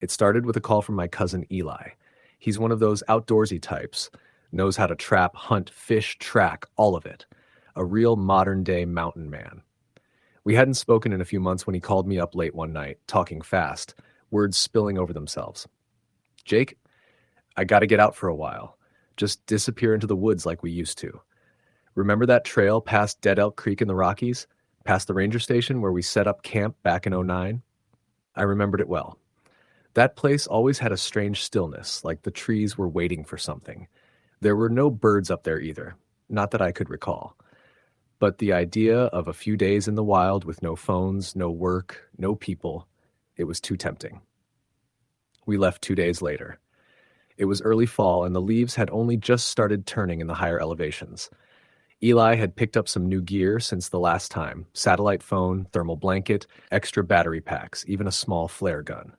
It started with a call from my cousin Eli. He's one of those outdoorsy types, knows how to trap, hunt, fish, track, all of it. A real modern day mountain man. We hadn't spoken in a few months when he called me up late one night, talking fast, words spilling over themselves. Jake, I gotta get out for a while. Just disappear into the woods like we used to. Remember that trail past Dead Elk Creek in the Rockies? Past the ranger station where we set up camp back in '09? I remembered it well. That place always had a strange stillness, like the trees were waiting for something. There were no birds up there either, not that I could recall. But the idea of a few days in the wild with no phones, no work, no people, it was too tempting. We left 2 days later. It was early fall, and the leaves had only just started turning in the higher elevations. Eli had picked up some new gear since the last time: satellite phone, thermal blanket, extra battery packs, even a small flare gun.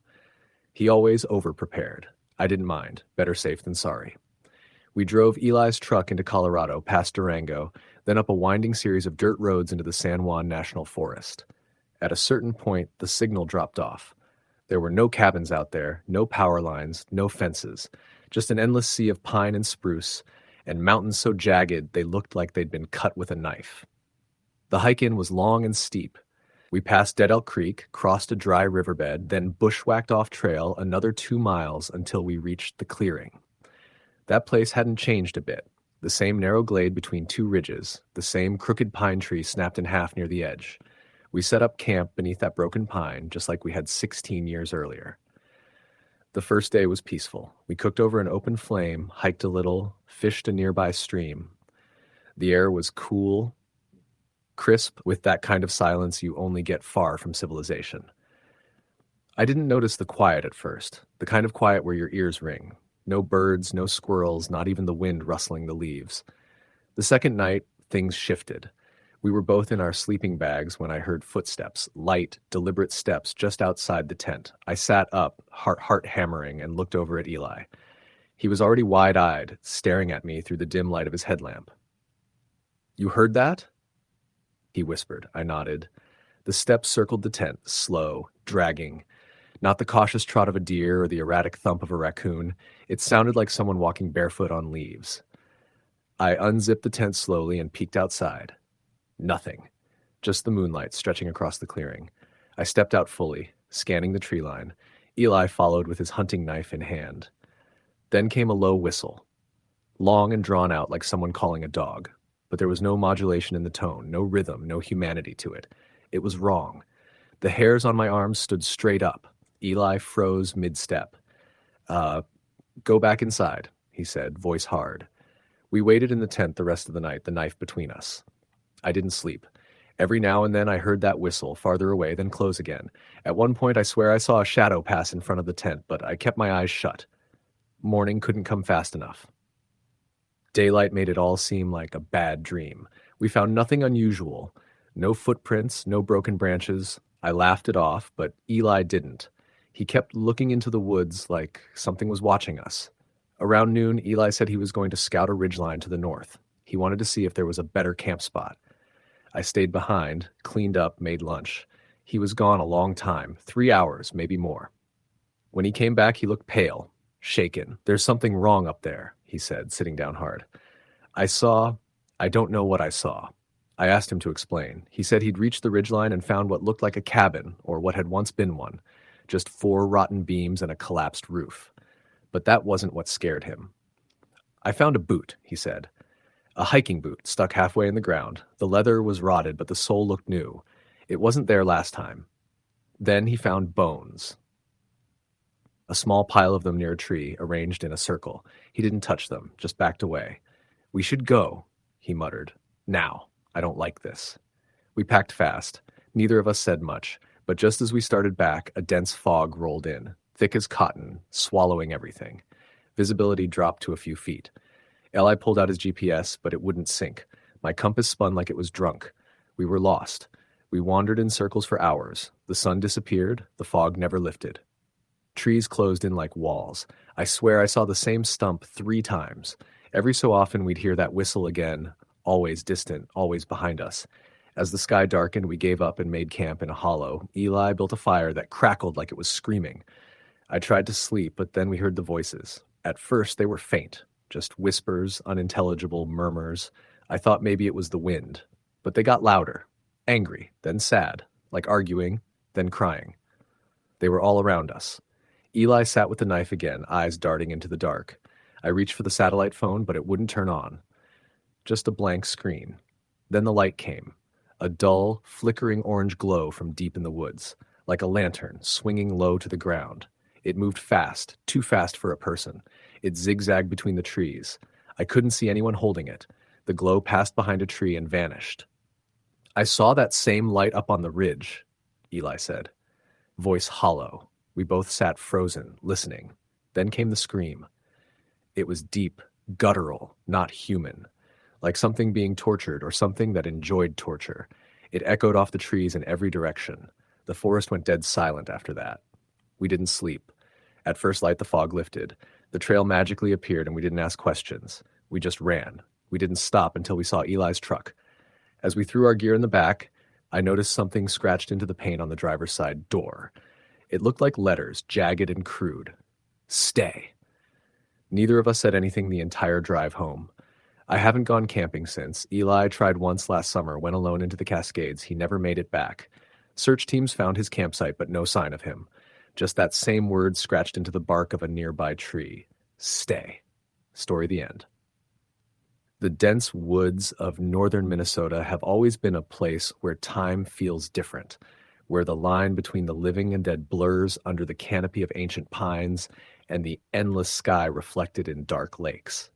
He always over-prepared. I didn't mind. Better safe than sorry. We drove Eli's truck into Colorado, past Durango, then up a winding series of dirt roads into the San Juan National Forest. At a certain point, the signal dropped off. There were no cabins out there, no power lines, no fences, just an endless sea of pine and spruce, and mountains so jagged they looked like they'd been cut with a knife. The hike in was long and steep. We passed Dead Elk Creek, crossed a dry riverbed, then bushwhacked off trail another 2 miles until we reached the clearing. That place hadn't changed a bit. The same narrow glade between two ridges, the same crooked pine tree snapped in half near the edge. We set up camp beneath that broken pine, just like we had 16 years earlier. The first day was peaceful. We cooked over an open flame, hiked a little, fished a nearby stream. The air was cool, crisp, with that kind of silence you only get far from civilization. I didn't notice the quiet at first, the kind of quiet where your ears ring. No birds, no squirrels, not even the wind rustling the leaves. The second night, things shifted. We were both in our sleeping bags when I heard footsteps, light, deliberate steps just outside the tent. I sat up, heart hammering, and looked over at Eli. He was already wide-eyed, staring at me through the dim light of his headlamp. "You heard that?" he whispered. I nodded. The steps circled the tent, slow, dragging. Not the cautious trot of a deer or the erratic thump of a raccoon. It sounded like someone walking barefoot on leaves. I unzipped the tent slowly and peeked outside. Nothing. Just the moonlight stretching across the clearing. I stepped out fully, scanning the tree line. Eli followed with his hunting knife in hand. Then came a low whistle. Long and drawn out like someone calling a dog. But there was no modulation in the tone, no rhythm, no humanity to it. It was wrong. The hairs on my arms stood straight up. Eli froze mid-step. Go back inside," he said, voice hard. We waited in the tent the rest of the night, the knife between us. I didn't sleep. Every now and then I heard that whistle, farther away, then close again. At one point I swear I saw a shadow pass in front of the tent, but I kept my eyes shut. Morning couldn't come fast enough. Daylight made it all seem like a bad dream. We found nothing unusual. No footprints, no broken branches. I laughed it off, but Eli didn't. He kept looking into the woods like something was watching us. Around noon, Eli said he was going to scout a ridgeline to the north. He wanted to see if there was a better camp spot. I stayed behind, cleaned up, made lunch. He was gone a long time, 3 hours, maybe more. When he came back, he looked pale, shaken. "There's something wrong up there," he said, sitting down hard. I don't know what I saw. I asked him to explain. He said he'd reached the ridgeline and found what looked like a cabin, or what had once been one. Just 4 rotten beams and a collapsed roof. But that wasn't what scared him. "I found a boot," he said. A hiking boot, stuck halfway in the ground. The leather was rotted, but the sole looked new. It wasn't there last time. Then he found bones. A small pile of them near a tree, arranged in a circle. He didn't touch them, just backed away. "We should go," he muttered. "Now. I don't like this." We packed fast. Neither of us said much. But just as we started back, a dense fog rolled in, thick as cotton, swallowing everything. Visibility dropped to a few feet. Eli pulled out his GPS, but it wouldn't sync. My compass spun like it was drunk. We were lost. We wandered in circles for hours. The sun disappeared. The fog never lifted. Trees closed in like walls. I swear I saw the same stump 3 times. Every so often we'd hear that whistle again, always distant, always behind us. As the sky darkened, we gave up and made camp in a hollow. Eli built a fire that crackled like it was screaming. I tried to sleep, but then we heard the voices. At first, they were faint, just whispers, unintelligible murmurs. I thought maybe it was the wind, but they got louder, angry, then sad, like arguing, then crying. They were all around us. Eli sat with the knife again, eyes darting into the dark. I reached for the satellite phone, but it wouldn't turn on. Just a blank screen. Then the light came, a dull, flickering orange glow from deep in the woods, like a lantern swinging low to the ground. It moved fast, too fast for a person. It zigzagged between the trees. I couldn't see anyone holding it. The glow passed behind a tree and vanished. I saw that same light up on the ridge, Eli said. Voice hollow. We both sat frozen, listening. Then came the scream. It was deep, guttural, not human, like something being tortured or something that enjoyed torture. It echoed off the trees in every direction. The forest went dead silent after that. We didn't sleep. At first light, the fog lifted. The trail magically appeared and we didn't ask questions. We just ran. We didn't stop until we saw Eli's truck. As we threw our gear in the back, I noticed something scratched into the paint on the driver's side door. It looked like letters, jagged and crude. Stay. Neither of us said anything the entire drive home. I haven't gone camping since. Eli tried once last summer, went alone into the Cascades. He never made it back. Search teams found his campsite, but no sign of him. Just that same word scratched into the bark of a nearby tree. Stay. Story the end. The dense woods of northern Minnesota have always been a place where time feels different, where the line between the living and dead blurs under the canopy of ancient pines and the endless sky reflected in dark lakes.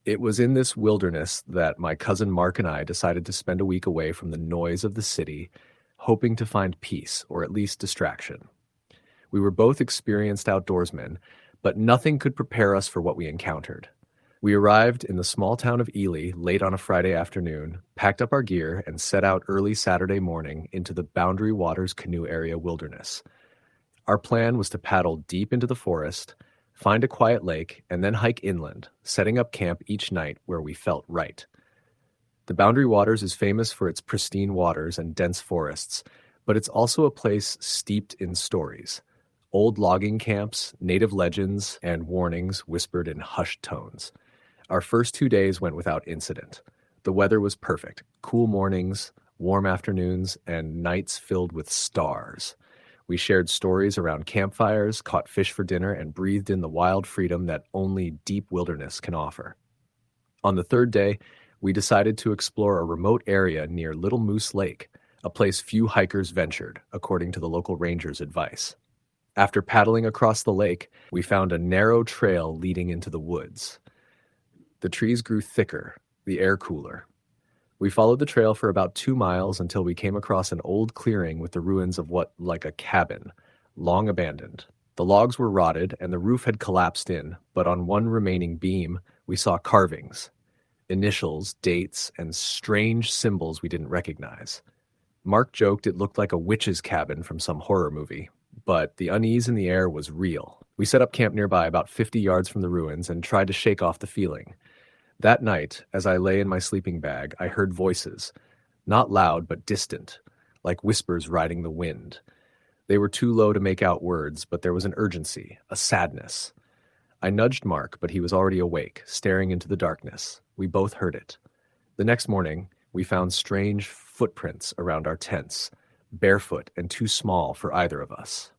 It was in this wilderness that my cousin Mark and I decided to spend a week away from the noise of the city, hoping to find peace, or at least distraction. We were both experienced outdoorsmen, but nothing could prepare us for what we encountered. We arrived in the small town of Ely late on a Friday afternoon, packed up our gear, and set out early Saturday morning into the Boundary Waters Canoe Area wilderness. Our plan was to paddle deep into the forest, find a quiet lake, and then hike inland, setting up camp each night where we felt right. The Boundary Waters is famous for its pristine waters and dense forests, but it's also a place steeped in stories. Old logging camps, native legends, and warnings whispered in hushed tones. Our first 2 days went without incident. The weather was perfect. Cool mornings, warm afternoons, and nights filled with stars. We shared stories around campfires, caught fish for dinner, and breathed in the wild freedom that only deep wilderness can offer. On the third day, we decided to explore a remote area near Little Moose Lake, a place few hikers ventured, according to the local ranger's advice. After paddling across the lake, we found a narrow trail leading into the woods. The trees grew thicker, the air cooler. We followed the trail for about 2 miles until we came across an old clearing with the ruins of what like a cabin, long abandoned. The logs were rotted and the roof had collapsed in, but on one remaining beam, we saw carvings, initials, dates, and strange symbols we didn't recognize. Mark joked it looked like a witch's cabin from some horror movie, but the unease in the air was real. We set up camp nearby about 50 yards from the ruins and tried to shake off the feeling. That night, as I lay in my sleeping bag, I heard voices, not loud but distant, like whispers riding the wind. They were too low to make out words, but there was an urgency, a sadness. I nudged Mark, but he was already awake, staring into the darkness. We both heard it. The next morning, we found strange footprints around our tents, barefoot and too small for either of us.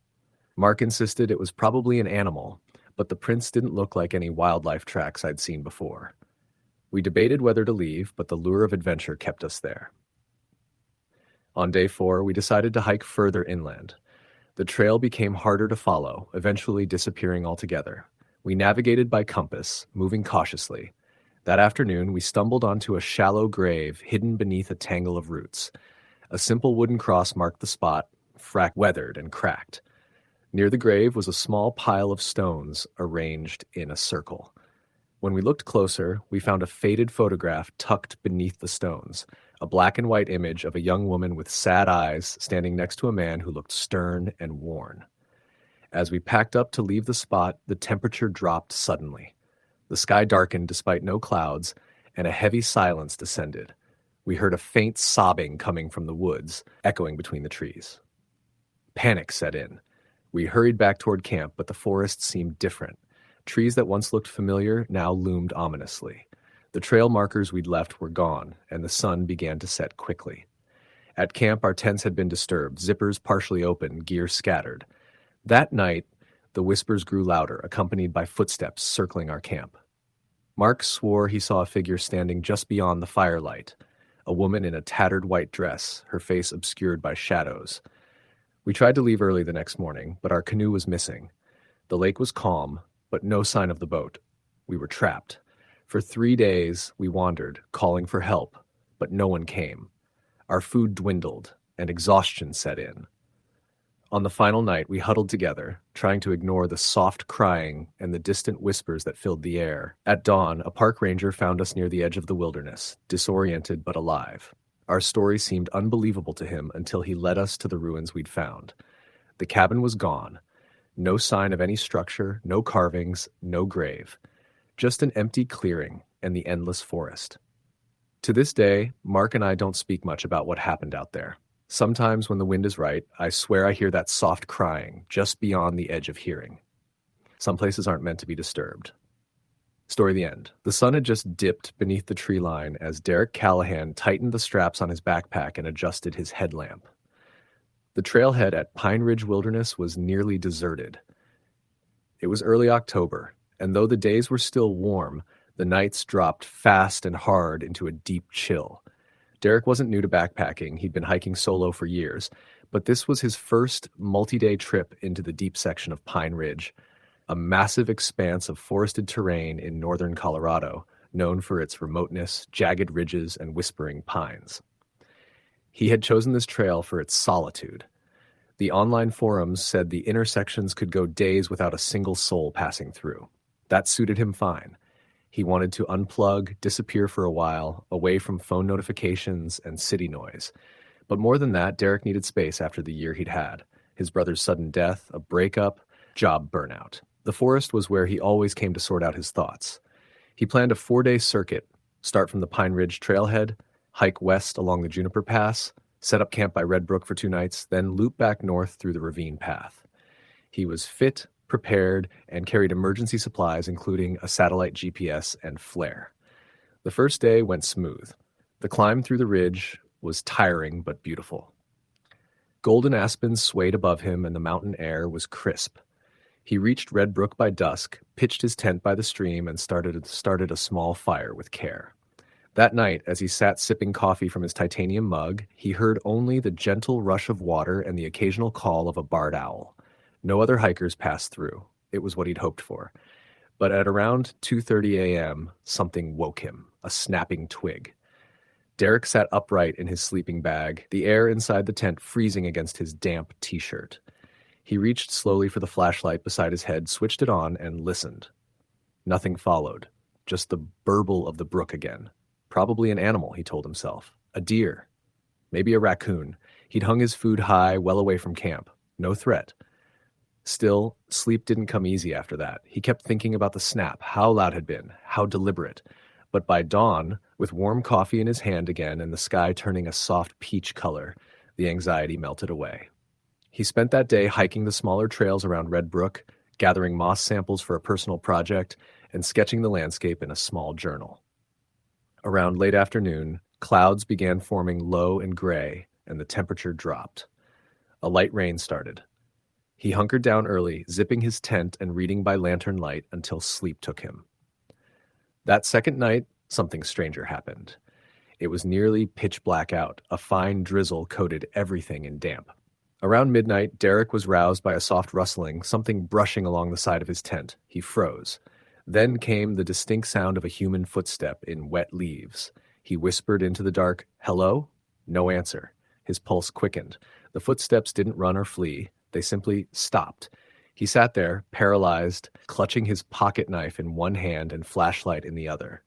Mark insisted it was probably an animal, but the prints didn't look like any wildlife tracks I'd seen before. We debated whether to leave, but the lure of adventure kept us there. On day 4, we decided to hike further inland. The trail became harder to follow, eventually disappearing altogether. We navigated by compass, moving cautiously. That afternoon, we stumbled onto a shallow grave hidden beneath a tangle of roots. A simple wooden cross marked the spot, weathered and cracked. Near the grave was a small pile of stones arranged in a circle. When we looked closer, we found a faded photograph tucked beneath the stones, a black and white image of a young woman with sad eyes standing next to a man who looked stern and worn. As we packed up to leave the spot, the temperature dropped suddenly. The sky darkened despite no clouds, and a heavy silence descended. We heard a faint sobbing coming from the woods, echoing between the trees. Panic set in. We hurried back toward camp, but the forest seemed different. Trees that once looked familiar now loomed ominously. The trail markers we'd left were gone, and the sun began to set quickly. At camp, our tents had been disturbed, zippers partially open, gear scattered. That night, the whispers grew louder, accompanied by footsteps circling our camp. Mark swore he saw a figure standing just beyond the firelight, a woman in a tattered white dress, her face obscured by shadows. We tried to leave early the next morning, but our canoe was missing. The lake was calm, but no sign of the boat. We were trapped. For 3 days, we wandered, calling for help, but no one came. Our food dwindled, and exhaustion set in. On the final night, we huddled together, trying to ignore the soft crying and the distant whispers that filled the air. At dawn, a park ranger found us near the edge of the wilderness, disoriented but alive. Our story seemed unbelievable to him until he led us to the ruins we'd found. The cabin was gone. No sign of any structure, no carvings, no grave. Just an empty clearing and the endless forest. To this day, Mark and I don't speak much about what happened out there. Sometimes when the wind is right, I swear I hear that soft crying just beyond the edge of hearing. Some places aren't meant to be disturbed. Story the end. The sun had just dipped beneath the tree line as Derek Callahan tightened the straps on his backpack and adjusted his headlamp. The trailhead at Pine Ridge Wilderness was nearly deserted. It was early October, and though the days were still warm, the nights dropped fast and hard into a deep chill. Derek wasn't new to backpacking. He'd been hiking solo for years, but this was his first multi-day trip into the deep section of Pine Ridge, a massive expanse of forested terrain in northern Colorado, known for its remoteness, jagged ridges, and whispering pines. He had chosen this trail for its solitude. The online forums said the intersections could go days without a single soul passing through. That suited him fine. He wanted to unplug, disappear for a while, away from phone notifications and city noise. But more than that, Derek needed space after the year he'd had. His brother's sudden death, a breakup, job burnout. The forest was where he always came to sort out his thoughts. He planned a 4-day circuit, start from the Pine Ridge trailhead, hike west along the Juniper Pass, set up camp by Red Brook for 2 nights, then loop back north through the ravine path. He was fit, prepared, and carried emergency supplies, including a satellite GPS and flare. The first day went smooth. The climb through the ridge was tiring but beautiful. Golden aspens swayed above him and the mountain air was crisp. He reached Red Brook by dusk, pitched his tent by the stream, and started a small fire with care. That night, as he sat sipping coffee from his titanium mug, he heard only the gentle rush of water and the occasional call of a barred owl. No other hikers passed through. It was what he'd hoped for. But at around 2:30 a.m., something woke him, a snapping twig. Derek sat upright in his sleeping bag, the air inside the tent freezing against his damp t-shirt. He reached slowly for the flashlight beside his head, switched it on, and listened. Nothing followed, just the burble of the brook again. Probably an animal, he told himself. A deer. Maybe a raccoon. He'd hung his food high, well away from camp. No threat. Still, sleep didn't come easy after that. He kept thinking about the snap, how loud it had been, how deliberate. But by dawn, with warm coffee in his hand again and the sky turning a soft peach color, the anxiety melted away. He spent that day hiking the smaller trails around Red Brook, gathering moss samples for a personal project, and sketching the landscape in a small journal. Around late afternoon, clouds began forming low and gray, and the temperature dropped. A light rain started. He hunkered down early, zipping his tent and reading by lantern light until sleep took him. That second night, something stranger happened. It was nearly pitch black out. A fine drizzle coated everything in damp. Around midnight, Derek was roused by a soft rustling, something brushing along the side of his tent. He froze. Then came the distinct sound of a human footstep in wet leaves. He whispered into the dark, "Hello?" No answer. His pulse quickened. The footsteps didn't run or flee. They simply stopped. He sat there, paralyzed, clutching his pocket knife in one hand and flashlight in the other.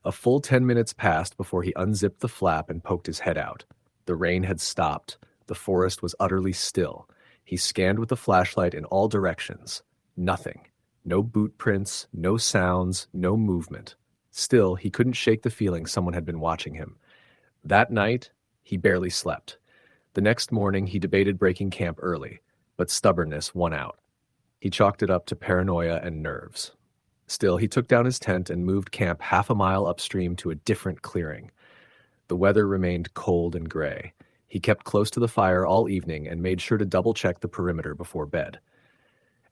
A full 10 minutes passed before he unzipped the flap and poked his head out. The rain had stopped. The forest was utterly still. He scanned with the flashlight in all directions. Nothing. No boot prints, no sounds, no movement. Still, he couldn't shake the feeling someone had been watching him. That night, he barely slept. The next morning, he debated breaking camp early, but stubbornness won out. He chalked it up to paranoia and nerves. Still, he took down his tent and moved camp half a mile upstream to a different clearing. The weather remained cold and gray. He kept close to the fire all evening and made sure to double-check the perimeter before bed.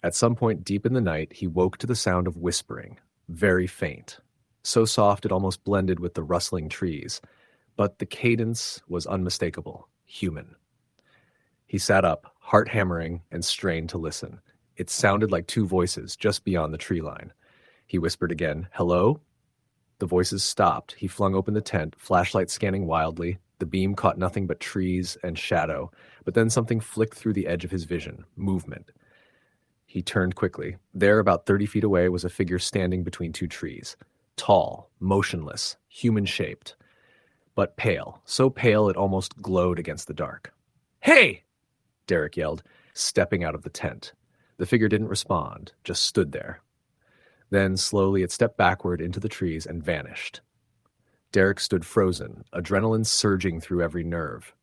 At some point deep in the night, he woke to the sound of whispering, very faint, so soft it almost blended with the rustling trees. But the cadence was unmistakable, human. He sat up, heart hammering, and strained to listen. It sounded like two voices just beyond the tree line. He whispered again, "Hello?" The voices stopped. He flung open the tent, flashlight scanning wildly. The beam caught nothing but trees and shadow, but then something flicked through the edge of his vision, movement. He turned quickly. There, about 30 feet away, was a figure standing between two trees. Tall, motionless, human-shaped, but pale, so pale it almost glowed against the dark. "Hey!" Derek yelled, stepping out of the tent. The figure didn't respond, just stood there. Then, slowly, it stepped backward into the trees and vanished. Derek stood frozen, adrenaline surging through every nerve.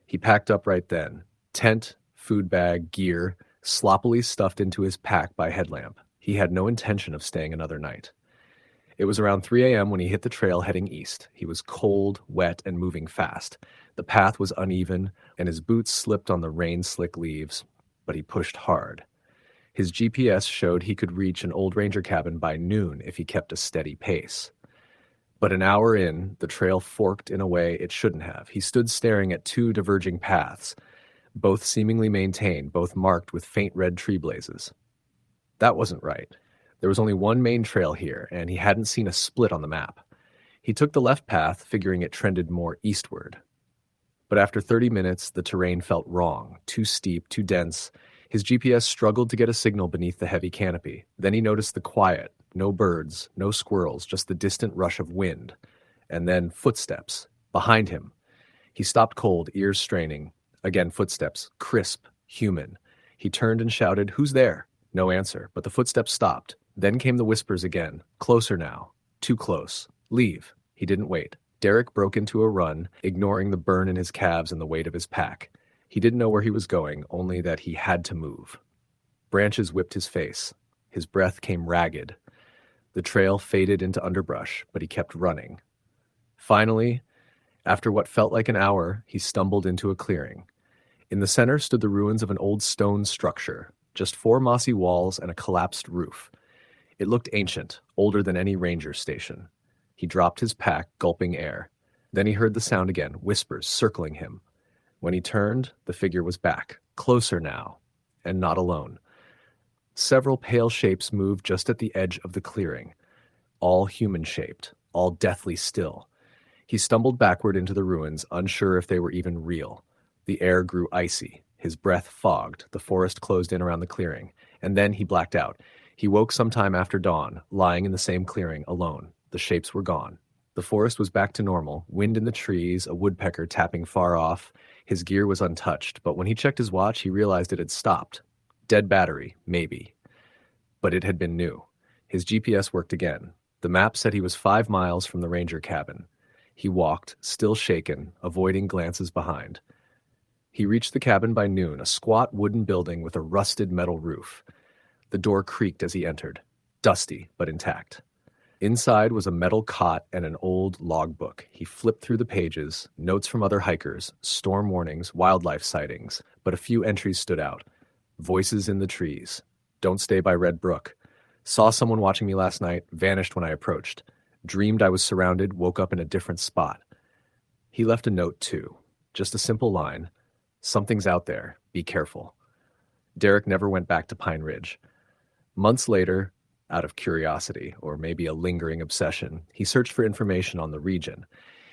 He packed up right then. Tent, food bag, gear, sloppily stuffed into his pack by headlamp. He had no intention of staying another night. It was around 3 a.m. when he hit the trail heading east. He was cold, wet, and moving fast. The path was uneven, and his boots slipped on the rain-slick leaves, but he pushed hard. His GPS showed he could reach an old ranger cabin by noon if he kept a steady pace. But an hour in, the trail forked in a way it shouldn't have. He stood staring at two diverging paths, both seemingly maintained, both marked with faint red tree blazes. That wasn't right. There was only one main trail here, and he hadn't seen a split on the map. He took the left path, figuring it trended more eastward. But after 30 minutes, the terrain felt wrong, too steep, too dense. His GPS struggled to get a signal beneath the heavy canopy. Then he noticed the quiet. No birds, no squirrels, just the distant rush of wind. And then footsteps. Behind him. He stopped cold, ears straining. Again, footsteps. Crisp. Human. He turned and shouted, "Who's there?" No answer, but the footsteps stopped. Then came the whispers again. Closer now. Too close. Leave. He didn't wait. Derek broke into a run, ignoring the burn in his calves and the weight of his pack. He didn't know where he was going, only that he had to move. Branches whipped his face. His breath came ragged. The trail faded into underbrush, but he kept running. Finally, after what felt like an hour, he stumbled into a clearing. In the center stood the ruins of an old stone structure, just 4 mossy walls and a collapsed roof. It looked ancient, older than any ranger station. He dropped his pack, gulping air. Then he heard the sound again, whispers circling him. When he turned, the figure was back, closer now, and not alone. Several pale shapes moved just at the edge of the clearing, all human-shaped, all deathly still. He stumbled backward into the ruins, unsure if they were even real. The air grew icy. His breath fogged. The forest closed in around the clearing. And then he blacked out. He woke sometime after dawn, lying in the same clearing, alone. The shapes were gone. The forest was back to normal, wind in the trees, a woodpecker tapping far off. His gear was untouched, but when he checked his watch, he realized it had stopped. Dead battery, maybe. But it had been new. His GPS worked again. The map said he was 5 miles from the ranger cabin. He walked, still shaken, avoiding glances behind. He reached the cabin by noon, a squat wooden building with a rusted metal roof. The door creaked as he entered, dusty but intact. Inside was a metal cot and an old logbook. He flipped through the pages, notes from other hikers, storm warnings, wildlife sightings, but a few entries stood out. Voices in the trees. Don't stay by Red Brook. Saw someone watching me last night, vanished when I approached. Dreamed I was surrounded, woke up in a different spot. He left a note too. Just a simple line. Something's out there. Be careful. Derek never went back to Pine Ridge. Months later, out of curiosity, or maybe a lingering obsession, he searched for information on the region.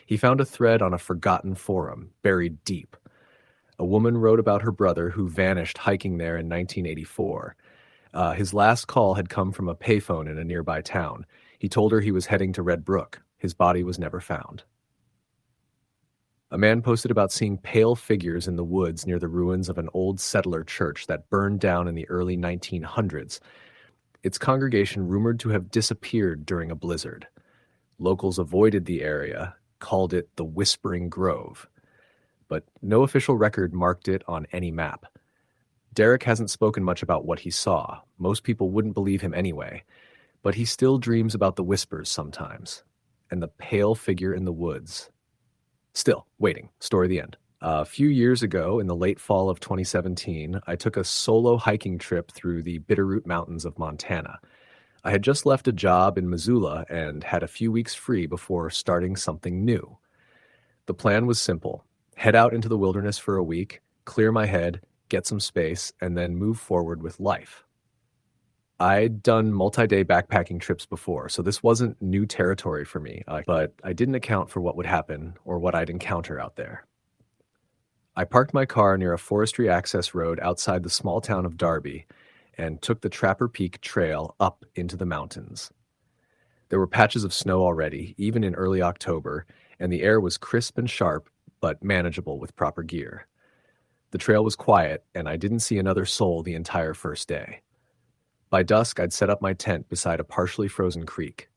He found a thread on a forgotten forum, buried deep. A woman wrote about her brother who vanished hiking there in 1984. His last call had come from a payphone in a nearby town. He told her he was heading to Red Brook. His body was never found. A man posted about seeing pale figures in the woods near the ruins of an old settler church that burned down in the early 1900s. Its congregation rumored to have disappeared during a blizzard. Locals avoided the area, called it the Whispering Grove, but no official record marked it on any map. Derek hasn't spoken much about what he saw. Most people wouldn't believe him anyway. But he still dreams about the whispers sometimes, and the pale figure in the woods. Still, waiting. Story the end. A few years ago, in the late fall of 2017, I took a solo hiking trip through the Bitterroot Mountains of Montana. I had just left a job in Missoula and had a few weeks free before starting something new. The plan was simple: head out into the wilderness for a week, clear my head, get some space, and then move forward with life. I'd done multi-day backpacking trips before, so this wasn't new territory for me, but I didn't account for what would happen or what I'd encounter out there. I parked my car near a forestry access road outside the small town of Darby and took the Trapper Peak Trail up into the mountains. There were patches of snow already, even in early October, and the air was crisp and sharp, but manageable with proper gear. The trail was quiet, and I didn't see another soul the entire first day. By dusk, I'd set up my tent beside a partially frozen creek.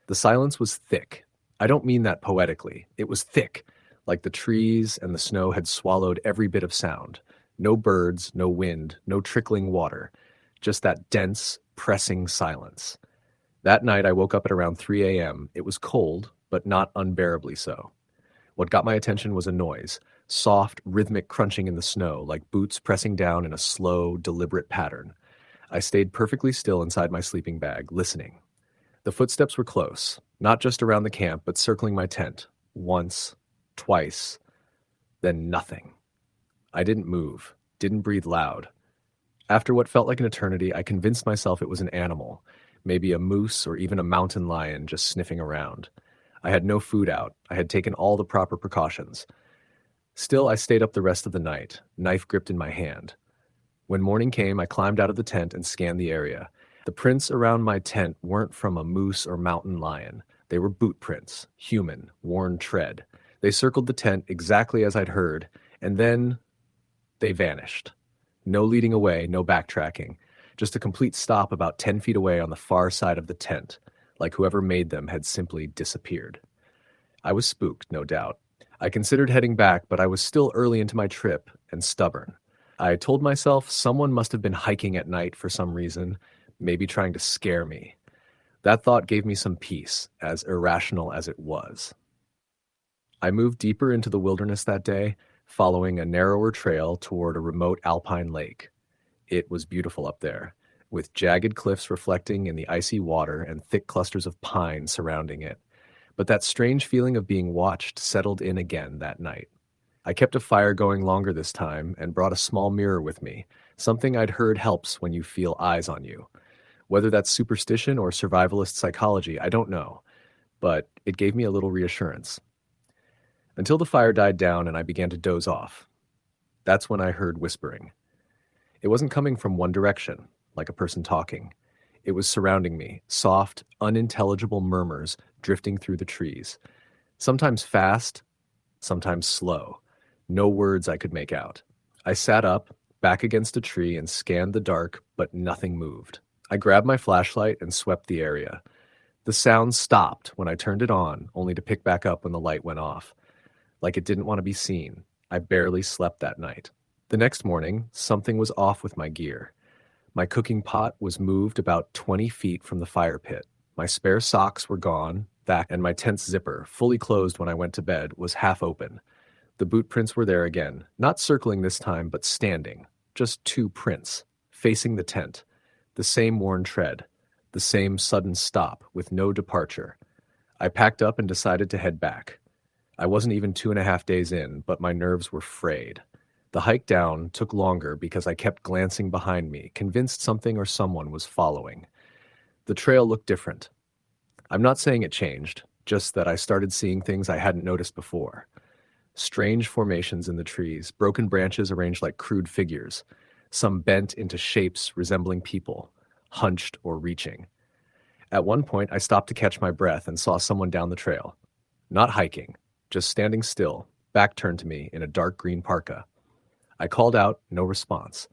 The silence was thick. I don't mean that poetically. It was thick, like the trees and the snow had swallowed every bit of sound. No birds, no wind, no trickling water. Just that dense, pressing silence. That night, I woke up at around 3 a.m. It was cold, but not unbearably so. What got my attention was a noise, soft, rhythmic crunching in the snow, like boots pressing down in a slow, deliberate pattern. I stayed perfectly still inside my sleeping bag, listening. The footsteps were close, not just around the camp, but circling my tent. Once, twice, then nothing. I didn't move, didn't breathe loud. After what felt like an eternity, I convinced myself it was an animal, maybe a moose or even a mountain lion just sniffing around. I had no food out. I had taken all the proper precautions. Still, I stayed up the rest of the night, knife gripped in my hand. When morning came, I climbed out of the tent and scanned the area. The prints around my tent weren't from a moose or mountain lion. They were boot prints, human, worn tread. They circled the tent exactly as I'd heard, and then they vanished. No leading away, no backtracking. Just a complete stop about 10 feet away on the far side of the tent, like whoever made them had simply disappeared. I was spooked, no doubt. I considered heading back, but I was still early into my trip and stubborn. I told myself someone must have been hiking at night for some reason, maybe trying to scare me. That thought gave me some peace, as irrational as it was. I moved deeper into the wilderness that day, following a narrower trail toward a remote alpine lake. It was beautiful up there, with jagged cliffs reflecting in the icy water and thick clusters of pine surrounding it. But that strange feeling of being watched settled in again that night. I kept a fire going longer this time and brought a small mirror with me, something I'd heard helps when you feel eyes on you. Whether that's superstition or survivalist psychology, I don't know, but it gave me a little reassurance. Until the fire died down and I began to doze off. That's when I heard whispering. It wasn't coming from one direction, like a person talking. It was surrounding me, soft, unintelligible murmurs drifting through the trees. Sometimes fast, sometimes slow. No words I could make out. I sat up, back against a tree, and scanned the dark, but nothing moved. I grabbed my flashlight and swept the area. The sound stopped when I turned it on, only to pick back up when the light went off. Like it didn't want to be seen. I barely slept that night. The next morning, something was off with my gear. My cooking pot was moved about 20 feet from the fire pit. My spare socks were gone, and my tent's zipper, fully closed when I went to bed, was half open. The boot prints were there again, not circling this time, but standing. Just two prints, facing the tent. The same worn tread. The same sudden stop, with no departure. I packed up and decided to head back. I wasn't even 2.5 days in, but my nerves were frayed. The hike down took longer because I kept glancing behind me, convinced something or someone was following. The trail looked different. I'm not saying it changed, just that I started seeing things I hadn't noticed before. Strange formations in the trees, broken branches arranged like crude figures, some bent into shapes resembling people, hunched or reaching. At one point, I stopped to catch my breath and saw someone down the trail. Not hiking, just standing still, back turned to me in a dark green parka. I called out, no response.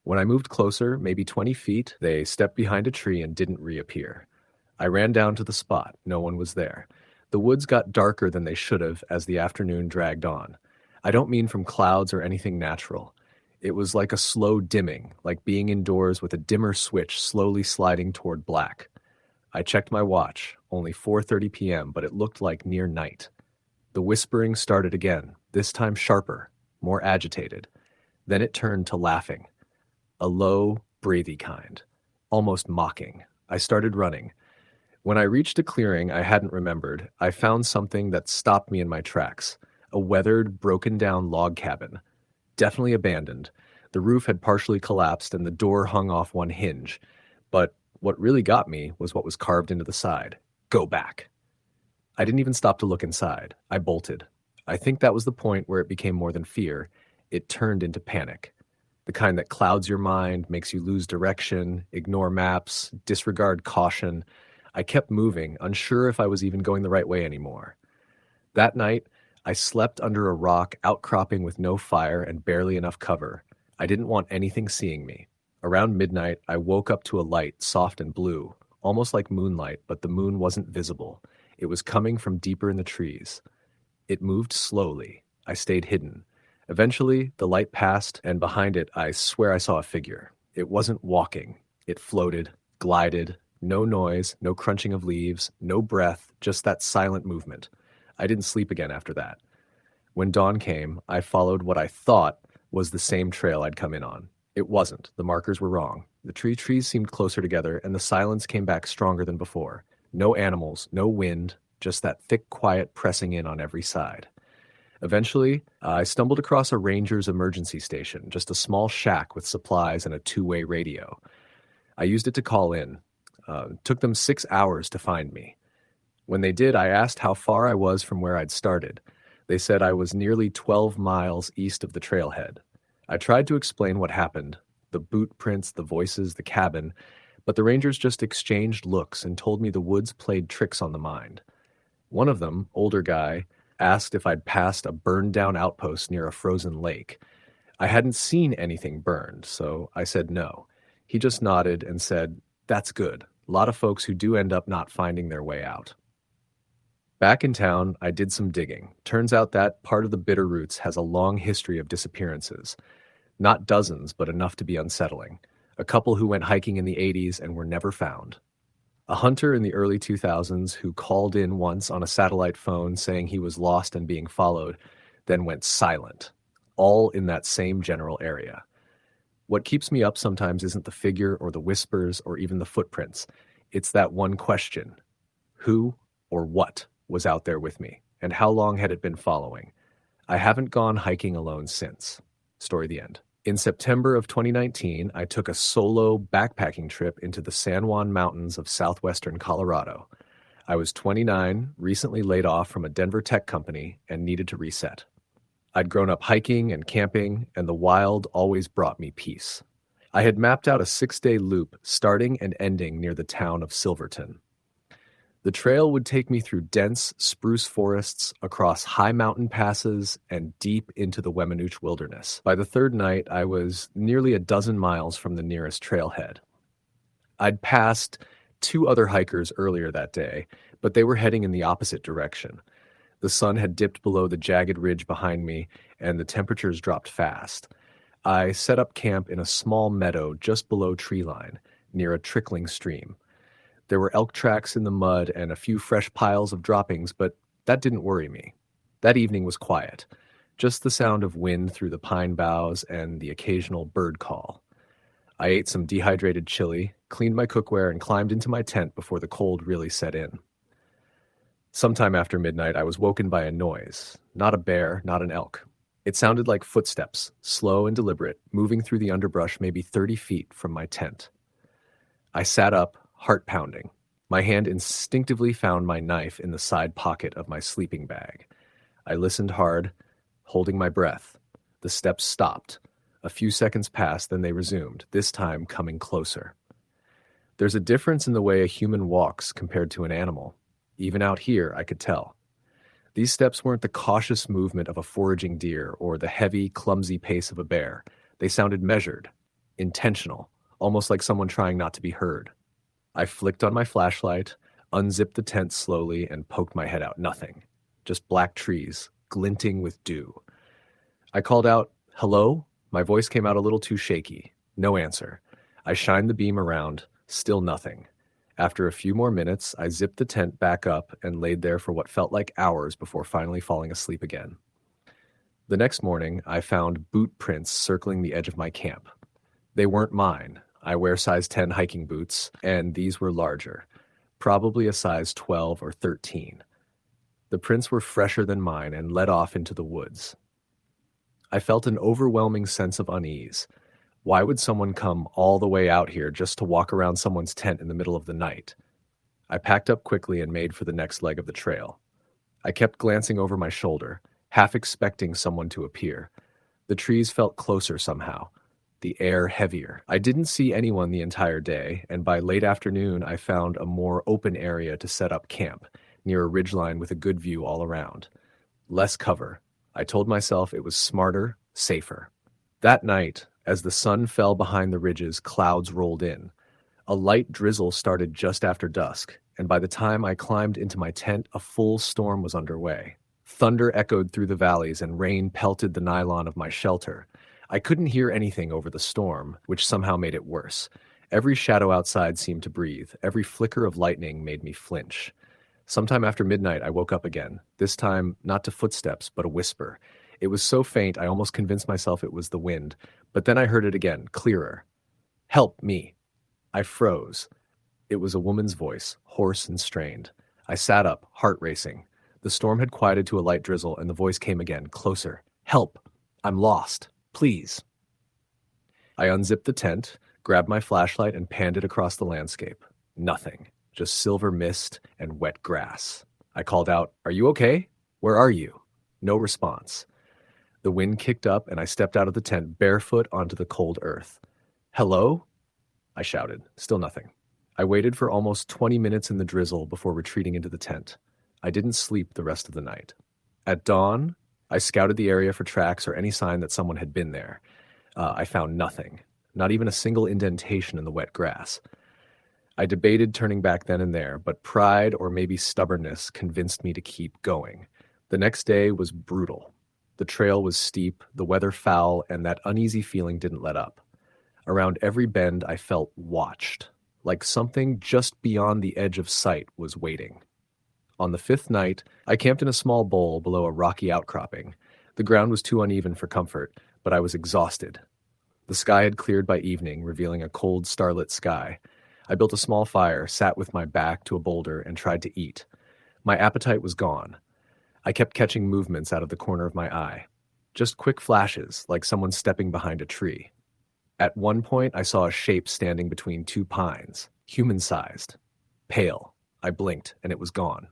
When I moved closer, maybe 20 feet, they stepped behind a tree and didn't reappear. I ran down to the spot. No one was there. The woods got darker than they should have as the afternoon dragged on. I don't mean from clouds or anything natural. It was like a slow dimming, like being indoors with a dimmer switch slowly sliding toward black. I checked my watch, only 4:30 p.m., but it looked like near night. The whispering started again, this time sharper, more agitated. Then it turned to laughing, a low, breathy kind, almost mocking. I started running. When I reached a clearing I hadn't remembered, I found something that stopped me in my tracks, a weathered, broken down log cabin. Definitely abandoned. The roof had partially collapsed and the door hung off one hinge. But what really got me was what was carved into the side. Go back. I didn't even stop to look inside. I bolted. I think that was the point where it became more than fear. It turned into panic. The kind that clouds your mind, makes you lose direction, ignore maps, disregard caution. I kept moving, unsure if I was even going the right way anymore. That night, I slept under a rock outcropping with no fire and barely enough cover. I didn't want anything seeing me. Around midnight, I woke up to a light, soft and blue, almost like moonlight, but the moon wasn't visible. It was coming from deeper in the trees. It moved slowly. I stayed hidden. Eventually, the light passed, and behind it, I swear I saw a figure. It wasn't walking. It floated, glided, no noise, no crunching of leaves, no breath, just that silent movement. I didn't sleep again after that. When dawn came, I followed what I thought was the same trail I'd come in on. It wasn't. The markers were wrong. The trees seemed closer together, and the silence came back stronger than before. No animals, no wind, just that thick quiet pressing in on every side. Eventually, I stumbled across a ranger's emergency station, just a small shack with supplies and a two-way radio. I used it to call in. It took them 6 hours to find me. When they did, I asked how far I was from where I'd started. They said I was nearly 12 miles east of the trailhead. I tried to explain what happened, the boot prints, the voices, the cabin, but the rangers just exchanged looks and told me the woods played tricks on the mind. One of them, older guy, asked if I'd passed a burned-down outpost near a frozen lake. I hadn't seen anything burned, so I said no. He just nodded and said, "That's good. A lot of folks who do end up not finding their way out." Back in town, I did some digging. Turns out that part of the Bitter Roots has a long history of disappearances. Not dozens, but enough to be unsettling. A couple who went hiking in the 80s and were never found. A hunter in the early 2000s who called in once on a satellite phone saying he was lost and being followed, then went silent, all in that same general area. What keeps me up sometimes isn't the figure or the whispers or even the footprints. It's that one question. Who or what was out there with me, and how long had it been following? I haven't gone hiking alone since. Story the end. In September of 2019, I took a solo backpacking trip into the San Juan Mountains of southwestern Colorado. I was 29, recently laid off from a Denver tech company, and needed to reset. I'd grown up hiking and camping, and the wild always brought me peace. I had mapped out a 6-day loop starting and ending near the town of Silverton. The trail would take me through dense spruce forests, across high mountain passes, and deep into the Weminuche wilderness. By the third night, I was nearly a dozen miles from the nearest trailhead. I'd passed 2 other hikers earlier that day, but they were heading in the opposite direction. The sun had dipped below the jagged ridge behind me, and the temperatures dropped fast. I set up camp in a small meadow just below treeline, near a trickling stream. There were elk tracks in the mud and a few fresh piles of droppings, but that didn't worry me. That evening was quiet, just the sound of wind through the pine boughs and the occasional bird call. I ate some dehydrated chili, cleaned my cookware, and climbed into my tent before the cold really set in. Sometime after midnight, I was woken by a noise. Not a bear, not an elk. It sounded like footsteps, slow and deliberate, moving through the underbrush maybe 30 feet from my tent. I sat up, heart pounding. My hand instinctively found my knife in the side pocket of my sleeping bag. I listened hard, holding my breath. The steps stopped. A few seconds passed, then they resumed, this time coming closer. There's a difference in the way a human walks compared to an animal. Even out here, I could tell. These steps weren't the cautious movement of a foraging deer or the heavy, clumsy pace of a bear. They sounded measured, intentional, almost like someone trying not to be heard. I flicked on my flashlight, unzipped the tent slowly, and poked my head out. Nothing. Just black trees, glinting with dew. I called out, "Hello?" My voice came out a little too shaky. No answer. I shined the beam around. Still nothing. After a few more minutes, I zipped the tent back up and laid there for what felt like hours before finally falling asleep again. The next morning, I found boot prints circling the edge of my camp. They weren't mine. I wear size 10 hiking boots, and these were larger, probably a size 12 or 13. The prints were fresher than mine and led off into the woods. I felt an overwhelming sense of unease. Why would someone come all the way out here just to walk around someone's tent in the middle of the night? I packed up quickly and made for the next leg of the trail. I kept glancing over my shoulder, half expecting someone to appear. The trees felt closer somehow, the air heavier. I didn't see anyone the entire day, and by late afternoon I found a more open area to set up camp, near a ridgeline with a good view all around. Less cover. I told myself it was smarter, safer. That night, as the sun fell behind the ridges, clouds rolled in. A light drizzle started just after dusk, and by the time I climbed into my tent, a full storm was underway. Thunder echoed through the valleys and rain pelted the nylon of my shelter. I couldn't hear anything over the storm, which somehow made it worse. Every shadow outside seemed to breathe. Every flicker of lightning made me flinch. Sometime after midnight, I woke up again, this time not to footsteps, but a whisper. It was so faint I almost convinced myself it was the wind, but then I heard it again, clearer. "Help me." I froze. It was a woman's voice, hoarse and strained. I sat up, heart racing. The storm had quieted to a light drizzle, and the voice came again, closer. "Help! I'm lost. Please." I unzipped the tent, grabbed my flashlight, and panned it across the landscape. Nothing. Just silver mist and wet grass. I called out, "Are you okay? Where are you?" No response. The wind kicked up, and I stepped out of the tent barefoot onto the cold earth. "Hello?" I shouted. Still nothing. I waited for almost 20 minutes in the drizzle before retreating into the tent. I didn't sleep the rest of the night. At dawn, I scouted the area for tracks or any sign that someone had been there. I found nothing, not even a single indentation in the wet grass. I debated turning back then and there, but pride or maybe stubbornness convinced me to keep going. The next day was brutal. The trail was steep, the weather foul, and that uneasy feeling didn't let up. Around every bend, I felt watched, like something just beyond the edge of sight was waiting. On the fifth night, I camped in a small bowl below a rocky outcropping. The ground was too uneven for comfort, but I was exhausted. The sky had cleared by evening, revealing a cold, starlit sky. I built a small fire, sat with my back to a boulder, and tried to eat. My appetite was gone. I kept catching movements out of the corner of my eye. Just quick flashes, like someone stepping behind a tree. At one point, I saw a shape standing between two pines, human-sized. Pale. I blinked, and it was gone.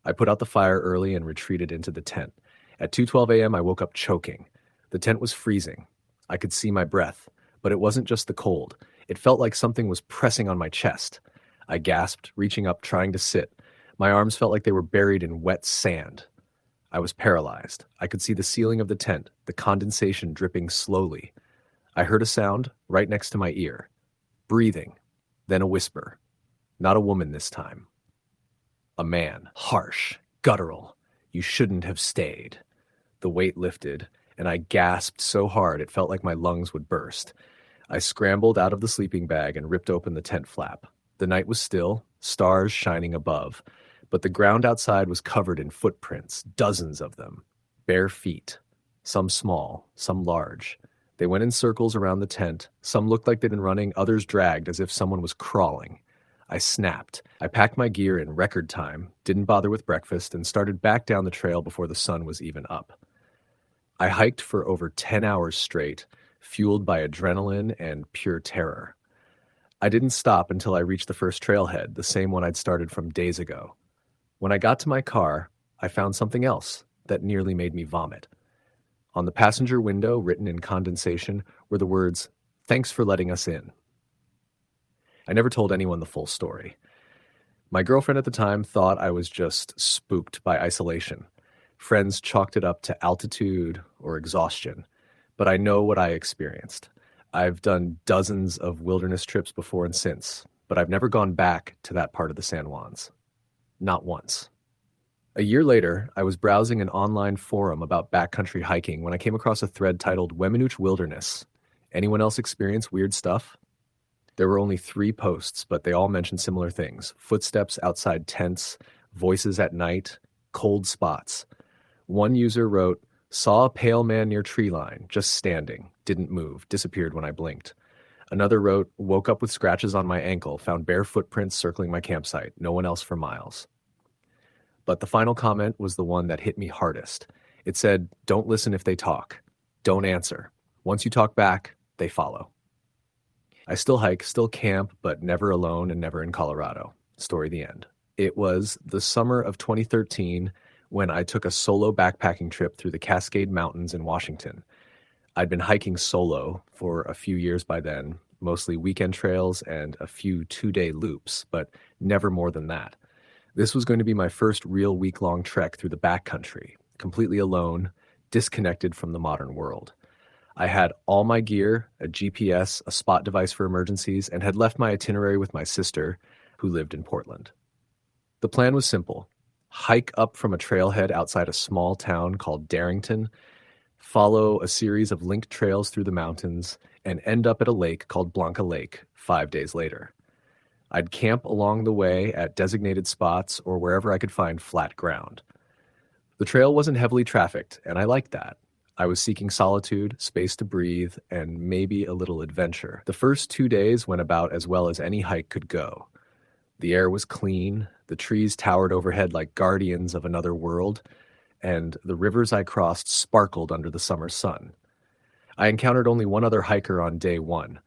I put out the fire early and retreated into the tent. At 2:12 a.m., I woke up choking. The tent was freezing. I could see my breath, but it wasn't just the cold. It felt like something was pressing on my chest. I gasped, reaching up, trying to sit. My arms felt like they were buried in wet sand. I was paralyzed. I could see the ceiling of the tent, the condensation dripping slowly. I heard a sound right next to my ear. Breathing. Then a whisper. Not a woman this time. A man. Harsh. Guttural. "You shouldn't have stayed." The weight lifted, and I gasped so hard it felt like my lungs would burst. I scrambled out of the sleeping bag and ripped open the tent flap. The night was still, stars shining above, but the ground outside was covered in footprints, dozens of them. Bare feet. Some small, some large. They went in circles around the tent. Some looked like they'd been running, others dragged as if someone was crawling. I snapped. I packed my gear in record time, didn't bother with breakfast, and started back down the trail before the sun was even up. I hiked for over 10 hours straight, fueled by adrenaline and pure terror. I didn't stop until I reached the first trailhead, the same one I'd started from days ago. When I got to my car, I found something else that nearly made me vomit. On the passenger window, written in condensation, were the words, "Thanks for letting us in." I never told anyone the full story. My girlfriend at the time thought I was just spooked by isolation. Friends chalked it up to altitude or exhaustion, but I know what I experienced. I've done dozens of wilderness trips before and since, but I've never gone back to that part of the San Juans. Not once. A year later, I was browsing an online forum about backcountry hiking when I came across a thread titled Weminuche Wilderness. Anyone else experience weird stuff? There were only 3 posts, but they all mentioned similar things: footsteps outside tents, voices at night, cold spots. One user wrote, "Saw a pale man near tree line, just standing, didn't move, disappeared when I blinked." Another wrote, "Woke up with scratches on my ankle, found bare footprints circling my campsite, no one else for miles." But the final comment was the one that hit me hardest. It said, "Don't listen if they talk. Don't answer. Once you talk back, they follow." I still hike, still camp, but never alone and never in Colorado. Story the end. It was the summer of 2013 when I took a solo backpacking trip through the Cascade Mountains in Washington. I'd been hiking solo for a few years by then, mostly weekend trails and a few 2-day loops, but never more than that. This was going to be my first real week-long trek through the backcountry, completely alone, disconnected from the modern world. I had all my gear, a GPS, a spot device for emergencies, and had left my itinerary with my sister, who lived in Portland. The plan was simple: hike up from a trailhead outside a small town called Darrington, follow a series of linked trails through the mountains, and end up at a lake called Blanca Lake 5 days later. I'd camp along the way at designated spots or wherever I could find flat ground. The trail wasn't heavily trafficked, and I liked that. I was seeking solitude, space to breathe, and maybe a little adventure. The first 2 days went about as well as any hike could go. The air was clean, the trees towered overhead like guardians of another world, and the rivers I crossed sparkled under the summer sun. I encountered only one other hiker on day 1,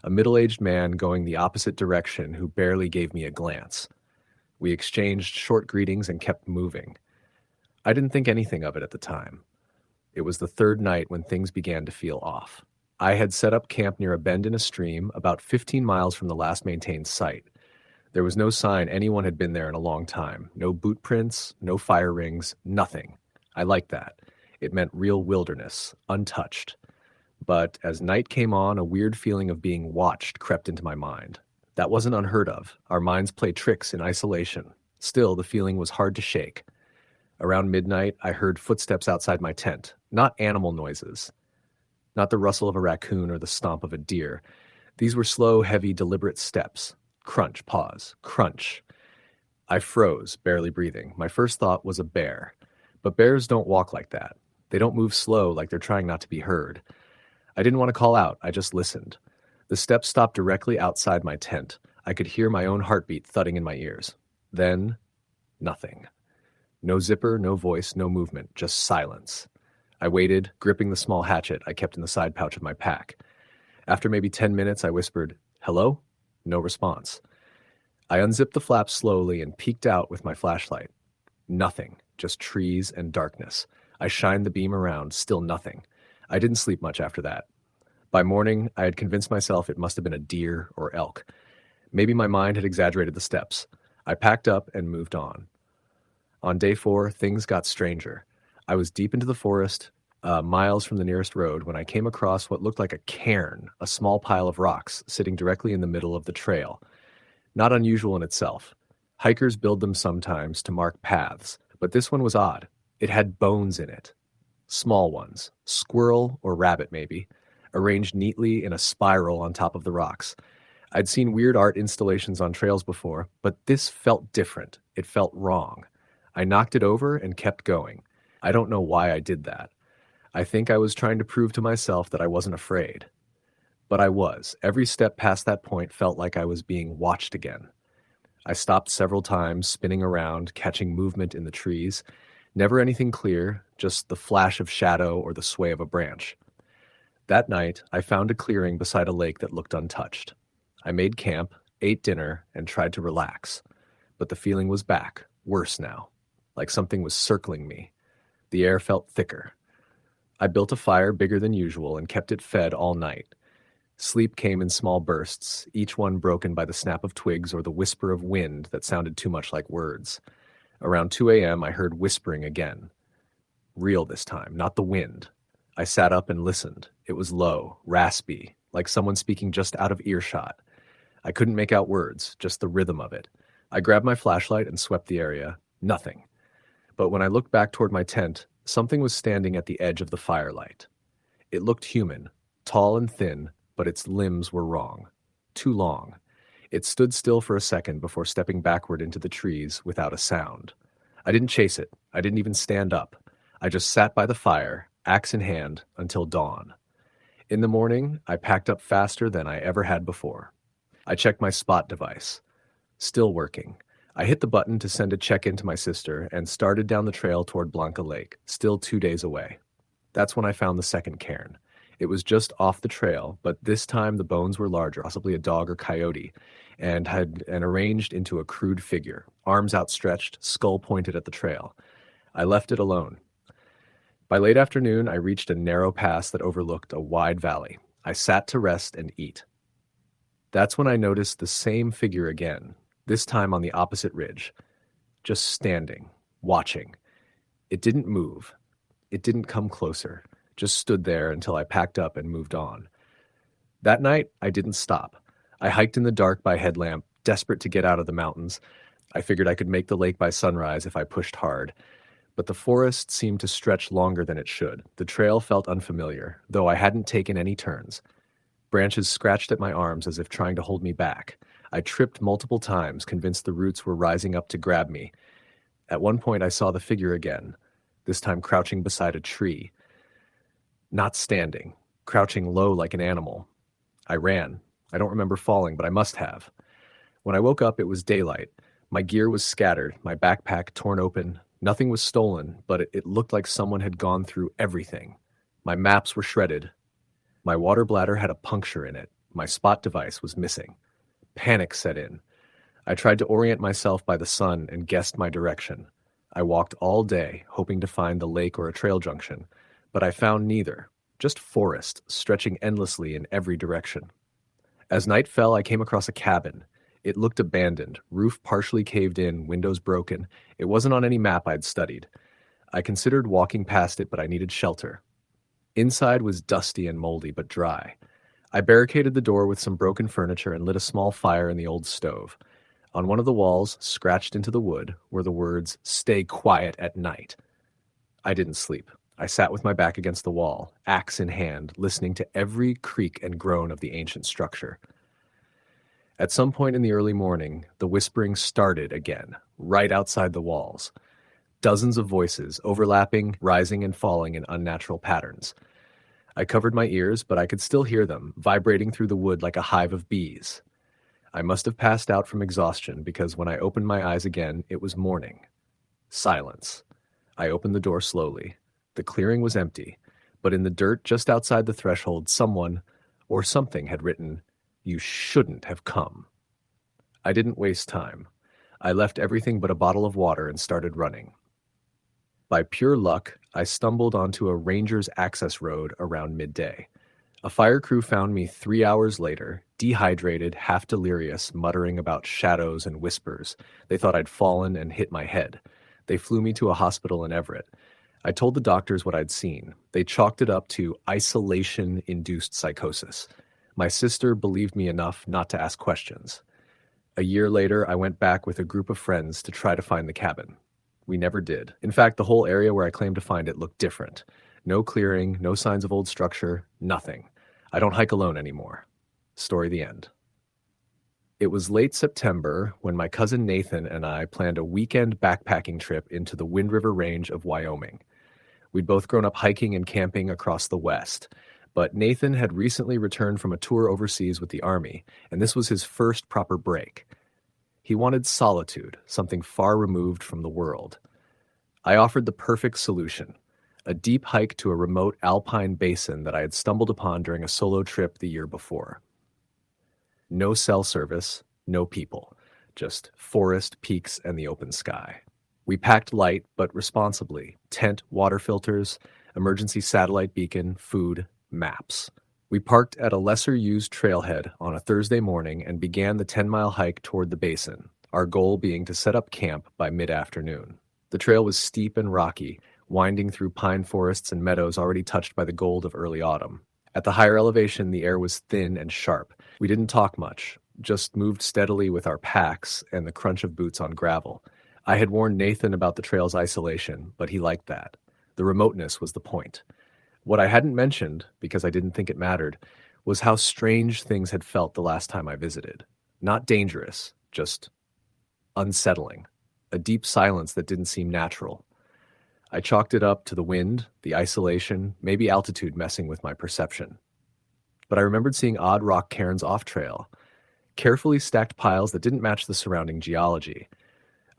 a middle-aged man going the opposite direction who barely gave me a glance. We exchanged short greetings and kept moving. I didn't think anything of it at the time. It was the 3rd night when things began to feel off. I had set up camp near a bend in a stream about 15 miles from the last maintained site. There was no sign anyone had been there in a long time. No boot prints, no fire rings, nothing. I liked that. It meant real wilderness, untouched. But as night came on, a weird feeling of being watched crept into my mind. That wasn't unheard of. Our minds play tricks in isolation. Still, the feeling was hard to shake. Around midnight, I heard footsteps outside my tent. Not animal noises. Not the rustle of a raccoon or the stomp of a deer. These were slow, heavy, deliberate steps. Crunch, pause, crunch. I froze, barely breathing. My first thought was a bear. But bears don't walk like that. They don't move slow like they're trying not to be heard. I didn't want to call out. I just listened. The steps stopped directly outside my tent. I could hear my own heartbeat thudding in my ears. Then, nothing. No zipper, no voice, no movement, just silence. I waited, gripping the small hatchet I kept in the side pouch of my pack. After maybe 10 minutes, I whispered, "Hello?" No response. I unzipped the flap slowly and peeked out with my flashlight. Nothing, just trees and darkness. I shined the beam around, still nothing. I didn't sleep much after that. By morning, I had convinced myself it must have been a deer or elk. Maybe my mind had exaggerated the steps. I packed up and moved on. On day 4, things got stranger. I was deep into the forest, miles from the nearest road, when I came across what looked like a cairn, a small pile of rocks sitting directly in the middle of the trail. Not unusual in itself. Hikers build them sometimes to mark paths, but this one was odd. It had bones in it. Small ones, squirrel or rabbit maybe, arranged neatly in a spiral on top of the rocks. I'd seen weird art installations on trails before, but this felt different. It felt wrong. I knocked it over and kept going. I don't know why I did that. I think I was trying to prove to myself that I wasn't afraid. But I was. Every step past that point felt like I was being watched again. I stopped several times, spinning around, catching movement in the trees. Never anything clear, just the flash of shadow or the sway of a branch. That night, I found a clearing beside a lake that looked untouched. I made camp, ate dinner, and tried to relax. But the feeling was back, worse now, like something was circling me. The air felt thicker. I built a fire bigger than usual and kept it fed all night. Sleep came in small bursts, each one broken by the snap of twigs or the whisper of wind that sounded too much like words. Around 2 a.m., I heard whispering again. Real this time, not the wind. I sat up and listened. It was low, raspy, like someone speaking just out of earshot. I couldn't make out words, just the rhythm of it. I grabbed my flashlight and swept the area. Nothing. But when I looked back toward my tent, something was standing at the edge of the firelight. It looked human, tall and thin, but its limbs were wrong. Too long. It stood still for a second before stepping backward into the trees without a sound. I didn't chase it. I didn't even stand up. I just sat by the fire, axe in hand, until dawn. In the morning, I packed up faster than I ever had before. I checked my spot device. Still working. I hit the button to send a check-in to my sister and started down the trail toward Blanca Lake, still 2 days away. That's when I found the second cairn. It was just off the trail, but this time the bones were larger, possibly a dog or coyote, and arranged into a crude figure, arms outstretched, skull pointed at the trail. I left it alone. By late afternoon, I reached a narrow pass that overlooked a wide valley. I sat to rest and eat. That's when I noticed the same figure again, this time on the opposite ridge, just standing, watching. It didn't move. It didn't come closer, just stood there until I packed up and moved on. That night, I didn't stop. I hiked in the dark by headlamp, desperate to get out of the mountains. I figured I could make the lake by sunrise if I pushed hard. But the forest seemed to stretch longer than it should. The trail felt unfamiliar, though I hadn't taken any turns. Branches scratched at my arms as if trying to hold me back. I tripped multiple times, convinced the roots were rising up to grab me. At one point, I saw the figure again, this time crouching beside a tree. Not standing, crouching low like an animal. I ran. I don't remember falling, but I must have. When I woke up, it was daylight. My gear was scattered, my backpack torn open. Nothing was stolen, but it looked like someone had gone through everything. My maps were shredded. My water bladder had a puncture in it. My spot device was missing. Panic set in. I tried to orient myself by the sun and guessed my direction. I walked all day, hoping to find the lake or a trail junction, but I found neither, just forest stretching endlessly in every direction. As night fell, I came across a cabin. It looked abandoned, roof partially caved in, windows broken. It wasn't on any map I'd studied. I considered walking past it, but I needed shelter. Inside was dusty and moldy, but dry. I barricaded the door with some broken furniture and lit a small fire in the old stove. On one of the walls, scratched into the wood, were the words, "Stay quiet at night." I didn't sleep. I sat with my back against the wall, axe in hand, listening to every creak and groan of the ancient structure. At some point in the early morning, the whispering started again, right outside the walls. Dozens of voices, overlapping, rising and falling in unnatural patterns. I covered my ears, but I could still hear them, vibrating through the wood like a hive of bees. I must have passed out from exhaustion because when I opened my eyes again, it was morning. Silence. I opened the door slowly. The clearing was empty, but in the dirt just outside the threshold, someone or something had written, "You shouldn't have come." I didn't waste time. I left everything but a bottle of water and started running. By pure luck, I stumbled onto a ranger's access road around midday. A fire crew found me 3 hours later, dehydrated, half delirious, muttering about shadows and whispers. They thought I'd fallen and hit my head. They flew me to a hospital in Everett. I told the doctors what I'd seen. They chalked it up to isolation-induced psychosis. My sister believed me enough not to ask questions. A year later, I went back with a group of friends to try to find the cabin. We never did. In fact, the whole area where I claimed to find it looked different. No clearing, no signs of old structure, nothing. I don't hike alone anymore. Story the end. It was late September when my cousin Nathan and I planned a weekend backpacking trip into the Wind River Range of Wyoming. We'd both grown up hiking and camping across the West, but Nathan had recently returned from a tour overseas with the Army, and this was his first proper break. He wanted solitude, something far removed from the world. I offered the perfect solution, a deep hike to a remote alpine basin that I had stumbled upon during a solo trip the year before. No cell service, no people, just forest, peaks, and the open sky. We packed light, but responsibly. Tent, water filters, emergency satellite beacon, food, maps. We parked at a lesser-used trailhead on a Thursday morning and began the 10-mile hike toward the basin, our goal being to set up camp by mid-afternoon. The trail was steep and rocky, winding through pine forests and meadows already touched by the gold of early autumn. At the higher elevation, the air was thin and sharp. We didn't talk much, just moved steadily with our packs and the crunch of boots on gravel. I had warned Nathan about the trail's isolation, but he liked that. The remoteness was the point. What I hadn't mentioned, because I didn't think it mattered, was how strange things had felt the last time I visited. Not dangerous, just unsettling. A deep silence that didn't seem natural. I chalked it up to the wind, the isolation, maybe altitude messing with my perception. But I remembered seeing odd rock cairns off-trail, carefully stacked piles that didn't match the surrounding geology.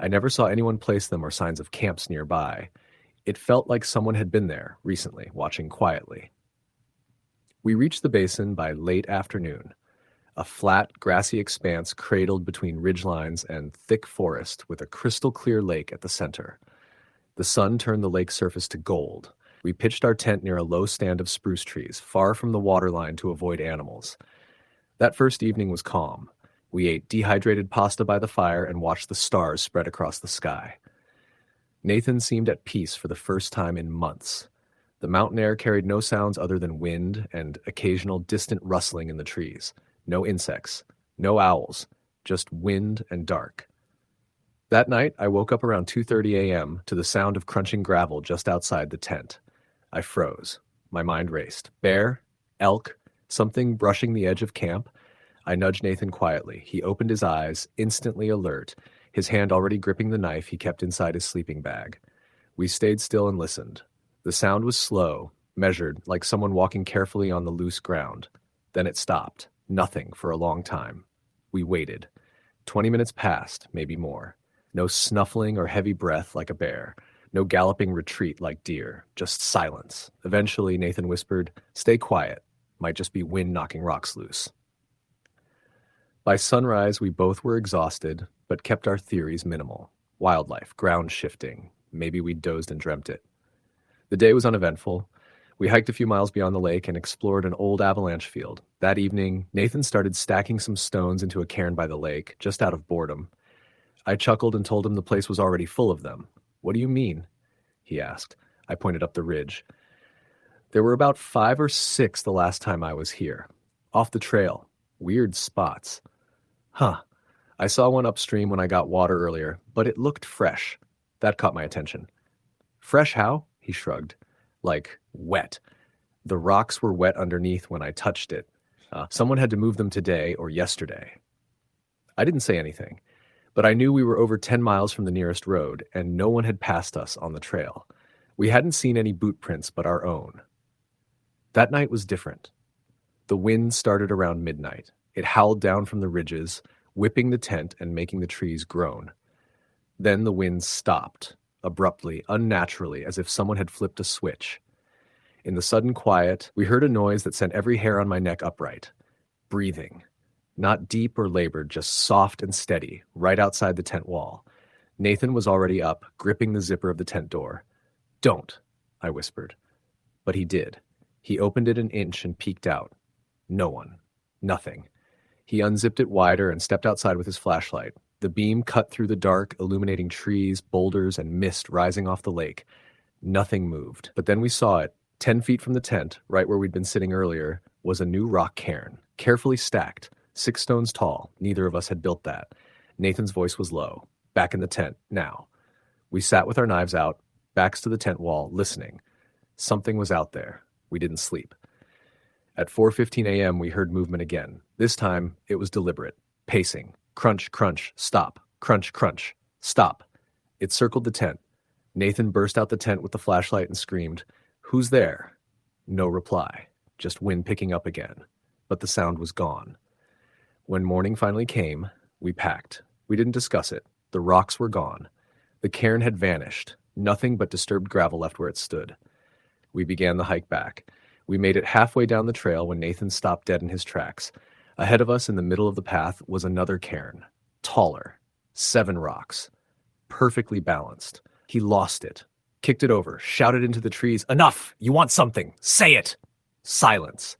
I never saw anyone place them or signs of camps nearby. It felt like someone had been there recently, watching quietly. We reached the basin by late afternoon, a flat, grassy expanse cradled between ridgelines and thick forest with a crystal-clear lake at the center. The sun turned the lake surface to gold. We pitched our tent near a low stand of spruce trees, far from the waterline to avoid animals. That first evening was calm. We ate dehydrated pasta by the fire and watched the stars spread across the sky. Nathan seemed at peace for the first time in months. The mountain air carried no sounds other than wind and occasional distant rustling in the trees. No insects, no owls, just wind and dark. That night, I woke up around 2:30 a.m. to the sound of crunching gravel just outside the tent. I froze. My mind raced. Bear? Elk? Something brushing the edge of camp? I nudged Nathan quietly. He opened his eyes, instantly alert, his hand already gripping the knife he kept inside his sleeping bag. We stayed still and listened. The sound was slow, measured, like someone walking carefully on the loose ground. Then it stopped. Nothing for a long time. We waited. 20 minutes passed, maybe more. No snuffling or heavy breath like a bear. No galloping retreat like deer. Just silence. Eventually, Nathan whispered, "Stay quiet. Might just be wind knocking rocks loose." By sunrise, we both were exhausted, but kept our theories minimal. Wildlife, ground shifting. Maybe we'd dozed and dreamt it. The day was uneventful. We hiked a few miles beyond the lake and explored an old avalanche field. That evening, Nathan started stacking some stones into a cairn by the lake, just out of boredom. I chuckled and told him the place was already full of them. "What do you mean?" he asked. I pointed up the ridge. There were about 5 or 6 the last time I was here. Off the trail. Weird spots. Huh. I saw one upstream when I got water earlier, but it looked fresh. That caught my attention. "Fresh how?" He shrugged. "Like, wet. The rocks were wet underneath when I touched it. Someone had to move them today or yesterday." I didn't say anything, but I knew we were over 10 miles from the nearest road, and no one had passed us on the trail. We hadn't seen any boot prints but our own. That night was different. The wind started around midnight. It howled down from the ridges, whipping the tent and making the trees groan. Then the wind stopped, abruptly, unnaturally, as if someone had flipped a switch. In the sudden quiet, we heard a noise that sent every hair on my neck upright. Breathing. Not deep or labored, just soft and steady, right outside the tent wall. Nathan was already up, gripping the zipper of the tent door. "Don't," I whispered. But he did. He opened it an inch and peeked out. No one. Nothing. He unzipped it wider and stepped outside with his flashlight. The beam cut through the dark, illuminating trees, boulders, and mist rising off the lake. Nothing moved. But then we saw it. 10 feet from the tent, right where we'd been sitting earlier, was a new rock cairn, carefully stacked, 6 stones tall. Neither of us had built that. Nathan's voice was low. "Back in the tent, now." We sat with our knives out, backs to the tent wall, listening. Something was out there. We didn't sleep. At 4:15 a.m., we heard movement again. This time, it was deliberate. Pacing. Crunch, crunch, stop. Crunch, crunch, stop. It circled the tent. Nathan burst out the tent with the flashlight and screamed, "Who's there?" No reply. Just wind picking up again. But the sound was gone. When morning finally came, we packed. We didn't discuss it. The rocks were gone. The cairn had vanished. Nothing but disturbed gravel left where it stood. We began the hike back. We made it halfway down the trail when Nathan stopped dead in his tracks. Ahead of us in the middle of the path was another cairn. Taller. 7 rocks. Perfectly balanced. He lost it. Kicked it over. Shouted into the trees, "Enough! You want something! Say it!" Silence.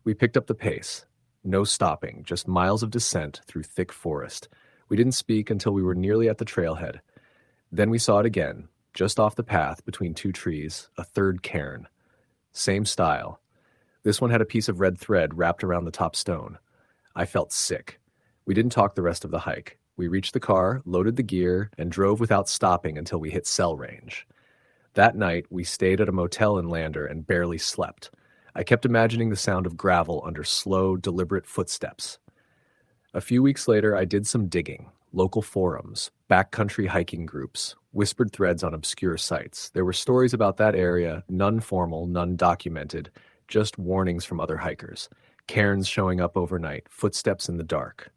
We picked up the pace. No stopping, just miles of descent through thick forest. We didn't speak until we were nearly at the trailhead. Then we saw it again, just off the path between 2 trees, a third cairn. Same style. This one had a piece of red thread wrapped around the top stone. I felt sick. We didn't talk the rest of the hike. We reached the car, loaded the gear, and drove without stopping until we hit cell range. That night, we stayed at a motel in Lander and barely slept. I kept imagining the sound of gravel under slow, deliberate footsteps. A few weeks later, I did some digging. Local forums, backcountry hiking groups, whispered threads on obscure sites. There were stories about that area, none formal, none documented, just warnings from other hikers. Cairns showing up overnight, footsteps in the dark.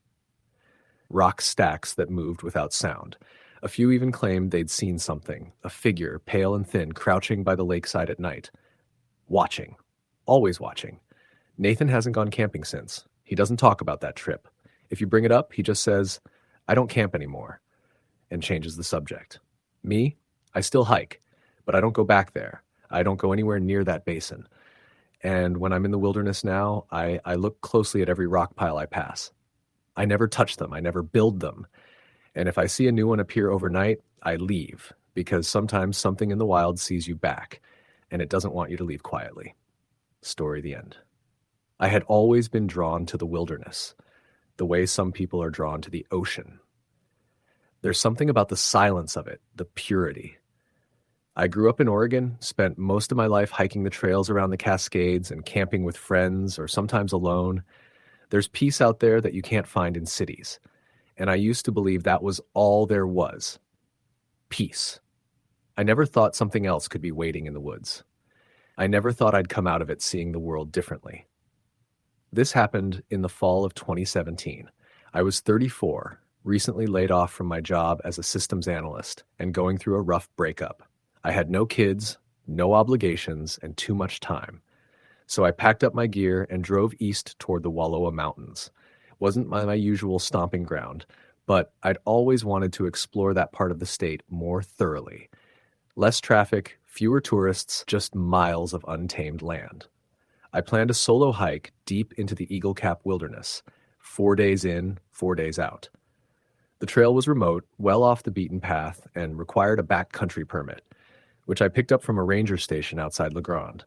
Rock stacks that moved without sound. A few even claimed they'd seen something, a figure, pale and thin, crouching by the lakeside at night. Watching. Always watching. Nathan hasn't gone camping since. He doesn't talk about that trip. If you bring it up, he just says, "I don't camp anymore," and changes the subject. Me? I still hike, but I don't go back there. I don't go anywhere near that basin. And when I'm in the wilderness now, I look closely at every rock pile I pass. I never touch them. I never build them. And if I see a new one appear overnight, I leave, because sometimes something in the wild sees you back, and it doesn't want you to leave quietly. Story the end. I had always been drawn to the wilderness, the way some people are drawn to the ocean. There's something about the silence of it, the purity. I grew up in Oregon, spent most of my life hiking the trails around the Cascades and camping with friends or sometimes alone. There's peace out there that you can't find in cities. And I used to believe that was all there was. Peace. I never thought something else could be waiting in the woods. I never thought I'd come out of it seeing the world differently. This happened in the fall of 2017. I was 34, recently laid off from my job as a systems analyst and going through a rough breakup. I had no kids, no obligations, and too much time. So I packed up my gear and drove east toward the Wallowa Mountains. It wasn't my usual stomping ground, but I'd always wanted to explore that part of the state more thoroughly. Less traffic, fewer tourists, just miles of untamed land. I planned a solo hike deep into the Eagle Cap Wilderness, 4 days in, 4 days out. The trail was remote, well off the beaten path, and required a backcountry permit, which I picked up from a ranger station outside La Grande.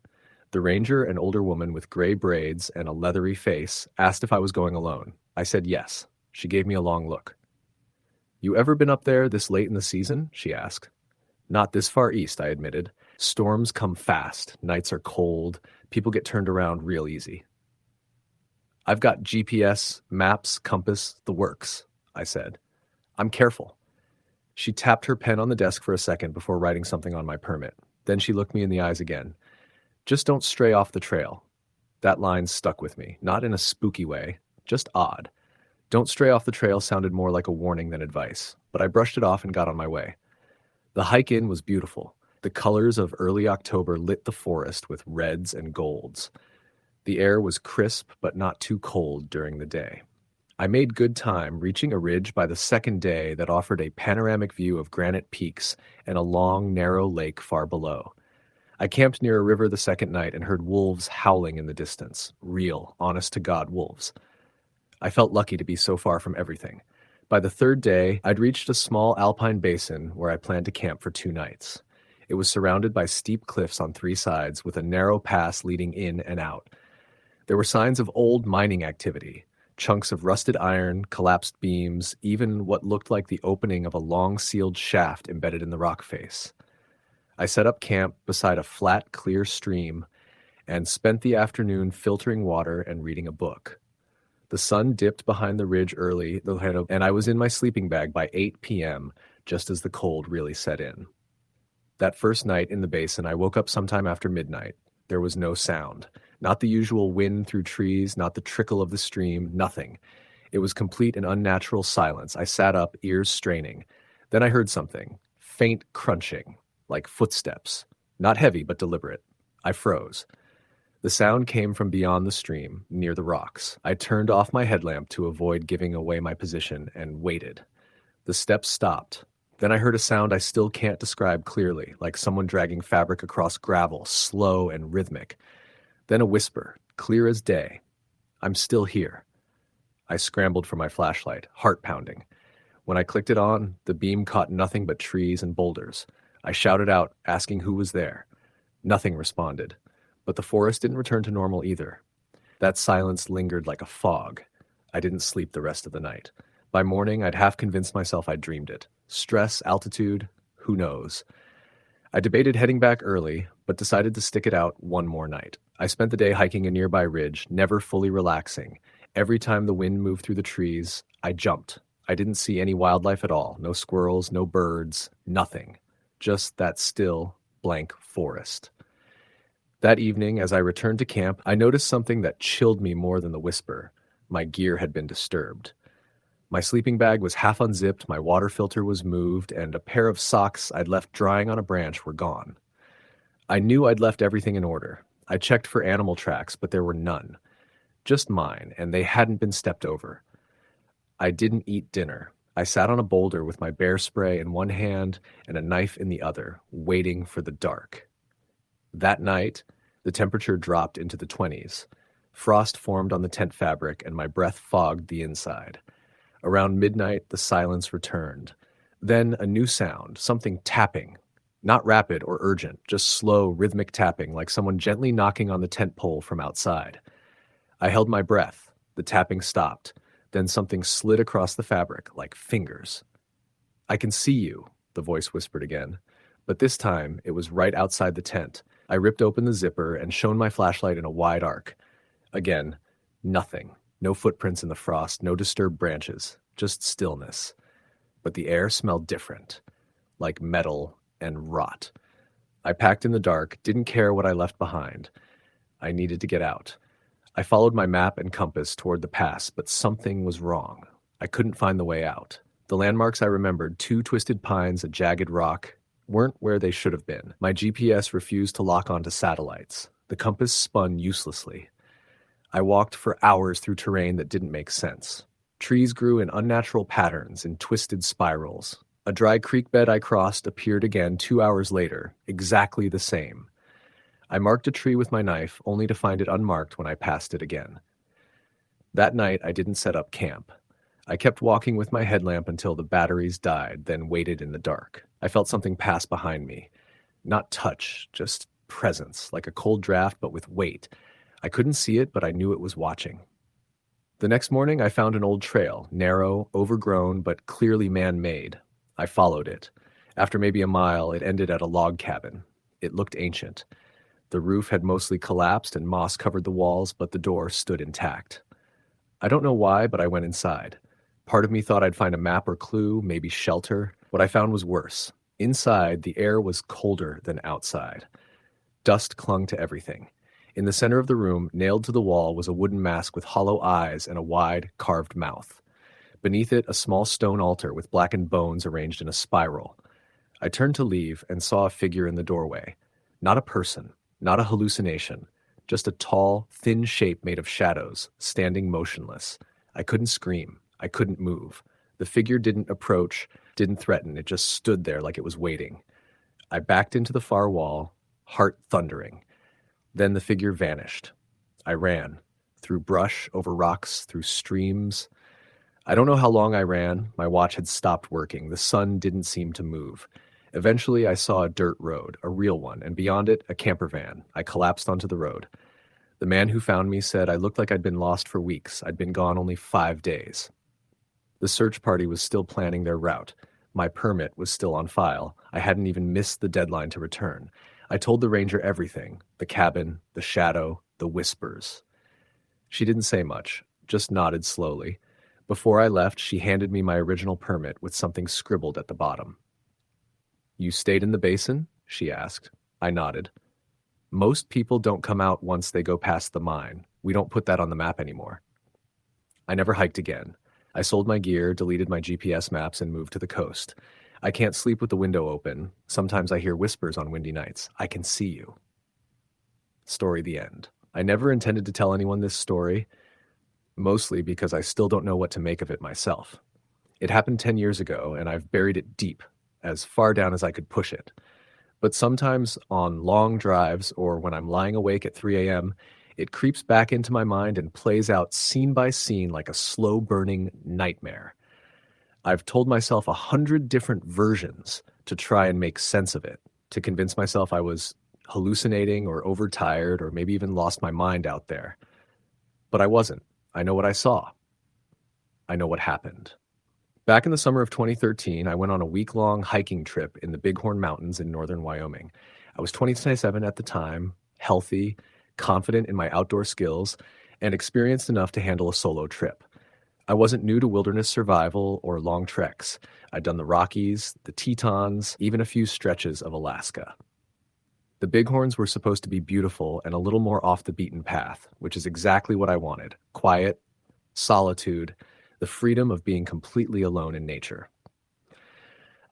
The ranger, an older woman with gray braids and a leathery face, asked if I was going alone. I said yes. She gave me a long look. "You ever been up there this late in the season?" she asked. "Not this far east," I admitted. "Storms come fast, nights are cold, people get turned around real easy." "I've got GPS, maps, compass, the works," I said. "I'm careful." She tapped her pen on the desk for a second before writing something on my permit. Then she looked me in the eyes again. "Just don't stray off the trail." That line stuck with me, not in a spooky way, just odd. Don't stray off the trail sounded more like a warning than advice, but I brushed it off and got on my way. The hike in was beautiful. The colors of early October lit the forest with reds and golds. The air was crisp but not too cold during the day. I made good time, reaching a ridge by the second day that offered a panoramic view of granite peaks and a long, narrow lake far below. I camped near a river the second night and heard wolves howling in the distance. Real, honest-to-God wolves. I felt lucky to be so far from everything. By the third day, I'd reached a small alpine basin where I planned to camp for 2 nights. It was surrounded by steep cliffs on 3 sides with a narrow pass leading in and out. There were signs of old mining activity, chunks of rusted iron, collapsed beams, even what looked like the opening of a long sealed shaft embedded in the rock face. I set up camp beside a flat, clear stream and spent the afternoon filtering water and reading a book. The sun dipped behind the ridge early, and I was in my sleeping bag by 8 p.m., just as the cold really set in. That first night in the basin, I woke up sometime after midnight. There was no sound. Not the usual wind through trees, not the trickle of the stream, nothing. It was complete and unnatural silence. I sat up, ears straining. Then I heard something, faint crunching, like footsteps. Not heavy, but deliberate. I froze. The sound came from beyond the stream, near the rocks. I turned off my headlamp to avoid giving away my position and waited. The steps stopped. Then I heard a sound I still can't describe clearly, like someone dragging fabric across gravel, slow and rhythmic. Then a whisper, clear as day. "I'm still here." I scrambled for my flashlight, heart pounding. When I clicked it on, the beam caught nothing but trees and boulders. I shouted out, asking who was there. Nothing responded, but the forest didn't return to normal either. That silence lingered like a fog. I didn't sleep the rest of the night. By morning, I'd half convinced myself I'd dreamed it. Stress, altitude, who knows? I debated heading back early, but decided to stick it out one more night. I spent the day hiking a nearby ridge, never fully relaxing. Every time the wind moved through the trees, I jumped. I didn't see any wildlife at all. No squirrels, no birds, nothing. Just that still, blank forest. That evening, as I returned to camp, I noticed something that chilled me more than the whisper. My gear had been disturbed. My sleeping bag was half unzipped, my water filter was moved, and a pair of socks I'd left drying on a branch were gone. I knew I'd left everything in order. I checked for animal tracks, but there were none. Just mine, and they hadn't been stepped over. I didn't eat dinner. I sat on a boulder with my bear spray in one hand and a knife in the other, waiting for the dark. That night, the temperature dropped into the 20s. Frost formed on the tent fabric, and my breath fogged the inside. Around midnight, the silence returned. Then a new sound, something tapping. Not rapid or urgent, just slow, rhythmic tapping, like someone gently knocking on the tent pole from outside. I held my breath. The tapping stopped. Then something slid across the fabric, like fingers. "I can see you," the voice whispered again. But this time, it was right outside the tent. I ripped open the zipper and shone my flashlight in a wide arc. Again, nothing. No footprints in the frost, no disturbed branches, just stillness. But the air smelled different, like metal and rot. I packed in the dark, didn't care what I left behind. I needed to get out. I followed my map and compass toward the pass, but something was wrong. I couldn't find the way out. The landmarks I remembered, two twisted pines, a jagged rock, weren't where they should have been. My GPS refused to lock onto satellites. The compass spun uselessly. I walked for hours through terrain that didn't make sense. Trees grew in unnatural patterns, in twisted spirals. A dry creek bed I crossed appeared again 2 hours later, exactly the same. I marked a tree with my knife, only to find it unmarked when I passed it again. That night, I didn't set up camp. I kept walking with my headlamp until the batteries died, then waited in the dark. I felt something pass behind me. Not touch, just presence, like a cold draft but with weight. I couldn't see it, but I knew it was watching. The next morning, I found an old trail, narrow, overgrown, but clearly man-made. I followed it. After maybe a mile, it ended at a log cabin. It looked ancient. The roof had mostly collapsed and moss covered the walls, but the door stood intact. I don't know why, but I went inside. Part of me thought I'd find a map or clue, maybe shelter. What I found was worse. Inside, the air was colder than outside. Dust clung to everything. In the center of the room, nailed to the wall, was a wooden mask with hollow eyes and a wide, carved mouth. Beneath it, a small stone altar with blackened bones arranged in a spiral. I turned to leave and saw a figure in the doorway. Not a person, not a hallucination, just a tall, thin shape made of shadows, standing motionless. I couldn't scream. I couldn't move. The figure didn't approach, didn't threaten. It just stood there like it was waiting. I backed into the far wall, heart thundering. Then the figure vanished. I ran. Through brush, over rocks, through streams. I don't know how long I ran. My watch had stopped working. The sun didn't seem to move. Eventually, I saw a dirt road, a real one, and beyond it, a camper van. I collapsed onto the road. The man who found me said I looked like I'd been lost for weeks. I'd been gone only 5 days. The search party was still planning their route. My permit was still on file. I hadn't even missed the deadline to return. I told the ranger everything, the cabin, the shadow, the whispers. She didn't say much, just nodded slowly. Before I left, she handed me my original permit with something scribbled at the bottom. "You stayed in the basin?" she asked. I nodded. "Most people don't come out once they go past the mine. We don't put that on the map anymore." I never hiked again. I sold my gear, deleted my GPS maps, and moved to the coast. I can't sleep with the window open. Sometimes I hear whispers on windy nights. I can see you. Story the end. I never intended to tell anyone this story, mostly because I still don't know what to make of it myself. It happened 10 years ago, and I've buried it deep, as far down as I could push it. But sometimes on long drives or when I'm lying awake at 3 a.m., it creeps back into my mind and plays out scene by scene like a slow-burning nightmare. I've told myself 100 different versions to try and make sense of it, to convince myself I was hallucinating or overtired or maybe even lost my mind out there. But I wasn't. I know what I saw. I know what happened. Back in the summer of 2013, I went on a week-long hiking trip in the Bighorn Mountains in northern Wyoming. I was 27 at the time, healthy, confident in my outdoor skills, and experienced enough to handle a solo trip. I wasn't new to wilderness survival or long treks. I'd done the Rockies, the Tetons, even a few stretches of Alaska. The Bighorns were supposed to be beautiful and a little more off the beaten path, which is exactly what I wanted. Quiet, solitude, the freedom of being completely alone in nature.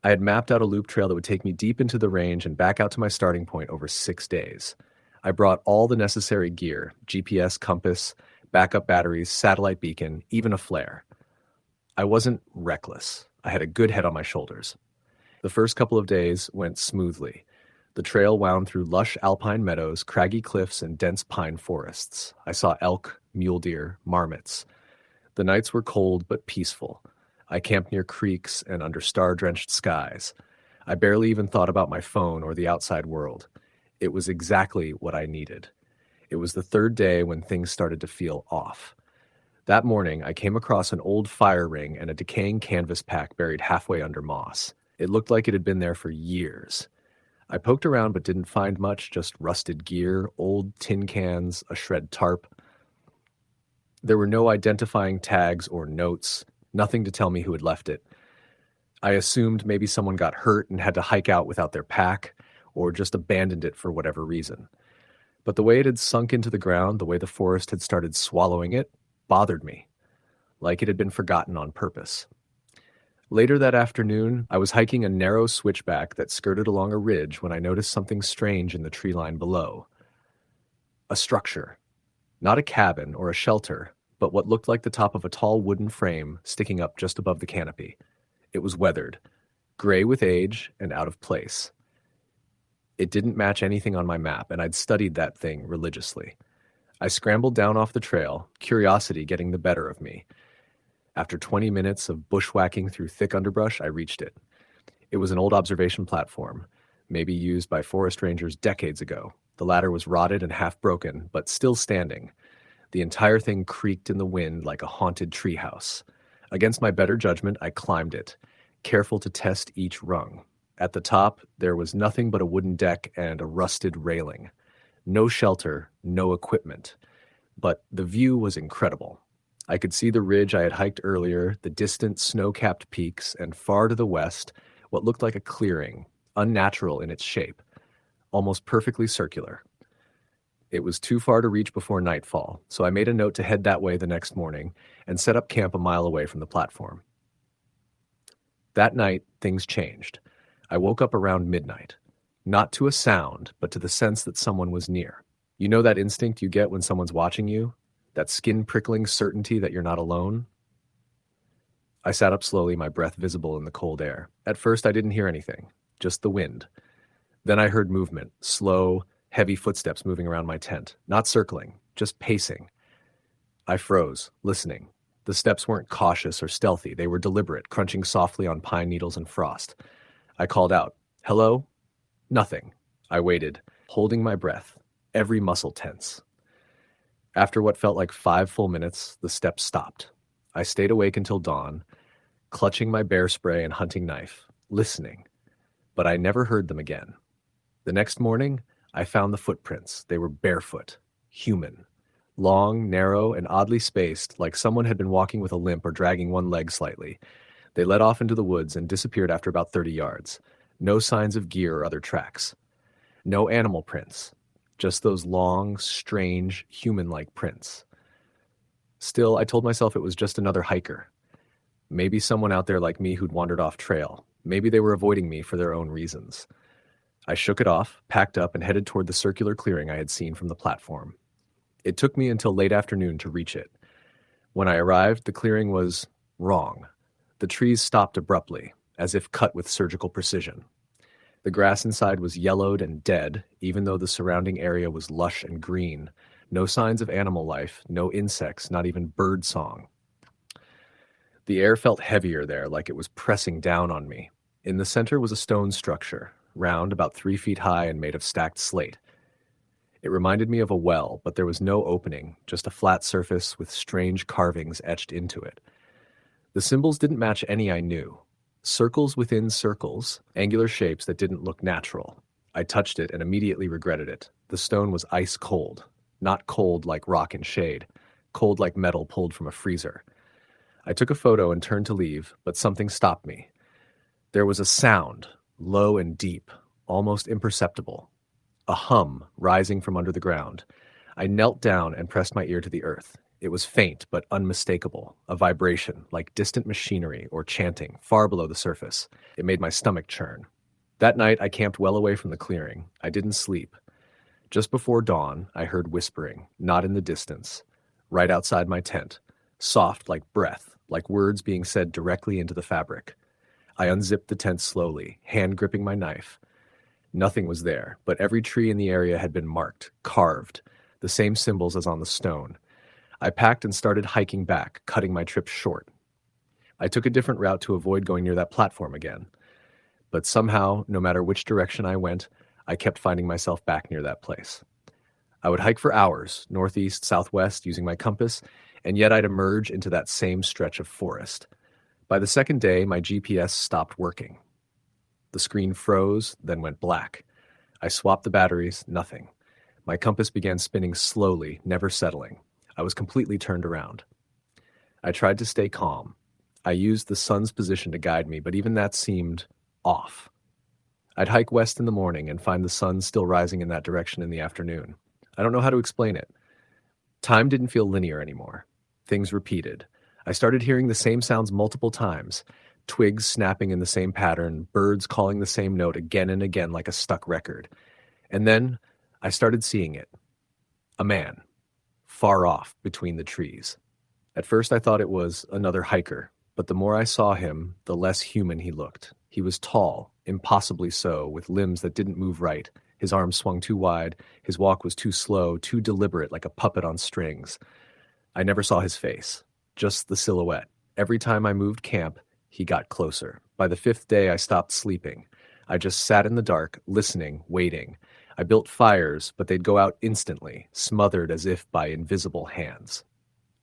I had mapped out a loop trail that would take me deep into the range and back out to my starting point over 6 days. I brought all the necessary gear: GPS, compass, backup batteries, satellite beacon, even a flare. I wasn't reckless. I had a good head on my shoulders. The first couple of days went smoothly. The trail wound through lush alpine meadows, craggy cliffs, and dense pine forests. I saw elk, mule deer, marmots. The nights were cold but peaceful. I camped near creeks and under star-drenched skies. I barely even thought about my phone or the outside world. It was exactly what I needed. It was the third day when things started to feel off. That morning, I came across an old fire ring and a decaying canvas pack buried halfway under moss. It looked like it had been there for years. I poked around but didn't find much, just rusted gear, old tin cans, a shred tarp. There were no identifying tags or notes, nothing to tell me who had left it. I assumed maybe someone got hurt and had to hike out without their pack, or just abandoned it for whatever reason. But the way it had sunk into the ground, the way the forest had started swallowing it, bothered me, like it had been forgotten on purpose. Later that afternoon, I was hiking a narrow switchback that skirted along a ridge when I noticed something strange in the tree line below. A structure. Not a cabin or a shelter, but what looked like the top of a tall wooden frame sticking up just above the canopy. It was weathered, gray with age and out of place. It didn't match anything on my map, and I'd studied that thing religiously. I scrambled down off the trail, curiosity getting the better of me. After 20 minutes of bushwhacking through thick underbrush, I reached it. It was an old observation platform, maybe used by forest rangers decades ago. The ladder was rotted and half broken, but still standing. The entire thing creaked in the wind like a haunted treehouse. Against my better judgment, I climbed it, careful to test each rung. At the top, there was nothing but a wooden deck and a rusted railing. No shelter, no equipment. But the view was incredible. I could see the ridge I had hiked earlier, the distant snow-capped peaks, and far to the west, what looked like a clearing, unnatural in its shape, almost perfectly circular. It was too far to reach before nightfall, so I made a note to head that way the next morning and set up camp a mile away from the platform. That night, things changed. I woke up around midnight, not to a sound, but to the sense that someone was near. You know that instinct you get when someone's watching you? That skin-prickling certainty that you're not alone? I sat up slowly, my breath visible in the cold air. At first, I didn't hear anything, just the wind. Then I heard movement, slow, heavy footsteps moving around my tent, not circling, just pacing. I froze, listening. The steps weren't cautious or stealthy. They were deliberate, crunching softly on pine needles and frost. I called out, "Hello?" Nothing. I waited, holding my breath, every muscle tense. After what felt like 5 full minutes, the steps stopped. I stayed awake until dawn, clutching my bear spray and hunting knife, listening. But I never heard them again. The next morning, I found the footprints. They were barefoot, human. Long, narrow, and oddly spaced, like someone had been walking with a limp or dragging one leg slightly. They led off into the woods and disappeared after about 30 yards. No signs of gear or other tracks. No animal prints. Just those long, strange, human-like prints. Still, I told myself it was just another hiker. Maybe someone out there like me who'd wandered off trail. Maybe they were avoiding me for their own reasons. I shook it off, packed up, and headed toward the circular clearing I had seen from the platform. It took me until late afternoon to reach it. When I arrived, the clearing was wrong. The trees stopped abruptly, as if cut with surgical precision. The grass inside was yellowed and dead, even though the surrounding area was lush and green. No signs of animal life, no insects, not even bird song. The air felt heavier there, like it was pressing down on me. In the center was a stone structure, round, about 3 feet high and made of stacked slate. It reminded me of a well, but there was no opening, just a flat surface with strange carvings etched into it. The symbols didn't match any I knew. Circles within circles, angular shapes that didn't look natural. I touched it and immediately regretted it. The stone was ice cold. Not cold like rock and shade. Cold like metal pulled from a freezer. I took a photo and turned to leave, but something stopped me. There was a sound, low and deep, almost imperceptible. A hum rising from under the ground. I knelt down and pressed my ear to the earth. It was faint but unmistakable, a vibration like distant machinery or chanting far below the surface. It made my stomach churn. That night I camped well away from the clearing. I didn't sleep. Just before dawn, I heard whispering, not in the distance, right outside my tent, soft like breath, like words being said directly into the fabric. I unzipped the tent slowly, hand gripping my knife. Nothing was there, but every tree in the area had been marked, carved, the same symbols as on the stone. I packed and started hiking back, cutting my trip short. I took a different route to avoid going near that platform again. But somehow, no matter which direction I went, I kept finding myself back near that place. I would hike for hours, northeast, southwest, using my compass, and yet I'd emerge into that same stretch of forest. By the second day, my GPS stopped working. The screen froze, then went black. I swapped the batteries, nothing. My compass began spinning slowly, never settling. I was completely turned around. I tried to stay calm. I used the sun's position to guide me, but even that seemed off. I'd hike west in the morning and find the sun still rising in that direction in the afternoon. I don't know how to explain it. Time didn't feel linear anymore. Things repeated. I started hearing the same sounds multiple times, twigs snapping in the same pattern, birds calling the same note again and again like a stuck record. And then I started seeing it. A man, far off between the trees. At first I thought it was another hiker, but the more I saw him, the less human he looked. He was tall, impossibly so, with limbs that didn't move right. His arms swung too wide, his walk was too slow, too deliberate, like a puppet on strings. I never saw his face, just the silhouette. Every time I moved camp, he got closer. By the fifth day, I stopped sleeping. I just sat in the dark, listening, waiting. I built fires, but they'd go out instantly, smothered as if by invisible hands.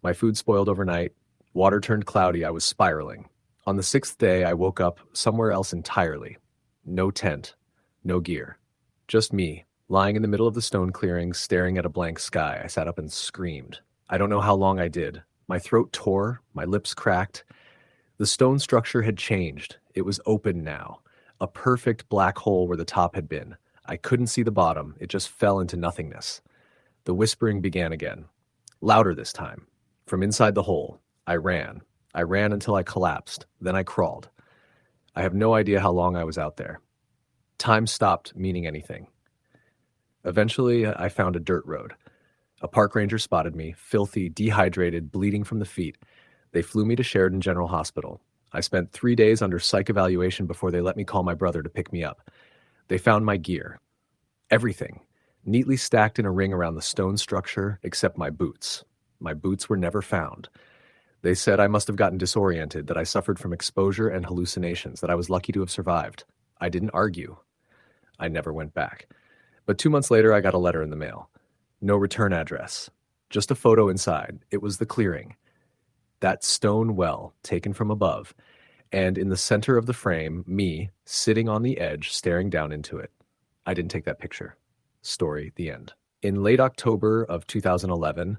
My food spoiled overnight. Water turned cloudy. I was spiraling. On the sixth day, I woke up somewhere else entirely. No tent, no gear. Just me, lying in the middle of the stone clearing, staring at a blank sky. I sat up and screamed. I don't know how long I did. My throat tore, my lips cracked. The stone structure had changed. It was open now. A perfect black hole where the top had been. I couldn't see the bottom. It just fell into nothingness. The whispering began again. Louder this time. From inside the hole, I ran. I ran until I collapsed. Then I crawled. I have no idea how long I was out there. Time stopped meaning anything. Eventually, I found a dirt road. A park ranger spotted me, filthy, dehydrated, bleeding from the feet. They flew me to Sheridan General Hospital. I spent 3 days under psych evaluation before they let me call my brother to pick me up. They found my gear. Everything. Neatly stacked in a ring around the stone structure, except my boots. My boots were never found. They said I must have gotten disoriented, that I suffered from exposure and hallucinations, that I was lucky to have survived. I didn't argue. I never went back. But 2 months later, I got a letter in the mail. No return address. Just a photo inside. It was the clearing. That stone well, taken from above. And in the center of the frame, me, sitting on the edge, staring down into it. I didn't take that picture. Story, the end. In late October of 2011,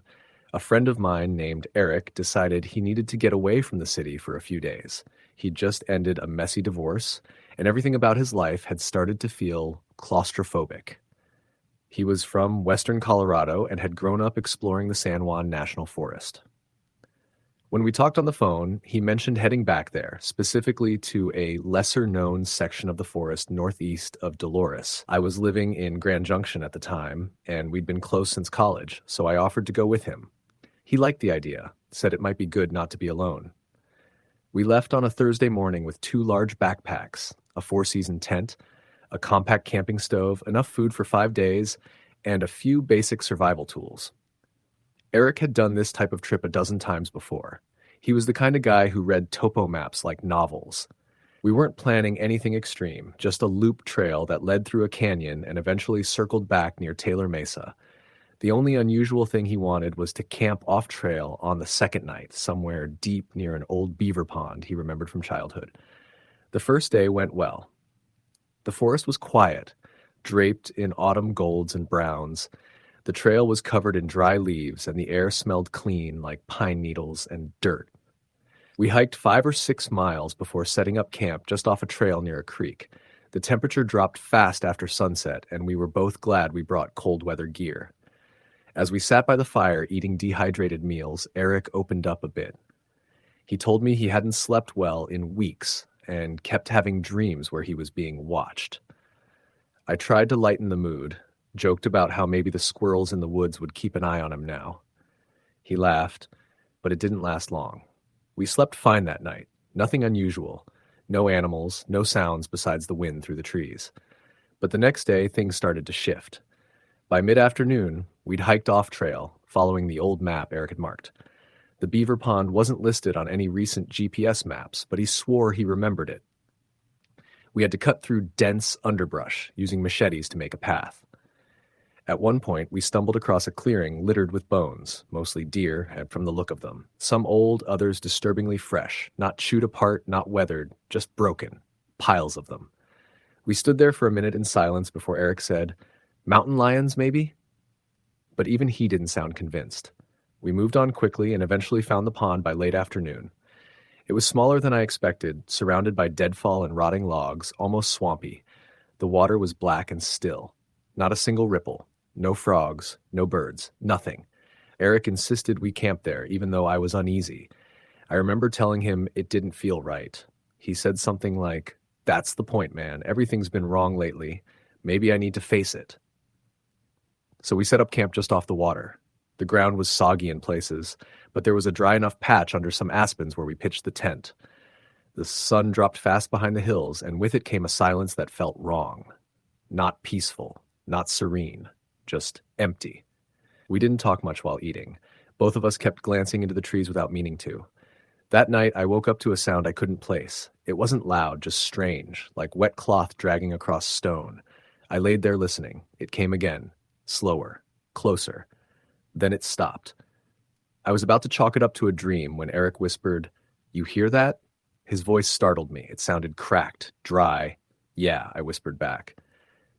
a friend of mine named Eric decided he needed to get away from the city for a few days. He'd just ended a messy divorce, and everything about his life had started to feel claustrophobic. He was from western Colorado and had grown up exploring the San Juan National Forest. When we talked on the phone, he mentioned heading back there, specifically to a lesser-known section of the forest northeast of Dolores. I was living in Grand Junction at the time, and we'd been close since college, so I offered to go with him. He liked the idea, said it might be good not to be alone. We left on a Thursday morning with 2 large backpacks, a 4-season tent, a compact camping stove, enough food for 5 days, and a few basic survival tools. Eric had done this type of trip a dozen times before. He was the kind of guy who read topo maps like novels. We weren't planning anything extreme, just a loop trail that led through a canyon and eventually circled back near Taylor Mesa. The only unusual thing he wanted was to camp off trail on the second night, somewhere deep near an old beaver pond he remembered from childhood. The first day went well. The forest was quiet, draped in autumn golds and browns. The trail was covered in dry leaves, and the air smelled clean like pine needles and dirt. We hiked 5 or 6 miles before setting up camp just off a trail near a creek. The temperature dropped fast after sunset, and we were both glad we brought cold weather gear. As we sat by the fire eating dehydrated meals, Eric opened up a bit. He told me he hadn't slept well in weeks and kept having dreams where he was being watched. I tried to lighten the mood, joked about how maybe the squirrels in the woods would keep an eye on him now. He laughed, but it didn't last long. We slept fine that night, nothing unusual, no animals, no sounds besides the wind through the trees. But the next day, things started to shift. By mid-afternoon, we'd hiked off trail, following the old map Eric had marked. The beaver pond wasn't listed on any recent GPS maps, but he swore he remembered it. We had to cut through dense underbrush, using machetes to make a path. At one point, we stumbled across a clearing littered with bones, mostly deer, from the look of them. Some old, others disturbingly fresh, not chewed apart, not weathered, just broken. Piles of them. We stood there for a minute in silence before Eric said, "Mountain lions, maybe?" But even he didn't sound convinced. We moved on quickly and eventually found the pond by late afternoon. It was smaller than I expected, surrounded by deadfall and rotting logs, almost swampy. The water was black and still. Not a single ripple. No frogs, no birds, nothing. Eric insisted we camp there, even though I was uneasy. I remember telling him it didn't feel right. He said something like, "That's the point, man. Everything's been wrong lately. Maybe I need to face it." So we set up camp just off the water. The ground was soggy in places, but there was a dry enough patch under some aspens where we pitched the tent. The sun dropped fast behind the hills, and with it came a silence that felt wrong. Not peaceful, not serene, just empty. We didn't talk much while eating. Both of us kept glancing into the trees without meaning to. That night, I woke up to a sound I couldn't place. It wasn't loud, just strange, like wet cloth dragging across stone. I laid there listening. It came again, slower, closer. Then it stopped. I was about to chalk it up to a dream when Eric whispered, "You hear that?" His voice startled me. It sounded cracked, dry. "Yeah," I whispered back.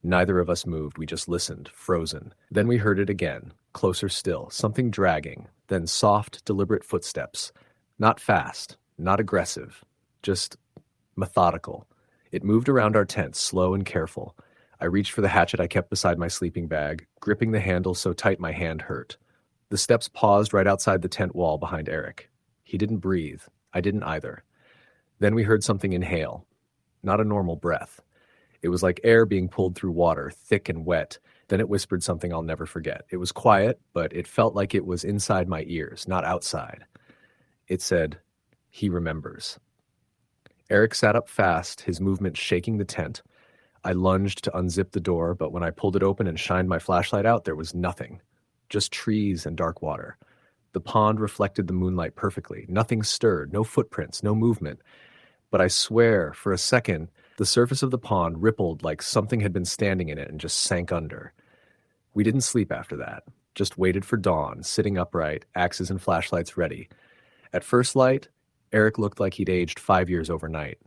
Neither of us moved. We just listened, frozen. Then we heard it again, closer still, something dragging, then soft, deliberate footsteps. Not fast, not aggressive, just methodical. It moved around our tent, slow and careful. I reached for the hatchet I kept beside my sleeping bag, gripping the handle so tight my hand hurt. The steps paused right outside the tent wall behind Eric. He didn't breathe. I didn't either. Then we heard something inhale. Not a normal breath. It was like air being pulled through water, thick and wet. Then it whispered something I'll never forget. It was quiet, but it felt like it was inside my ears, not outside. It said, "He remembers." Eric sat up fast, his movement shaking the tent. I lunged to unzip the door, but when I pulled it open and shined my flashlight out, there was nothing. Just trees and dark water. The pond reflected the moonlight perfectly. Nothing stirred, no footprints, no movement. But I swear, for a second, the surface of the pond rippled like something had been standing in it and just sank under. We didn't sleep after that, just waited for dawn, sitting upright, axes and flashlights ready. At first light, Eric looked like he'd aged 5 years overnight.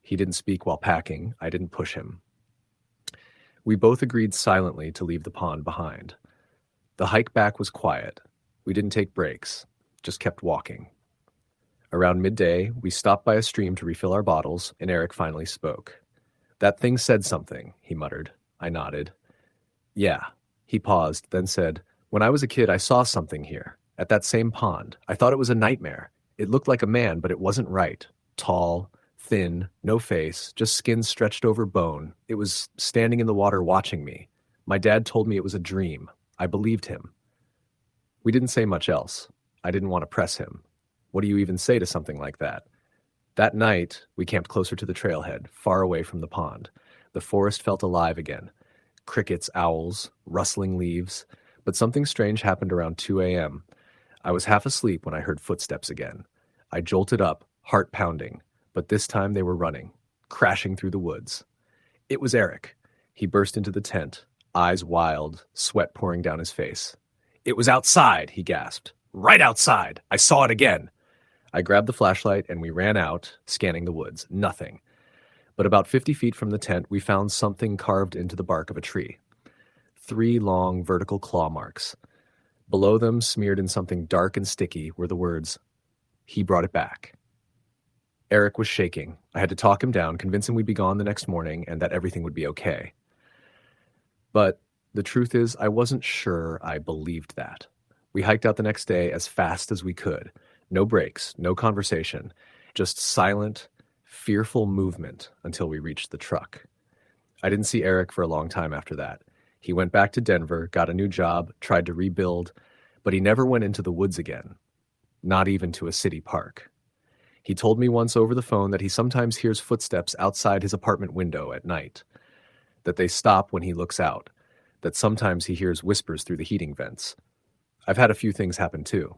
He didn't speak while packing. I didn't push him. We both agreed silently to leave the pond behind. The hike back was quiet. We didn't take breaks, just kept walking. Around midday, we stopped by a stream to refill our bottles, and Eric finally spoke. "That thing said something," he muttered. I nodded. "Yeah." He paused, then said, "When I was a kid, I saw something here, at that same pond. I thought it was a nightmare. It looked like a man, but it wasn't right. Tall, thin, no face, just skin stretched over bone. It was standing in the water watching me. My dad told me it was a dream. I believed him." We didn't say much else. I didn't want to press him. What do you even say to something like that? That night, we camped closer to the trailhead, far away from the pond. The forest felt alive again. Crickets, owls, rustling leaves. But something strange happened around 2 a.m. I was half asleep when I heard footsteps again. I jolted up, heart pounding, but this time they were running, crashing through the woods. It was Eric. He burst into the tent, eyes wild, sweat pouring down his face. "It was outside," he gasped. "Right outside. I saw it again." I grabbed the flashlight and we ran out, scanning the woods. Nothing. But about 50 feet from the tent, we found something carved into the bark of a tree. 3 long vertical claw marks. Below them, smeared in something dark and sticky, were the words, "He brought it back." Eric was shaking. I had to talk him down, convince him we'd be gone the next morning and that everything would be okay. But the truth is, I wasn't sure I believed that. We hiked out the next day as fast as we could. No breaks, no conversation, just silent, fearful movement until we reached the truck. I didn't see Eric for a long time after that. He went back to Denver, got a new job, tried to rebuild, but he never went into the woods again, not even to a city park. He told me once over the phone that he sometimes hears footsteps outside his apartment window at night, that they stop when he looks out, that sometimes he hears whispers through the heating vents. I've had a few things happen too.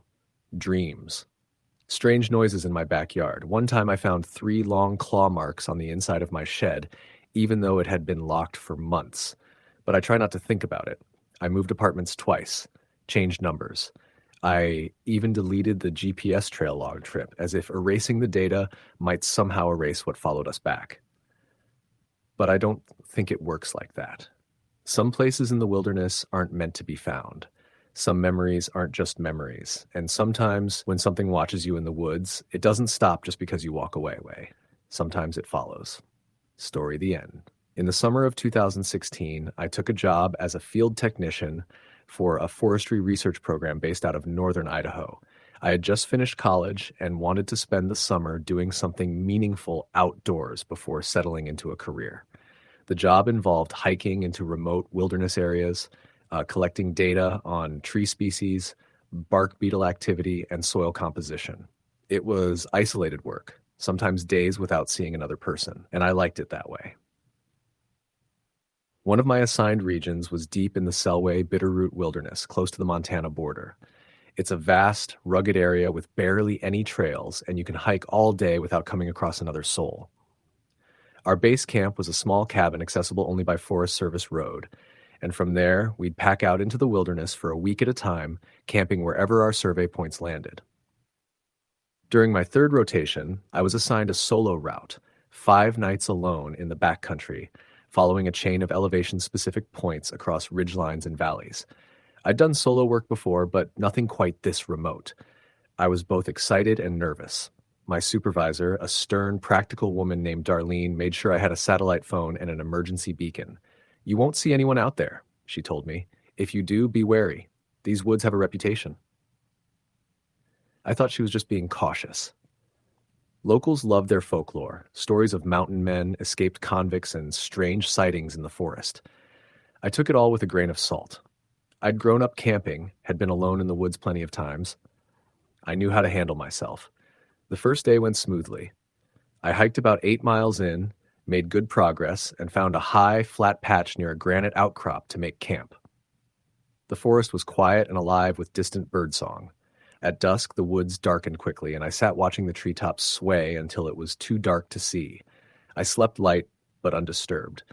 Dreams. Strange noises in my backyard. One time I found 3 long claw marks on the inside of my shed, even though it had been locked for months. But I try not to think about it. I moved apartments twice, changed numbers. I even deleted the GPS trail log trip, as if erasing the data might somehow erase what followed us back. But I don't think it works like that. Some places in the wilderness aren't meant to be found. Some memories aren't just memories. And sometimes when something watches you in the woods, it doesn't stop just because you walk away. Sometimes it follows. Story the end. In the summer of 2016, I took a job as a field technician for a forestry research program based out of northern Idaho. I had just finished college and wanted to spend the summer doing something meaningful outdoors before settling into a career. The job involved hiking into remote wilderness areas, collecting data on tree species, bark beetle activity, and soil composition. It was isolated work, sometimes days without seeing another person, and I liked it that way. One of my assigned regions was deep in the Selway Bitterroot Wilderness, close to the Montana border. It's a vast, rugged area with barely any trails, and you can hike all day without coming across another soul. Our base camp was a small cabin accessible only by Forest Service road, and from there, we'd pack out into the wilderness for a week at a time, camping wherever our survey points landed. During my 3rd rotation, I was assigned a solo route, 5 nights alone in the backcountry, following a chain of elevation-specific points across ridgelines and valleys. I'd done solo work before, but nothing quite this remote. I was both excited and nervous. My supervisor, a stern, practical woman named Darlene, made sure I had a satellite phone and an emergency beacon. "You won't see anyone out there," she told me. "If you do, be wary. These woods have a reputation." I thought she was just being cautious. Locals love their folklore, stories of mountain men, escaped convicts, and strange sightings in the forest. I took it all with a grain of salt. I'd grown up camping, had been alone in the woods plenty of times. I knew how to handle myself. The first day went smoothly. I hiked about 8 miles in, made good progress, and found a high, flat patch near a granite outcrop to make camp. The forest was quiet and alive with distant birdsong. At dusk, the woods darkened quickly, and I sat watching the treetops sway until it was too dark to see. I slept light, but undisturbed.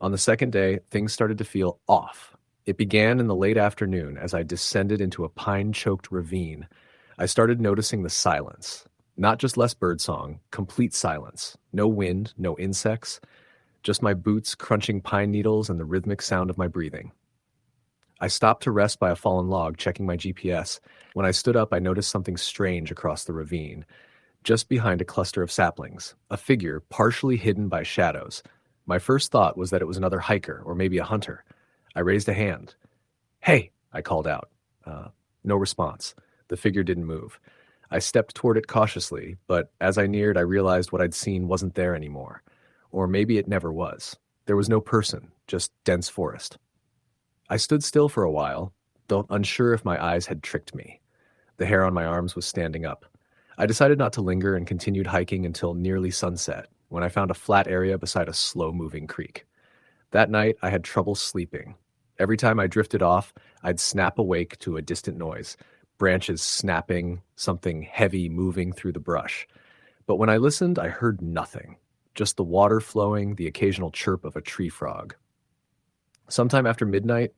On the second day, things started to feel off. It began in the late afternoon as I descended into a pine-choked ravine. I started noticing the silence. Not just less birdsong, complete silence. No wind, no insects, just my boots crunching pine needles and the rhythmic sound of my breathing. I stopped to rest by a fallen log, checking my GPS. When I stood up, I noticed something strange across the ravine. Just behind a cluster of saplings, a figure partially hidden by shadows. My first thought was that it was another hiker, or maybe a hunter. I raised a hand. "Hey," I called out. No response. The figure didn't move. I stepped toward it cautiously, but as I neared, I realized what I'd seen wasn't there anymore. Or maybe it never was. There was no person, just dense forest. I stood still for a while, though unsure if my eyes had tricked me. The hair on my arms was standing up. I decided not to linger and continued hiking until nearly sunset, when I found a flat area beside a slow-moving creek. That night, I had trouble sleeping. Every time I drifted off, I'd snap awake to a distant noise. Branches snapping, something heavy moving through the brush. But when I listened, I heard nothing. Just the water flowing, the occasional chirp of a tree frog. Sometime after midnight,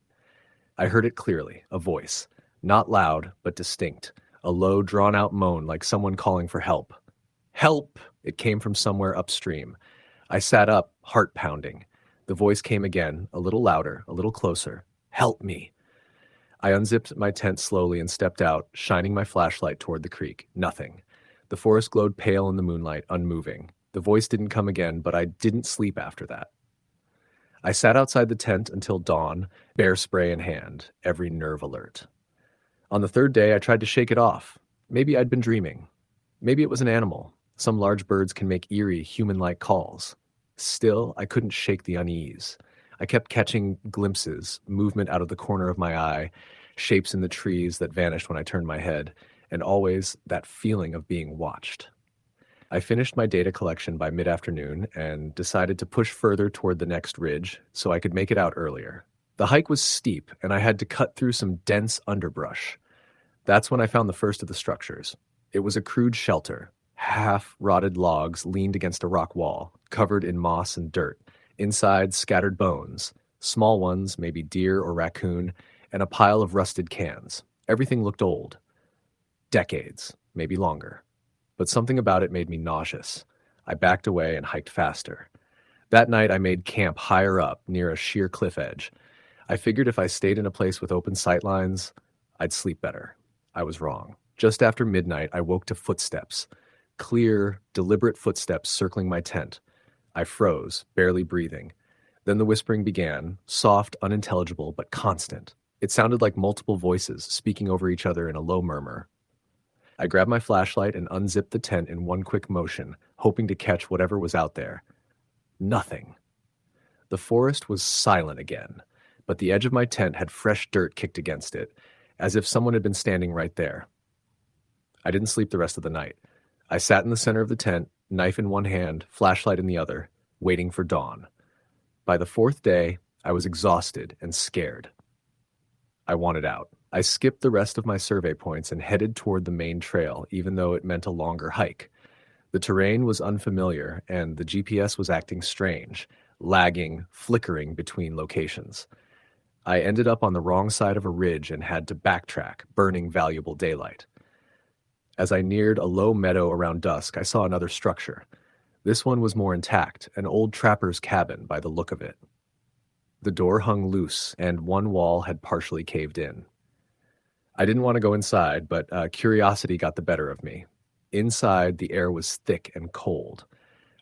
I heard it clearly, a voice. Not loud, but distinct. A low, drawn-out moan like someone calling for help. Help! It came from somewhere upstream. I sat up, heart pounding. The voice came again, a little louder, a little closer. Help me! I unzipped my tent slowly and stepped out, shining my flashlight toward the creek. Nothing. The forest glowed pale in the moonlight, unmoving. The voice didn't come again, but I didn't sleep after that. I sat outside the tent until dawn, bear spray in hand, every nerve alert. On the third day, I tried to shake it off. Maybe I'd been dreaming. Maybe it was an animal. Some large birds can make eerie, human-like calls. Still, I couldn't shake the unease. I kept catching glimpses, movement out of the corner of my eye, shapes in the trees that vanished when I turned my head, and always that feeling of being watched. I finished my data collection by mid-afternoon and decided to push further toward the next ridge so I could make it out earlier. The hike was steep, and I had to cut through some dense underbrush. That's when I found the first of the structures. It was a crude shelter. Half-rotted logs leaned against a rock wall, covered in moss and dirt. Inside, scattered bones. Small ones, maybe deer or raccoon, and a pile of rusted cans. Everything looked old. Decades, maybe longer. But something about it made me nauseous. I backed away and hiked faster. That night, I made camp higher up, near a sheer cliff edge. I figured if I stayed in a place with open sightlines, I'd sleep better. I was wrong. Just after midnight, I woke to footsteps. Clear, deliberate footsteps circling my tent. I froze, barely breathing. Then the whispering began, soft, unintelligible, but constant. It sounded like multiple voices speaking over each other in a low murmur. I grabbed my flashlight and unzipped the tent in one quick motion, hoping to catch whatever was out there. Nothing. The forest was silent again, but the edge of my tent had fresh dirt kicked against it, as if someone had been standing right there. I didn't sleep the rest of the night. I sat in the center of the tent, knife in one hand, flashlight in the other, waiting for dawn. By the fourth day, I was exhausted and scared. I wanted out. I skipped the rest of my survey points and headed toward the main trail, even though it meant a longer hike. The terrain was unfamiliar, and the GPS was acting strange, lagging, flickering between locations. I ended up on the wrong side of a ridge and had to backtrack, burning valuable daylight. As I neared a low meadow around dusk, I saw another structure. This one was more intact, an old trapper's cabin by the look of it. The door hung loose, and one wall had partially caved in. I didn't want to go inside, but curiosity got the better of me. Inside, the air was thick and cold.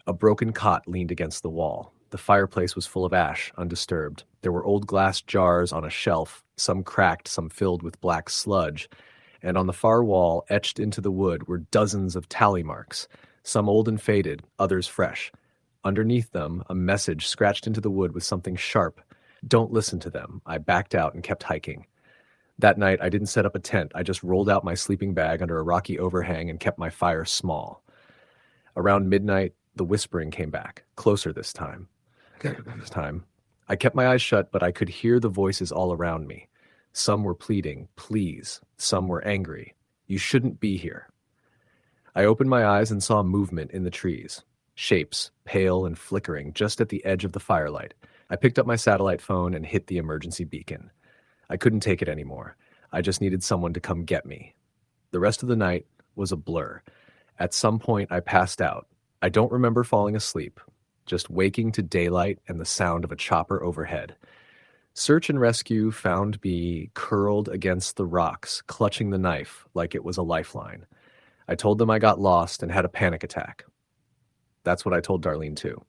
A broken cot leaned against the wall. The fireplace was full of ash, undisturbed. There were old glass jars on a shelf, some cracked, some filled with black sludge. And on the far wall, etched into the wood, were dozens of tally marks, some old and faded, others fresh. Underneath them, a message scratched into the wood with something sharp. Don't listen to them. I backed out and kept hiking. That night, I didn't set up a tent. I just rolled out my sleeping bag under a rocky overhang and kept my fire small. Around midnight, the whispering came back, closer this time. I kept my eyes shut, but I could hear the voices all around me. Some were pleading, please. Some were angry. You shouldn't be here. I opened my eyes and saw movement in the trees. Shapes, pale and flickering, just at the edge of the firelight. I picked up my satellite phone and hit the emergency beacon. I couldn't take it anymore. I just needed someone to come get me. The rest of the night was a blur. At some point, I passed out. I don't remember falling asleep, just waking to daylight and the sound of a chopper overhead. Search and rescue found me curled against the rocks, clutching the knife like it was a lifeline. I told them I got lost and had a panic attack. That's what I told Darlene too.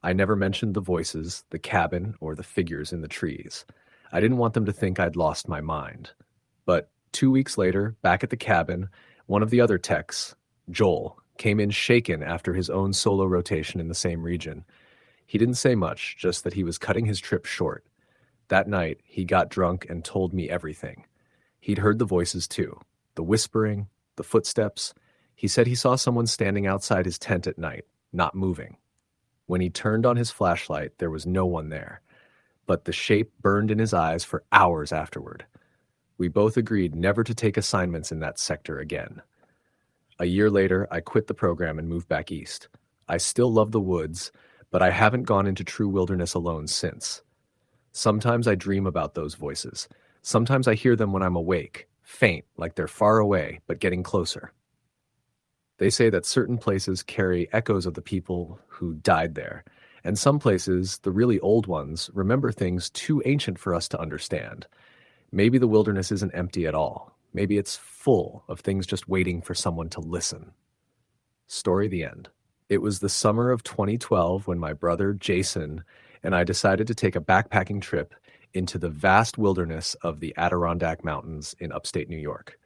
I never mentioned the voices, the cabin, or the figures in the trees. I didn't want them to think I'd lost my mind. But 2 weeks later, back at the cabin, one of the other techs, Joel, came in shaken after his own solo rotation in the same region. He didn't say much, just that he was cutting his trip short. That night, he got drunk and told me everything. He'd heard the voices too, the whispering, the footsteps. He said he saw someone standing outside his tent at night, not moving. When he turned on his flashlight, there was no one there, but the shape burned in his eyes for hours afterward. We both agreed never to take assignments in that sector again. A year later, I quit the program and moved back east. I still love the woods, but I haven't gone into true wilderness alone since. Sometimes I dream about those voices. Sometimes I hear them when I'm awake, faint, like they're far away, but getting closer. They say that certain places carry echoes of the people who died there, and some places, the really old ones, remember things too ancient for us to understand. Maybe the wilderness isn't empty at all. Maybe it's full of things just waiting for someone to listen. Story the end. It was the summer of 2012 when my brother, Jason, and I decided to take a backpacking trip into the vast wilderness of the Adirondack Mountains in upstate New York.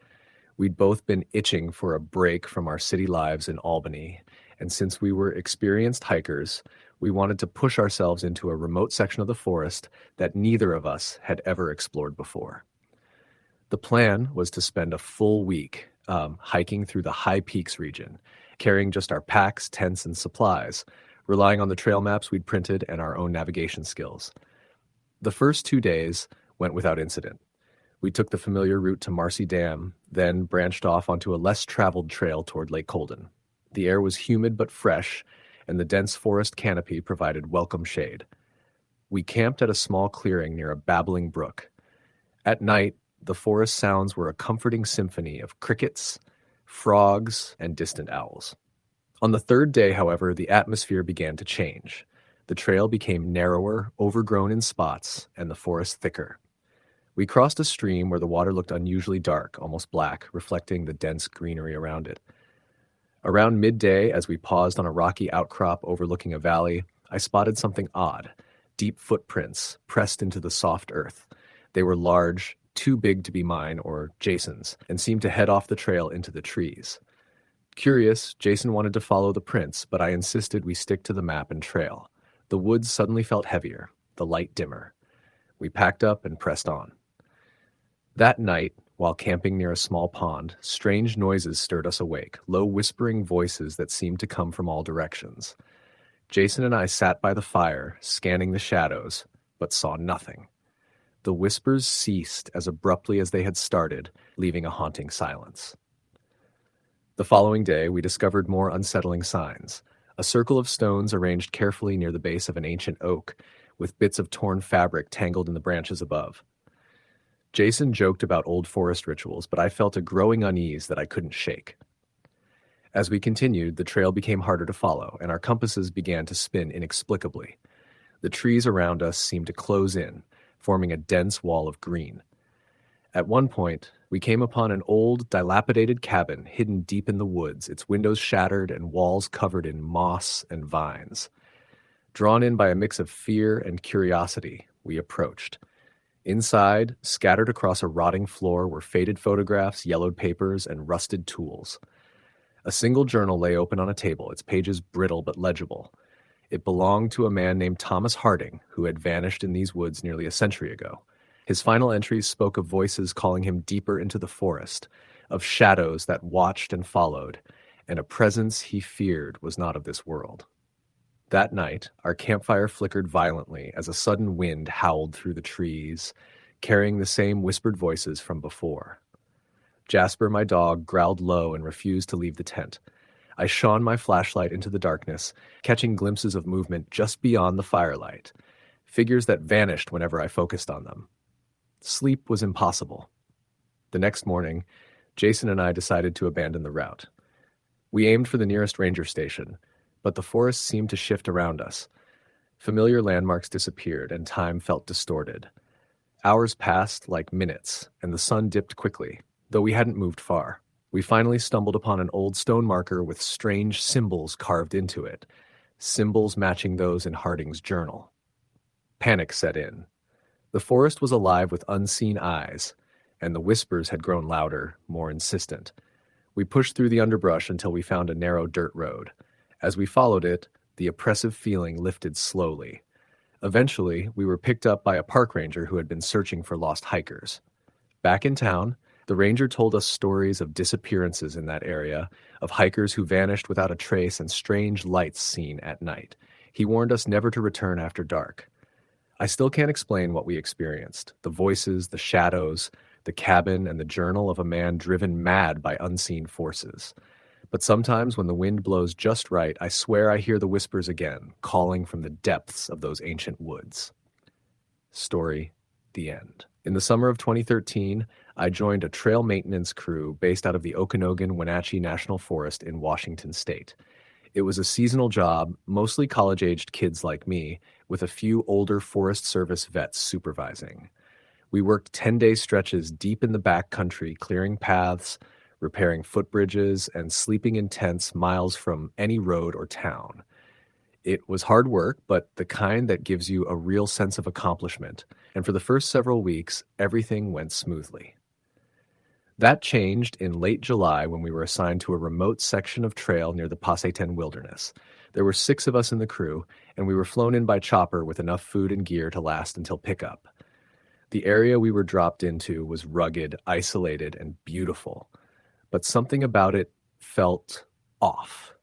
We'd both been itching for a break from our city lives in Albany, and since we were experienced hikers, we wanted to push ourselves into a remote section of the forest that neither of us had ever explored before. The plan was to spend a full week hiking through the High Peaks region, carrying just our packs, tents, and supplies, relying on the trail maps we'd printed and our own navigation skills. The first 2 days went without incident. We took the familiar route to Marcy Dam, then branched off onto a less traveled trail toward Lake Colden. The air was humid but fresh, and the dense forest canopy provided welcome shade. We camped at a small clearing near a babbling brook. At night, the forest sounds were a comforting symphony of crickets, frogs, and distant owls. On the third day, however, the atmosphere began to change. The trail became narrower, overgrown in spots, and the forest thicker. We crossed a stream where the water looked unusually dark, almost black, reflecting the dense greenery around it. Around midday, as we paused on a rocky outcrop overlooking a valley, I spotted something odd: deep footprints pressed into the soft earth. They were large, too big to be mine or Jason's, and seemed to head off the trail into the trees. Curious, Jason wanted to follow the prints, but I insisted we stick to the map and trail. The woods suddenly felt heavier, the light dimmer. We packed up and pressed on. That night, while camping near a small pond, strange noises stirred us awake, low whispering voices that seemed to come from all directions. Jason and I sat by the fire, scanning the shadows, but saw nothing. The whispers ceased as abruptly as they had started, leaving a haunting silence. The following day, we discovered more unsettling signs. A circle of stones arranged carefully near the base of an ancient oak, with bits of torn fabric tangled in the branches above. Jason joked about old forest rituals, but I felt a growing unease that I couldn't shake. As we continued, the trail became harder to follow, and our compasses began to spin inexplicably. The trees around us seemed to close in, forming a dense wall of green. At one point, we came upon an old, dilapidated cabin hidden deep in the woods, its windows shattered and walls covered in moss and vines. Drawn in by a mix of fear and curiosity, we approached. Inside, scattered across a rotting floor, were faded photographs, yellowed papers, and rusted tools. A single journal lay open on a table, its pages brittle but legible. It belonged to a man named Thomas Harding, who had vanished in these woods nearly a century ago. His final entries spoke of voices calling him deeper into the forest, of shadows that watched and followed, and a presence he feared was not of this world. That night, our campfire flickered violently as a sudden wind howled through the trees, carrying the same whispered voices from before. Jasper, my dog, growled low and refused to leave the tent. I shone my flashlight into the darkness, catching glimpses of movement just beyond the firelight, figures that vanished whenever I focused on them. Sleep was impossible. The next morning, Jason and I decided to abandon the route. We aimed for the nearest ranger station, but the forest seemed to shift around us. Familiar landmarks disappeared, and time felt distorted. Hours passed like minutes, and the sun dipped quickly, though we hadn't moved far. We finally stumbled upon an old stone marker with strange symbols carved into it, symbols matching those in Harding's journal. Panic set in. The forest was alive with unseen eyes, and the whispers had grown louder, more insistent. We pushed through the underbrush until we found a narrow dirt road. As we followed it, the oppressive feeling lifted slowly. Eventually, we were picked up by a park ranger who had been searching for lost hikers. Back in town, the ranger told us stories of disappearances in that area, of hikers who vanished without a trace and strange lights seen at night. He warned us never to return after dark. I still can't explain what we experienced: the voices, the shadows, the cabin, and the journal of a man driven mad by unseen forces. But sometimes when the wind blows just right, I swear I hear the whispers again, calling from the depths of those ancient woods. Story, the end. In the summer of 2013, I joined a trail maintenance crew based out of the Okanogan-Wenatchee National Forest in Washington state. It was a seasonal job, mostly college-aged kids like me, with a few older Forest Service vets supervising. We worked 10-day stretches deep in the back country, clearing paths, repairing footbridges, and sleeping in tents miles from any road or town. It was hard work, but the kind that gives you a real sense of accomplishment, and for the first several weeks, everything went smoothly. That changed in late July when we were assigned to a remote section of trail near the Pasayten Wilderness. There were 6 of us in the crew, and we were flown in by chopper with enough food and gear to last until pickup. The area we were dropped into was rugged, isolated, and beautiful, but something about it felt off.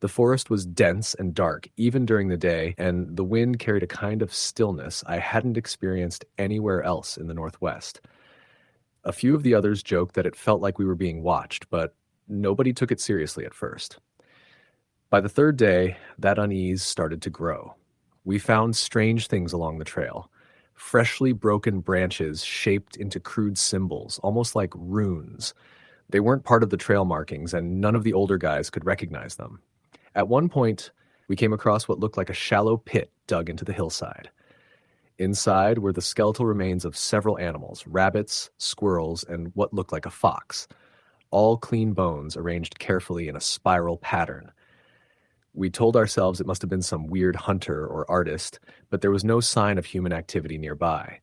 The forest was dense and dark, even during the day, and the wind carried a kind of stillness I hadn't experienced anywhere else in the Northwest. A few of the others joked that it felt like we were being watched, but nobody took it seriously at first. By the 3rd day, that unease started to grow. We found strange things along the trail. Freshly broken branches shaped into crude symbols, almost like runes. They weren't part of the trail markings, and none of the older guys could recognize them. At one point, we came across what looked like a shallow pit dug into the hillside. Inside were the skeletal remains of several animals, rabbits, squirrels, and what looked like a fox. All clean bones arranged carefully in a spiral pattern. We told ourselves it must have been some weird hunter or artist, but there was no sign of human activity nearby.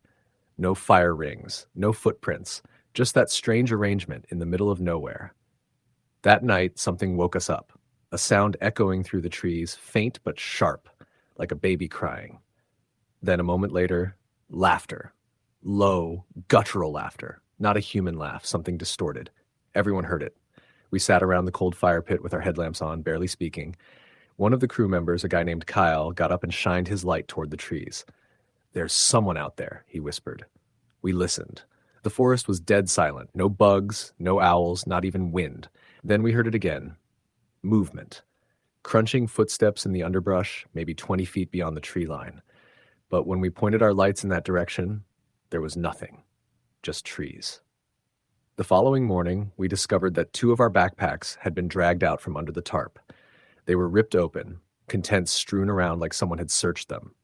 No fire rings, no footprints, just that strange arrangement in the middle of nowhere. That night, something woke us up, a sound echoing through the trees, faint but sharp, like a baby crying. Then a moment later, laughter. Low, guttural laughter. Not a human laugh, something distorted. Everyone heard it. We sat around the cold fire pit with our headlamps on, barely speaking. One of the crew members, a guy named Kyle, got up and shined his light toward the trees. "There's someone out there," he whispered. We listened. The forest was dead silent. No bugs, no owls, not even wind. Then we heard it again. Movement. Crunching footsteps in the underbrush, maybe 20 feet beyond the tree line. But when we pointed our lights in that direction, there was nothing. Just trees. The following morning, we discovered that 2 of our backpacks had been dragged out from under the tarp. They were ripped open, contents strewn around like someone had searched them.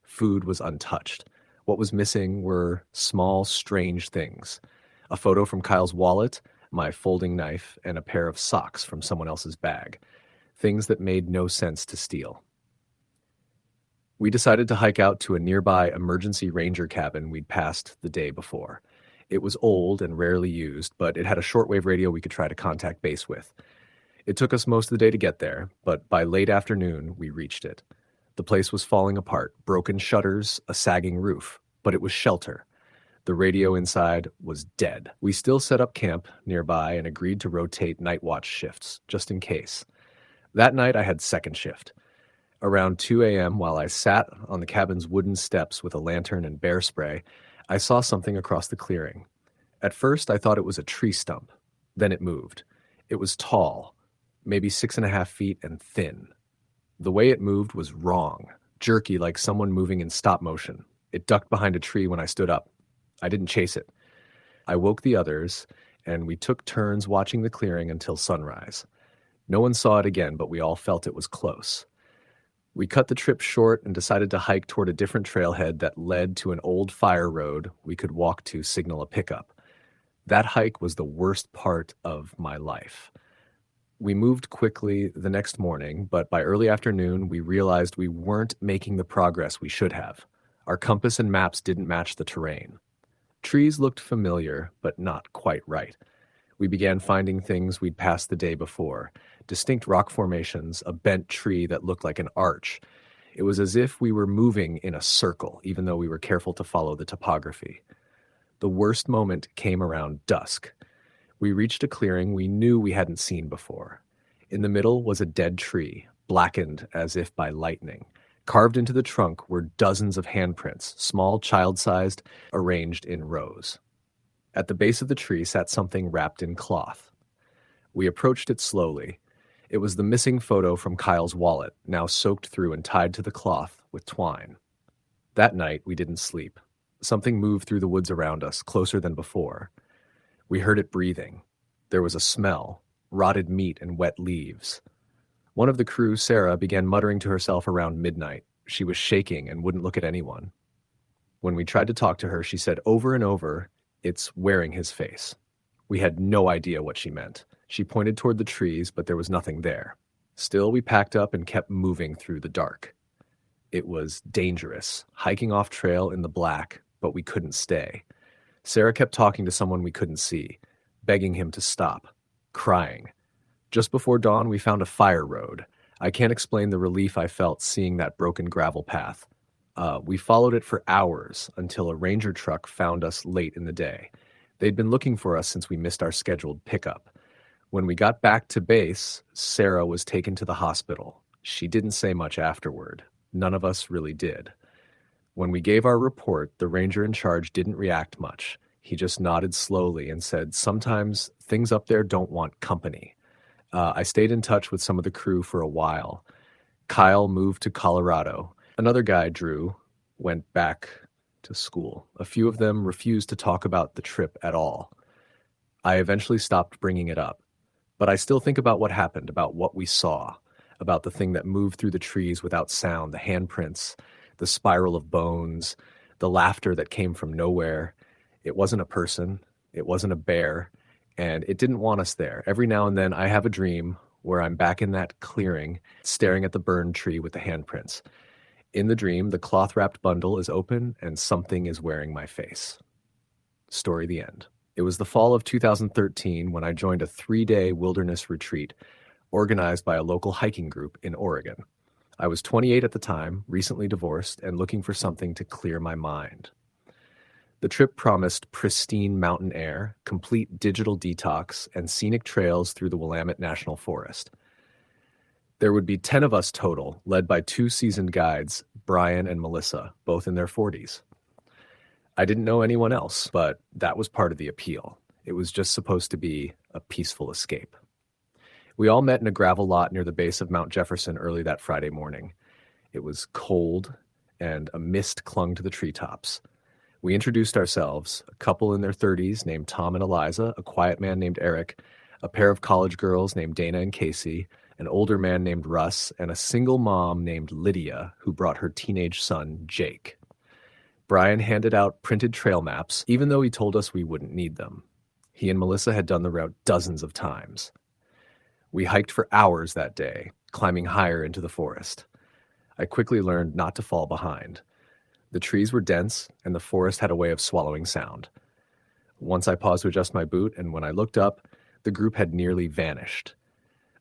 Food was untouched. What was missing were small, strange things. A photo from Kyle's wallet, my folding knife, and a pair of socks from someone else's bag. Things that made no sense to steal. We decided to hike out to a nearby emergency ranger cabin we'd passed the day before. It was old and rarely used, but it had a shortwave radio we could try to contact base with. It took us most of the day to get there, but by late afternoon, we reached it. The place was falling apart, broken shutters, a sagging roof, but it was shelter. The radio inside was dead. We still set up camp nearby and agreed to rotate night watch shifts, just in case. That night, I had second shift. Around 2 a.m., while I sat on the cabin's wooden steps with a lantern and bear spray, I saw something across the clearing. At first, I thought it was a tree stump. Then it moved. It was tall, maybe 6.5 feet, and thin. The way it moved was wrong, jerky like someone moving in stop motion. It ducked behind a tree when I stood up. I didn't chase it. I woke the others, and we took turns watching the clearing until sunrise. No one saw it again, but we all felt it was close. We cut the trip short and decided to hike toward a different trailhead that led to an old fire road we could walk to signal a pickup. That hike was the worst part of my life. We moved quickly the next morning, but by early afternoon, we realized we weren't making the progress we should have. Our compass and maps didn't match the terrain. Trees looked familiar, but not quite right. We began finding things we'd passed the day before. Distinct rock formations, a bent tree that looked like an arch. It was as if we were moving in a circle, even though we were careful to follow the topography. The worst moment came around dusk. We reached a clearing we knew we hadn't seen before. In the middle was a dead tree, blackened as if by lightning. Carved into the trunk were dozens of handprints, small, child-sized, arranged in rows. At the base of the tree sat something wrapped in cloth. We approached it slowly. It was the missing photo from Kyle's wallet, now soaked through and tied to the cloth with twine. That night, we didn't sleep. Something moved through the woods around us, closer than before. We heard it breathing. There was a smell, rotted meat and wet leaves. One of the crew, Sarah, began muttering to herself around midnight. She was shaking and wouldn't look at anyone. When we tried to talk to her, she said over and over, "It's wearing his face." We had no idea what she meant. She pointed toward the trees, but there was nothing there. Still, we packed up and kept moving through the dark. It was dangerous, hiking off trail in the black, but we couldn't stay. Sarah kept talking to someone we couldn't see, begging him to stop, crying. Just before dawn, we found a fire road. I can't explain the relief I felt seeing that broken gravel path. We followed it for hours until a ranger truck found us late in the day. They'd been looking for us since we missed our scheduled pickup. When we got back to base, Sarah was taken to the hospital. She didn't say much afterward. None of us really did. When we gave our report, the ranger in charge didn't react much. He just nodded slowly and said, "Sometimes things up there don't want company." I stayed in touch with some of the crew for a while. Kyle moved to Colorado. Another guy, Drew, went back to school. A few of them refused to talk about the trip at all. I eventually stopped bringing it up. But I still think about what happened, about what we saw, about the thing that moved through the trees without sound, the handprints, the spiral of bones, the laughter that came from nowhere. It wasn't a person. It wasn't a bear. And it didn't want us there. Every now and then I have a dream where I'm back in that clearing, staring at the burned tree with the handprints. In the dream, the cloth-wrapped bundle is open and something is wearing my face. Story the end. It was the fall of 2013 when I joined a 3-day wilderness retreat organized by a local hiking group in Oregon. I was 28 at the time, recently divorced, and looking for something to clear my mind. The trip promised pristine mountain air, complete digital detox, and scenic trails through the Willamette National Forest. There would be 10 of us total, led by 2 seasoned guides, Brian and Melissa, both in their 40s. I didn't know anyone else, but that was part of the appeal. It was just supposed to be a peaceful escape. We all met in a gravel lot near the base of Mount Jefferson early that Friday morning. It was cold, and a mist clung to the treetops. We introduced ourselves, a couple in their 30s named Tom and Eliza, a quiet man named Eric, a pair of college girls named Dana and Casey, an older man named Russ, and a single mom named Lydia who brought her teenage son, Jake. Brian handed out printed trail maps, even though he told us we wouldn't need them. He and Melissa had done the route dozens of times. We hiked for hours that day, climbing higher into the forest. I quickly learned not to fall behind. The trees were dense, and the forest had a way of swallowing sound. Once I paused to adjust my boot, and when I looked up, the group had nearly vanished.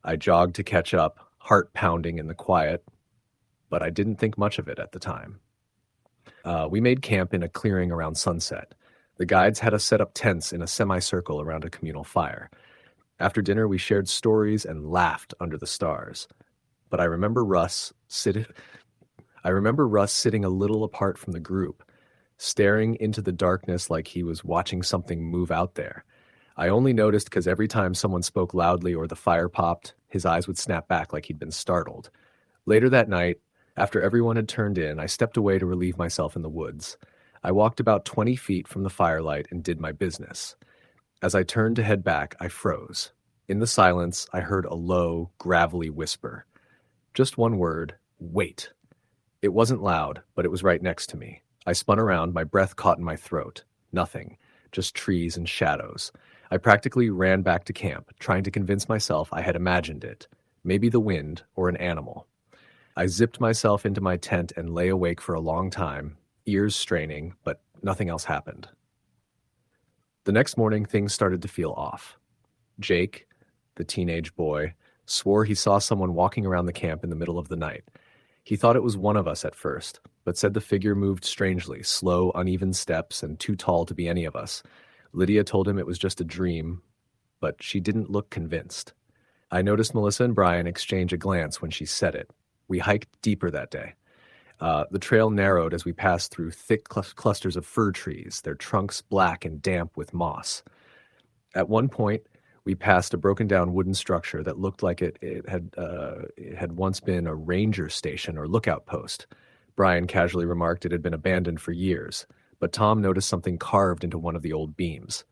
I jogged to catch up, heart pounding in the quiet, but I didn't think much of it at the time. We made camp in a clearing around sunset. The guides had us set up tents in a semicircle around a communal fire. After dinner, we shared stories and laughed under the stars. But I remember Russ sitting a little apart from the group, staring into the darkness like he was watching something move out there. I only noticed because every time someone spoke loudly or the fire popped, his eyes would snap back like he'd been startled. Later that night, after everyone had turned in, I stepped away to relieve myself in the woods. I walked about 20 feet from the firelight and did my business. As I turned to head back, I froze. In the silence, I heard a low, gravelly whisper. Just one word, wait. It wasn't loud, but it was right next to me. I spun around, my breath caught in my throat. Nothing, just trees and shadows. I practically ran back to camp, trying to convince myself I had imagined it. Maybe the wind or an animal. I zipped myself into my tent and lay awake for a long time, ears straining, but nothing else happened. The next morning, things started to feel off. Jake, the teenage boy, swore he saw someone walking around the camp in the middle of the night. He thought it was one of us at first, but said the figure moved strangely, slow, uneven steps, and too tall to be any of us. Lydia told him it was just a dream, but she didn't look convinced. I noticed Melissa and Brian exchange a glance when she said it. We hiked deeper that day. The trail narrowed as we passed through thick clusters of fir trees, their trunks black and damp with moss. At one point, we passed a broken-down wooden structure that looked like it had once been a ranger station or lookout post, Brian casually remarked it had been abandoned for years, but Tom noticed something carved into one of the old beams.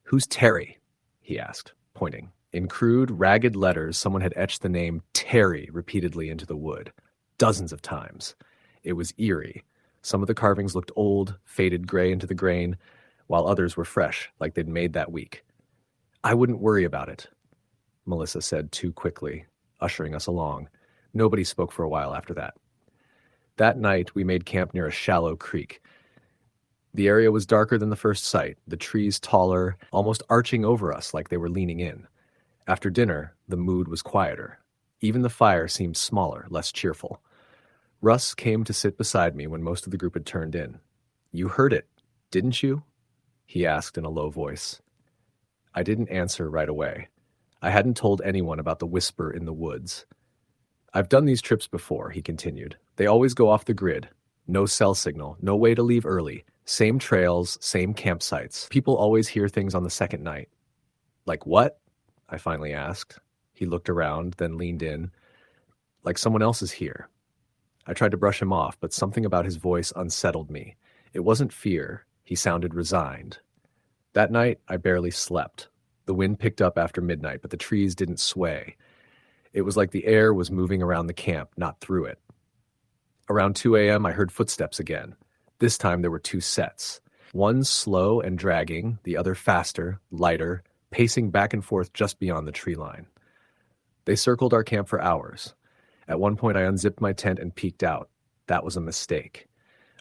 "Who's Terry?" he asked, pointing. In crude, ragged letters, someone had etched the name Terry repeatedly into the wood, dozens of times. It was eerie. Some of the carvings looked old, faded gray into the grain, while others were fresh, like they'd made that week. "I wouldn't worry about it," Melissa said too quickly, ushering us along. Nobody spoke for a while after that. That night, we made camp near a shallow creek. The area was darker than the first sight, the trees taller, almost arching over us like they were leaning in. After dinner, the mood was quieter. Even the fire seemed smaller, less cheerful. Russ came to sit beside me when most of the group had turned in. "You heard it, didn't you?" he asked in a low voice. I didn't answer right away. I hadn't told anyone about the whisper in the woods. "I've done these trips before," he continued. "They always go off the grid. No cell signal, no way to leave early. Same trails, same campsites. People always hear things on the second night." "Like what?" I finally asked. He looked around, then leaned in. "Like someone else is here." I tried to brush him off, but something about his voice unsettled me. It wasn't fear. He sounded resigned. That night, I barely slept. The wind picked up after midnight, but the trees didn't sway. It was like the air was moving around the camp, not through it. Around 2 a.m., I heard footsteps again. This time there were two sets. One slow and dragging, the other faster, lighter, pacing back and forth just beyond the tree line. They circled our camp for hours. At one point, I unzipped my tent and peeked out. That was a mistake.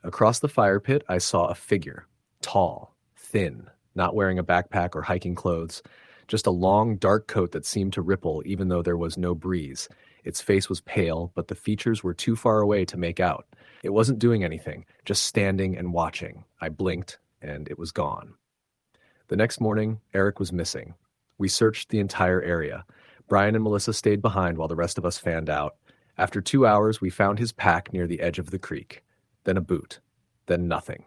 Across the fire pit, I saw a figure. Tall, thin, not wearing a backpack or hiking clothes. Just a long, dark coat that seemed to ripple even though there was no breeze. Its face was pale, but the features were too far away to make out. It wasn't doing anything, just standing and watching. I blinked, and it was gone. The next morning, Eric was missing. We searched the entire area. Brian and Melissa stayed behind while the rest of us fanned out. After 2 hours, we found his pack near the edge of the creek. Then a boot. Then nothing.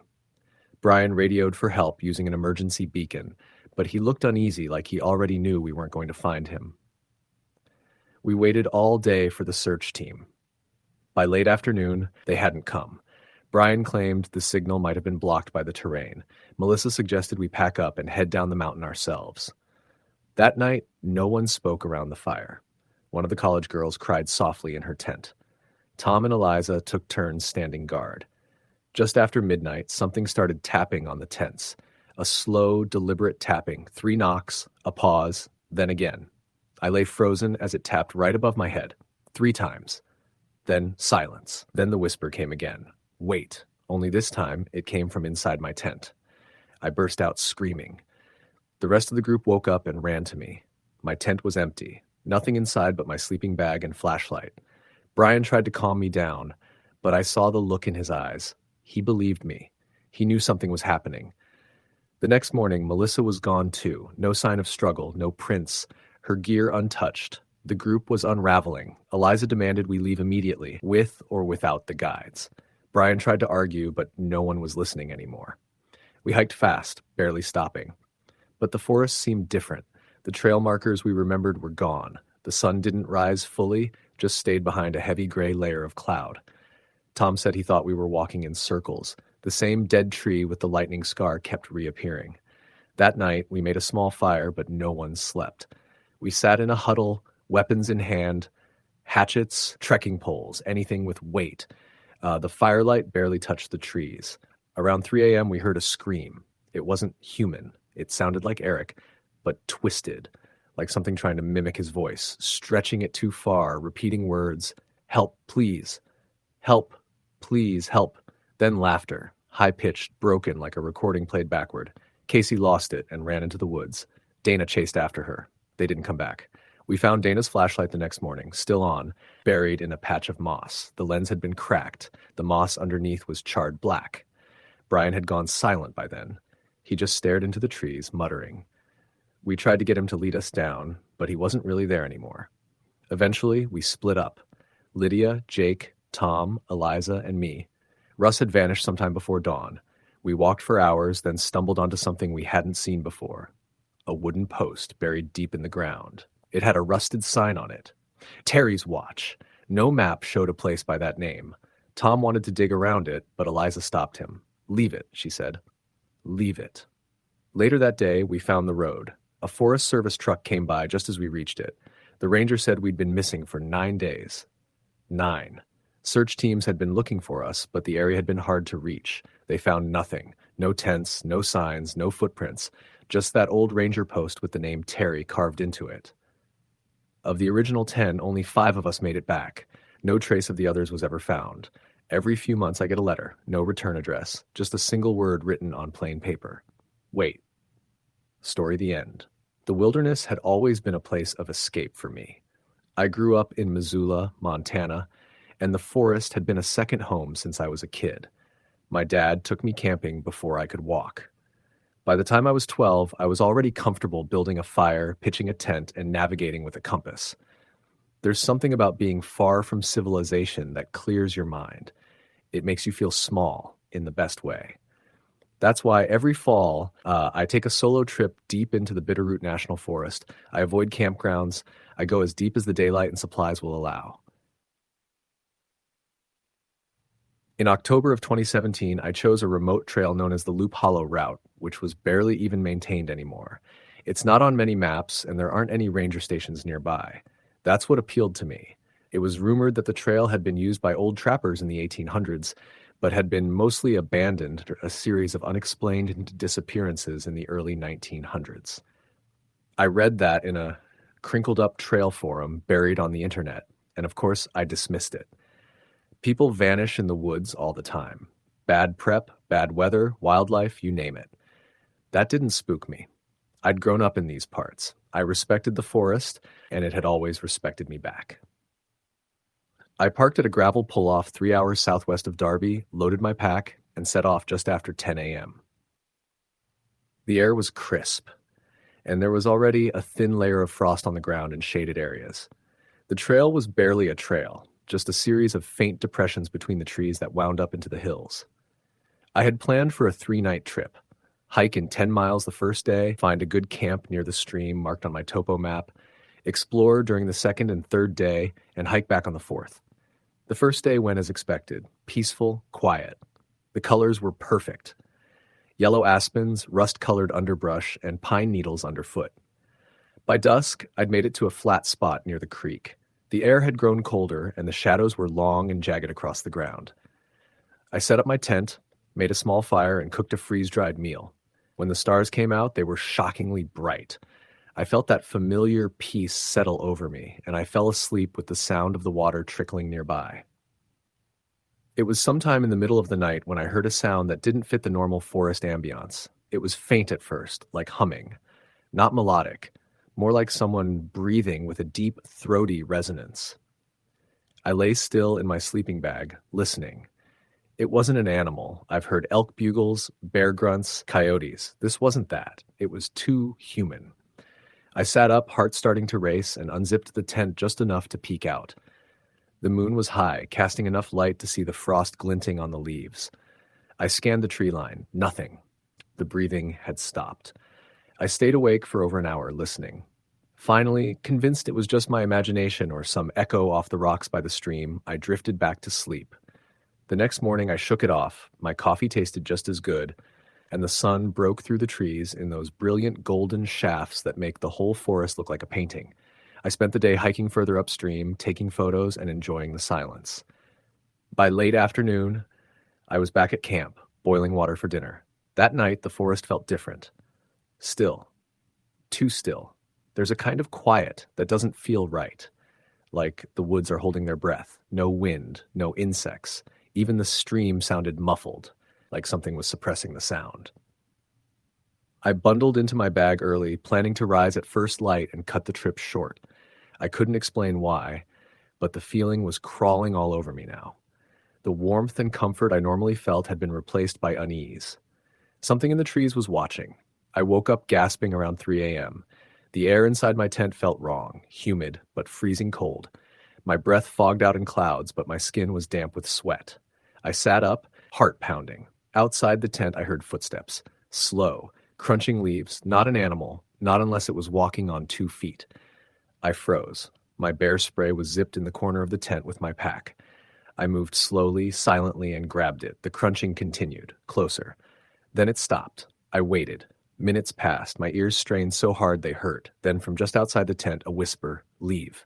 Brian radioed for help using an emergency beacon, but he looked uneasy, like he already knew we weren't going to find him. We waited all day for the search team. By late afternoon, they hadn't come. Brian claimed the signal might have been blocked by the terrain. Melissa suggested we pack up and head down the mountain ourselves. That night, no one spoke around the fire. One of the college girls cried softly in her tent. Tom and Eliza took turns standing guard. Just after midnight, something started tapping on the tents. A slow, deliberate tapping, 3 knocks, a pause, then again. I lay frozen as it tapped right above my head, 3 times. Then silence. Then the whisper came again. Wait, only this time it came from inside my tent. I burst out screaming. The rest of the group woke up and ran to me. My tent was empty, nothing inside but my sleeping bag and flashlight. Brian tried to calm me down, but I saw the look in his eyes. He believed me. He knew something was happening. The next morning, Melissa was gone too. No sign of struggle, no prints, her gear untouched. The group was unraveling. Eliza demanded we leave immediately, with or without the guides. Brian tried to argue, but no one was listening anymore. We hiked fast, barely stopping. But the forest seemed different. The trail markers we remembered were gone. The sun didn't rise fully, just stayed behind a heavy gray layer of cloud. Tom said he thought we were walking in circles. The same dead tree with the lightning scar kept reappearing. That night, we made a small fire, but no one slept. We sat in a huddle, weapons in hand, hatchets, trekking poles, anything with weight. The firelight barely touched the trees. Around 3 a.m., we heard a scream. It wasn't human. It sounded like Eric, but twisted, like something trying to mimic his voice, stretching it too far, repeating words, "Help, please. Help, please, help." Then laughter, high-pitched, broken like a recording played backward. Casey lost it and ran into the woods. Dana chased after her. They didn't come back. We found Dana's flashlight the next morning, still on, buried in a patch of moss. The lens had been cracked. The moss underneath was charred black. Brian had gone silent by then. He just stared into the trees, muttering. We tried to get him to lead us down, but he wasn't really there anymore. Eventually, we split up. Lydia, Jake, Tom, Eliza, and me. Russ had vanished sometime before dawn. We walked for hours, then stumbled onto something we hadn't seen before. A wooden post buried deep in the ground. It had a rusted sign on it. Terry's Watch. No map showed a place by that name. Tom wanted to dig around it, but Eliza stopped him. "Leave it," she said. "Leave it." Later that day, we found the road. A Forest Service truck came by just as we reached it. The ranger said we'd been missing for 9 days. 9. Search teams had been looking for us, but the area had been hard to reach. They found nothing. No tents, no signs, no footprints. Just that old ranger post with the name Terry carved into it. Of the original 10, only 5 of us made it back. No trace of the others was ever found. Every few months I get a letter, no return address, just a single word written on plain paper. Wait. Story the end. The wilderness had always been a place of escape for me. I grew up in Missoula, Montana, and the forest had been a second home since I was a kid. My dad took me camping before I could walk. By the time I was 12, I was already comfortable building a fire, pitching a tent, and navigating with a compass. There's something about being far from civilization that clears your mind. It makes you feel small in the best way. That's why every fall, I take a solo trip deep into the Bitterroot National Forest. I avoid campgrounds. I go as deep as the daylight and supplies will allow. In October of 2017, I chose a remote trail known as the Loop Hollow Route, which was barely even maintained anymore. It's not on many maps, and there aren't any ranger stations nearby. That's what appealed to me. It was rumored that the trail had been used by old trappers in the 1800s, but had been mostly abandoned after a series of unexplained disappearances in the early 1900s. I read that in a crinkled-up trail forum buried on the internet, and of course I dismissed it. People vanish in the woods all the time. Bad prep, bad weather, wildlife, you name it. That didn't spook me. I'd grown up in these parts. I respected the forest, and it had always respected me back. I parked at a gravel pull-off 3 hours southwest of Darby, loaded my pack, and set off just after 10 a.m. The air was crisp, and there was already a thin layer of frost on the ground in shaded areas. The trail was barely a trail, just a series of faint depressions between the trees that wound up into the hills. I had planned for a 3-night trip. Hike in 10 miles the first day, find a good camp near the stream marked on my topo map, explore during the second and third day, and hike back on the fourth. The first day went as expected, peaceful, quiet. The colors were perfect. Yellow aspens, rust-colored underbrush, and pine needles underfoot. By dusk, I'd made it to a flat spot near the creek. The air had grown colder, and the shadows were long and jagged across the ground. I set up my tent, made a small fire, and cooked a freeze-dried meal. When the stars came out, they were shockingly bright. I felt that familiar peace settle over me, and I fell asleep with the sound of the water trickling nearby. It was sometime in the middle of the night when I heard a sound that didn't fit the normal forest ambiance. It was faint at first, like humming. Not melodic, more like someone breathing with a deep, throaty resonance. I lay still in my sleeping bag, listening. It wasn't an animal. I've heard elk bugles, bear grunts, coyotes. This wasn't that. It was too human. I sat up, heart starting to race, and unzipped the tent just enough to peek out. The moon was high, casting enough light to see the frost glinting on the leaves. I scanned the tree line. Nothing. The breathing had stopped. I stayed awake for over an hour, listening. Finally, convinced it was just my imagination or some echo off the rocks by the stream, I drifted back to sleep. The next morning, I shook it off. My coffee tasted just as good, and the sun broke through the trees in those brilliant golden shafts that make the whole forest look like a painting. I spent the day hiking further upstream, taking photos, and enjoying the silence. By late afternoon, I was back at camp, boiling water for dinner. That night, the forest felt different. Still. Too still. There's a kind of quiet that doesn't feel right. Like the woods are holding their breath. No wind, no insects. Even the stream sounded muffled, like something was suppressing the sound. I bundled into my bag early, planning to rise at first light and cut the trip short. I couldn't explain why, but the feeling was crawling all over me now. The warmth and comfort I normally felt had been replaced by unease. Something in the trees was watching. I woke up gasping around 3 a.m. The air inside my tent felt wrong, humid, but freezing cold. My breath fogged out in clouds, but my skin was damp with sweat. I sat up, heart pounding. Outside the tent, I heard footsteps. Slow, crunching leaves, not an animal, not unless it was walking on 2 feet. I froze. My bear spray was zipped in the corner of the tent with my pack. I moved slowly, silently, and grabbed it. The crunching continued, closer. Then it stopped. I waited. Minutes passed. My ears strained so hard they hurt. Then from just outside the tent, a whisper, "Leave."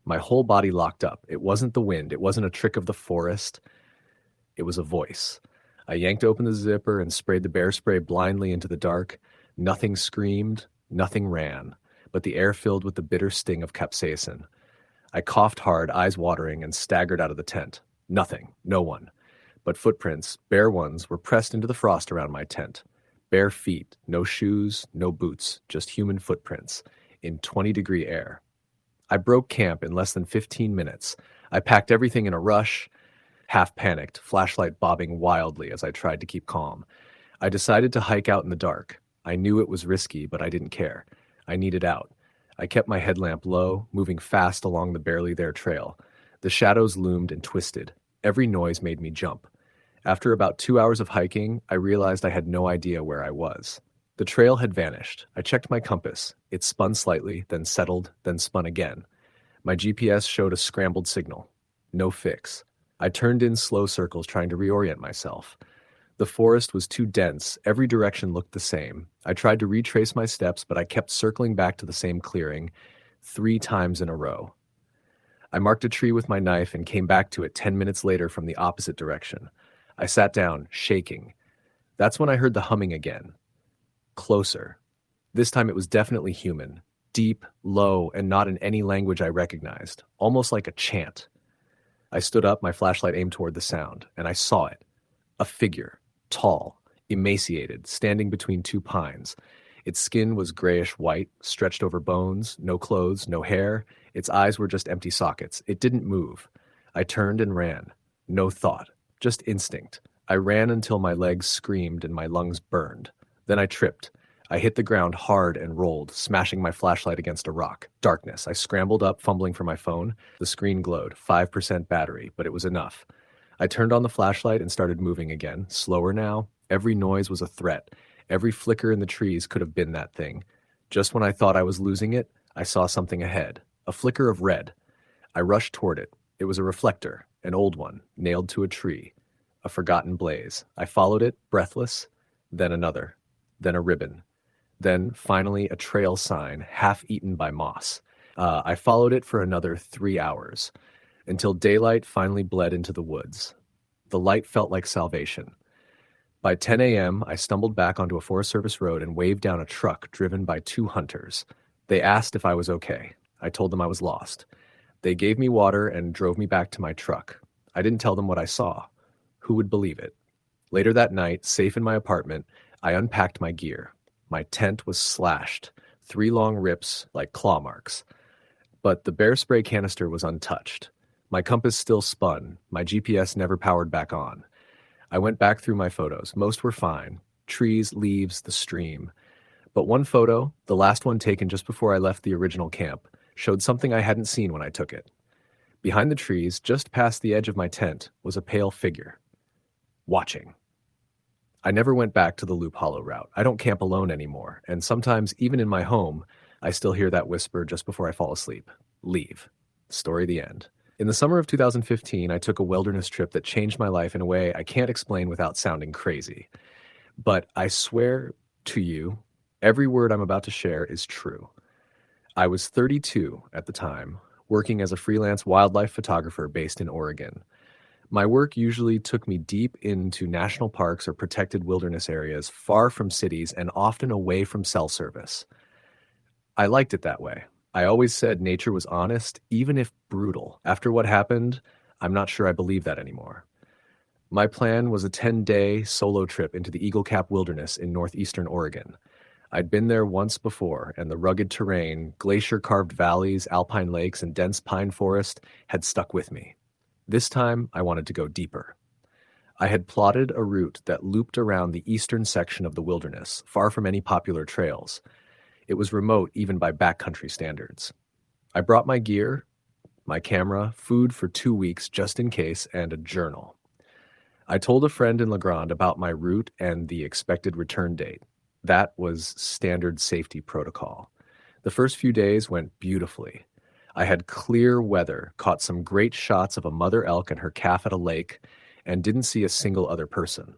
My whole body locked up. It wasn't the wind. It wasn't a trick of the forest. It was a voice. I yanked open the zipper and sprayed the bear spray blindly into the dark. Nothing screamed. Nothing ran. But the air filled with the bitter sting of capsaicin. I coughed hard, eyes watering, and staggered out of the tent. Nothing. No one. But footprints, bare ones, were pressed into the frost around my tent. Bare feet, no shoes, no boots, just human footprints, in 20-degree air. I broke camp in less than 15 minutes. I packed everything in a rush, half panicked, flashlight bobbing wildly as I tried to keep calm. I decided to hike out in the dark. I knew it was risky, but I didn't care. I needed out. I kept my headlamp low, moving fast along the barely there trail. The shadows loomed and twisted. Every noise made me jump. After about 2 hours of hiking, I realized I had no idea where I was. The trail had vanished. I checked my compass. It spun slightly, then settled, then spun again. My GPS showed a scrambled signal. No fix. I turned in slow circles trying to reorient myself. The forest was too dense. Every direction looked the same. I tried to retrace my steps, but I kept circling back to the same clearing 3 times in a row. I marked a tree with my knife and came back to it 10 minutes later from the opposite direction. I sat down, shaking. That's when I heard the humming again. Closer. This time it was definitely human. Deep, low, and not in any language I recognized. Almost like a chant. I stood up, my flashlight aimed toward the sound, and I saw it. A figure. Tall, emaciated, standing between 2 pines. Its skin was grayish-white, stretched over bones, no clothes, no hair. Its eyes were just empty sockets. It didn't move. I turned and ran. No thought, just instinct. I ran until my legs screamed and my lungs burned. Then I tripped. I hit the ground hard and rolled, smashing my flashlight against a rock. Darkness. I scrambled up, fumbling for my phone. The screen glowed, 5% battery, but it was enough. I turned on the flashlight and started moving again, slower now. Every noise was a threat. Every flicker in the trees could have been that thing. Just when I thought I was losing it, I saw something ahead. A flicker of red. I rushed toward it. It was a reflector, an old one, nailed to a tree. A forgotten blaze. I followed it, breathless. Then another. Then a ribbon. Then, finally, a trail sign, half eaten by moss. I followed it for another 3 hours, until daylight finally bled into the woods. The light felt like salvation. By 10 a.m., I stumbled back onto a Forest Service road and waved down a truck driven by 2 hunters. They asked if I was okay. I told them I was lost. They gave me water and drove me back to my truck. I didn't tell them what I saw. Who would believe it? Later that night, safe in my apartment, I unpacked my gear. My tent was slashed, 3 long rips like claw marks. But the bear spray canister was untouched. My compass still spun. My GPS never powered back on. I went back through my photos. Most were fine. Trees, leaves, the stream. But one photo, the last one taken just before I left the original camp, showed something I hadn't seen when I took it. Behind the trees, just past the edge of my tent, was a pale figure. Watching. I never went back to the Loop Hollow route. I don't camp alone anymore, and sometimes, even in my home, I still hear that whisper just before I fall asleep. Leave. Story the end. In the summer of 2015, I took a wilderness trip that changed my life in a way I can't explain without sounding crazy. But I swear to you, every word I'm about to share is true. I was 32 at the time, working as a freelance wildlife photographer based in Oregon. My work usually took me deep into national parks or protected wilderness areas, far from cities and often away from cell service. I liked it that way. I always said nature was honest, even if brutal. After what happened, I'm not sure I believe that anymore. My plan was a 10-day solo trip into the Eagle Cap Wilderness in northeastern Oregon. I'd been there once before, and the rugged terrain, glacier-carved valleys, alpine lakes, and dense pine forest had stuck with me. This time, I wanted to go deeper. I had plotted a route that looped around the eastern section of the wilderness, far from any popular trails. It was remote even by backcountry standards. I brought my gear, my camera, food for 2 weeks just in case, and a journal. I told a friend in La Grande about my route and the expected return date. That was standard safety protocol. The first few days went beautifully. I had clear weather, caught some great shots of a mother elk and her calf at a lake, and didn't see a single other person.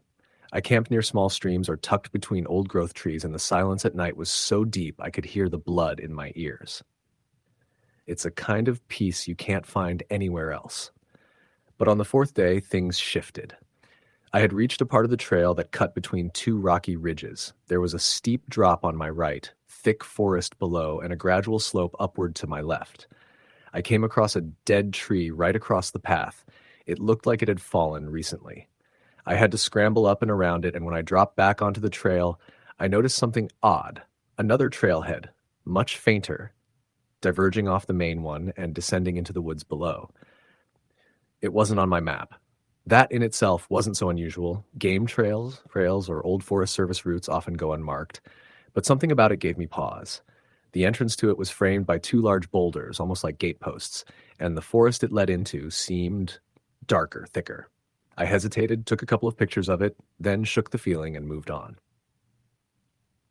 I camped near small streams or tucked between old growth trees, and the silence at night was so deep I could hear the blood in my ears. It's a kind of peace you can't find anywhere else. But on the fourth day, things shifted. I had reached a part of the trail that cut between two rocky ridges. There was a steep drop on my right, thick forest below, and a gradual slope upward to my left. I came across a dead tree right across the path. It looked like it had fallen recently. I had to scramble up and around it, and when I dropped back onto the trail, I noticed something odd. Another trailhead, much fainter, diverging off the main one and descending into the woods below. It wasn't on my map. That in itself wasn't so unusual. Game trails or old Forest Service routes often go unmarked, but something about it gave me pause. The entrance to it was framed by two large boulders, almost like gateposts, and the forest it led into seemed darker, thicker. I hesitated, took a couple of pictures of it, then shook the feeling and moved on.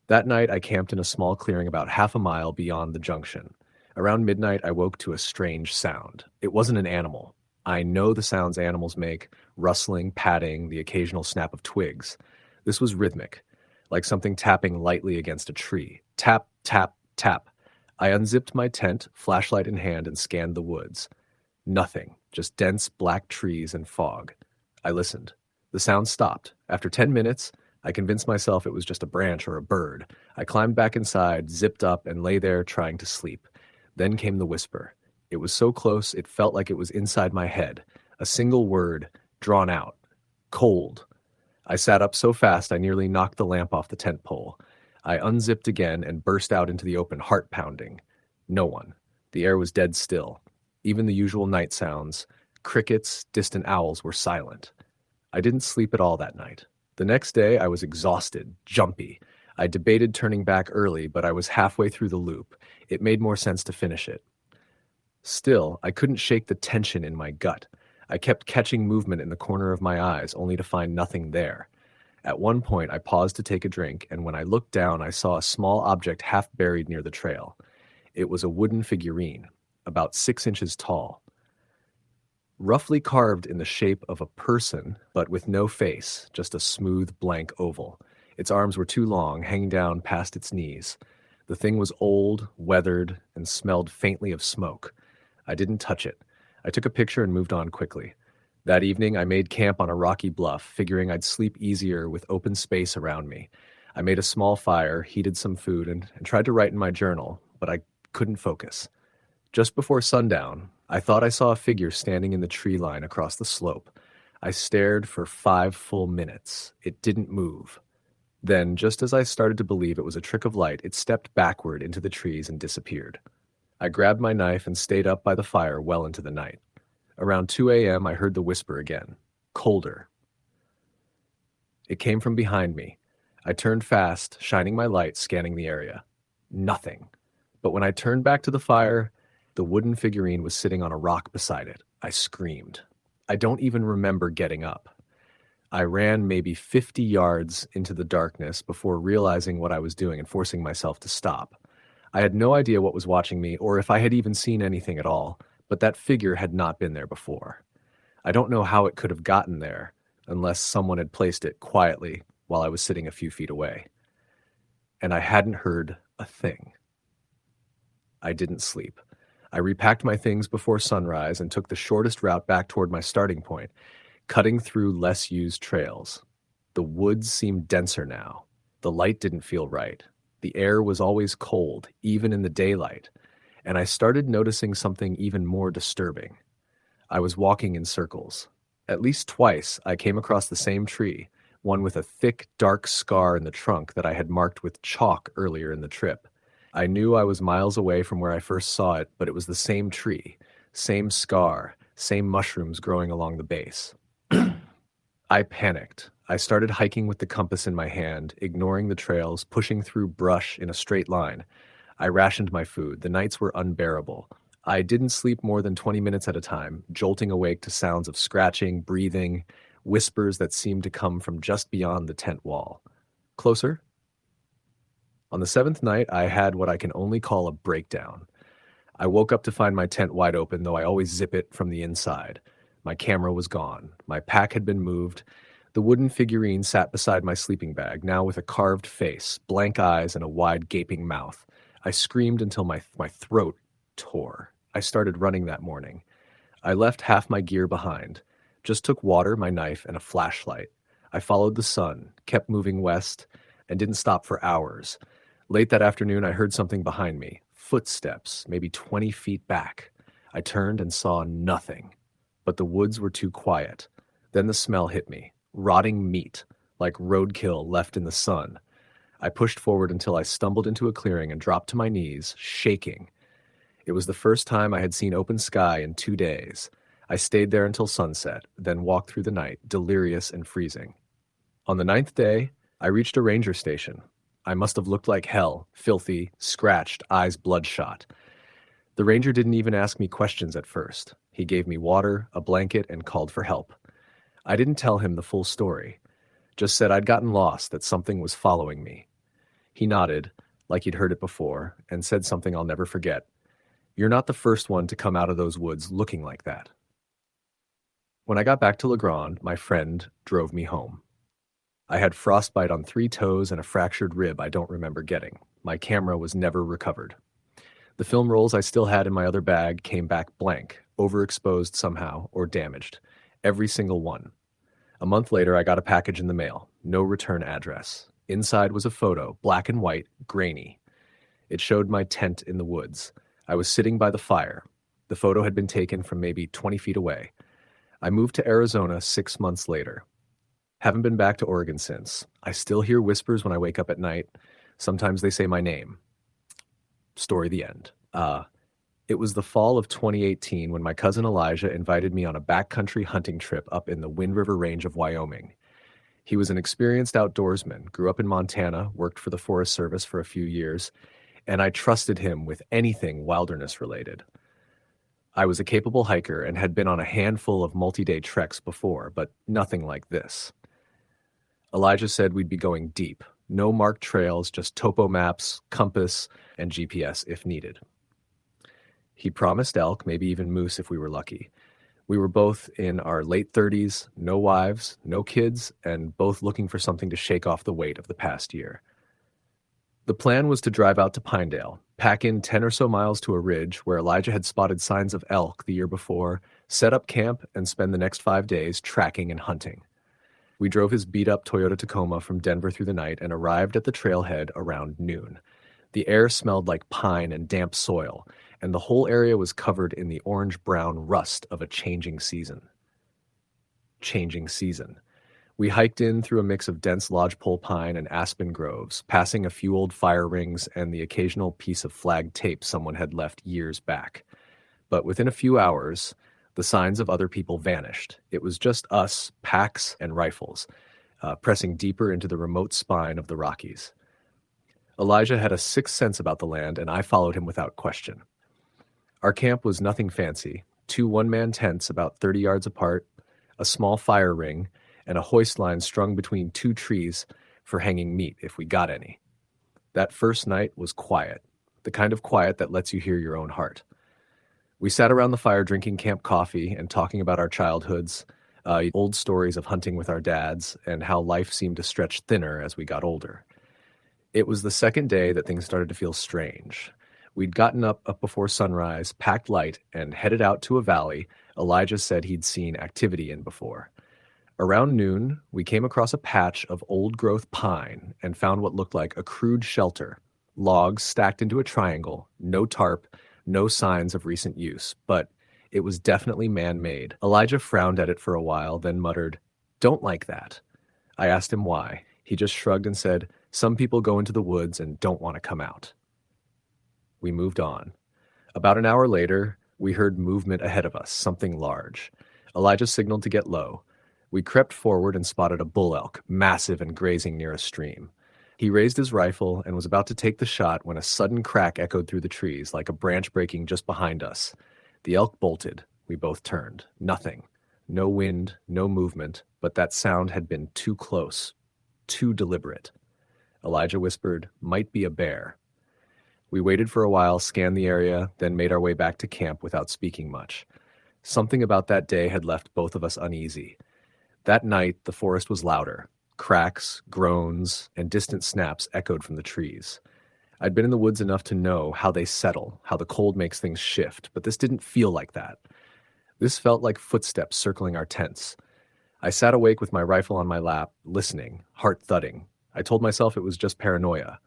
That night, I camped in a small clearing about half a mile beyond the junction. Around midnight, I woke to a strange sound. It wasn't an animal. I know the sounds animals make, rustling, padding, the occasional snap of twigs. This was rhythmic, like something tapping lightly against a tree. Tap, tap, tap. I unzipped my tent, flashlight in hand, and scanned the woods. Nothing, just dense black trees and fog. I listened. The sound stopped. After 10 minutes, I convinced myself it was just a branch or a bird. I climbed back inside, zipped up, and lay there trying to sleep. Then came the whisper. It was so close, it felt like it was inside my head. A single word, drawn out. Cold. I sat up so fast I nearly knocked the lamp off the tent pole. I unzipped again and burst out into the open, heart pounding. No one. The air was dead still. Even the usual night sounds, crickets, distant owls, were silent. I didn't sleep at all that night. The next day, I was exhausted, jumpy. I debated turning back early, but I was halfway through the loop. It made more sense to finish it. Still, I couldn't shake the tension in my gut. I kept catching movement in the corner of my eyes, only to find nothing there. At one point, I paused to take a drink, and when I looked down, I saw a small object half buried near the trail. It was a wooden figurine, about 6 inches tall. Roughly carved in the shape of a person, but with no face, just a smooth, blank oval. Its arms were too long, hanging down past its knees. The thing was old, weathered, and smelled faintly of smoke. I didn't touch it. I took a picture and moved on quickly. That evening, I made camp on a rocky bluff, figuring I'd sleep easier with open space around me. I made a small fire, heated some food, and tried to write in my journal, but I couldn't focus. Just before sundown, I thought I saw a figure standing in the tree line across the slope. I stared for 5 full minutes. It didn't move. Then, just as I started to believe it was a trick of light, it stepped backward into the trees and disappeared. I grabbed my knife and stayed up by the fire well into the night. Around 2 a.m., I heard the whisper again. Colder. It came from behind me. I turned fast, shining my light, scanning the area. Nothing. But when I turned back to the fire, the wooden figurine was sitting on a rock beside it. I screamed. I don't even remember getting up. I ran maybe 50 yards into the darkness before realizing what I was doing and forcing myself to stop. I had no idea what was watching me or if I had even seen anything at all, but that figure had not been there before. I don't know how it could have gotten there, unless someone had placed it quietly while I was sitting a few feet away. And I hadn't heard a thing. I didn't sleep. I repacked my things before sunrise and took the shortest route back toward my starting point, cutting through less used trails. The woods seemed denser now. The light didn't feel right. The air was always cold, even in the daylight, and I started noticing something even more disturbing. I was walking in circles. At least twice, I came across the same tree, one with a thick, dark scar in the trunk that I had marked with chalk earlier in the trip. I knew I was miles away from where I first saw it, but it was the same tree, same scar, same mushrooms growing along the base. I panicked. I started hiking with the compass in my hand, ignoring the trails, pushing through brush in a straight line. I rationed my food. The nights were unbearable. I didn't sleep more than 20 minutes at a time, jolting awake to sounds of scratching, breathing, whispers that seemed to come from just beyond the tent wall. Closer? On the 7th night, I had what I can only call a breakdown. I woke up to find my tent wide open, though I always zip it from the inside. My camera was gone. My pack had been moved. The wooden figurine sat beside my sleeping bag, now with a carved face, blank eyes, and a wide, gaping mouth. I screamed until my throat tore. I started running that morning. I left half my gear behind. Just took water, my knife, and a flashlight. I followed the sun, kept moving west, and didn't stop for hours. Late that afternoon, I heard something behind me. Footsteps, maybe 20 feet back. I turned and saw nothing. But the woods were too quiet. Then the smell hit me. Rotting meat, like roadkill left in the sun. I pushed forward until I stumbled into a clearing and dropped to my knees, shaking. It was the first time I had seen open sky in 2 days. I stayed there until sunset, then walked through the night, delirious and freezing. On the 9th day, I reached a ranger station. I must have looked like hell, filthy, scratched, eyes bloodshot. The ranger didn't even ask me questions at first. He gave me water, a blanket, and called for help. I didn't tell him the full story, just said I'd gotten lost, that something was following me. He nodded, like he'd heard it before, and said something I'll never forget. "You're not the first one to come out of those woods looking like that." When I got back to Legrand, my friend drove me home. I had frostbite on 3 toes and a fractured rib I don't remember getting. My camera was never recovered. The film rolls I still had in my other bag came back blank, overexposed somehow, or damaged. Every single one. A month later, I got a package in the mail. No return address. Inside was a photo, black and white, grainy. It showed my tent in the woods. I was sitting by the fire. The photo had been taken from maybe 20 feet away. I moved to Arizona 6 months later. Haven't been back to Oregon since. I still hear whispers when I wake up at night. Sometimes they say my name. Story the end. It was the fall of 2018 when my cousin Elijah invited me on a backcountry hunting trip up in the Wind River Range of Wyoming. He was an experienced outdoorsman, grew up in Montana, worked for the Forest Service for a few years, and I trusted him with anything wilderness related. I was a capable hiker and had been on a handful of multi-day treks before, but nothing like this. Elijah said we'd be going deep. No marked trails, just topo maps, compass, and GPS if needed. He promised elk, maybe even moose if we were lucky. We were both in our late 30s, no wives, no kids, and both looking for something to shake off the weight of the past year. The plan was to drive out to Pinedale, pack in 10 or so miles to a ridge where Elijah had spotted signs of elk the year before, set up camp, and spend the next 5 days tracking and hunting. We drove his beat-up Toyota Tacoma from Denver through the night and arrived at the trailhead around noon. The air smelled like pine and damp soil, and the whole area was covered in the orange-brown rust of a changing season. Changing season. We hiked in through a mix of dense lodgepole pine and aspen groves, passing a few old fire rings and the occasional piece of flagged tape someone had left years back. But within a few hours, the signs of other people vanished. It was just us, packs, and rifles, pressing deeper into the remote spine of the Rockies. Elijah had a sixth sense about the land, and I followed him without question. Our camp was nothing fancy. 2 one-man tents about 30 yards apart, a small fire ring, and a hoist line strung between 2 trees for hanging meat if we got any. That first night was quiet, the kind of quiet that lets you hear your own heart. We sat around the fire drinking camp coffee and talking about our childhoods, old stories of hunting with our dads, and how life seemed to stretch thinner as we got older. It was the second day that things started to feel strange. We'd gotten up before sunrise, packed light, and headed out to a valley Elijah said he'd seen activity in before. Around noon, we came across a patch of old-growth pine and found what looked like a crude shelter, logs stacked into a triangle, no tarp, no signs of recent use, but it was definitely man-made. Elijah frowned at it for a while, then muttered, "Don't like that." I asked him why. He just shrugged and said, "Some people go into the woods and don't want to come out." We moved on. About an hour later, we heard movement ahead of us, something large. Elijah signaled to get low. We crept forward and spotted a bull elk, massive and grazing near a stream. He raised his rifle and was about to take the shot when a sudden crack echoed through the trees, like a branch breaking just behind us. The elk bolted. We both turned. Nothing. No wind, no movement, but that sound had been too close, too deliberate. Elijah whispered, "Might be a bear." We waited for a while, scanned the area, then made our way back to camp without speaking much. Something about that day had left both of us uneasy. That night, the forest was louder. Cracks, groans, and distant snaps echoed from the trees. I'd been in the woods enough to know how they settle, how the cold makes things shift, but this didn't feel like that. This felt like footsteps circling our tents. I sat awake with my rifle on my lap, listening, heart thudding. I told myself it was just paranoia.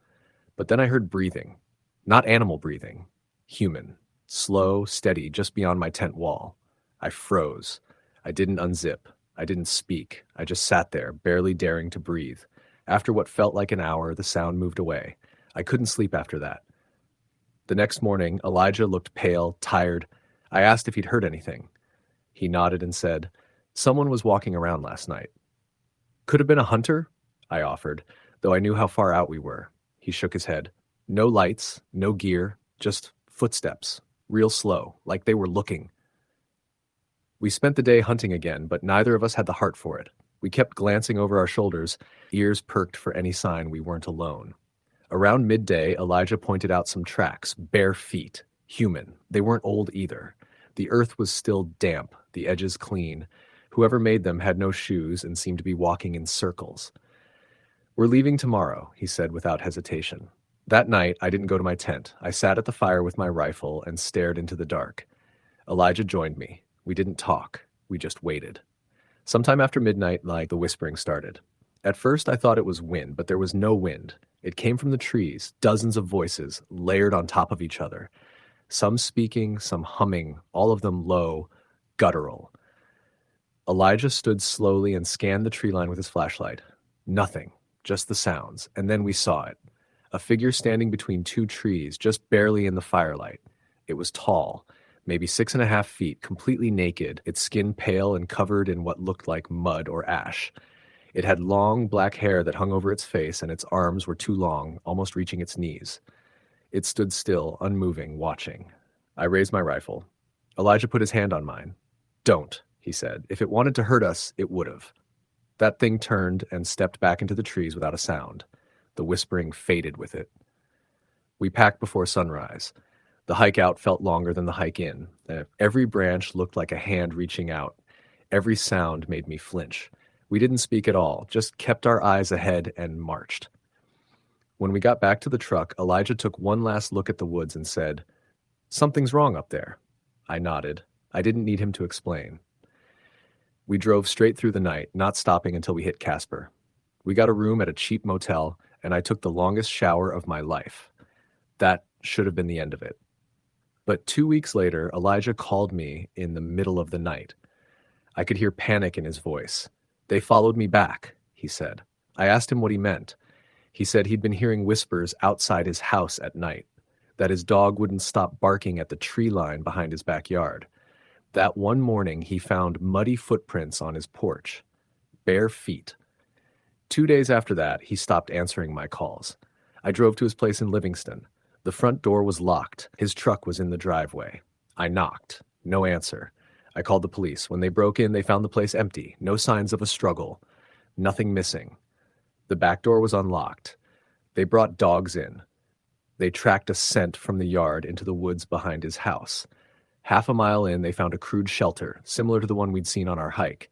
But then I heard breathing. Not animal breathing. Human. Slow, steady, just beyond my tent wall. I froze. I didn't unzip. I didn't speak. I just sat there, barely daring to breathe. After what felt like an hour, the sound moved away. I couldn't sleep after that. The next morning, Elijah looked pale, tired. I asked if he'd heard anything. He nodded and said, "Someone was walking around last night." "Could have been a hunter?" I offered, though I knew how far out we were. He shook his head. "No lights, no gear, just footsteps, real slow, like they were looking." We spent the day hunting again, but neither of us had the heart for it. We kept glancing over our shoulders, ears perked for any sign we weren't alone. Around midday, Elijah pointed out some tracks, bare feet, human. They weren't old either. The earth was still damp, the edges clean. Whoever made them had no shoes and seemed to be walking in circles. "We're leaving tomorrow," he said without hesitation. That night, I didn't go to my tent. I sat at the fire with my rifle and stared into the dark. Elijah joined me. We didn't talk. We just waited. Sometime after midnight, the whispering started. At first, I thought it was wind, but there was no wind. It came from the trees, dozens of voices, layered on top of each other. Some speaking, some humming, all of them low, guttural. Elijah stood slowly and scanned the tree line with his flashlight. Nothing, just the sounds, and then we saw it. A figure standing between two trees, just barely in the firelight. It was tall, maybe 6.5 feet, completely naked, its skin pale and covered in what looked like mud or ash. It had long, black hair that hung over its face, and its arms were too long, almost reaching its knees. It stood still, unmoving, watching. I raised my rifle. Elijah put his hand on mine. "Don't," he said. "If it wanted to hurt us, it would have." That thing turned and stepped back into the trees without a sound. The whispering faded with it. We packed before sunrise. The hike out felt longer than the hike in. Every branch looked like a hand reaching out. Every sound made me flinch. We didn't speak at all, just kept our eyes ahead and marched. When we got back to the truck, Elijah took one last look at the woods and said, "Something's wrong up there." I nodded. I didn't need him to explain. We drove straight through the night, not stopping until we hit Casper. We got a room at a cheap motel, and I took the longest shower of my life. That should have been the end of it. But 2 weeks later, Elijah called me in the middle of the night. I could hear panic in his voice. "They followed me back," he said. I asked him what he meant. He said he'd been hearing whispers outside his house at night, that his dog wouldn't stop barking at the tree line behind his backyard. That one morning he found muddy footprints on his porch. Bare feet. 2 days after that, he stopped answering my calls. I drove to his place in Livingston. The front door was locked. His truck was in the driveway. I knocked. No answer. I called the police. When they broke in, they found the place empty. No signs of a struggle. Nothing missing. The back door was unlocked. They brought dogs in. They tracked a scent from the yard into the woods behind his house. 1/2 mile in, they found a crude shelter, similar to the one we'd seen on our hike.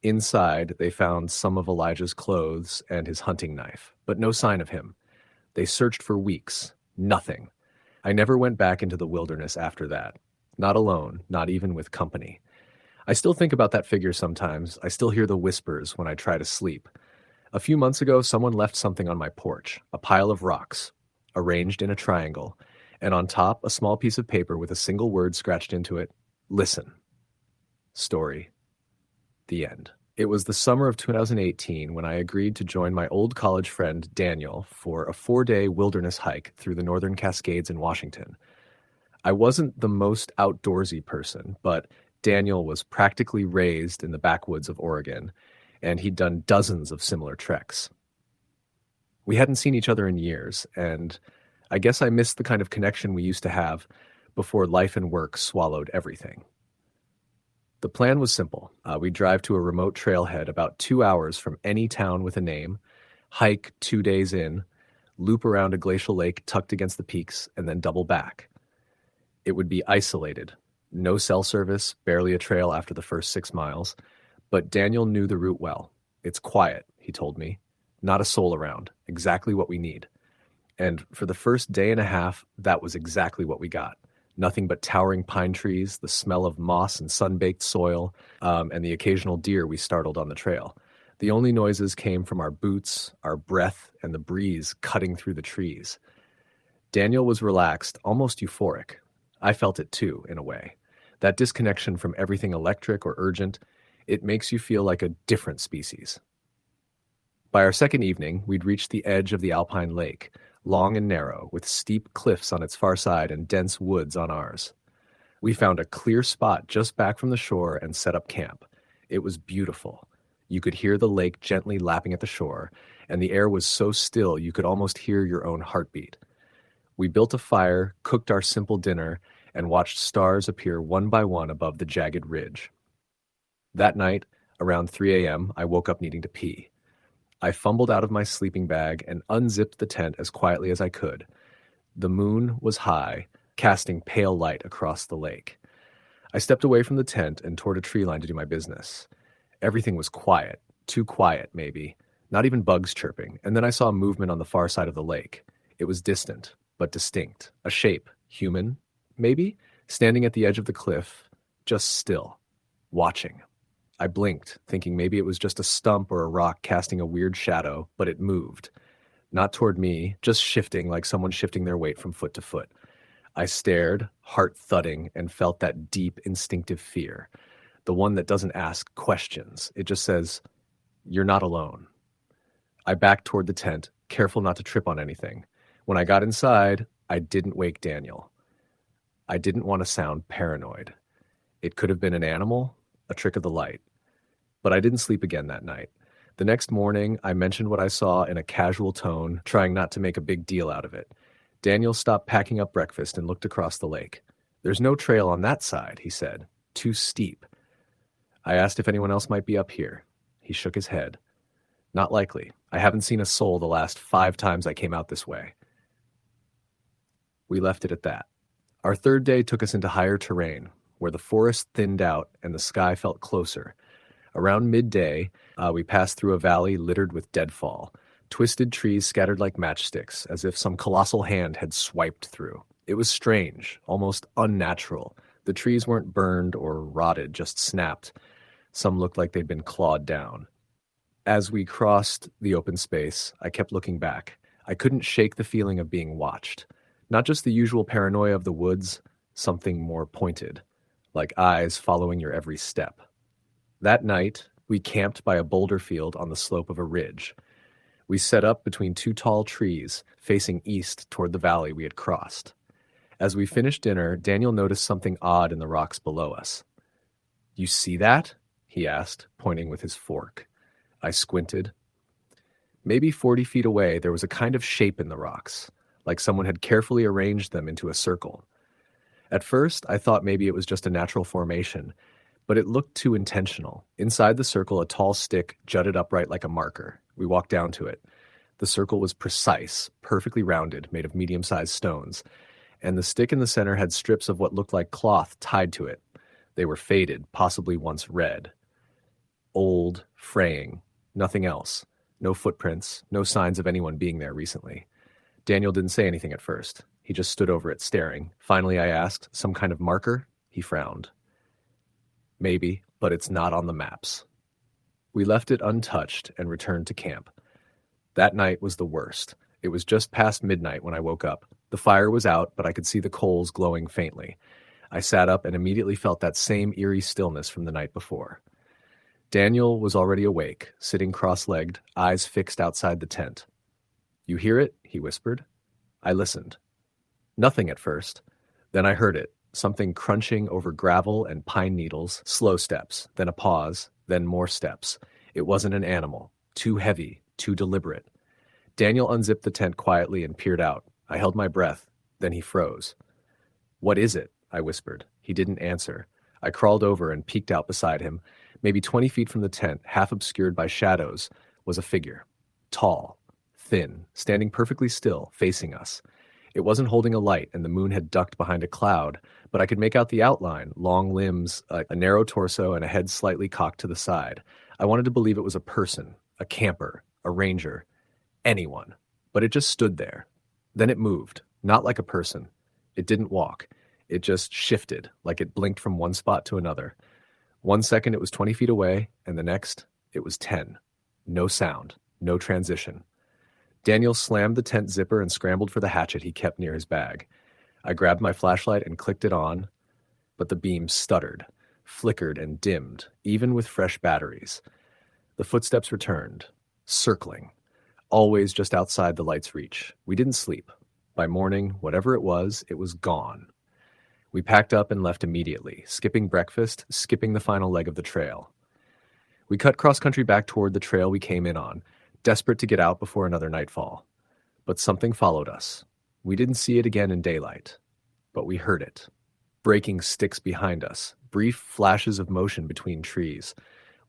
Inside, they found some of Elijah's clothes and his hunting knife, but no sign of him. They searched for weeks. Nothing. I never went back into the wilderness after that. Not alone, not even with company. I still think about that figure sometimes. I still hear the whispers when I try to sleep. A few months ago, someone left something on my porch, a pile of rocks, arranged in a triangle, and on top, a small piece of paper with a single word scratched into it, "Listen." Story. The end. It was the summer of 2018 when I agreed to join my old college friend Daniel for a 4-day wilderness hike through the Northern Cascades in Washington. I wasn't the most outdoorsy person, but Daniel was practically raised in the backwoods of Oregon, and he'd done dozens of similar treks. We hadn't seen each other in years, and I guess I missed the kind of connection we used to have before life and work swallowed everything. The plan was simple. We'd drive to a remote trailhead about 2 hours from any town with a name, hike 2 days in, loop around a glacial lake tucked against the peaks, and then double back. It would be isolated. No cell service, barely a trail after the first 6 miles. But Daniel knew the route well. It's quiet, he told me. Not a soul around. Exactly what we need. And for the first day and a half, that was exactly what we got. Nothing but towering pine trees, the smell of moss and sun-baked soil, and the occasional deer we startled on the trail. The only noises came from our boots, our breath, and the breeze cutting through the trees. Daniel was relaxed, almost euphoric. I felt it too, in a way. That disconnection from everything electric or urgent, it makes you feel like a different species. By our second evening, we'd reached the edge of the Alpine Lake, long and narrow, with steep cliffs on its far side and dense woods on ours. We found a clear spot just back from the shore and set up camp. It was beautiful. You could hear the lake gently lapping at the shore, and the air was so still you could almost hear your own heartbeat. We built a fire, cooked our simple dinner, and watched stars appear one by one above the jagged ridge. That night, around 3 a.m., I woke up needing to pee. I fumbled out of my sleeping bag and unzipped the tent as quietly as I could. The moon was high, casting pale light across the lake. I stepped away from the tent and toward a tree line to do my business. Everything was quiet, too quiet, maybe, not even bugs chirping, and then I saw movement on the far side of the lake. It was distant, but distinct, a shape, human, maybe, standing at the edge of the cliff, just still, watching. I blinked, thinking maybe it was just a stump or a rock casting a weird shadow, but it moved. Not toward me, just shifting like someone shifting their weight from foot to foot. I stared, heart thudding, and felt that deep, instinctive fear. The one that doesn't ask questions. It just says, "You're not alone." I backed toward the tent, careful not to trip on anything. When I got inside, I didn't wake Daniel. I didn't want to sound paranoid. It could have been an animal, a trick of the light. But I didn't sleep again that night. The next morning, I mentioned what I saw in a casual tone, trying not to make a big deal out of it. Daniel stopped packing up breakfast and looked across the lake. "There's no trail on that side," he said. "Too steep." I asked if anyone else might be up here. He shook his head. "Not likely. I haven't seen a soul the last 5 times I came out this way." We left it at that. Our third day took us into higher terrain, where the forest thinned out and the sky felt closer. Around midday, we passed through a valley littered with deadfall, twisted trees scattered like matchsticks, as if some colossal hand had swiped through. It was strange, almost unnatural. The trees weren't burned or rotted, just snapped. Some looked like they'd been clawed down. As we crossed the open space, I kept looking back. I couldn't shake the feeling of being watched. Not just the usual paranoia of the woods, something more pointed, like eyes following your every step. That night, we camped by a boulder field on the slope of a ridge. We set up between 2 tall trees, facing east toward the valley we had crossed. As we finished dinner, Daniel noticed something odd in the rocks below us. "You see that?" he asked, pointing with his fork. I squinted. Maybe 40 feet away, there was a kind of shape in the rocks, like someone had carefully arranged them into a circle. At first, I thought maybe it was just a natural formation, but it looked too intentional. Inside the circle, a tall stick jutted upright like a marker. We walked down to it. The circle was precise, perfectly rounded, made of medium-sized stones, and the stick in the center had strips of what looked like cloth tied to it. They were faded, possibly once red. Old, fraying, nothing else. No footprints, no signs of anyone being there recently. Daniel didn't say anything at first. He just stood over it, staring. Finally, I asked, "Some kind of marker?" He frowned. "Maybe, but it's not on the maps." We left it untouched and returned to camp. That night was the worst. It was just past midnight when I woke up. The fire was out, but I could see the coals glowing faintly. I sat up and immediately felt that same eerie stillness from the night before. Daniel was already awake, sitting cross-legged, eyes fixed outside the tent. "You hear it?" he whispered. I listened. Nothing at first. Then I heard it, something crunching over gravel and pine needles, slow steps, then a pause, then more steps. It wasn't an animal. Too heavy, too deliberate. Daniel unzipped the tent quietly and peered out. I held my breath. Then he froze. "What is it?" I whispered. He didn't answer. I crawled over and peeked out beside him. Maybe 20 feet from the tent, half obscured by shadows, was a figure. Tall, thin, standing perfectly still, facing us. It wasn't holding a light, and the moon had ducked behind a cloud, but I could make out the outline, long limbs, a narrow torso, and a head slightly cocked to the side. I wanted to believe it was a person, a camper, a ranger, anyone. But it just stood there. Then it moved, not like a person. It didn't walk. It just shifted, like it blinked from one spot to another. 1 second it was 20 feet away, and the next it was 10. No sound, no transition. Daniel slammed the tent zipper and scrambled for the hatchet he kept near his bag. I grabbed my flashlight and clicked it on, but the beam stuttered, flickered, and dimmed, even with fresh batteries. The footsteps returned, circling, always just outside the light's reach. We didn't sleep. By morning, whatever it was gone. We packed up and left immediately, skipping breakfast, skipping the final leg of the trail. We cut cross-country back toward the trail we came in on, desperate to get out before another nightfall. But something followed us. We didn't see it again in daylight, but we heard it. Breaking sticks behind us, brief flashes of motion between trees.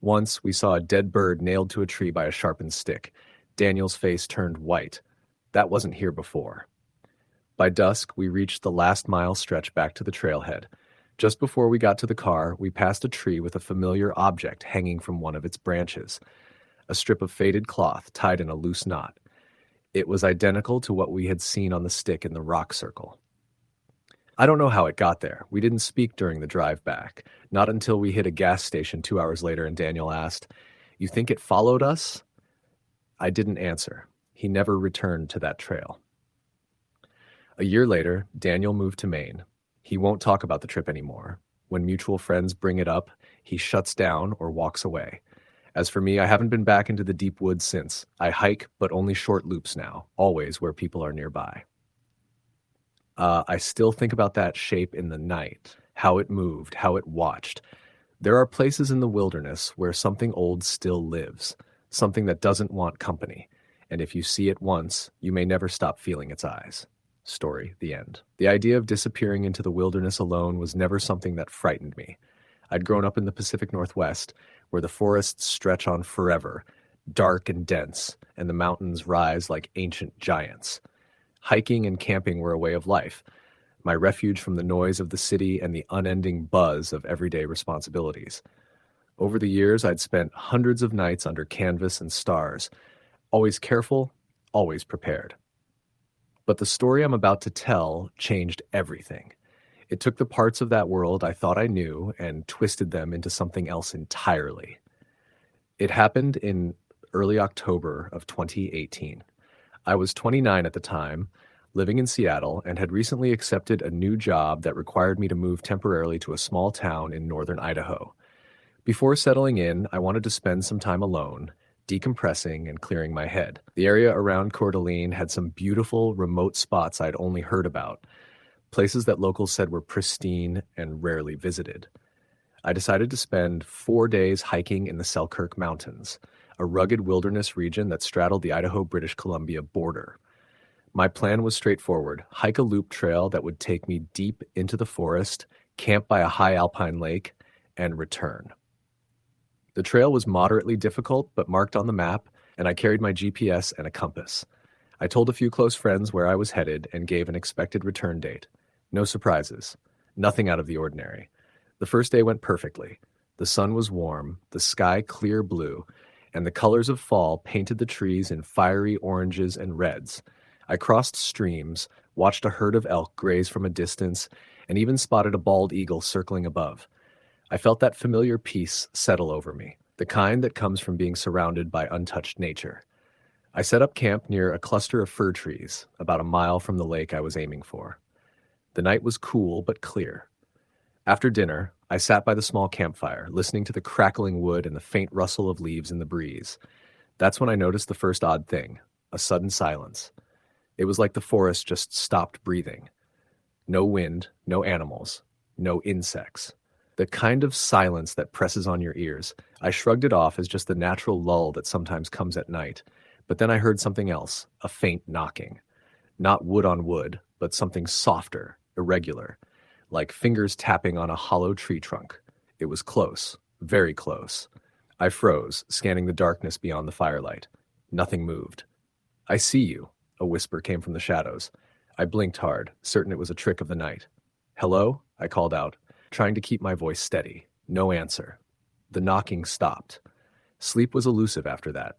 Once, we saw a dead bird nailed to a tree by a sharpened stick. Daniel's face turned white. That wasn't here before. By dusk, we reached the last mile stretch back to the trailhead. Just before we got to the car, we passed a tree with a familiar object hanging from one of its branches. A strip of faded cloth tied in a loose knot. It was identical to what we had seen on the stick in the rock circle. I don't know how it got there. We didn't speak during the drive back, not until we hit a gas station 2 hours later and Daniel asked, "You think it followed us?" I didn't answer. He never returned to that trail. A year later, Daniel moved to Maine. He won't talk about the trip anymore. When mutual friends bring it up, he shuts down or walks away. As for me, I haven't been back into the deep woods since. I hike, but only short loops now, always where people are nearby. I still think about that shape in the night, how it moved, how it watched. There are places in the wilderness where something old still lives, something that doesn't want company, and if you see it once, you may never stop feeling its eyes. Story, the end. The idea of disappearing into the wilderness alone was never something that frightened me. I'd grown up in the Pacific Northwest, where the forests stretch on forever, dark and dense, and the mountains rise like ancient giants. Hiking and camping were a way of life, my refuge from the noise of the city and the unending buzz of everyday responsibilities. Over the years, I'd spent hundreds of nights under canvas and stars, always careful, always prepared. But the story I'm about to tell changed everything. It took the parts of that world I thought I knew and twisted them into something else entirely. It happened in early October of 2018. I was 29 at the time, living in Seattle, and had recently accepted a new job that required me to move temporarily to a small town in northern Idaho. Before settling in, I wanted to spend some time alone, decompressing and clearing my head. The area around Coeur d'Alene had some beautiful, remote spots I'd only heard about, places that locals said were pristine and rarely visited. I decided to spend 4 days hiking in the Selkirk Mountains, a rugged wilderness region that straddled the Idaho-British Columbia border. My plan was straightforward: hike a loop trail that would take me deep into the forest, camp by a high alpine lake, and return. The trail was moderately difficult, but marked on the map, and I carried my GPS and a compass. I told a few close friends where I was headed and gave an expected return date. No surprises. Nothing out of the ordinary. The first day went perfectly. The sun was warm, the sky clear blue, and the colors of fall painted the trees in fiery oranges and reds. I crossed streams, watched a herd of elk graze from a distance, and even spotted a bald eagle circling above. I felt that familiar peace settle over me, the kind that comes from being surrounded by untouched nature. I set up camp near a cluster of fir trees, about a mile from the lake I was aiming for. The night was cool but clear. After dinner, I sat by the small campfire, listening to the crackling wood and the faint rustle of leaves in the breeze. That's when I noticed the first odd thing: a sudden silence. It was like the forest just stopped breathing. No wind, no animals, no insects. The kind of silence that presses on your ears. I shrugged it off as just the natural lull that sometimes comes at night. But then I heard something else, a faint knocking. Not wood on wood, but something softer, irregular, like fingers tapping on a hollow tree trunk. It was close, very close. I froze, scanning the darkness beyond the firelight. Nothing moved. I see you, a whisper came from the shadows. I blinked hard, certain it was a trick of the night. Hello? I called out, trying to keep my voice steady. No answer. The knocking stopped. Sleep was elusive after that.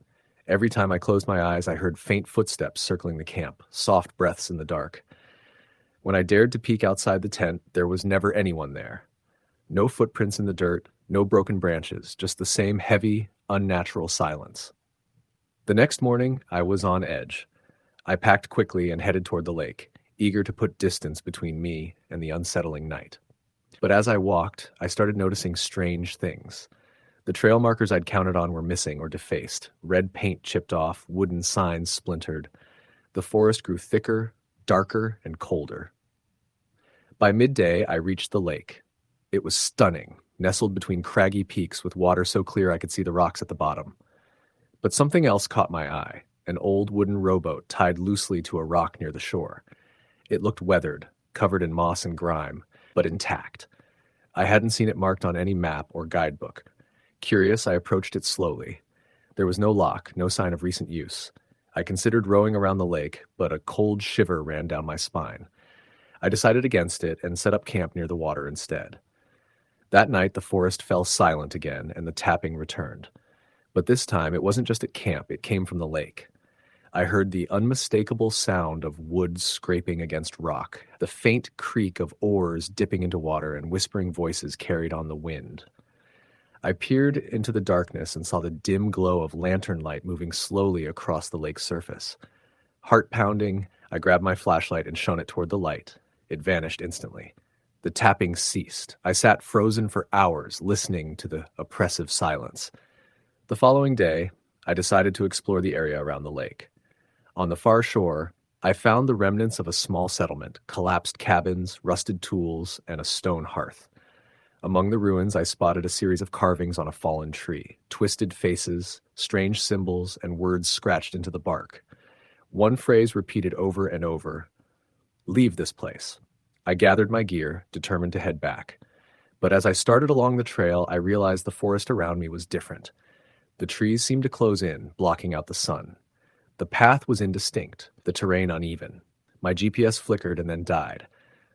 Every time I closed my eyes, I heard faint footsteps circling the camp, soft breaths in the dark. When I dared to peek outside the tent, there was never anyone there. No footprints in the dirt, no broken branches, just the same heavy, unnatural silence. The next morning, I was on edge. I packed quickly and headed toward the lake, eager to put distance between me and the unsettling night. But as I walked, I started noticing strange things. The trail markers I'd counted on were missing or defaced, red paint chipped off, wooden signs splintered. The forest grew thicker, darker, and colder. By midday, I reached the lake. It was stunning, nestled between craggy peaks with water so clear I could see the rocks at the bottom. But something else caught my eye, an old wooden rowboat tied loosely to a rock near the shore. It looked weathered, covered in moss and grime, but intact. I hadn't seen it marked on any map or guidebook. Curious, I approached it slowly. There was no lock, no sign of recent use. I considered rowing around the lake, but a cold shiver ran down my spine. I decided against it and set up camp near the water instead. That night, the forest fell silent again, and the tapping returned. But this time, it wasn't just at camp, it came from the lake. I heard the unmistakable sound of wood scraping against rock, the faint creak of oars dipping into water, and whispering voices carried on the wind. I peered into the darkness and saw the dim glow of lantern light moving slowly across the lake's surface. Heart pounding, I grabbed my flashlight and shone it toward the light. It vanished instantly. The tapping ceased. I sat frozen for hours, listening to the oppressive silence. The following day, I decided to explore the area around the lake. On the far shore, I found the remnants of a small settlement, collapsed cabins, rusted tools, and a stone hearth. Among the ruins, I spotted a series of carvings on a fallen tree, twisted faces, strange symbols, and words scratched into the bark. One phrase repeated over and over, "Leave this place." I gathered my gear, determined to head back. But as I started along the trail, I realized the forest around me was different. The trees seemed to close in, blocking out the sun. The path was indistinct, the terrain uneven. My GPS flickered and then died.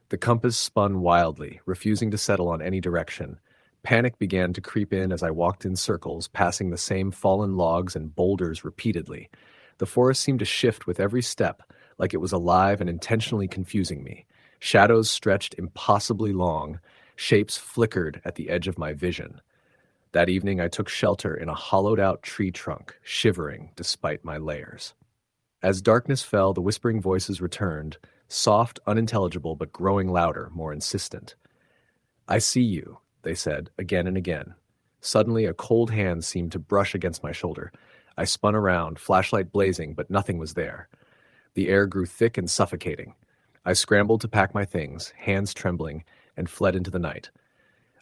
The compass spun wildly, refusing to settle on any direction. Panic began to creep in as I walked in circles, passing the same fallen logs and boulders repeatedly. The forest seemed to shift with every step, like it was alive and intentionally confusing me. Shadows stretched impossibly long. Shapes flickered at the edge of my vision. That evening, I took shelter in a hollowed-out tree trunk, shivering despite my layers. As darkness fell, the whispering voices returned, soft, unintelligible, but growing louder, more insistent. "I see you," they said, again and again. Suddenly, a cold hand seemed to brush against my shoulder. I spun around, flashlight blazing, but nothing was there. The air grew thick and suffocating. I scrambled to pack my things, hands trembling, and fled into the night.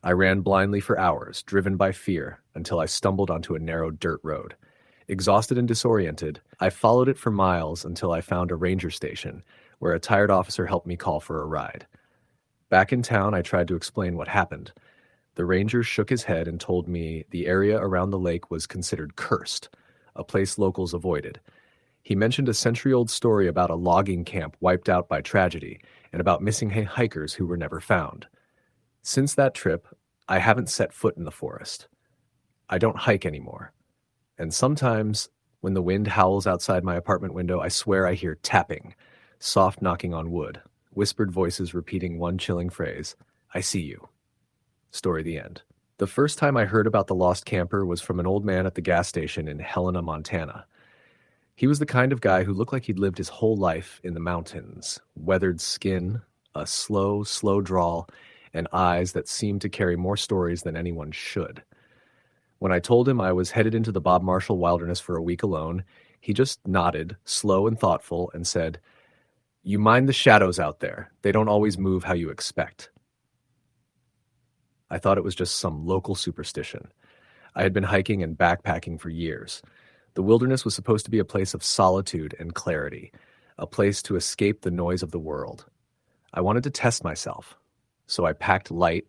I ran blindly for hours, driven by fear, until I stumbled onto a narrow dirt road. Exhausted and disoriented, I followed it for miles until I found a ranger station, where a tired officer helped me call for a ride. Back in town, I tried to explain what happened. The ranger shook his head and told me the area around the lake was considered cursed, a place locals avoided. He mentioned a century-old story about a logging camp wiped out by tragedy, and about missing hikers who were never found. Since that trip, I haven't set foot in the forest. I don't hike anymore. And sometimes, when the wind howls outside my apartment window, I swear I hear tapping, soft knocking on wood, whispered voices repeating one chilling phrase, "I see you." Story the end. The first time I heard about the lost camper was from an old man at the gas station in Helena, Montana. He was the kind of guy who looked like he'd lived his whole life in the mountains, weathered skin, a slow drawl, and eyes that seemed to carry more stories than anyone should. When I told him I was headed into the Bob Marshall wilderness for a week alone, he just nodded, slow and thoughtful, and said, "You mind the shadows out there. They don't always move how you expect." I thought it was just some local superstition. I had been hiking and backpacking for years. The wilderness was supposed to be a place of solitude and clarity, a place to escape the noise of the world. I wanted to test myself, so I packed light,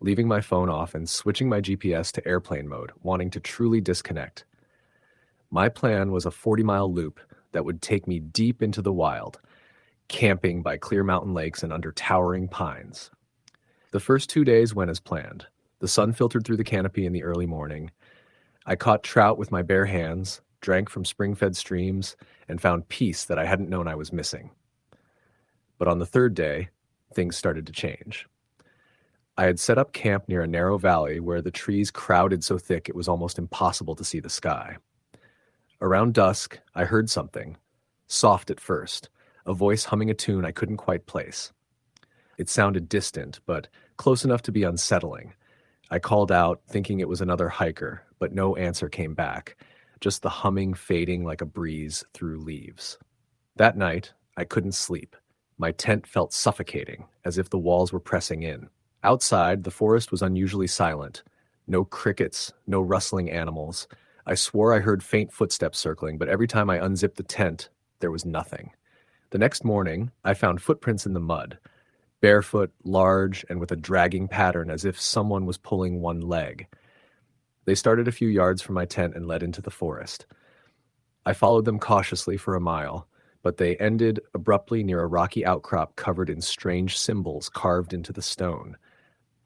leaving my phone off and switching my GPS to airplane mode, wanting to truly disconnect. My plan was a 40-mile loop, that would take me deep into the wild, camping by clear mountain lakes and under towering pines. The first 2 days went as planned. The sun filtered through the canopy in the early morning. I caught trout with my bare hands, drank from spring-fed streams, and found peace that I hadn't known I was missing. But on the third day, things started to change. I had set up camp near a narrow valley where the trees crowded so thick it was almost impossible to see the sky. Around dusk, I heard something, soft at first, a voice humming a tune I couldn't quite place. It sounded distant, but close enough to be unsettling. I called out, thinking it was another hiker, but no answer came back, just the humming fading like a breeze through leaves. That night, I couldn't sleep. My tent felt suffocating, as if the walls were pressing in. Outside, the forest was unusually silent. No crickets, no rustling animals. I swore I heard faint footsteps circling, but every time I unzipped the tent, there was nothing. The next morning, I found footprints in the mud, barefoot, large, and with a dragging pattern as if someone was pulling one leg. They started a few yards from my tent and led into the forest. I followed them cautiously for a mile, but they ended abruptly near a rocky outcrop covered in strange symbols carved into the stone.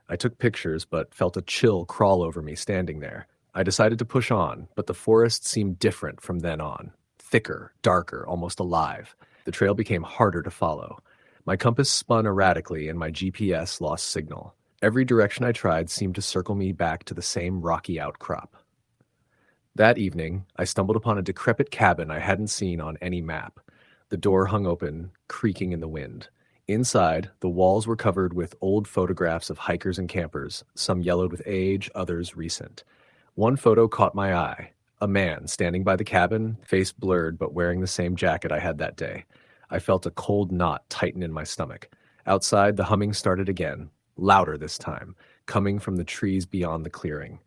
I took pictures, but felt a chill crawl over me standing there. I decided to push on, but the forest seemed different from then on. Thicker, darker, almost alive. The trail became harder to follow. My compass spun erratically and my GPS lost signal. Every direction I tried seemed to circle me back to the same rocky outcrop. That evening, I stumbled upon a decrepit cabin I hadn't seen on any map. The door hung open, creaking in the wind. Inside, the walls were covered with old photographs of hikers and campers, some yellowed with age, others recent. One photo caught my eye. A man standing by the cabin, face blurred but wearing the same jacket I had that day. I felt a cold knot tighten in my stomach. Outside, the humming started again, louder this time, coming from the trees beyond the clearing.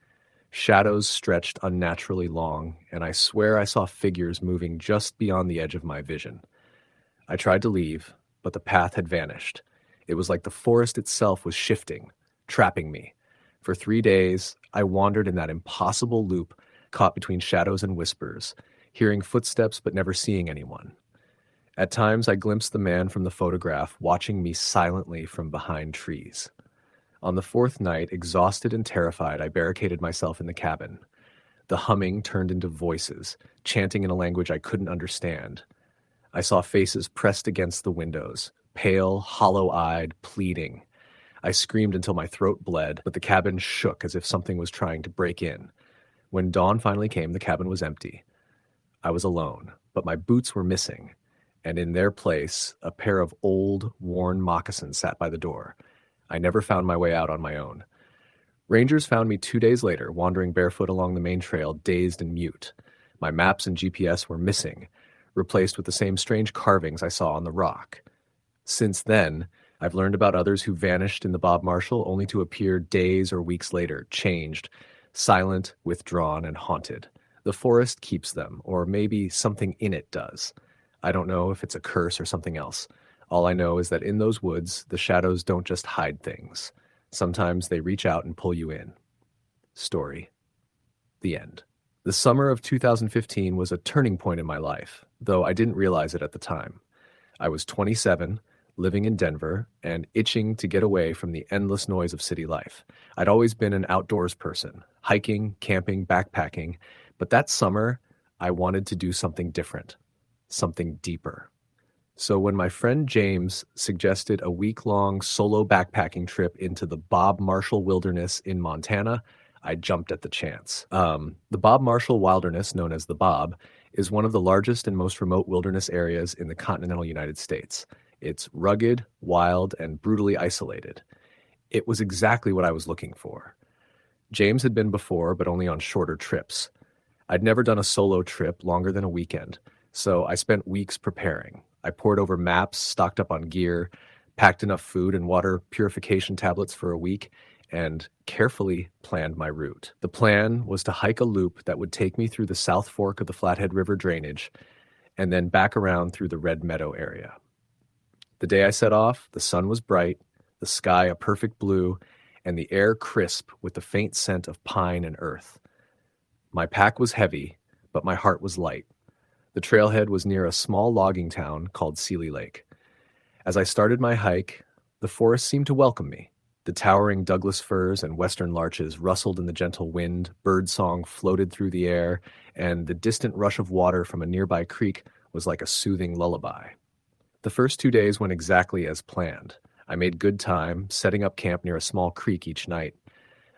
Shadows stretched unnaturally long, and I swear I saw figures moving just beyond the edge of my vision. I tried to leave, but the path had vanished. It was like the forest itself was shifting, trapping me. For 3 days, I wandered in that impossible loop, caught between shadows and whispers, hearing footsteps but never seeing anyone. At times, I glimpsed the man from the photograph watching me silently from behind trees. On the fourth night, exhausted and terrified, I barricaded myself in the cabin. The humming turned into voices, chanting in a language I couldn't understand. I saw faces pressed against the windows, pale, hollow-eyed, pleading. I screamed until my throat bled, but the cabin shook as if something was trying to break in. When dawn finally came, the cabin was empty. I was alone, but my boots were missing, and in their place, a pair of old, worn moccasins sat by the door. I never found my way out on my own. Rangers found me 2 days later, wandering barefoot along the main trail, dazed and mute. My maps and GPS were missing, replaced with the same strange carvings I saw on the rock. Since then, I've learned about others who vanished in the Bob Marshall only to appear days or weeks later, changed, silent, withdrawn, and haunted. The forest keeps them, or maybe something in it does. I don't know if it's a curse or something else. All I know is that in those woods, the shadows don't just hide things. Sometimes they reach out and pull you in. Story. The end. The summer of 2015 was a turning point in my life, though I didn't realize it at the time. I was 27, living in Denver, and itching to get away from the endless noise of city life. I'd always been an outdoors person, hiking, camping, backpacking, but that summer, I wanted to do something different, something deeper. So when my friend James suggested a week-long solo backpacking trip into the Bob Marshall Wilderness in Montana, I jumped at the chance. The Bob Marshall Wilderness, known as the Bob, is one of the largest and most remote wilderness areas in the continental United States. It's rugged, wild, and brutally isolated. It was exactly what I was looking for. James had been before, but only on shorter trips. I'd never done a solo trip longer than a weekend, so I spent weeks preparing. I pored over maps, stocked up on gear, packed enough food and water purification tablets for a week, and carefully planned my route. The plan was to hike a loop that would take me through the South Fork of the Flathead River drainage and then back around through the Red Meadow area. The day I set off, the sun was bright, the sky a perfect blue, and the air crisp with the faint scent of pine and earth. My pack was heavy, but my heart was light. The trailhead was near a small logging town called Sealy Lake. As I started my hike, the forest seemed to welcome me. The towering Douglas firs and western larches rustled in the gentle wind, birdsong floated through the air, and the distant rush of water from a nearby creek was like a soothing lullaby. The first 2 days went exactly as planned. I made good time, setting up camp near a small creek each night.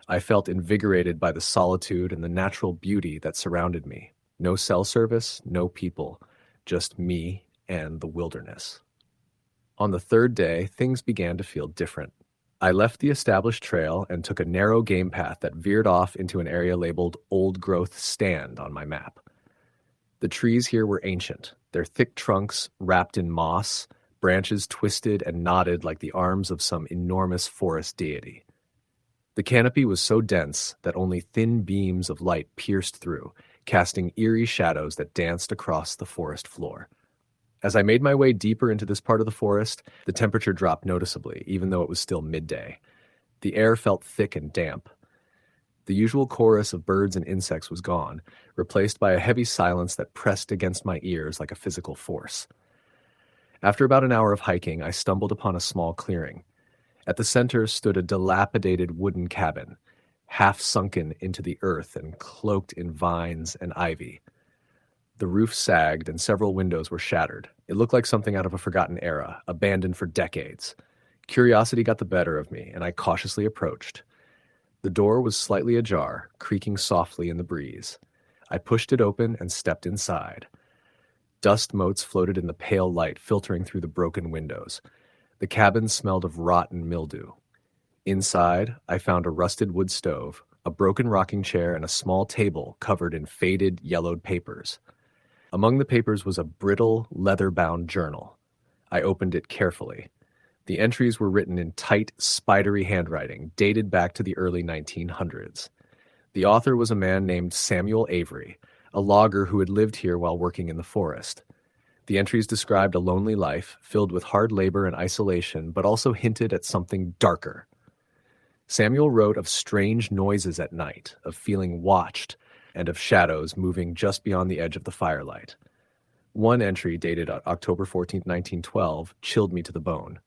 I felt invigorated by the solitude and the natural beauty that surrounded me. No cell service, no people, just me and the wilderness. On the third day, things began to feel different. I left the established trail and took a narrow game path that veered off into an area labeled Old Growth Stand on my map. The trees here were ancient, their thick trunks wrapped in moss, branches twisted and knotted like the arms of some enormous forest deity. The canopy was so dense that only thin beams of light pierced through, casting eerie shadows that danced across the forest floor. As I made my way deeper into this part of the forest, the temperature dropped noticeably, even though it was still midday. The air felt thick and damp. The usual chorus of birds and insects was gone, replaced by a heavy silence that pressed against my ears like a physical force. After about an hour of hiking, I stumbled upon a small clearing. At the center stood a dilapidated wooden cabin, half sunken into the earth and cloaked in vines and ivy. The roof sagged and several windows were shattered. It looked like something out of a forgotten era, abandoned for decades. Curiosity got the better of me, and I cautiously approached. The door was slightly ajar, creaking softly in the breeze. I pushed it open and stepped inside. Dust motes floated in the pale light filtering through the broken windows. The cabin smelled of rot and mildew. Inside, I found a rusted wood stove, a broken rocking chair, and a small table covered in faded, yellowed papers. Among the papers was a brittle, leather-bound journal. I opened it carefully. The entries were written in tight, spidery handwriting, dated back to the early 1900s. The author was a man named Samuel Avery, a logger who had lived here while working in the forest. The entries described a lonely life, filled with hard labor and isolation, but also hinted at something darker. Samuel wrote of strange noises at night, of feeling watched, and of shadows moving just beyond the edge of the firelight. One entry, dated October 14, 1912, chilled me to the bone.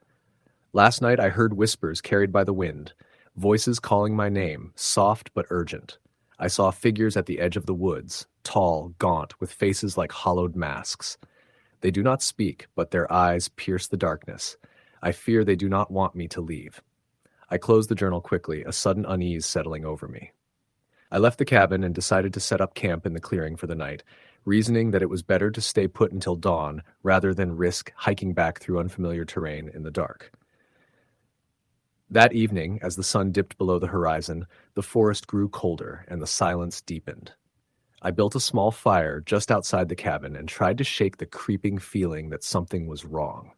Last night I heard whispers carried by the wind, voices calling my name, soft but urgent. I saw figures at the edge of the woods, tall, gaunt, with faces like hollowed masks. They do not speak, but their eyes pierce the darkness. I fear they do not want me to leave. I closed the journal quickly, a sudden unease settling over me. I left the cabin and decided to set up camp in the clearing for the night, reasoning that it was better to stay put until dawn rather than risk hiking back through unfamiliar terrain in the dark. That evening, as the sun dipped below the horizon, the forest grew colder and the silence deepened. I built a small fire just outside the cabin and tried to shake the creeping feeling that something was wrong.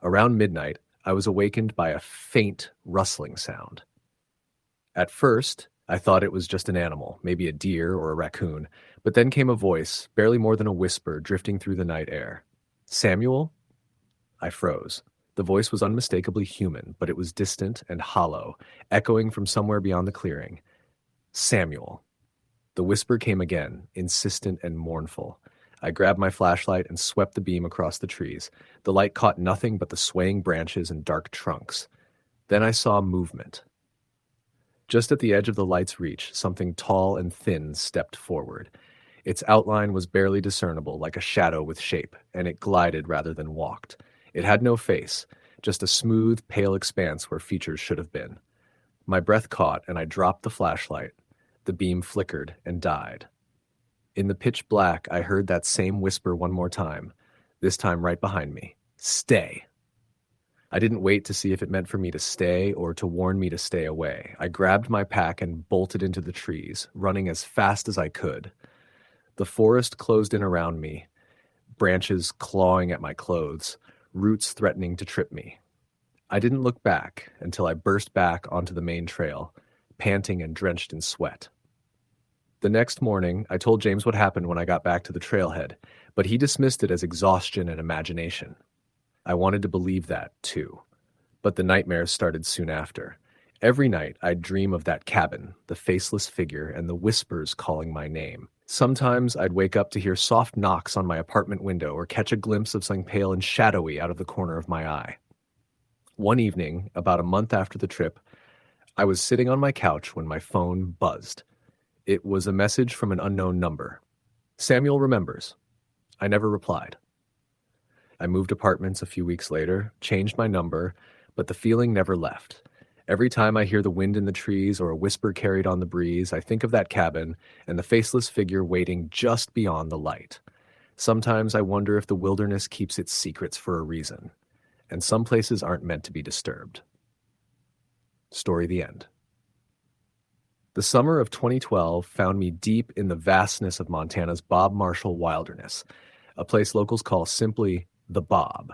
Around midnight, I was awakened by a faint rustling sound. At first, I thought it was just an animal, maybe a deer or a raccoon, but then came a voice, barely more than a whisper, drifting through the night air. "Samuel?" I froze. The voice was unmistakably human, but it was distant and hollow, echoing from somewhere beyond the clearing. "Samuel." The whisper came again, insistent and mournful. I grabbed my flashlight and swept the beam across the trees. The light caught nothing but the swaying branches and dark trunks. Then I saw movement. Just at the edge of the light's reach, something tall and thin stepped forward. Its outline was barely discernible, like a shadow with shape, and it glided rather than walked. It had no face, just a smooth, pale expanse where features should have been. My breath caught, and I dropped the flashlight. The beam flickered and died. In the pitch black, I heard that same whisper one more time, this time right behind me. "Stay." I didn't wait to see if it meant for me to stay or to warn me to stay away. I grabbed my pack and bolted into the trees, running as fast as I could. The forest closed in around me, branches clawing at my clothes, roots threatening to trip me. I didn't look back until I burst back onto the main trail, panting and drenched in sweat. The next morning, I told James what happened when I got back to the trailhead, but he dismissed it as exhaustion and imagination. I wanted to believe that, too. But the nightmares started soon after. Every night, I'd dream of that cabin, the faceless figure, and the whispers calling my name. Sometimes I'd wake up to hear soft knocks on my apartment window or catch a glimpse of something pale and shadowy out of the corner of my eye. One evening, about a month after the trip, I was sitting on my couch when my phone buzzed. It was a message from an unknown number. Samuel remembers. I never replied. I moved apartments a few weeks later, changed my number, but the feeling never left. Every time I hear the wind in the trees or a whisper carried on the breeze, I think of that cabin and the faceless figure waiting just beyond the light. Sometimes I wonder if the wilderness keeps its secrets for a reason, and some places aren't meant to be disturbed. Story the end. The summer of 2012 found me deep in the vastness of Montana's Bob Marshall Wilderness, a place locals call simply the Bob.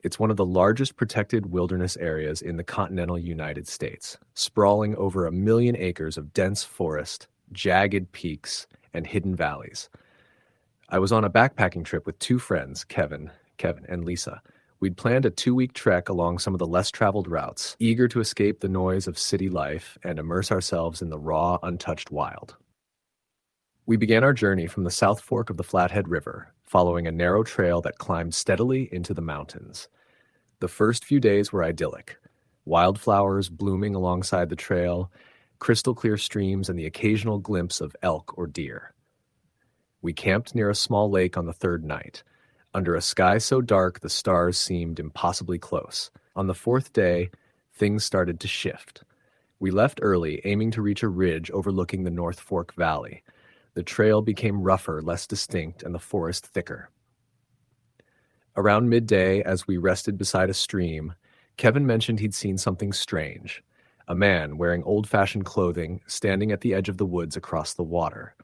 It's one of the largest protected wilderness areas in the continental United States, sprawling over 1 million acres of dense forest, jagged peaks, and hidden valleys. I was on a backpacking trip with two friends, Kevin, and Lisa. We'd planned a 2-week trek along some of the less traveled routes, eager to escape the noise of city life and immerse ourselves in the raw, untouched wild. We began our journey from the South Fork of the Flathead River, following a narrow trail that climbed steadily into the mountains. The first few days were idyllic. Wildflowers blooming alongside the trail, crystal clear streams, and the occasional glimpse of elk or deer. We camped near a small lake on the third night. Under a sky so dark the stars seemed impossibly close. On the fourth day, things started to shift. We left early, aiming to reach a ridge overlooking the North Fork Valley. The trail became rougher, less distinct, and the forest thicker. Around midday, as we rested beside a stream, Kevin mentioned he'd seen something strange. A man wearing old-fashioned clothing standing at the edge of the woods across the water.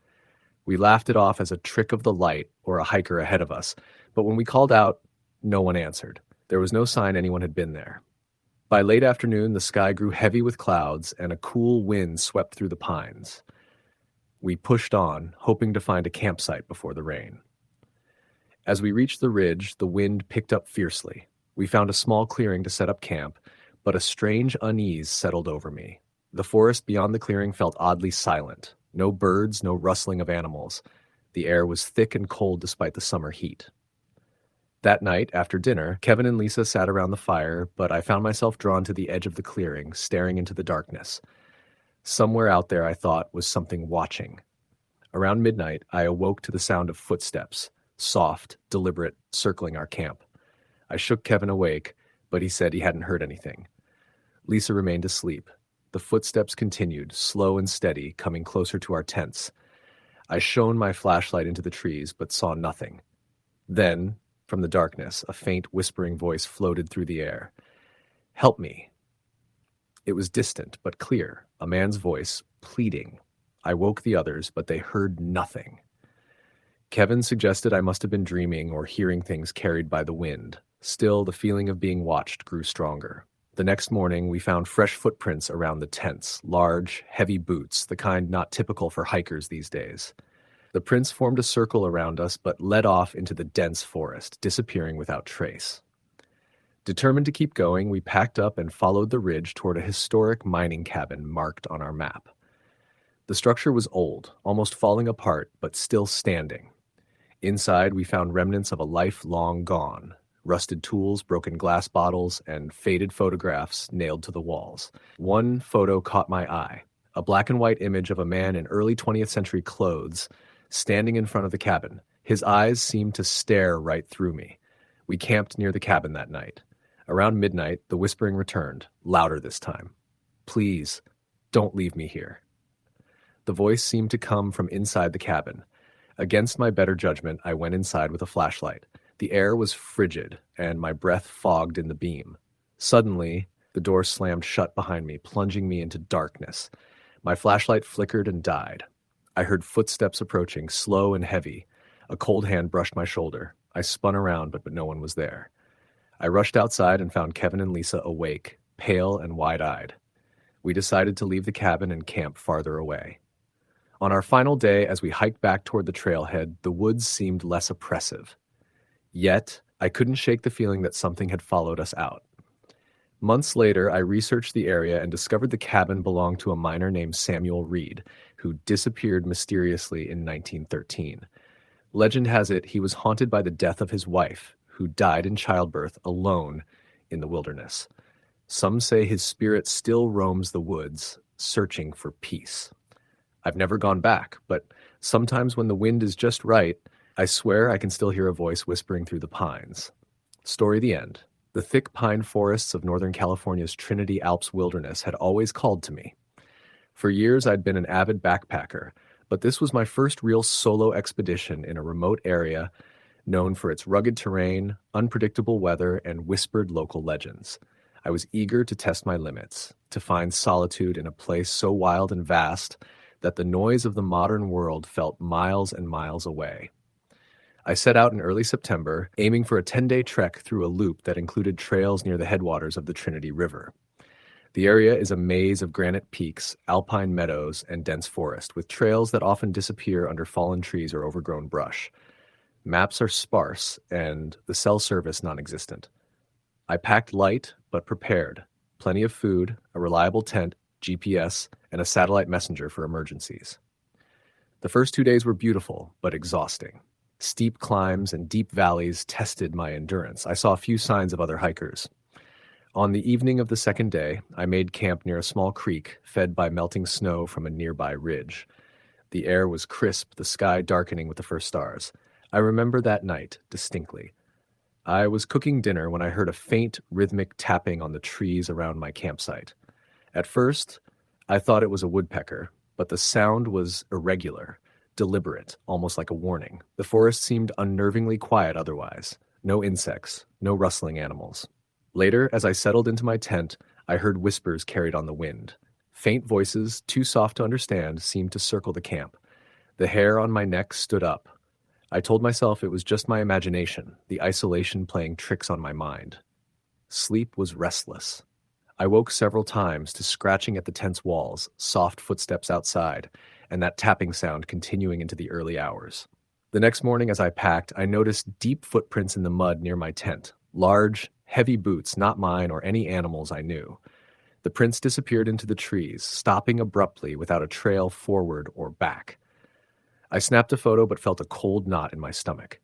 We laughed it off as a trick of the light or a hiker ahead of us, but when we called out, no one answered. There was no sign anyone had been there. By late afternoon, the sky grew heavy with clouds and a cool wind swept through the pines. We pushed on, hoping to find a campsite before the rain. As we reached the ridge, the wind picked up fiercely. We found a small clearing to set up camp, but a strange unease settled over me. The forest beyond the clearing felt oddly silent. No birds, no rustling of animals. The air was thick and cold despite the summer heat. That night, after dinner, Kevin and Lisa sat around the fire, but I found myself drawn to the edge of the clearing, staring into the darkness. Somewhere out there, I thought, was something watching. Around midnight, I awoke to the sound of footsteps, soft, deliberate, circling our camp. I shook Kevin awake, but he said he hadn't heard anything. Lisa remained asleep. The footsteps continued, slow and steady, coming closer to our tents. I shone my flashlight into the trees, but saw nothing. Then, from the darkness, a faint whispering voice floated through the air. "Help me." It was distant, but clear, a man's voice, pleading. I woke the others, but they heard nothing. Kevin suggested I must have been dreaming or hearing things carried by the wind. Still, the feeling of being watched grew stronger. The next morning, we found fresh footprints around the tents, large, heavy boots, the kind not typical for hikers these days. The prints formed a circle around us, but led off into the dense forest, disappearing without trace. Determined to keep going, we packed up and followed the ridge toward a historic mining cabin marked on our map. The structure was old, almost falling apart, but still standing. Inside, we found remnants of a life long gone. Rusted tools, broken glass bottles, and faded photographs nailed to the walls. One photo caught my eye, a black and white image of a man in early 20th century clothes, standing in front of the cabin. His eyes seemed to stare right through me. We camped near the cabin that night. Around midnight, the whispering returned, louder this time. "Please, don't leave me here." The voice seemed to come from inside the cabin. Against my better judgment, I went inside with a flashlight. The air was frigid, and my breath fogged in the beam. Suddenly, the door slammed shut behind me, plunging me into darkness. My flashlight flickered and died. I heard footsteps approaching, slow and heavy. A cold hand brushed my shoulder. I spun around, but no one was there. I rushed outside and found Kevin and Lisa awake, pale and wide-eyed. We decided to leave the cabin and camp farther away. On our final day, as we hiked back toward the trailhead, the woods seemed less oppressive. Yet, I couldn't shake the feeling that something had followed us out. Months later, I researched the area and discovered the cabin belonged to a miner named Samuel Reed, who disappeared mysteriously in 1913. Legend has it he was haunted by the death of his wife, who died in childbirth alone in the wilderness. Some say his spirit still roams the woods, searching for peace. I've never gone back, but sometimes when the wind is just right, I swear I can still hear a voice whispering through the pines. Story the end. The thick pine forests of Northern California's Trinity Alps wilderness had always called to me. For years, I'd been an avid backpacker, but this was my first real solo expedition in a remote area known for its rugged terrain, unpredictable weather, and whispered local legends. I was eager to test my limits, to find solitude in a place so wild and vast that the noise of the modern world felt miles and miles away. I set out in early September, aiming for a 10-day trek through a loop that included trails near the headwaters of the Trinity River. The area is a maze of granite peaks, alpine meadows, and dense forest, with trails that often disappear under fallen trees or overgrown brush. Maps are sparse, and the cell service non-existent. I packed light, but prepared. Plenty of food, a reliable tent, GPS, and a satellite messenger for emergencies. The first 2 days were beautiful, but exhausting. Steep climbs and deep valleys tested my endurance. I saw few signs of other hikers. On the evening of the second day, I made camp near a small creek fed by melting snow from a nearby ridge. The air was crisp, the sky darkening with the first stars. I remember that night distinctly. I was cooking dinner when I heard a faint, rhythmic tapping on the trees around my campsite. At first, I thought it was a woodpecker, but the sound was irregular, deliberate, almost like a warning. The forest seemed unnervingly quiet otherwise. No insects, no rustling animals. Later, as I settled into my tent, I heard whispers carried on the wind. Faint voices, too soft to understand, seemed to circle the camp. The hair on my neck stood up. I told myself it was just my imagination, the isolation playing tricks on my mind. Sleep was restless. I woke several times to scratching at the tent's walls, soft footsteps outside, and that tapping sound continuing into the early hours. The next morning as I packed, I noticed deep footprints in the mud near my tent. Large, heavy boots, not mine or any animals I knew. The prints disappeared into the trees, stopping abruptly without a trail forward or back. I snapped a photo but felt a cold knot in my stomach.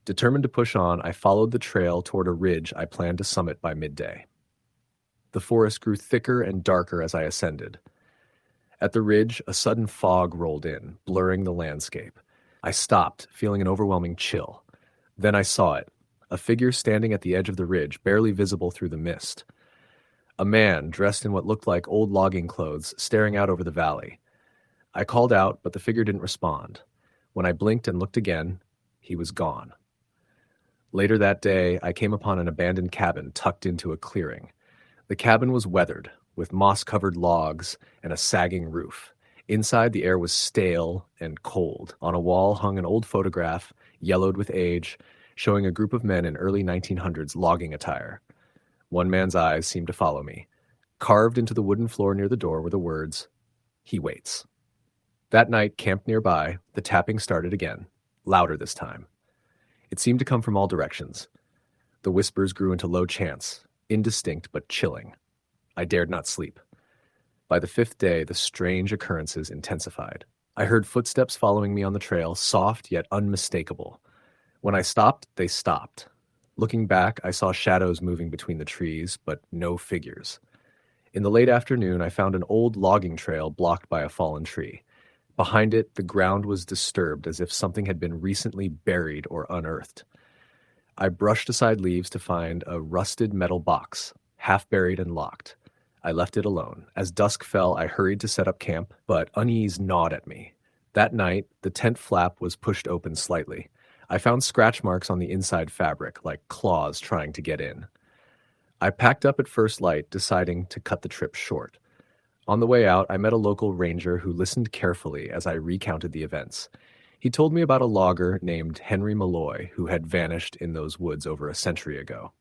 Determined to push on, I followed the trail toward a ridge I planned to summit by midday. The forest grew thicker and darker as I ascended. At the ridge, a sudden fog rolled in, blurring the landscape. I stopped, feeling an overwhelming chill. Then I saw it, a figure standing at the edge of the ridge, barely visible through the mist. A man, dressed in what looked like old logging clothes, staring out over the valley. I called out, but the figure didn't respond. When I blinked and looked again, he was gone. Later that day, I came upon an abandoned cabin tucked into a clearing. The cabin was weathered, with moss-covered logs and a sagging roof. Inside, the air was stale and cold. On a wall hung an old photograph, yellowed with age, showing a group of men in early 1900s logging attire. One man's eyes seemed to follow me. Carved into the wooden floor near the door were the words, "He waits." That night, camped nearby, the tapping started again, louder this time. It seemed to come from all directions. The whispers grew into low chants, indistinct but chilling. I dared not sleep. By the fifth day, the strange occurrences intensified. I heard footsteps following me on the trail, soft yet unmistakable. When I stopped, they stopped. Looking back, I saw shadows moving between the trees, but no figures. In the late afternoon, I found an old logging trail blocked by a fallen tree. Behind it, the ground was disturbed as if something had been recently buried or unearthed. I brushed aside leaves to find a rusted metal box, half buried and locked. I left it alone. As dusk fell, I hurried to set up camp, but unease gnawed at me. That night, the tent flap was pushed open slightly. I found scratch marks on the inside fabric, like claws trying to get in. I packed up at first light, deciding to cut the trip short. On the way out, I met a local ranger who listened carefully as I recounted the events. He told me about a logger named Henry Malloy who had vanished in those woods over a century ago.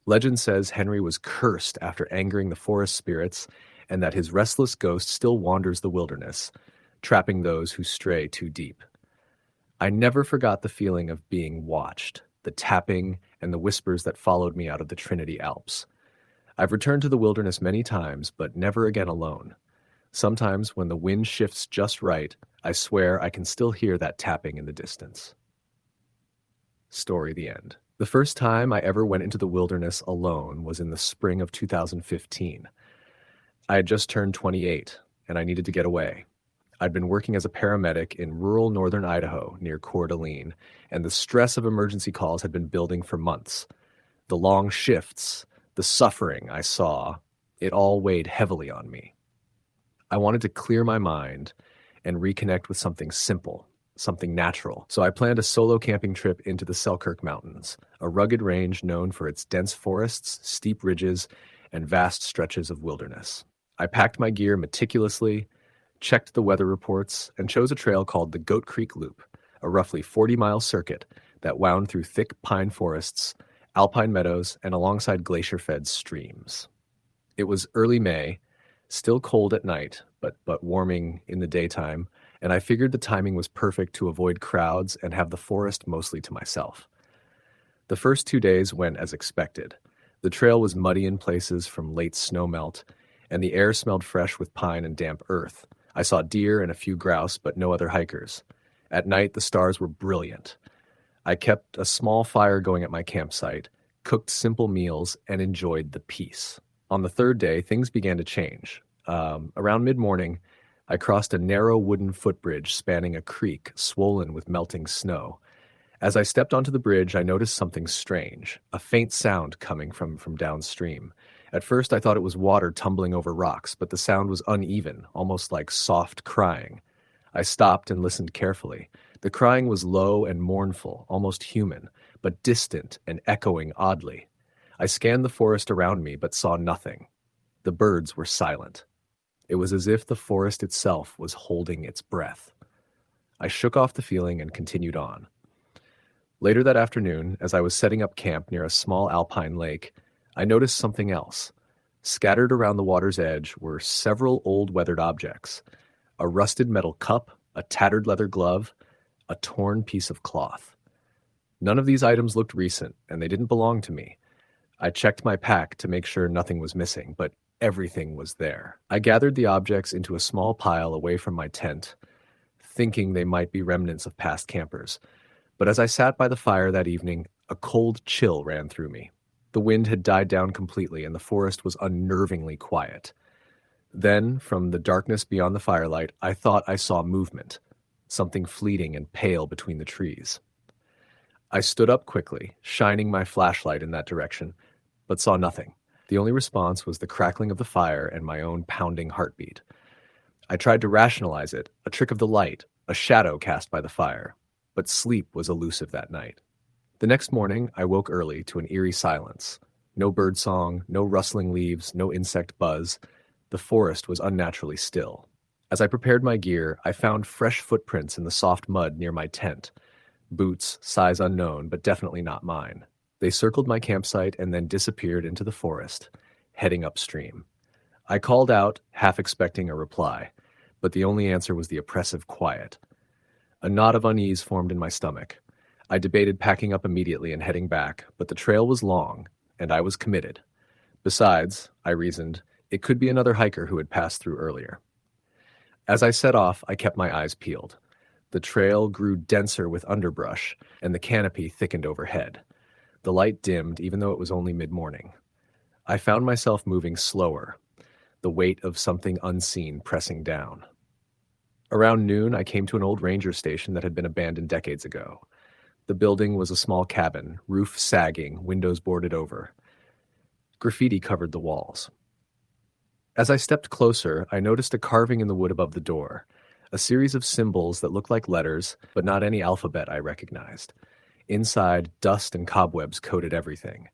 Legend says Henry was cursed after angering the forest spirits and that his restless ghost still wanders the wilderness, trapping those who stray too deep. I never forgot the feeling of being watched, the tapping and the whispers that followed me out of the Trinity Alps. I've returned to the wilderness many times, but never again alone. Sometimes, when the wind shifts just right, I swear I can still hear that tapping in the distance. Story the end. The first time I ever went into the wilderness alone was in the spring of 2015. I had just turned 28, and I needed to get away. I'd been working as a paramedic in rural northern Idaho near Coeur d'Alene, and the stress of emergency calls had been building for months. The long shifts, the suffering I saw, it all weighed heavily on me. I wanted to clear my mind and reconnect with something simple, something natural. So I planned a solo camping trip into the Selkirk Mountains, a rugged range known for its dense forests, steep ridges, and vast stretches of wilderness. I packed my gear meticulously, checked the weather reports, and chose a trail called the Goat Creek Loop, a roughly 40-mile circuit that wound through thick pine forests, alpine meadows, and alongside glacier-fed streams. It was early May, still cold at night, but warming in the daytime, and I figured the timing was perfect to avoid crowds and have the forest mostly to myself. The first 2 days went as expected. The trail was muddy in places from late snowmelt, and the air smelled fresh with pine and damp earth. I saw deer and a few grouse, but no other hikers. At night, the stars were brilliant. I kept a small fire going at my campsite, cooked simple meals, and enjoyed the peace. On the third day, things began to change. Around mid-morning, I crossed a narrow wooden footbridge spanning a creek swollen with melting snow. As I stepped onto the bridge, I noticed something strange, a faint sound coming from downstream. At first, I thought it was water tumbling over rocks, but the sound was uneven, almost like soft crying. I stopped and listened carefully. The crying was low and mournful, almost human, but distant and echoing oddly. I scanned the forest around me, but saw nothing. The birds were silent. It was as if the forest itself was holding its breath. I shook off the feeling and continued on. Later that afternoon, as I was setting up camp near a small alpine lake, I noticed something else. Scattered around the water's edge were several old weathered objects: a rusted metal cup, a tattered leather glove, a torn piece of cloth. None of these items looked recent, and they didn't belong to me. I checked my pack to make sure nothing was missing, but everything was there. I gathered the objects into a small pile away from my tent, thinking they might be remnants of past campers. But as I sat by the fire that evening, a cold chill ran through me. The wind had died down completely, and the forest was unnervingly quiet. Then, from the darkness beyond the firelight, I thought I saw movement, something fleeting and pale between the trees. I stood up quickly, shining my flashlight in that direction, but saw nothing. The only response was the crackling of the fire and my own pounding heartbeat. I tried to rationalize it, a trick of the light, a shadow cast by the fire, but sleep was elusive that night. The next morning, I woke early to an eerie silence. No birdsong, no rustling leaves, no insect buzz. The forest was unnaturally still. As I prepared my gear, I found fresh footprints in the soft mud near my tent. Boots, size unknown, but definitely not mine. They circled my campsite and then disappeared into the forest, heading upstream. I called out, half expecting a reply, but the only answer was the oppressive quiet. A knot of unease formed in my stomach. I debated packing up immediately and heading back, but the trail was long, and I was committed. Besides, I reasoned, it could be another hiker who had passed through earlier. As I set off, I kept my eyes peeled. The trail grew denser with underbrush, and the canopy thickened overhead. The light dimmed, even though it was only mid-morning. I found myself moving slower, the weight of something unseen pressing down. Around noon, I came to an old ranger station that had been abandoned decades ago. The building was a small cabin, roof sagging, windows boarded over. Graffiti covered the walls. As I stepped closer, I noticed a carving in the wood above the door, a series of symbols that looked like letters, but not any alphabet I recognized. Inside, dust and cobwebs coated everything.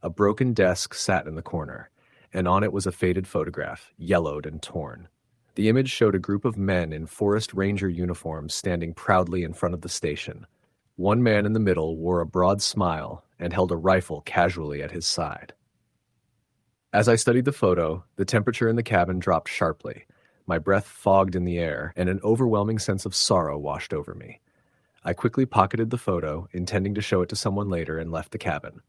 A broken desk sat in the corner, and on it was a faded photograph, yellowed and torn. The image showed a group of men in forest ranger uniforms standing proudly in front of the station. One man in the middle wore a broad smile and held a rifle casually at his side. As I studied the photo, the temperature in the cabin dropped sharply. My breath fogged in the air, and an overwhelming sense of sorrow washed over me. I quickly pocketed the photo, intending to show it to someone later, and left the cabin.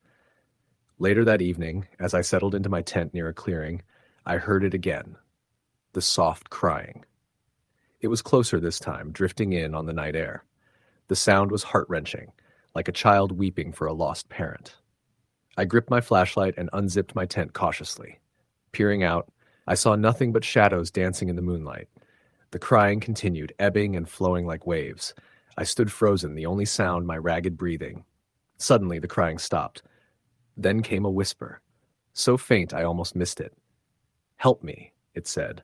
Later that evening, as I settled into my tent near a clearing, I heard it again, the soft crying. It was closer this time, drifting in on the night air. The sound was heart-wrenching, like a child weeping for a lost parent. I gripped my flashlight and unzipped my tent cautiously. Peering out, I saw nothing but shadows dancing in the moonlight. The crying continued, ebbing and flowing like waves. I stood frozen, the only sound my ragged breathing. Suddenly, the crying stopped. Then came a whisper, so faint I almost missed it. "Help me," it said.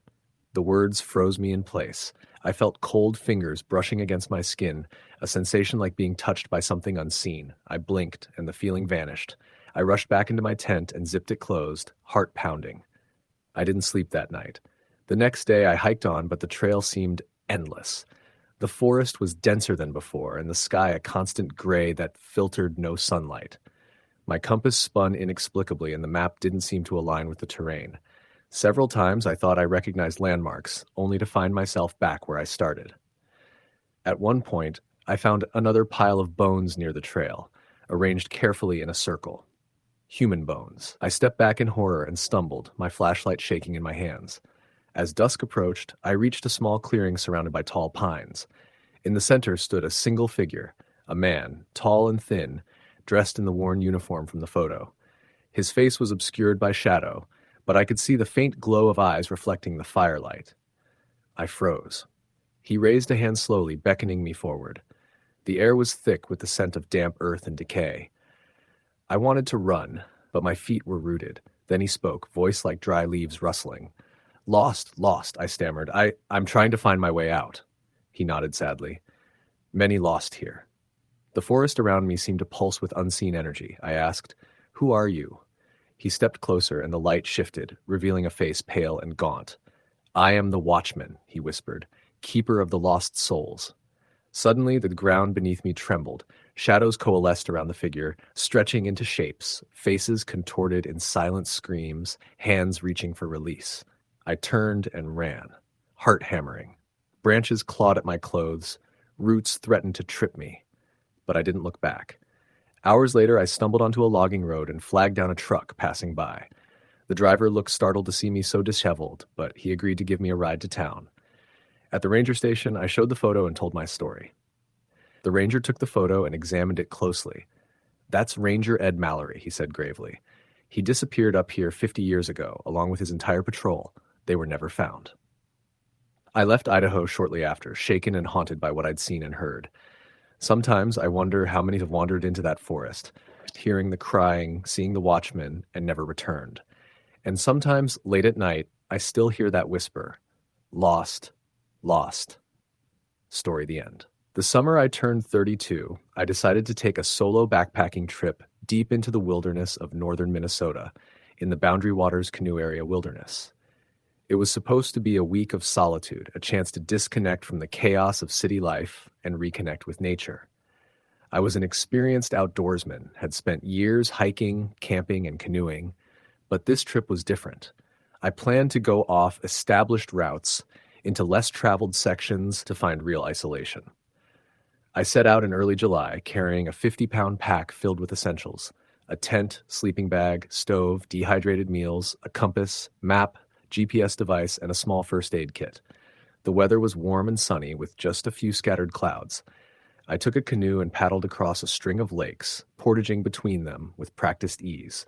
The words froze me in place. I felt cold fingers brushing against my skin, a sensation like being touched by something unseen. I blinked, and the feeling vanished. I rushed back into my tent and zipped it closed, heart pounding. I didn't sleep that night. The next day I hiked on, but the trail seemed endless. The forest was denser than before, and the sky a constant gray that filtered no sunlight. My compass spun inexplicably, and the map didn't seem to align with the terrain. Several times I thought I recognized landmarks, only to find myself back where I started. At one point, I found another pile of bones near the trail, arranged carefully in a circle. Human bones. I stepped back in horror and stumbled, my flashlight shaking in my hands. As dusk approached, I reached a small clearing surrounded by tall pines. In the center stood a single figure, a man, tall and thin, dressed in the worn uniform from the photo. His face was obscured by shadow, but I could see the faint glow of eyes reflecting the firelight. I froze. He raised a hand slowly, beckoning me forward. The air was thick with the scent of damp earth and decay. I wanted to run, but my feet were rooted. Then he spoke, voice like dry leaves rustling. Lost, I stammered. I'm trying to find my way out." He nodded sadly. "Many lost here." The forest around me seemed to pulse with unseen energy. I asked, "Who are you?" He stepped closer, and the light shifted, revealing a face pale and gaunt. "I am the Watchman," he whispered, "keeper of the lost souls." Suddenly, the ground beneath me trembled. Shadows coalesced around the figure, stretching into shapes, faces contorted in silent screams, hands reaching for release. I turned and ran, heart hammering. Branches clawed at my clothes, roots threatened to trip me, but I didn't look back. Hours later, I stumbled onto a logging road and flagged down a truck passing by. The driver looked startled to see me so disheveled, but he agreed to give me a ride to town. At the ranger station, I showed the photo and told my story. The ranger took the photo and examined it closely. "That's Ranger Ed Mallory," he said gravely. "He disappeared up here 50 years ago, along with his entire patrol. They were never found." I left Idaho shortly after, shaken and haunted by what I'd seen and heard. Sometimes I wonder how many have wandered into that forest, hearing the crying, seeing the watchman, and never returned. And sometimes, late at night, I still hear that whisper, "Lost, lost." Story the end. The summer I turned 32, I decided to take a solo backpacking trip deep into the wilderness of northern Minnesota, in the Boundary Waters Canoe Area Wilderness. It was supposed to be a week of solitude, a chance to disconnect from the chaos of city life and reconnect with nature. I was an experienced outdoorsman, had spent years hiking, camping, and canoeing, but this trip was different. I planned to go off established routes into less traveled sections to find real isolation. I set out in early July, carrying a 50-pound pack filled with essentials: a tent, sleeping bag, stove, dehydrated meals, a compass, map, GPS device, and a small first aid kit. The weather was warm and sunny with just a few scattered clouds. I took a canoe and paddled across a string of lakes, portaging between them with practiced ease.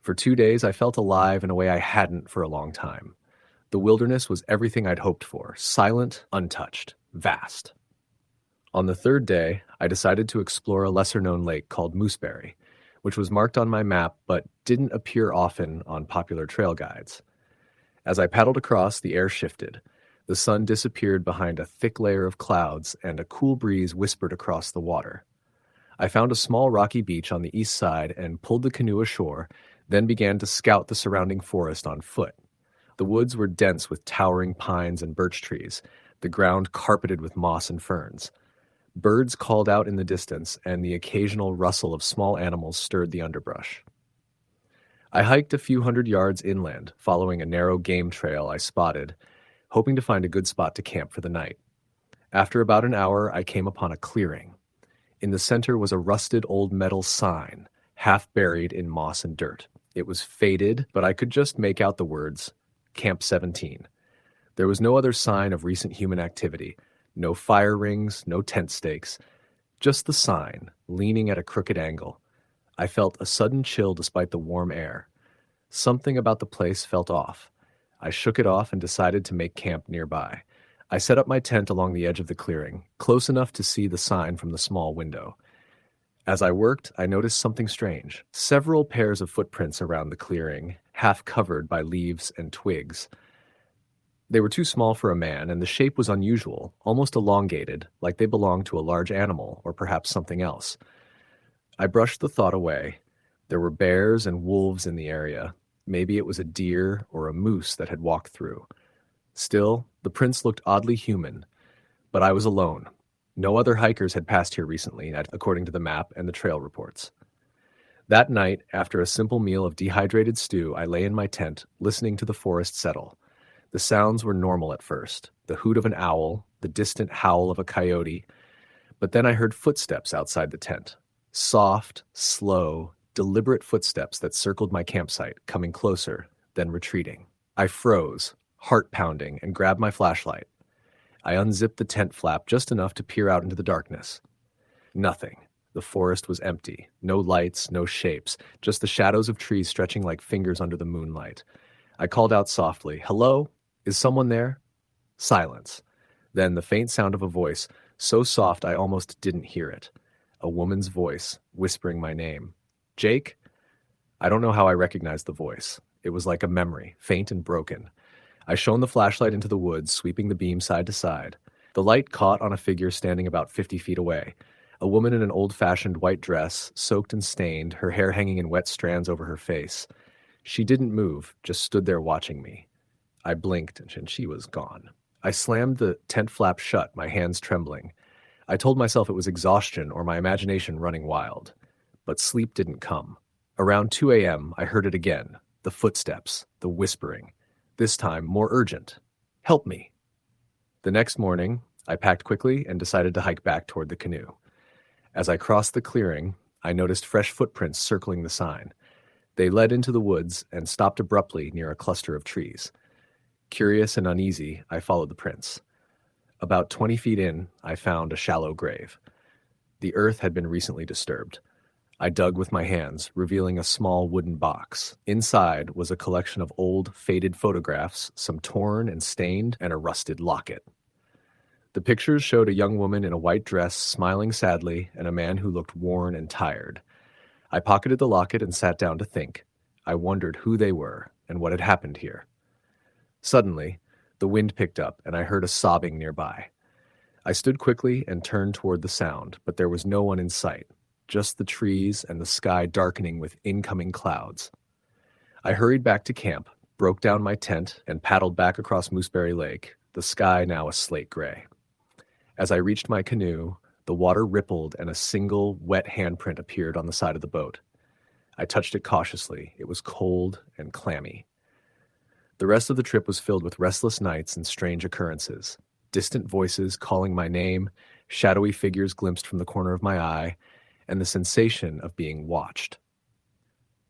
For 2 days, I felt alive in a way I hadn't for a long time. The wilderness was everything I'd hoped for: silent, untouched, vast. On the third day, I decided to explore a lesser-known lake called Mooseberry, which was marked on my map but didn't appear often on popular trail guides. As I paddled across, the air shifted. The sun disappeared behind a thick layer of clouds, and a cool breeze whispered across the water. I found a small rocky beach on the east side and pulled the canoe ashore, then began to scout the surrounding forest on foot. The woods were dense with towering pines and birch trees, the ground carpeted with moss and ferns. Birds called out in the distance, and the occasional rustle of small animals stirred the underbrush. I hiked a few hundred yards inland, following a narrow game trail I spotted, hoping to find a good spot to camp for the night. After about an hour, I came upon a clearing. In the center was a rusted old metal sign, half buried in moss and dirt. It was faded, but I could just make out the words, Camp 17. There was no other sign of recent human activity. No fire rings, no tent stakes. Just the sign, leaning at a crooked angle. I felt a sudden chill despite the warm air. Something about the place felt off. I shook it off and decided to make camp nearby. I set up my tent along the edge of the clearing, close enough to see the sign from the small window. As I worked, I noticed something strange. Several pairs of footprints around the clearing, half covered by leaves and twigs. They were too small for a man, and the shape was unusual, almost elongated, like they belonged to a large animal or perhaps something else. I brushed the thought away. There were bears and wolves in the area. Maybe it was a deer or a moose that had walked through. Still, the prints looked oddly human, but I was alone. No other hikers had passed here recently, according to the map and the trail reports. That night, after a simple meal of dehydrated stew, I lay in my tent, listening to the forest settle. The sounds were normal at first, the hoot of an owl, the distant howl of a coyote, but then I heard footsteps outside the tent. Soft, slow, deliberate footsteps that circled my campsite, coming closer, then retreating. I froze, heart pounding, and grabbed my flashlight. I unzipped the tent flap just enough to peer out into the darkness. Nothing. The forest was empty. No lights, no shapes, just the shadows of trees stretching like fingers under the moonlight. I called out softly, "Hello? Is someone there?" Silence. Then the faint sound of a voice, so soft I almost didn't hear it. A woman's voice, whispering my name. "Jake?" I don't know how I recognized the voice. It was like a memory, faint and broken. I shone the flashlight into the woods, sweeping the beam side to side. The light caught on a figure standing about 50 feet away. A woman in an old-fashioned white dress, soaked and stained, her hair hanging in wet strands over her face. She didn't move, just stood there watching me. I blinked, and she was gone. I slammed the tent flap shut, my hands trembling. I told myself it was exhaustion or my imagination running wild. But sleep didn't come. Around 2 a.m., I heard it again. The footsteps, the whispering. This time, more urgent. "Help me." The next morning, I packed quickly and decided to hike back toward the canoe. As I crossed the clearing, I noticed fresh footprints circling the sign. They led into the woods and stopped abruptly near a cluster of trees. Curious and uneasy, I followed the prints. About 20 feet in, I found a shallow grave. The earth had been recently disturbed. I dug with my hands, revealing a small wooden box. Inside was a collection of old, faded photographs, some torn and stained, and a rusted locket. The pictures showed a young woman in a white dress smiling sadly and a man who looked worn and tired. I pocketed the locket and sat down to think. I wondered who they were and what had happened here. Suddenly, the wind picked up and I heard a sobbing nearby. I stood quickly and turned toward the sound, but there was no one in sight. Just the trees and the sky darkening with incoming clouds. I hurried back to camp, broke down my tent, and paddled back across Mooseberry Lake, the sky now a slate gray. As I reached my canoe, the water rippled and a single, wet handprint appeared on the side of the boat. I touched it cautiously. It was cold and clammy. The rest of the trip was filled with restless nights and strange occurrences. Distant voices calling my name, shadowy figures glimpsed from the corner of my eye, and the sensation of being watched.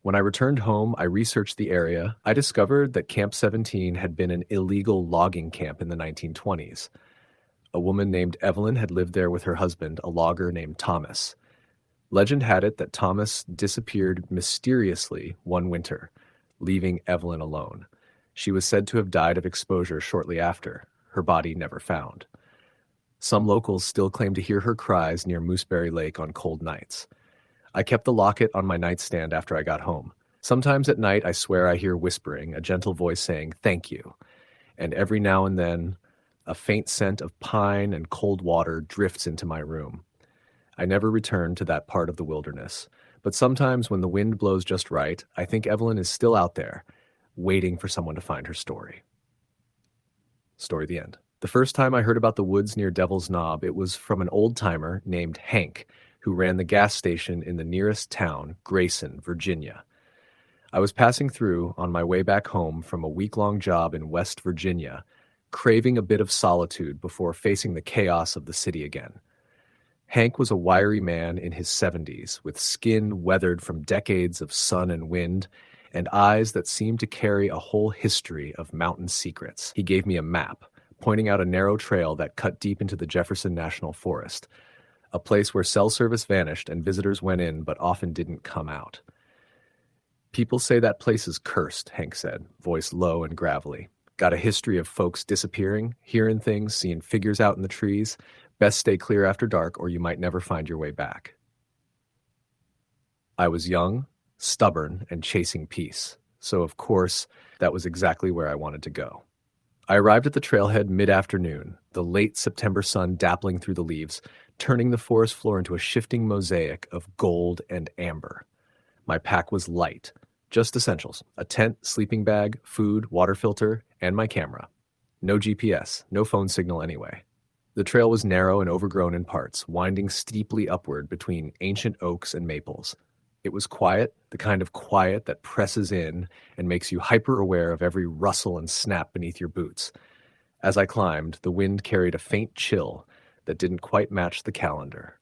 When I returned home, I researched the area. I discovered that Camp 17 had been an illegal logging camp in the 1920s. A woman named Evelyn had lived there with her husband, a logger named Thomas. Legend had it that Thomas disappeared mysteriously one winter, leaving Evelyn alone. She was said to have died of exposure shortly after, her body never found. Some locals still claim to hear her cries near Mooseberry Lake on cold nights. I kept the locket on my nightstand after I got home. Sometimes at night I swear I hear whispering, a gentle voice saying, "Thank you." And every now and then, a faint scent of pine and cold water drifts into my room. I never return to that part of the wilderness, but sometimes when the wind blows just right, I think Evelyn is still out there, waiting for someone to find her story. Story the end. The first time I heard about the woods near Devil's Knob, it was from an old-timer named Hank, who ran the gas station in the nearest town, Grayson, Virginia. I was passing through on my way back home from a week-long job in West Virginia, craving a bit of solitude before facing the chaos of the city again. Hank was a wiry man in his 70s, with skin weathered from decades of sun and wind, and eyes that seemed to carry a whole history of mountain secrets. He gave me a map, pointing out a narrow trail that cut deep into the Jefferson National Forest, a place where cell service vanished and visitors went in but often didn't come out. People say that place is cursed, Hank said, voice low and gravelly. Got a history of folks disappearing, hearing things, seeing figures out in the trees. Best stay clear after dark or you might never find your way back. I was young, stubborn, and chasing peace, so of course that was exactly where I wanted to go. I arrived at the trailhead mid-afternoon, the late September sun dappling through the leaves, turning the forest floor into a shifting mosaic of gold and amber. My pack was light, just essentials: a tent, sleeping bag, food, water filter, and my camera. No GPS, no phone signal anyway. The trail was narrow and overgrown in parts, winding steeply upward between ancient oaks and maples. It was quiet, the kind of quiet that presses in and makes you hyper-aware of every rustle and snap beneath your boots. As I climbed, the wind carried a faint chill that didn't quite match the calendar.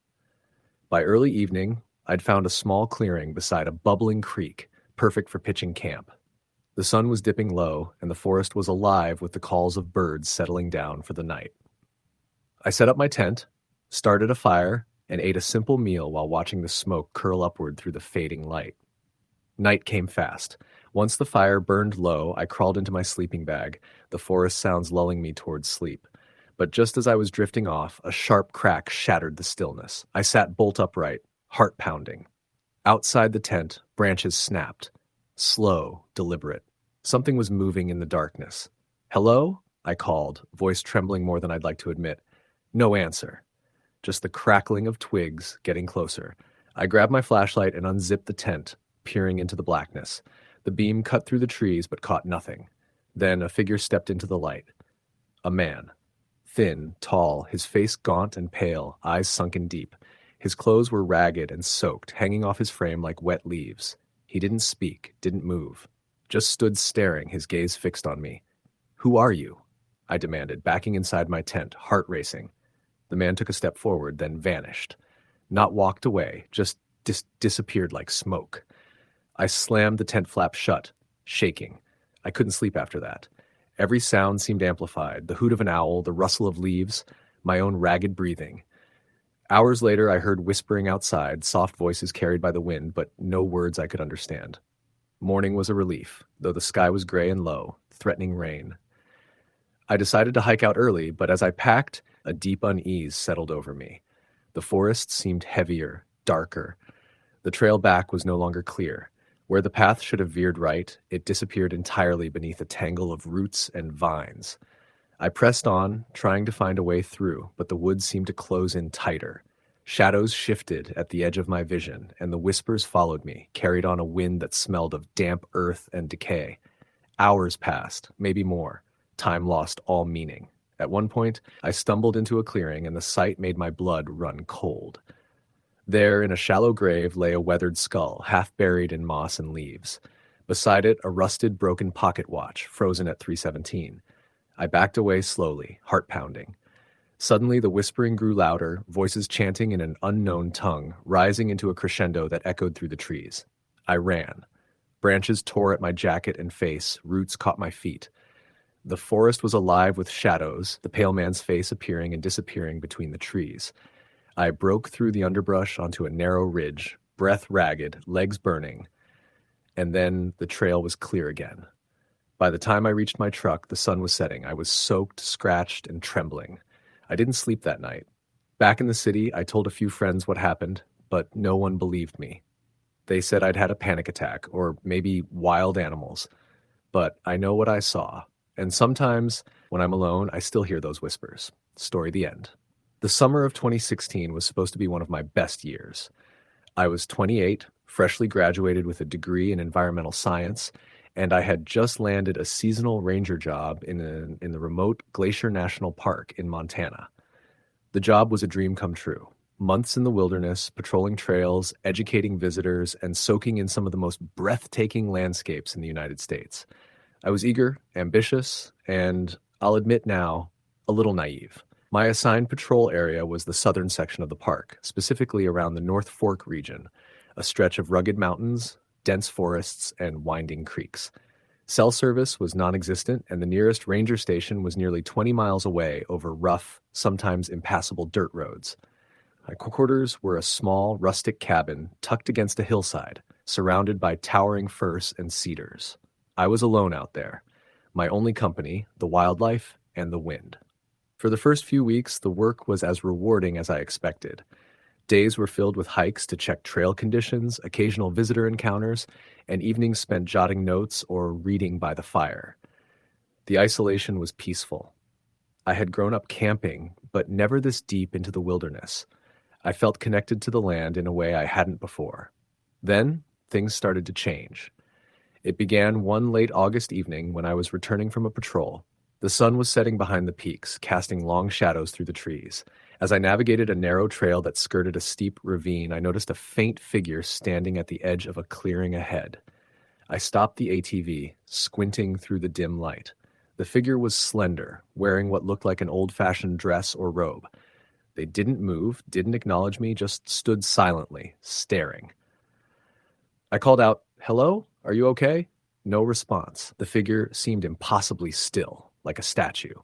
By early evening, I'd found a small clearing beside a bubbling creek, perfect for pitching camp. The sun was dipping low, and the forest was alive with the calls of birds settling down for the night. I set up my tent, started a fire, and ate a simple meal while watching the smoke curl upward through the fading light. Night came fast. Once the fire burned low, I crawled into my sleeping bag, the forest sounds lulling me towards sleep. But just as I was drifting off, a sharp crack shattered the stillness. I sat bolt upright, heart pounding. Outside the tent, branches snapped. Slow, deliberate. Something was moving in the darkness. "Hello?" I called, voice trembling more than I'd like to admit. No answer. Just the crackling of twigs getting closer. I grabbed my flashlight and unzipped the tent, peering into the blackness. The beam cut through the trees but caught nothing. Then a figure stepped into the light. A man. Thin, tall, his face gaunt and pale, eyes sunken deep. His clothes were ragged and soaked, hanging off his frame like wet leaves. He didn't speak, didn't move. Just stood staring, his gaze fixed on me. "Who are you?" I demanded, backing inside my tent, heart racing. The man took a step forward, then vanished. Not walked away, just disappeared like smoke. I slammed the tent flap shut, shaking. I couldn't sleep after that. Every sound seemed amplified, the hoot of an owl, the rustle of leaves, my own ragged breathing. Hours later, I heard whispering outside, soft voices carried by the wind, but no words I could understand. Morning was a relief, though the sky was gray and low, threatening rain. I decided to hike out early, but as I packed, a deep unease settled over me. The forest seemed heavier, darker. The trail back was no longer clear. Where the path should have veered right, it disappeared entirely beneath a tangle of roots and vines. I pressed on, trying to find a way through, but the woods seemed to close in tighter. Shadows shifted at the edge of my vision, and the whispers followed me, carried on a wind that smelled of damp earth and decay. Hours passed, maybe more. Time lost all meaning. At one point, I stumbled into a clearing, and the sight made my blood run cold. There, in a shallow grave, lay a weathered skull, half buried in moss and leaves. Beside it, a rusted, broken pocket watch, frozen at 3:17. I backed away slowly, heart pounding. Suddenly, the whispering grew louder, voices chanting in an unknown tongue, rising into a crescendo that echoed through the trees. I ran. Branches tore at my jacket and face, roots caught my feet. The forest was alive with shadows, the pale man's face appearing and disappearing between the trees. I broke through the underbrush onto a narrow ridge, breath ragged, legs burning, and then the trail was clear again. By the time I reached my truck, the sun was setting. I was soaked, scratched, and trembling. I didn't sleep that night. Back in the city, I told a few friends what happened, but no one believed me. They said I'd had a panic attack, or maybe wild animals. But I know what I saw. And sometimes, when I'm alone, I still hear those whispers. Story the end. The summer of 2016 was supposed to be one of my best years. I was 28, freshly graduated with a degree in environmental science, and I had just landed a seasonal ranger job in the remote Glacier National Park in Montana. The job was a dream come true. Months in the wilderness, patrolling trails, educating visitors, and soaking in some of the most breathtaking landscapes in the United States. I was eager, ambitious, and, I'll admit now, a little naive. My assigned patrol area was the southern section of the park, specifically around the North Fork region, a stretch of rugged mountains, dense forests, and winding creeks. Cell service was non-existent, and the nearest ranger station was nearly 20 miles away over rough, sometimes impassable dirt roads. My quarters were a small, rustic cabin tucked against a hillside, surrounded by towering firs and cedars. I was alone out there, my only company, the wildlife and the wind. For the first few weeks, the work was as rewarding as I expected. Days were filled with hikes to check trail conditions, occasional visitor encounters, and evenings spent jotting notes or reading by the fire. The isolation was peaceful. I had grown up camping, but never this deep into the wilderness. I felt connected to the land in a way I hadn't before. Then, things started to change. It began one late August evening when I was returning from a patrol. The sun was setting behind the peaks, casting long shadows through the trees. As I navigated a narrow trail that skirted a steep ravine, I noticed a faint figure standing at the edge of a clearing ahead. I stopped the ATV, squinting through the dim light. The figure was slender, wearing what looked like an old-fashioned dress or robe. They didn't move, didn't acknowledge me, just stood silently, staring. I called out, "Hello? Are you okay?" No response. The figure seemed impossibly still, like a statue.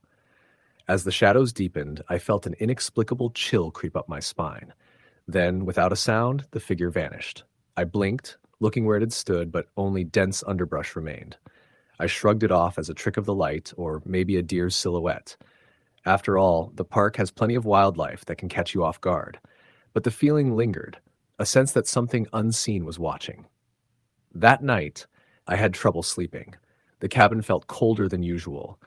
As the shadows deepened, I felt an inexplicable chill creep up my spine. Then, without a sound, the figure vanished. I blinked, looking where it had stood, but only dense underbrush remained. I shrugged it off as a trick of the light, or maybe a deer's silhouette. After all, the park has plenty of wildlife that can catch you off guard. But the feeling lingered, a sense that something unseen was watching. That night, I had trouble sleeping. The cabin felt colder than usual,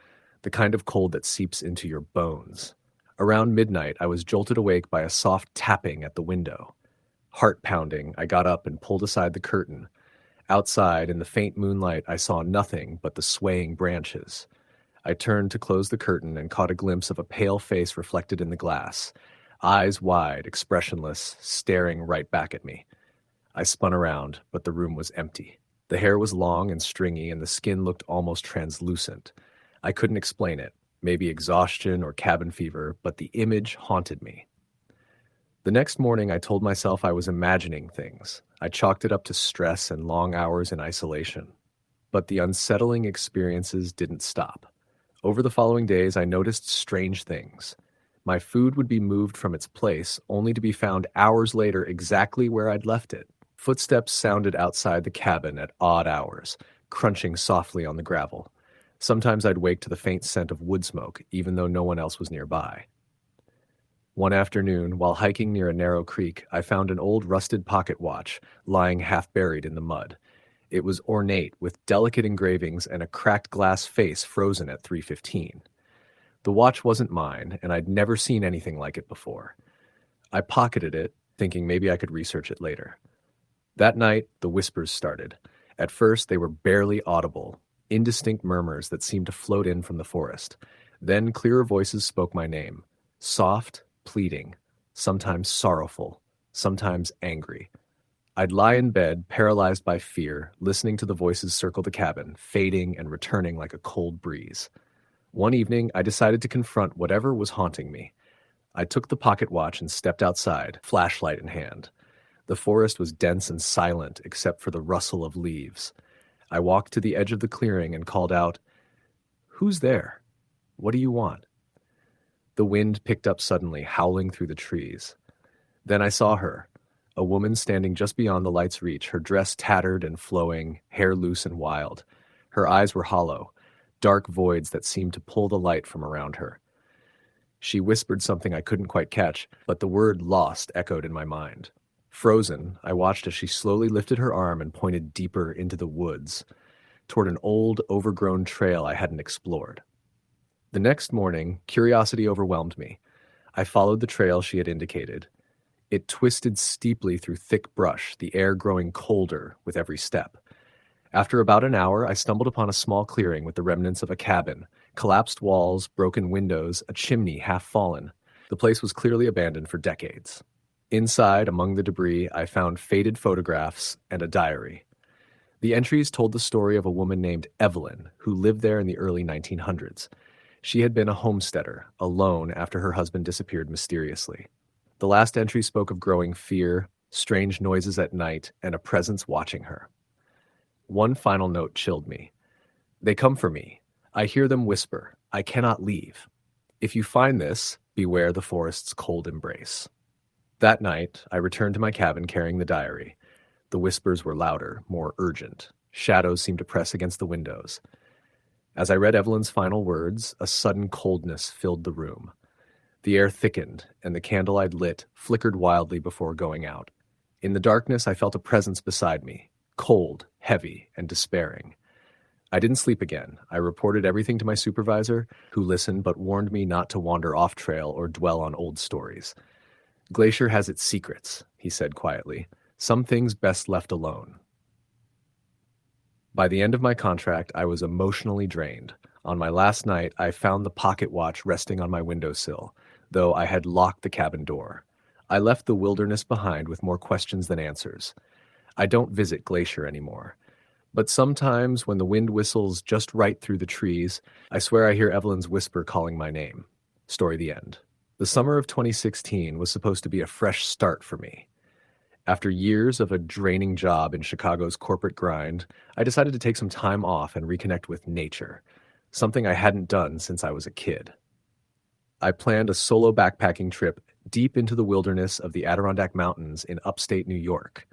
the kind of cold that seeps into your bones. Around midnight, I was jolted awake by a soft tapping at the window. Heart pounding, I got up and pulled aside the curtain. Outside, in the faint moonlight, I saw nothing but the swaying branches. I turned to close the curtain and caught a glimpse of a pale face reflected in the glass, eyes wide, expressionless, staring right back at me. I spun around, but the room was empty. The hair was long and stringy, and the skin looked almost translucent. I couldn't explain it, maybe exhaustion or cabin fever, but the image haunted me. The next morning, I told myself I was imagining things. I chalked it up to stress and long hours in isolation. But the unsettling experiences didn't stop. Over the following days, I noticed strange things. My food would be moved from its place, only to be found hours later exactly where I'd left it. Footsteps sounded outside the cabin at odd hours, crunching softly on the gravel. Sometimes I'd wake to the faint scent of wood smoke, even though no one else was nearby. One afternoon, while hiking near a narrow creek, I found an old rusted pocket watch lying half buried in the mud. It was ornate, with delicate engravings and a cracked glass face frozen at 3:15. The watch wasn't mine, and I'd never seen anything like it before. I pocketed it, thinking maybe I could research it later. That night, the whispers started. At first, they were barely audible, indistinct murmurs that seemed to float in from the forest. Then clearer voices spoke my name, soft, pleading, sometimes sorrowful, sometimes angry. I'd lie in bed, paralyzed by fear, listening to the voices circle the cabin, fading and returning like a cold breeze. One evening, I decided to confront whatever was haunting me. I took the pocket watch and stepped outside, flashlight in hand. The forest was dense and silent except for the rustle of leaves. I walked to the edge of the clearing and called out, "Who's there? What do you want?" The wind picked up suddenly, howling through the trees. Then I saw her, a woman standing just beyond the light's reach, her dress tattered and flowing, hair loose and wild. Her eyes were hollow, dark voids that seemed to pull the light from around her. She whispered something I couldn't quite catch, but the word "lost" echoed in my mind. Frozen, I watched as she slowly lifted her arm and pointed deeper into the woods, toward an old, overgrown trail I hadn't explored. The next morning, curiosity overwhelmed me. I followed the trail she had indicated. It twisted steeply through thick brush, the air growing colder with every step. After about an hour, I stumbled upon a small clearing with the remnants of a cabin, collapsed walls, broken windows, a chimney half fallen. The place was clearly abandoned for decades. Inside, among the debris, I found faded photographs and a diary. The entries told the story of a woman named Evelyn, who lived there in the early 1900s. She had been a homesteader, alone after her husband disappeared mysteriously. The last entry spoke of growing fear, strange noises at night, and a presence watching her. One final note chilled me. They come for me. I hear them whisper. I cannot leave. If you find this, beware the forest's cold embrace. That night, I returned to my cabin carrying the diary. The whispers were louder, more urgent. Shadows seemed to press against the windows. As I read Evelyn's final words, a sudden coldness filled the room. The air thickened, and the candle I'd lit flickered wildly before going out. In the darkness, I felt a presence beside me, cold, heavy, and despairing. I didn't sleep again. I reported everything to my supervisor, who listened but warned me not to wander off trail or dwell on old stories. Glacier has its secrets, he said quietly. Some things best left alone. By the end of my contract, I was emotionally drained. On my last night, I found the pocket watch resting on my windowsill, though I had locked the cabin door. I left the wilderness behind with more questions than answers. I don't visit Glacier anymore. But sometimes, when the wind whistles just right through the trees, I swear I hear Evelyn's whisper calling my name. Story the end. The summer of 2016 was supposed to be a fresh start for me. After years of a draining job in Chicago's corporate grind, I decided to take some time off and reconnect with nature, something I hadn't done since I was a kid. I planned a solo backpacking trip deep into the wilderness of the Adirondack Mountains in upstate New York.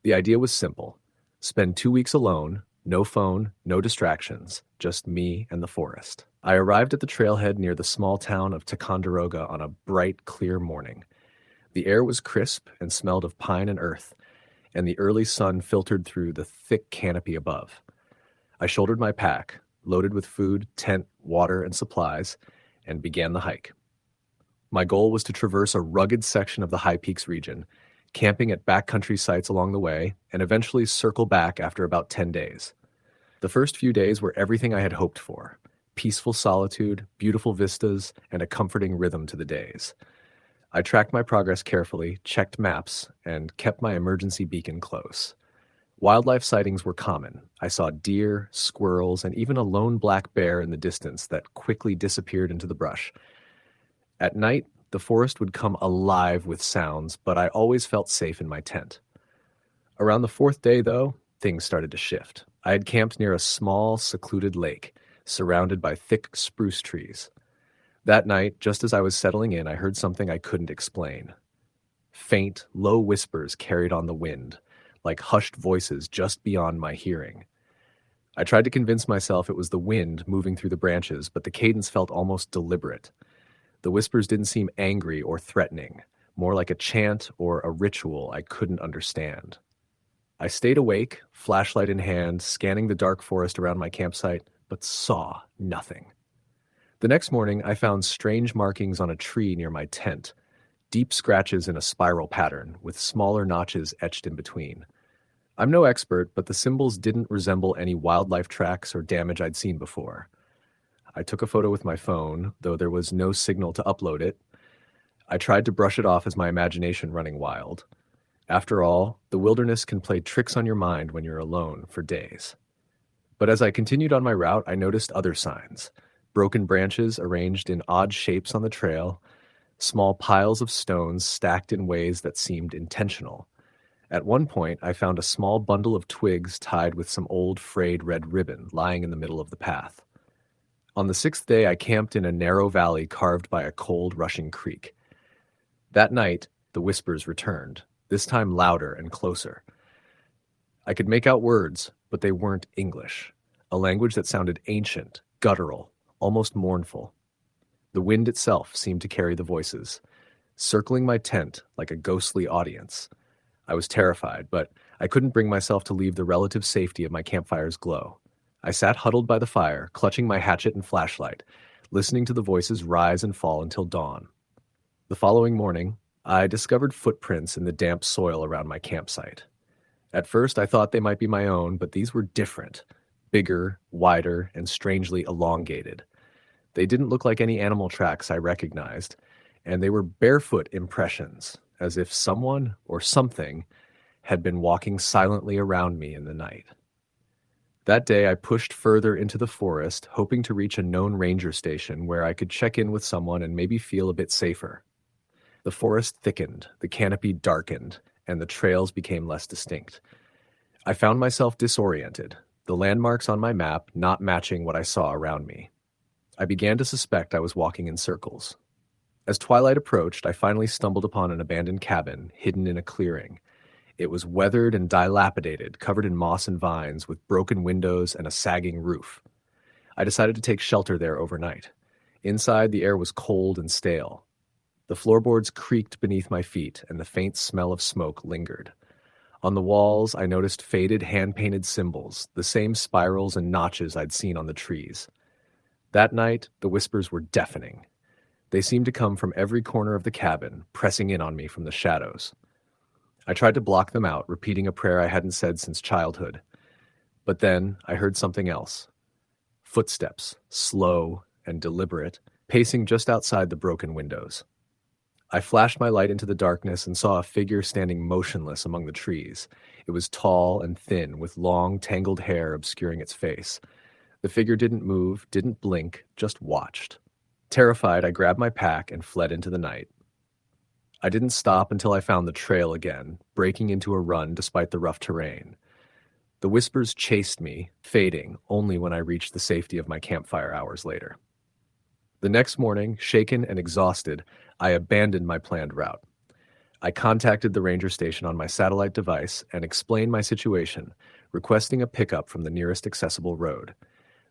The idea was simple. Spend 2 weeks alone, no phone, no distractions, just me and the forest. I arrived at the trailhead near the small town of Ticonderoga on a bright, clear morning. The air was crisp and smelled of pine and earth, and the early sun filtered through the thick canopy above. I shouldered my pack, loaded with food, tent, water, and supplies, and began the hike. My goal was to traverse a rugged section of the High Peaks region, camping at backcountry sites along the way, and eventually circle back after about 10 days. The first few days were everything I had hoped for: peaceful solitude, beautiful vistas, and a comforting rhythm to the days. I tracked my progress carefully, checked maps, and kept my emergency beacon close. Wildlife sightings were common. I saw deer, squirrels, and even a lone black bear in the distance that quickly disappeared into the brush. At night, the forest would come alive with sounds, but I always felt safe in my tent. Around the fourth day, though, things started to shift. I had camped near a small, secluded lake, surrounded by thick spruce trees. That night, just as I was settling in, I heard something I couldn't explain. Faint, low whispers carried on the wind, like hushed voices just beyond my hearing. I tried to convince myself it was the wind moving through the branches, but the cadence felt almost deliberate. The whispers didn't seem angry or threatening, more like a chant or a ritual I couldn't understand. I stayed awake, flashlight in hand, scanning the dark forest around my campsite, but saw nothing. The next morning, I found strange markings on a tree near my tent, deep scratches in a spiral pattern, with smaller notches etched in between. I'm no expert, but the symbols didn't resemble any wildlife tracks or damage I'd seen before. I took a photo with my phone, though there was no signal to upload it. I tried to brush it off as my imagination running wild. After all, the wilderness can play tricks on your mind when you're alone for days. But as I continued on my route, I noticed other signs. Broken branches arranged in odd shapes on the trail, small piles of stones stacked in ways that seemed intentional. At one point, I found a small bundle of twigs tied with some old frayed red ribbon lying in the middle of the path. On the sixth day, I camped in a narrow valley carved by a cold, rushing creek. That night, the whispers returned, this time louder and closer. I could make out words, but they weren't English, a language that sounded ancient, guttural, almost mournful. The wind itself seemed to carry the voices, circling my tent like a ghostly audience. I was terrified, but I couldn't bring myself to leave the relative safety of my campfire's glow. I sat huddled by the fire, clutching my hatchet and flashlight, listening to the voices rise and fall until dawn. The following morning, I discovered footprints in the damp soil around my campsite. At first, I thought they might be my own, but these were different, bigger, wider, and strangely elongated. They didn't look like any animal tracks I recognized, and they were barefoot impressions, as if someone or something had been walking silently around me in the night. That day, I pushed further into the forest, hoping to reach a known ranger station where I could check in with someone and maybe feel a bit safer. The forest thickened, the canopy darkened, and the trails became less distinct. I found myself disoriented, the landmarks on my map not matching what I saw around me. I began to suspect I was walking in circles. As twilight approached, I finally stumbled upon an abandoned cabin hidden in a clearing. It was weathered and dilapidated, covered in moss and vines, with broken windows and a sagging roof. I decided to take shelter there overnight. Inside, the air was cold and stale. The floorboards creaked beneath my feet, and the faint smell of smoke lingered. On the walls, I noticed faded hand-painted symbols, the same spirals and notches I'd seen on the trees. That night, the whispers were deafening. They seemed to come from every corner of the cabin, pressing in on me from the shadows. I tried to block them out, repeating a prayer I hadn't said since childhood. But then I heard something else. Footsteps, slow and deliberate, pacing just outside the broken windows. I flashed my light into the darkness and saw a figure standing motionless among the trees. It was tall and thin, with long, tangled hair obscuring its face. The figure didn't move, didn't blink, just watched. Terrified, I grabbed my pack and fled into the night. I didn't stop until I found the trail again, breaking into a run despite the rough terrain. The whispers chased me, fading only when I reached the safety of my campfire hours later. The next morning, shaken and exhausted, I abandoned my planned route. I contacted the ranger station on my satellite device and explained my situation, requesting a pickup from the nearest accessible road.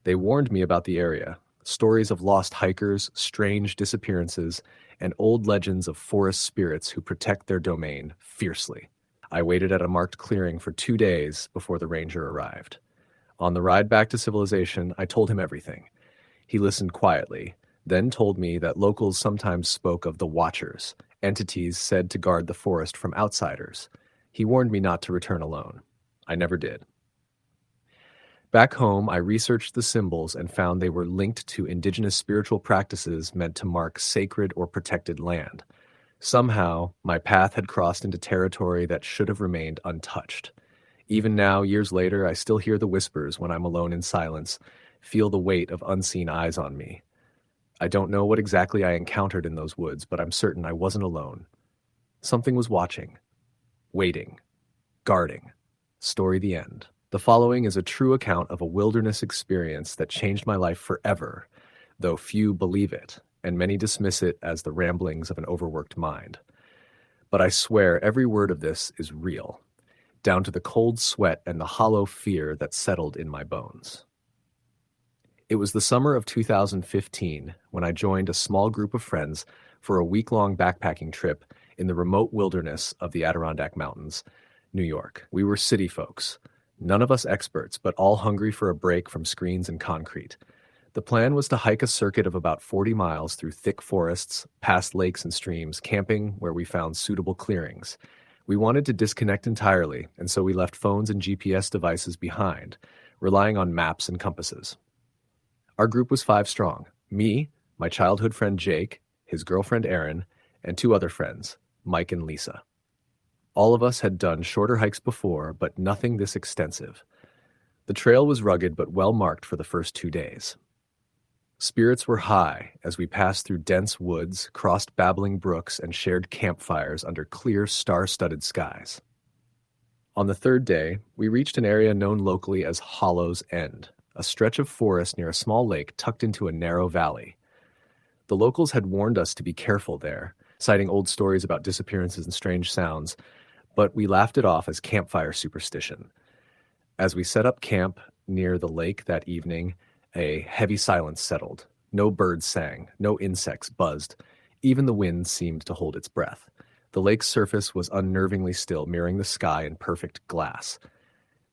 They warned me about the area, stories of lost hikers, strange disappearances, and old legends of forest spirits who protect their domain fiercely. I waited at a marked clearing for 2 days before the ranger arrived. On the ride back to civilization, I told him everything. He listened quietly, then told me that locals sometimes spoke of the Watchers, entities said to guard the forest from outsiders. He warned me not to return alone. I never did. Back home, I researched the symbols and found they were linked to indigenous spiritual practices meant to mark sacred or protected land. Somehow, my path had crossed into territory that should have remained untouched. Even now, years later, I still hear the whispers when I'm alone in silence, feel the weight of unseen eyes on me. I don't know what exactly I encountered in those woods, but I'm certain I wasn't alone. Something was watching, waiting, guarding. Story the end. The following is a true account of a wilderness experience that changed my life forever, though few believe it, and many dismiss it as the ramblings of an overworked mind. But I swear every word of this is real, down to the cold sweat and the hollow fear that settled in my bones. It was the summer of 2015 when I joined a small group of friends for a week-long backpacking trip in the remote wilderness of the Adirondack Mountains, New York. We were city folks. None of us experts, but all hungry for a break from screens and concrete. The plan was to hike a circuit of about 40 miles through thick forests, past lakes and streams, camping where we found suitable clearings. We wanted to disconnect entirely, and so we left phones and GPS devices behind, relying on maps and compasses. Our group was 5 strong: me, my childhood friend Jake, his girlfriend Erin, and 2 other friends, Mike and Lisa. All of us had done shorter hikes before, but nothing this extensive. The trail was rugged but well marked for the first 2 days. Spirits were high as we passed through dense woods, crossed babbling brooks, and shared campfires under clear, star-studded skies. On the 3rd day, we reached an area known locally as Hollow's End, a stretch of forest near a small lake tucked into a narrow valley. The locals had warned us to be careful there, citing old stories about disappearances and strange sounds, but we laughed it off as campfire superstition. As we set up camp near the lake that evening, a heavy silence settled. No birds sang, no insects buzzed. Even the wind seemed to hold its breath. The lake's surface was unnervingly still, mirroring the sky in perfect glass.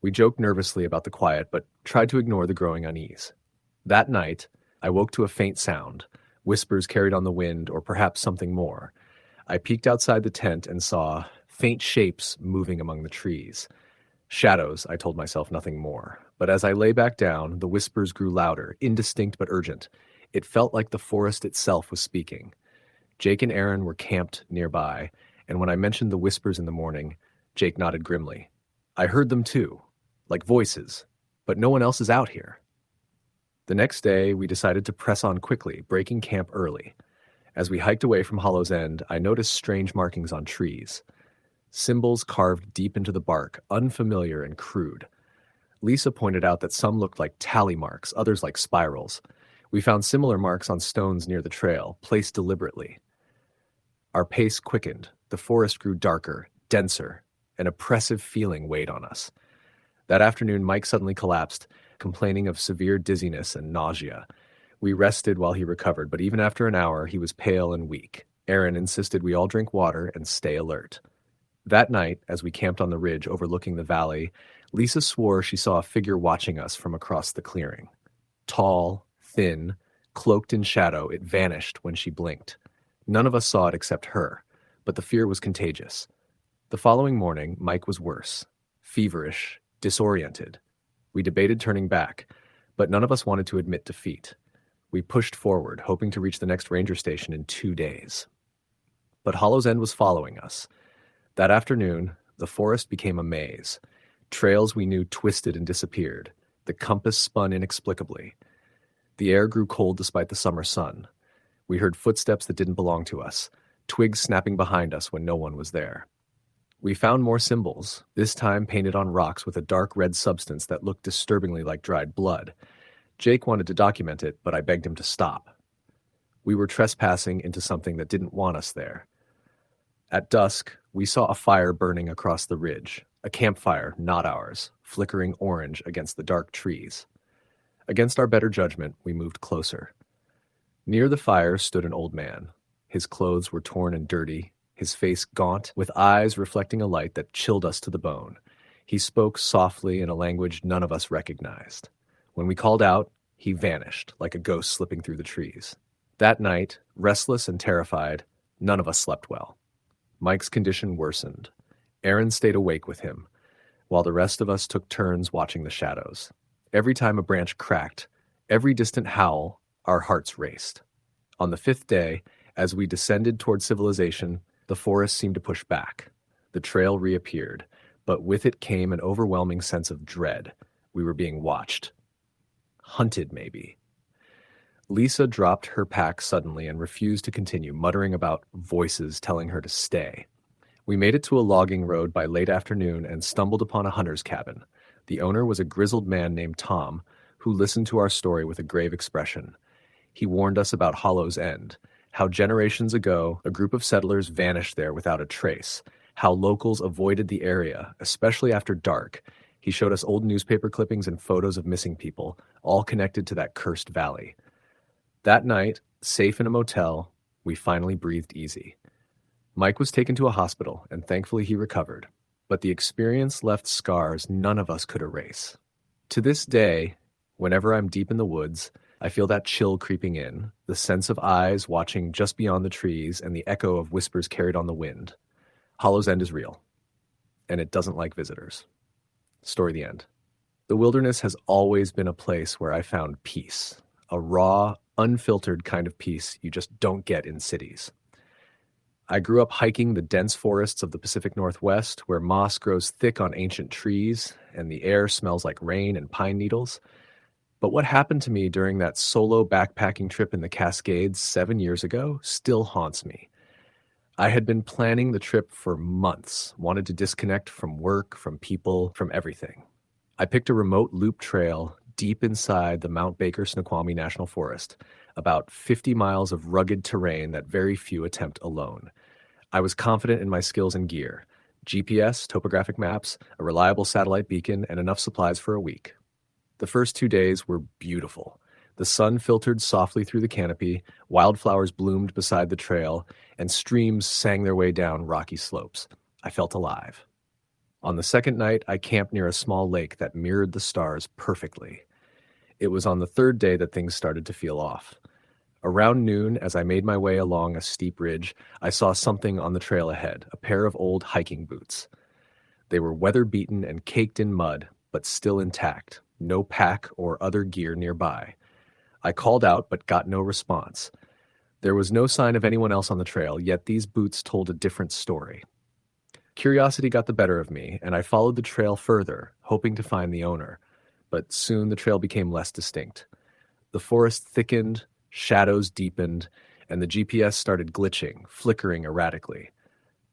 We joked nervously about the quiet, but tried to ignore the growing unease. That night, I woke to a faint sound, whispers carried on the wind, or perhaps something more. I peeked outside the tent and saw faint shapes moving among the trees. Shadows, I told myself, nothing more. But as I lay back down, the whispers grew louder, indistinct but urgent. It felt like the forest itself was speaking. Jake and Erin were camped nearby, and when I mentioned the whispers in the morning, Jake nodded grimly. I heard them too, like voices, but no one else is out here. The next day, we decided to press on quickly, breaking camp early. As we hiked away from Hollow's End, I noticed strange markings on trees. Symbols carved deep into the bark, unfamiliar and crude. Lisa pointed out that some looked like tally marks, others like spirals. We found similar marks on stones near the trail, placed deliberately. Our pace quickened. The forest grew darker, denser. An oppressive feeling weighed on us. That afternoon, Mike suddenly collapsed, complaining of severe dizziness and nausea. We rested while he recovered, but even after an hour, he was pale and weak. Aaron insisted we all drink water and stay alert. That night, as we camped on the ridge overlooking the valley, Lisa swore she saw a figure watching us from across the clearing. Tall, thin, cloaked in shadow, it vanished when she blinked. None of us saw it except her, but the fear was contagious. The following morning, Mike was worse, feverish, disoriented. We debated turning back, but none of us wanted to admit defeat. We pushed forward, hoping to reach the next ranger station in 2 days. But Hollow's End was following us. That afternoon, the forest became a maze. Trails we knew twisted and disappeared. The compass spun inexplicably. The air grew cold despite the summer sun. We heard footsteps that didn't belong to us, twigs snapping behind us when no one was there. We found more symbols, this time painted on rocks with a dark red substance that looked disturbingly like dried blood. Jake wanted to document it, but I begged him to stop. We were trespassing into something that didn't want us there. At dusk, we saw a fire burning across the ridge, a campfire, not ours, flickering orange against the dark trees. Against our better judgment, we moved closer. Near the fire stood an old man. His clothes were torn and dirty, his face gaunt, with eyes reflecting a light that chilled us to the bone. He spoke softly in a language none of us recognized. When we called out, he vanished, like a ghost slipping through the trees. That night, restless and terrified, none of us slept well. Mike's condition worsened. Aaron stayed awake with him, while the rest of us took turns watching the shadows. Every time a branch cracked, every distant howl, our hearts raced. On the 5th day, as we descended toward civilization, the forest seemed to push back. The trail reappeared, but with it came an overwhelming sense of dread. We were being watched. Hunted, maybe. Lisa dropped her pack suddenly and refused to continue, muttering about voices telling her to stay. We made it to a logging road by late afternoon and stumbled upon a hunter's cabin. The owner was a grizzled man named Tom, who listened to our story with a grave expression. He warned us about Hollow's End, how generations ago a group of settlers vanished there without a trace, how locals avoided the area, especially after dark. He showed us old newspaper clippings and photos of missing people, all connected to that cursed valley. That night, safe in a motel, we finally breathed easy. Mike was taken to a hospital, and thankfully he recovered. But the experience left scars none of us could erase. To this day, whenever I'm deep in the woods, I feel that chill creeping in, the sense of eyes watching just beyond the trees, and the echo of whispers carried on the wind. Hollow's End is real, and it doesn't like visitors. Story the end. The wilderness has always been a place where I found peace, a raw, unfiltered kind of peace you just don't get in cities. I grew up hiking the dense forests of the Pacific Northwest, where moss grows thick on ancient trees and the air smells like rain and pine needles. But what happened to me during that solo backpacking trip in the Cascades 7 years ago still haunts me. I had been planning the trip for months, wanted to disconnect from work, from people, from everything. I picked a remote loop trail deep inside the Mount Baker Snoqualmie National Forest, about 50 miles of rugged terrain that very few attempt alone. I was confident in my skills and gear: GPS, topographic maps, a reliable satellite beacon, and enough supplies for a week. The first 2 days were beautiful. The sun filtered softly through the canopy, wildflowers bloomed beside the trail, and streams sang their way down rocky slopes. I felt alive. On the second night, I camped near a small lake that mirrored the stars perfectly. It was on the 3rd day that things started to feel off. Around noon, as I made my way along a steep ridge, I saw something on the trail ahead, a pair of old hiking boots. They were weather-beaten and caked in mud, but still intact, no pack or other gear nearby. I called out, but got no response. There was no sign of anyone else on the trail, yet these boots told a different story. Curiosity got the better of me, and I followed the trail further, hoping to find the owner. but soon the trail became less distinct. The forest thickened, shadows deepened, and the GPS started glitching, flickering erratically.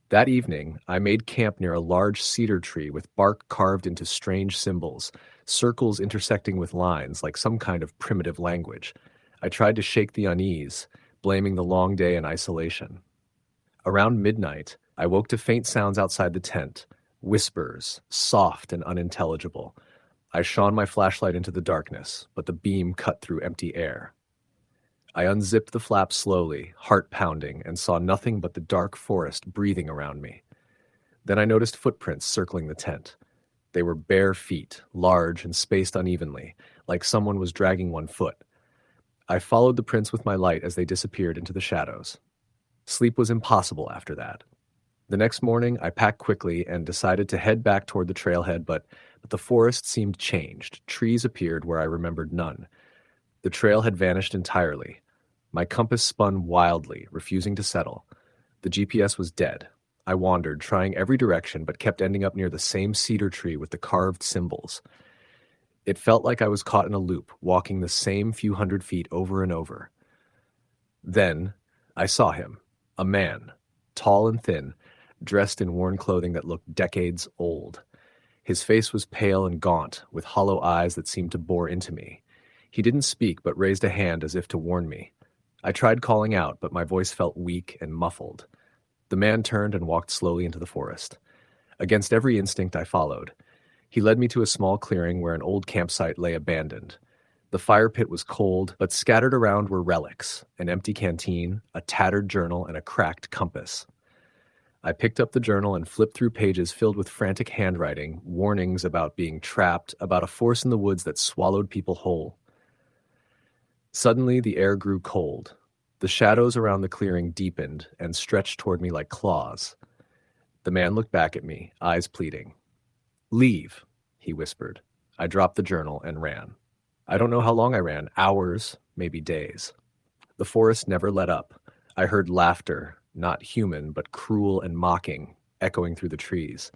That evening, I made camp near a large cedar tree with bark carved into strange symbols, circles intersecting with lines like some kind of primitive language. I tried to shake the unease, blaming the long day in isolation. Around midnight, I woke to faint sounds outside the tent, whispers, soft and unintelligible. I shone my flashlight into the darkness, but the beam cut through empty air. I unzipped the flap slowly, heart pounding, and saw nothing but the dark forest breathing around me. Then I noticed footprints circling the tent. They were bare feet, large and spaced unevenly, like someone was dragging one foot. I followed the prints with my light as they disappeared into the shadows. Sleep was impossible after that. The next morning, I packed quickly and decided to head back toward the trailhead, but the forest seemed changed. Trees appeared where I remembered none. The trail had vanished entirely. My compass spun wildly, refusing to settle. The GPS was dead. I wandered, trying every direction, but kept ending up near the same cedar tree with the carved symbols. It felt like I was caught in a loop, walking the same few hundred feet over and over. Then, I saw him. A man, tall and thin, dressed in worn clothing that looked decades old. His face was pale and gaunt, with hollow eyes that seemed to bore into me. He didn't speak, but raised a hand as if to warn me. I tried calling out, but my voice felt weak and muffled. The man turned and walked slowly into the forest. Against every instinct, I followed. He led me to a small clearing where an old campsite lay abandoned. The fire pit was cold, but scattered around were relics, an empty canteen, a tattered journal, and a cracked compass. I picked up the journal and flipped through pages filled with frantic handwriting, warnings about being trapped, about a force in the woods that swallowed people whole. Suddenly, the air grew cold. The shadows around the clearing deepened and stretched toward me like claws. The man looked back at me, eyes pleading. "Leave," he whispered. I dropped the journal and ran. I don't know how long I ran, hours, maybe days. The forest never let up. I heard laughter, not human, but cruel and mocking, echoing through the trees.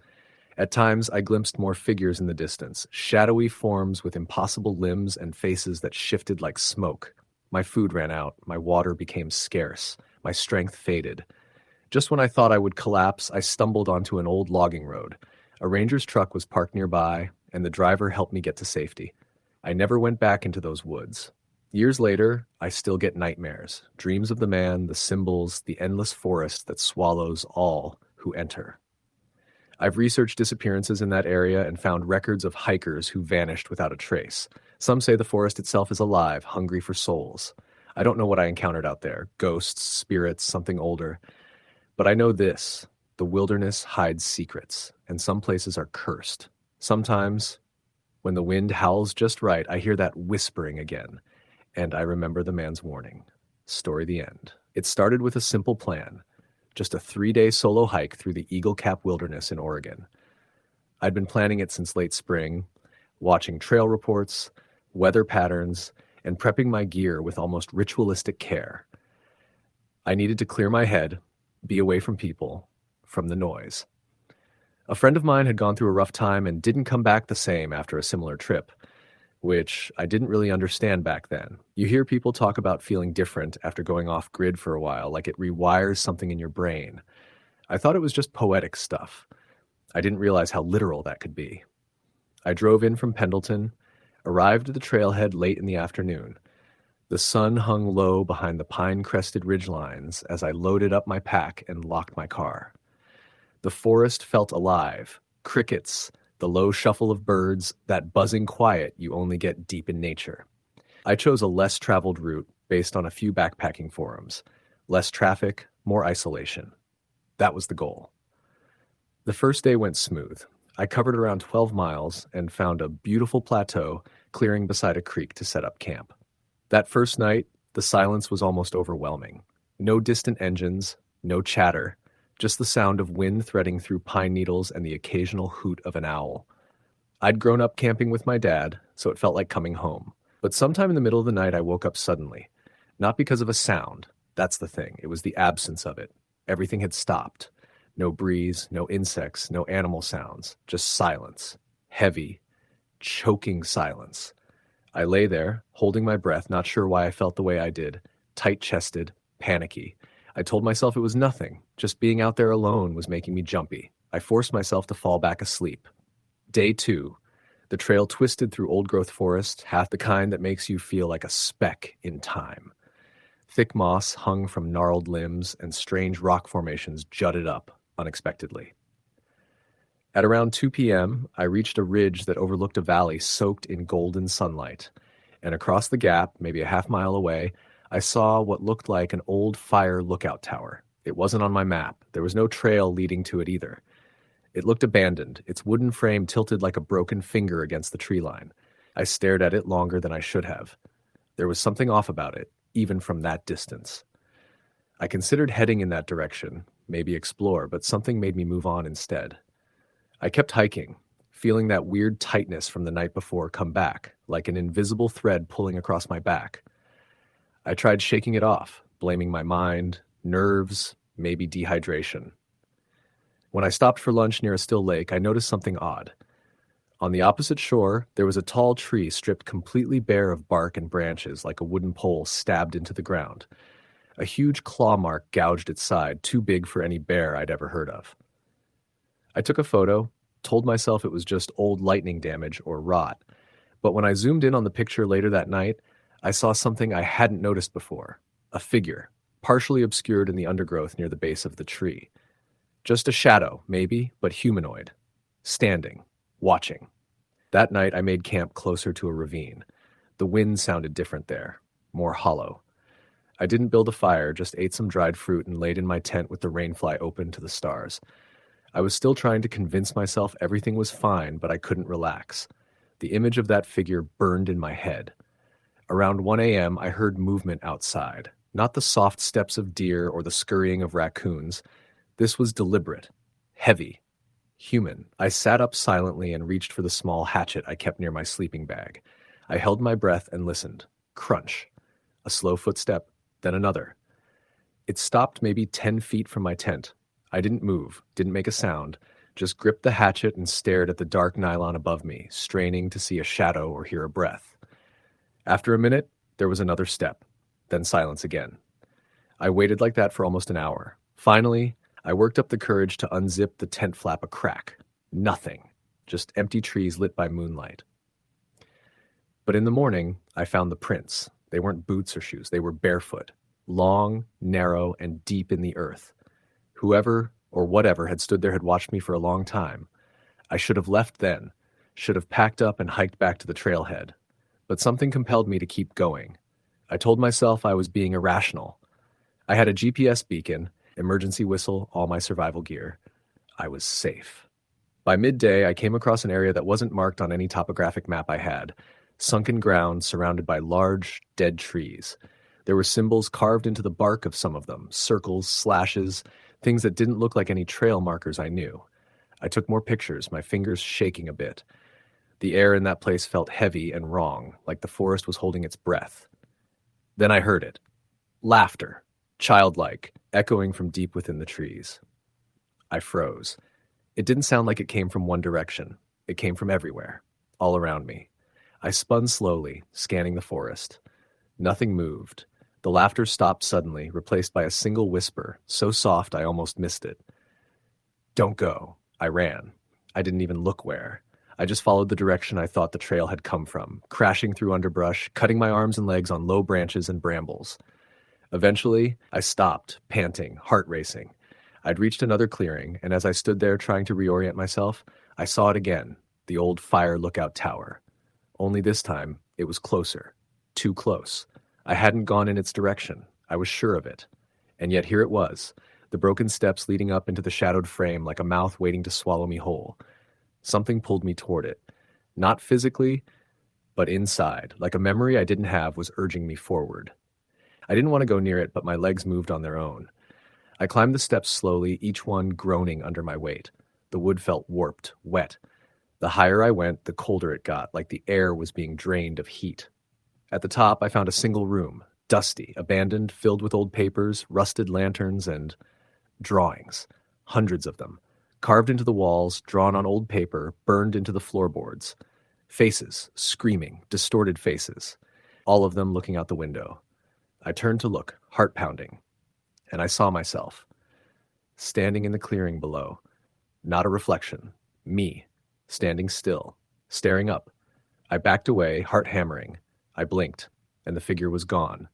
At times, I glimpsed more figures in the distance, shadowy forms with impossible limbs and faces that shifted like smoke. My food ran out, my water became scarce, my strength faded. Just when I thought I would collapse, I stumbled onto an old logging road. A ranger's truck was parked nearby, and the driver helped me get to safety. I never went back into those woods. Years later, I still get nightmares, dreams of the man, the symbols, the endless forest that swallows all who enter. I've researched disappearances in that area and found records of hikers who vanished without a trace. Some say the forest itself is alive, hungry for souls. I don't know what I encountered out there, ghosts, spirits, something older. But I know this, the wilderness hides secrets, and some places are cursed. Sometimes, when the wind howls just right, I hear that whispering again, and I remember the man's warning. Story the end. It started with a simple plan, just a 3-day solo hike through the Eagle Cap Wilderness in Oregon. I'd been planning it since late spring, watching trail reports, weather patterns, and prepping my gear with almost ritualistic care. I needed to clear my head, be away from people, from the noise. A friend of mine had gone through a rough time and didn't come back the same after a similar trip, which I didn't really understand back then. You hear people talk about feeling different after going off grid for a while, like it rewires something in your brain. I thought it was just poetic stuff. I didn't realize how literal that could be. I drove in from Pendleton, arrived at the trailhead late in the afternoon. The sun hung low behind the pine-crested ridgelines as I loaded up my pack and locked my car. The forest felt alive, crickets, the low shuffle of birds, that buzzing quiet you only get deep in nature. I chose a less traveled route based on a few backpacking forums. Less traffic, more isolation. That was the goal. The first day went smooth. I covered around 12 miles and found a beautiful plateau clearing beside a creek to set up camp. That first night, the silence was almost overwhelming. No distant engines, no chatter, just the sound of wind threading through pine needles and the occasional hoot of an owl. I'd grown up camping with my dad, so it felt like coming home. But sometime in the middle of the night, I woke up suddenly. Not because of a sound. That's the thing. It was the absence of it. Everything had stopped. No breeze, no insects, no animal sounds. Just silence. Heavy, choking silence. I lay there, holding my breath, not sure why I felt the way I did, tight-chested, panicky. I told myself it was nothing. Just being out there alone was making me jumpy. I forced myself to fall back asleep. Day 2. The trail twisted through old-growth forest, half the kind that makes you feel like a speck in time. Thick moss hung from gnarled limbs, and strange rock formations jutted up unexpectedly. At around 2 p.m., I reached a ridge that overlooked a valley soaked in golden sunlight, and across the gap, maybe a half-mile away, I saw what looked like an old fire lookout tower. It wasn't on my map. There was no trail leading to it either. It looked abandoned, its wooden frame tilted like a broken finger against the tree line. I stared at it longer than I should have. There was something off about it, even from that distance. I considered heading in that direction, maybe explore, but something made me move on instead. I kept hiking, feeling that weird tightness from the night before come back, like an invisible thread pulling across my back. I tried shaking it off, blaming my mind, nerves, maybe dehydration. When I stopped for lunch near a still lake, I noticed something odd. On the opposite shore, there was a tall tree stripped completely bare of bark and branches, like a wooden pole stabbed into the ground. A huge claw mark gouged its side, too big for any bear I'd ever heard of. I took a photo, told myself it was just old lightning damage or rot, but when I zoomed in on the picture later that night, I saw something I hadn't noticed before. A figure, partially obscured in the undergrowth near the base of the tree. Just a shadow, maybe, but humanoid. Standing. Watching. That night I made camp closer to a ravine. The wind sounded different there. More hollow. I didn't build a fire, just ate some dried fruit and laid in my tent with the rainfly open to the stars. I was still trying to convince myself everything was fine, but I couldn't relax. The image of that figure burned in my head. Around 1 a.m., I heard movement outside. Not the soft steps of deer or the scurrying of raccoons. This was deliberate. Heavy. Human. I sat up silently and reached for the small hatchet I kept near my sleeping bag. I held my breath and listened. Crunch. A slow footstep, then another. It stopped maybe 10 feet from my tent. I didn't move, didn't make a sound, just gripped the hatchet and stared at the dark nylon above me, straining to see a shadow or hear a breath. After a minute, there was another step, then silence again. I waited like that for almost an hour. Finally, I worked up the courage to unzip the tent flap a crack. Nothing. Just empty trees lit by moonlight. But in the morning, I found the prints. They weren't boots or shoes. They were barefoot. Long, narrow, and deep in the earth. Whoever or whatever had stood there had watched me for a long time. I should have left then. Should have packed up and hiked back to the trailhead. But something compelled me to keep going. I told myself I was being irrational. I had a GPS beacon, emergency whistle, all my survival gear. I was safe. By midday, I came across an area that wasn't marked on any topographic map I had. Sunken ground surrounded by large, dead trees. There were symbols carved into the bark of some of them, circles, slashes, things that didn't look like any trail markers I knew. I took more pictures, my fingers shaking a bit. The air in that place felt heavy and wrong, like the forest was holding its breath. Then I heard it. Laughter. Childlike, echoing from deep within the trees. I froze. It didn't sound like it came from one direction. It came from everywhere, all around me. I spun slowly, scanning the forest. Nothing moved. The laughter stopped suddenly, replaced by a single whisper, so soft I almost missed it. Don't go. I ran. I didn't even look where. I just followed the direction I thought the trail had come from, crashing through underbrush, cutting my arms and legs on low branches and brambles. Eventually, I stopped, panting, heart racing. I'd reached another clearing, and as I stood there trying to reorient myself, I saw it again, the old fire lookout tower. Only this time, it was closer. Too close. I hadn't gone in its direction. I was sure of it. And yet here it was, the broken steps leading up into the shadowed frame like a mouth waiting to swallow me whole. Something pulled me toward it. Not physically, but inside, like a memory I didn't have was urging me forward. I didn't want to go near it, but my legs moved on their own. I climbed the steps slowly, each one groaning under my weight. The wood felt warped, wet. The higher I went, the colder it got, like the air was being drained of heat. At the top, I found a single room, dusty, abandoned, filled with old papers, rusted lanterns, and drawings. Hundreds of them. Carved into the walls, drawn on old paper, burned into the floorboards. Faces, screaming, distorted faces. All of them looking out the window. I turned to look, heart pounding, and I saw myself, standing in the clearing below. Not a reflection. Me, standing still, staring up. I backed away, heart hammering. I blinked, and the figure was gone.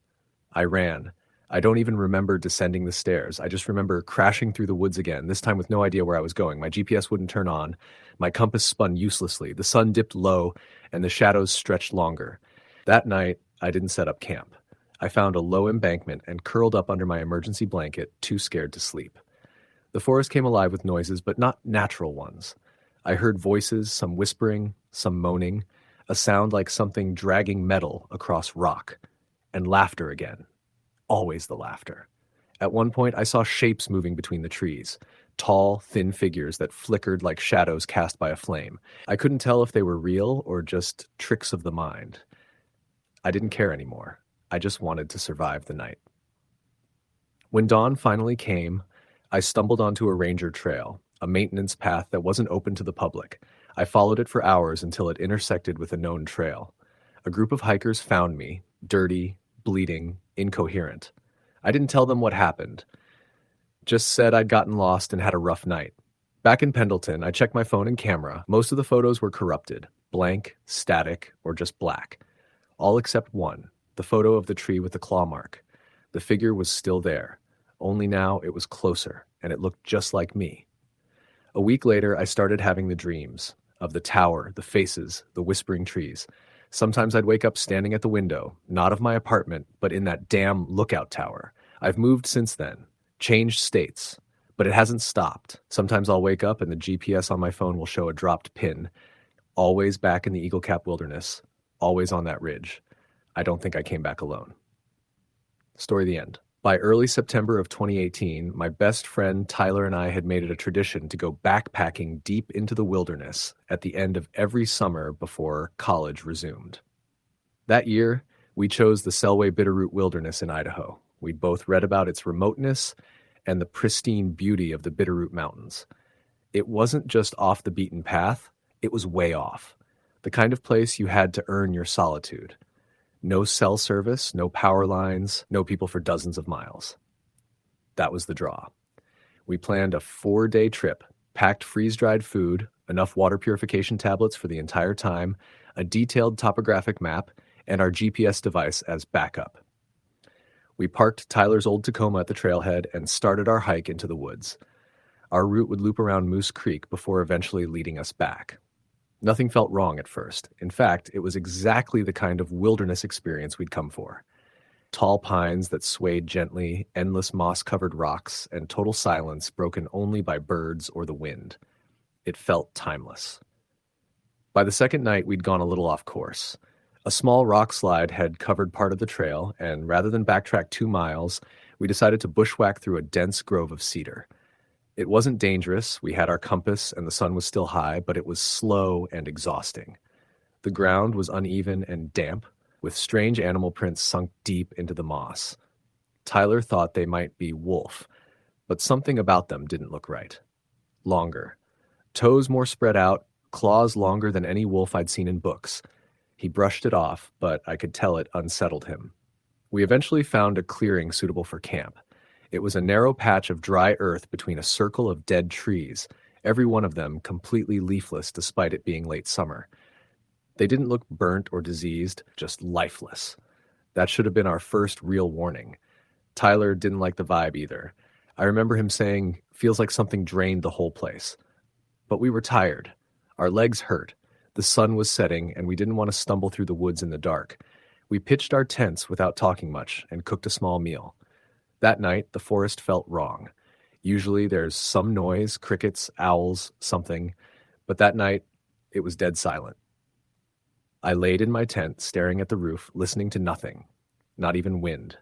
I ran. I don't even remember descending the stairs. I just remember crashing through the woods again, this time with no idea where I was going. My GPS wouldn't turn on. My compass spun uselessly. The sun dipped low, and the shadows stretched longer. That night, I didn't set up camp. I found a low embankment and curled up under my emergency blanket, too scared to sleep. The forest came alive with noises, but not natural ones. I heard voices, some whispering, some moaning, a sound like something dragging metal across rock, and laughter again. Always the laughter. At one point, I saw shapes moving between the trees, tall, thin figures that flickered like shadows cast by a flame. I couldn't tell if they were real or just tricks of the mind. I didn't care anymore. I just wanted to survive the night. When dawn finally came, I stumbled onto a ranger trail, a maintenance path that wasn't open to the public. I followed it for hours until it intersected with a known trail. A group of hikers found me, dirty, bleeding, incoherent. I didn't tell them what happened. Just said I'd gotten lost and had a rough night. Back in Pendleton, I checked my phone and camera. Most of the photos were corrupted, blank, static, or just black. All except one, the photo of the tree with the claw mark. The figure was still there. Only now it was closer, and it looked just like me. A week later, I started having the dreams of the tower, the faces, the whispering trees. Sometimes I'd wake up standing at the window, not of my apartment, but in that damn lookout tower. I've moved since then, changed states, but it hasn't stopped. Sometimes I'll wake up and the GPS on my phone will show a dropped pin. Always back in the Eagle Cap Wilderness, always on that ridge. I don't think I came back alone. Story the end. By early September of 2018, my best friend Tyler and I had made it a tradition to go backpacking deep into the wilderness at the end of every summer before college resumed. That year, we chose the Selway Bitterroot Wilderness in Idaho. We'd both read about its remoteness and the pristine beauty of the Bitterroot Mountains. It wasn't just off the beaten path, it was way off. The kind of place you had to earn your solitude. No cell service, no power lines, no people for dozens of miles. That was the draw. We planned a 4-day trip, packed freeze-dried food, enough water purification tablets for the entire time, a detailed topographic map, and our GPS device as backup. We parked Tyler's old Tacoma at the trailhead and started our hike into the woods. Our route would loop around Moose Creek before eventually leading us back. Nothing felt wrong at first. In fact, it was exactly the kind of wilderness experience we'd come for. Tall pines that swayed gently, endless moss-covered rocks, and total silence broken only by birds or the wind. It felt timeless. By the second night, we'd gone a little off course. A small rock slide had covered part of the trail, and rather than backtrack 2 miles, we decided to bushwhack through a dense grove of cedar. It wasn't dangerous, we had our compass and the sun was still high, but it was slow and exhausting. The ground was uneven and damp, with strange animal prints sunk deep into the moss. Tyler thought they might be wolf, but something about them didn't look right. Longer. Toes more spread out, claws longer than any wolf I'd seen in books. He brushed it off, but I could tell it unsettled him. We eventually found a clearing suitable for camp. It was a narrow patch of dry earth between a circle of dead trees, every one of them completely leafless despite it being late summer. They didn't look burnt or diseased, just lifeless. That should have been our first real warning. Tyler didn't like the vibe either. I remember him saying, "Feels like something drained the whole place." But we were tired. Our legs hurt. The sun was setting, and we didn't want to stumble through the woods in the dark. We pitched our tents without talking much and cooked a small meal. That night, the forest felt wrong. Usually there's some noise, crickets, owls, something, but that night, it was dead silent. I laid in my tent, staring at the roof, listening to nothing, not even wind.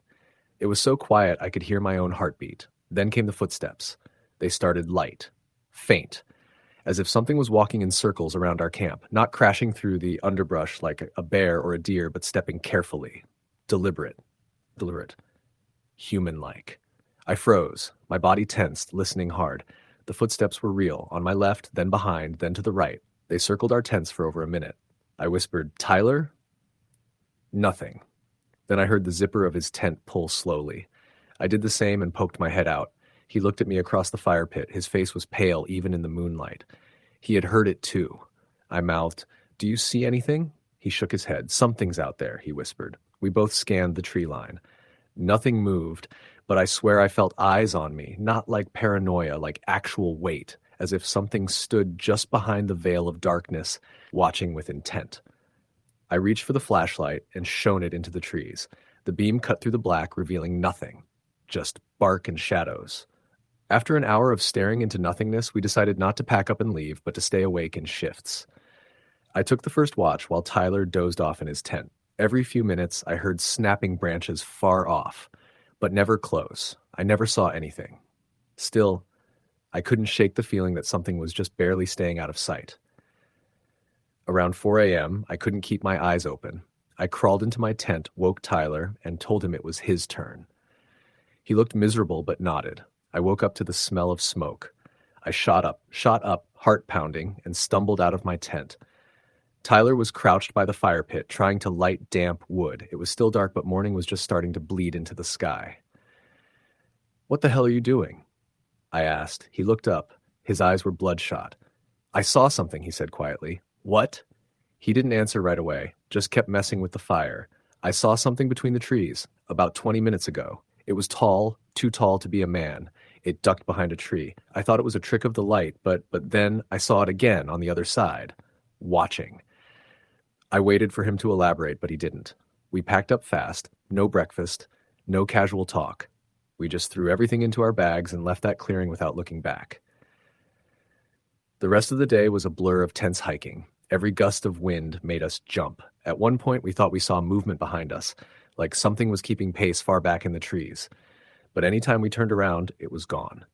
It was so quiet I could hear my own heartbeat. Then came the footsteps. They started light, faint, as if something was walking in circles around our camp, not crashing through the underbrush like a bear or a deer, but stepping carefully, deliberate, human-like. I froze, my body tensed, listening hard. The footsteps were real, on my left, then behind, then to the right. They circled our tents for over a minute. I whispered, "Tyler?" Nothing. Then I heard the zipper of his tent pull slowly. I did the same and poked my head out. He looked at me across the fire pit. His face was pale even in the moonlight. He had heard it too. I mouthed, "Do you see anything?" He shook his head. "Something's out there," he whispered. We both scanned the tree line. Nothing moved, but I swear I felt eyes on me, not like paranoia, like actual weight, as if something stood just behind the veil of darkness, watching with intent. I reached for the flashlight and shone it into the trees. The beam cut through the black, revealing nothing, just bark and shadows. After an hour of staring into nothingness, we decided not to pack up and leave, but to stay awake in shifts. I took the first watch while Tyler dozed off in his tent. Every few minutes, I heard snapping branches far off, but never close. I never saw anything. Still, I couldn't shake the feeling that something was just barely staying out of sight. Around 4 a.m., I couldn't keep my eyes open. I crawled into my tent, woke Tyler, and told him it was his turn. He looked miserable but nodded. I woke up to the smell of smoke. I shot up, heart pounding, and stumbled out of my tent. Tyler was crouched by the fire pit, trying to light damp wood. It was still dark, but morning was just starting to bleed into the sky. "What the hell are you doing?" I asked. He looked up. His eyes were bloodshot. "I saw something," he said quietly. "What?" He didn't answer right away, just kept messing with the fire. "I saw something between the trees, about 20 minutes ago. It was tall, too tall to be a man. It ducked behind a tree. I thought it was a trick of the light, but then I saw it again on the other side, watching." I waited for him to elaborate, but he didn't. We packed up fast, no breakfast, no casual talk. We just threw everything into our bags and left that clearing without looking back. The rest of the day was a blur of tense hiking. Every gust of wind made us jump. At one point, we thought we saw movement behind us, like something was keeping pace far back in the trees. But anytime we turned around, it was gone.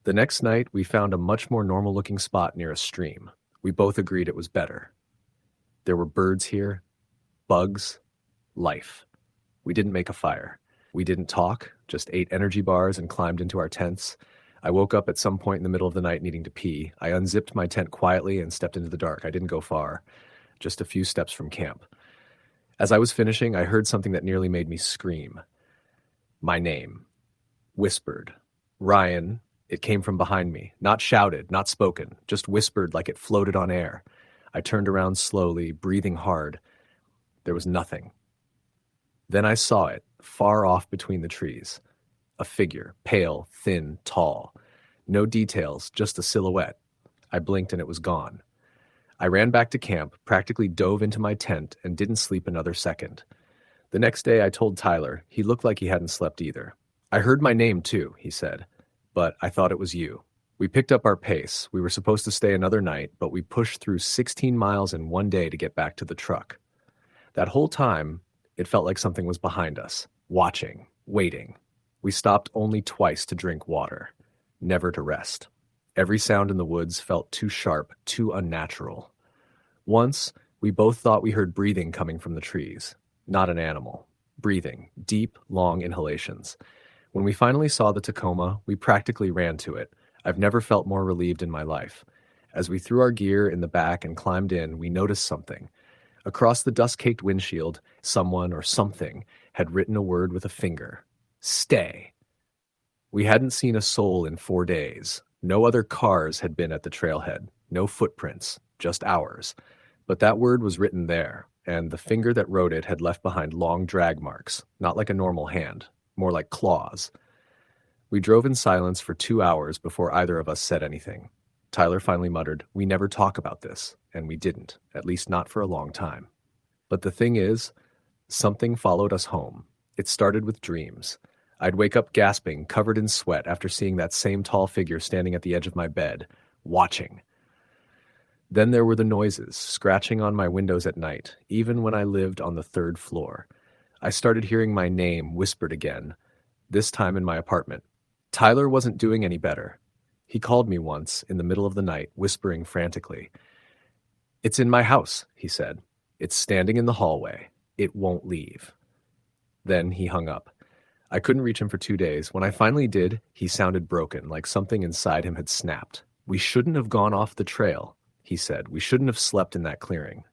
The next night, we found a much more normal-looking spot near a stream. We both agreed it was better. There were birds here, bugs, life. We didn't make a fire. We didn't talk, just ate energy bars and climbed into our tents. I woke up at some point in the middle of the night needing to pee. I unzipped my tent quietly and stepped into the dark. I didn't go far, just a few steps from camp. As I was finishing, I heard something that nearly made me scream. My name. Whispered. "Ryan." It came from behind me. Not shouted, not spoken, just whispered like it floated on air. I turned around slowly, breathing hard. There was nothing. Then I saw it, far off between the trees. A figure, pale, thin, tall. No details, just a silhouette. I blinked and it was gone. I ran back to camp, practically dove into my tent, and didn't sleep another second. The next day I told Tyler. He looked like he hadn't slept either. "I heard my name too," he said, "but I thought it was you." We picked up our pace. We were supposed to stay another night, but we pushed through 16 miles in one day to get back to the truck. That whole time, it felt like something was behind us, watching, waiting. We stopped only twice to drink water, never to rest. Every sound in the woods felt too sharp, too unnatural. Once, we both thought we heard breathing coming from the trees. Not an animal. Breathing, deep, long inhalations. When we finally saw the Tacoma, we practically ran to it. I've never felt more relieved in my life. As we threw our gear in the back and climbed in, we noticed something. Across the dust-caked windshield, someone or something had written a word with a finger. Stay. We hadn't seen a soul in 4 days. No other cars had been at the trailhead. No footprints, just ours. But that word was written there, and the finger that wrote it had left behind long drag marks, not like a normal hand, more like claws. We drove in silence for 2 hours before either of us said anything. Tyler finally muttered, "We never talk about this," and we didn't, at least not for a long time. But the thing is, something followed us home. It started with dreams. I'd wake up gasping, covered in sweat, after seeing that same tall figure standing at the edge of my bed, watching. Then there were the noises, scratching on my windows at night, even when I lived on the 3rd floor. I started hearing my name whispered again, this time in my apartment. Tyler wasn't doing any better. He called me once, in the middle of the night, whispering frantically. "It's in my house," he said. "It's standing in the hallway. It won't leave." Then he hung up. I couldn't reach him for 2 days. When I finally did, he sounded broken, like something inside him had snapped. "We shouldn't have gone off the trail," he said. "We shouldn't have slept in that clearing."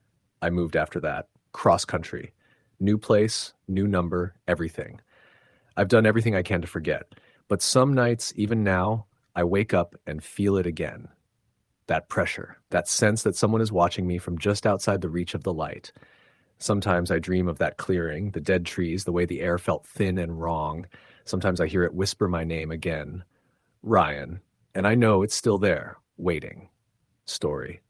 I moved after that. Cross country. New place, new number, everything. I've done everything I can to forget. But some nights, even now, I wake up and feel it again. That pressure, that sense that someone is watching me from just outside the reach of the light. Sometimes I dream of that clearing, the dead trees, the way the air felt thin and wrong. Sometimes I hear it whisper my name again. Ryan. And I know it's still there, waiting. Story.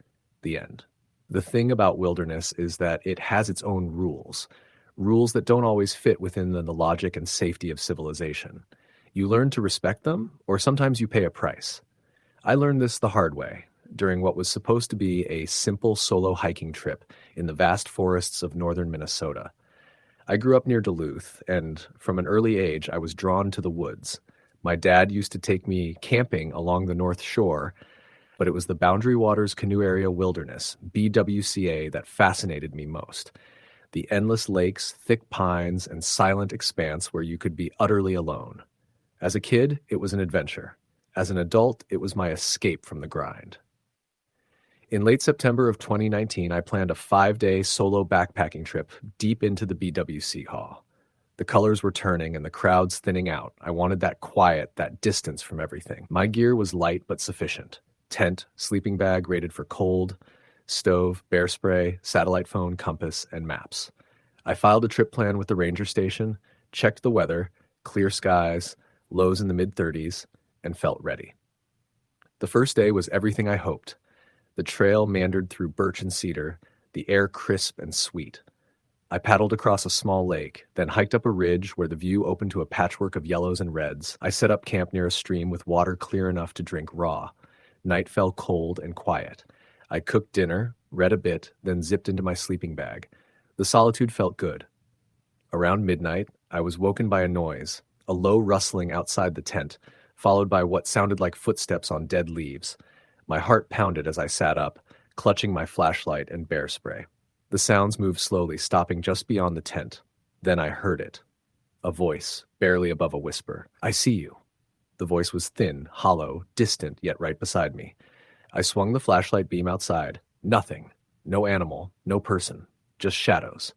The end. The thing about wilderness is that it has its own rules. Rules that don't always fit within the logic and safety of civilization. You learn to respect them, or sometimes you pay a price. I learned this the hard way, during what was supposed to be a simple solo hiking trip in the vast forests of northern Minnesota. I grew up near Duluth, and from an early age, I was drawn to the woods. My dad used to take me camping along the North Shore, but it was the Boundary Waters Canoe Area Wilderness, BWCA, that fascinated me most. The endless lakes, thick pines, and silent expanse where you could be utterly alone. As a kid, it was an adventure. As an adult, it was my escape from the grind. In late September of 2019, I planned a 5-day solo backpacking trip deep into the BWC Haul. The colors were turning and the crowds thinning out. I wanted that quiet, that distance from everything. My gear was light but sufficient. Tent, sleeping bag rated for cold, stove, bear spray, satellite phone, compass, and maps. I filed a trip plan with the ranger station, checked the weather, clear skies, lows in the mid-30s, and felt ready. The first day was everything I hoped. The trail meandered through birch and cedar, the air crisp and sweet. I paddled across a small lake, then hiked up a ridge where the view opened to a patchwork of yellows and reds. I set up camp near a stream with water clear enough to drink raw. Night fell cold and quiet. I cooked dinner, read a bit, then zipped into my sleeping bag. The solitude felt good. Around midnight, I was woken by a noise, a low rustling outside the tent, followed by what sounded like footsteps on dead leaves. My heart pounded as I sat up, clutching my flashlight and bear spray. The sounds moved slowly, stopping just beyond the tent. Then I heard it. A voice, barely above a whisper. "I see you." The voice was thin, hollow, distant, yet right beside me. I swung the flashlight beam outside. Nothing. No animal, no person. Just shadows.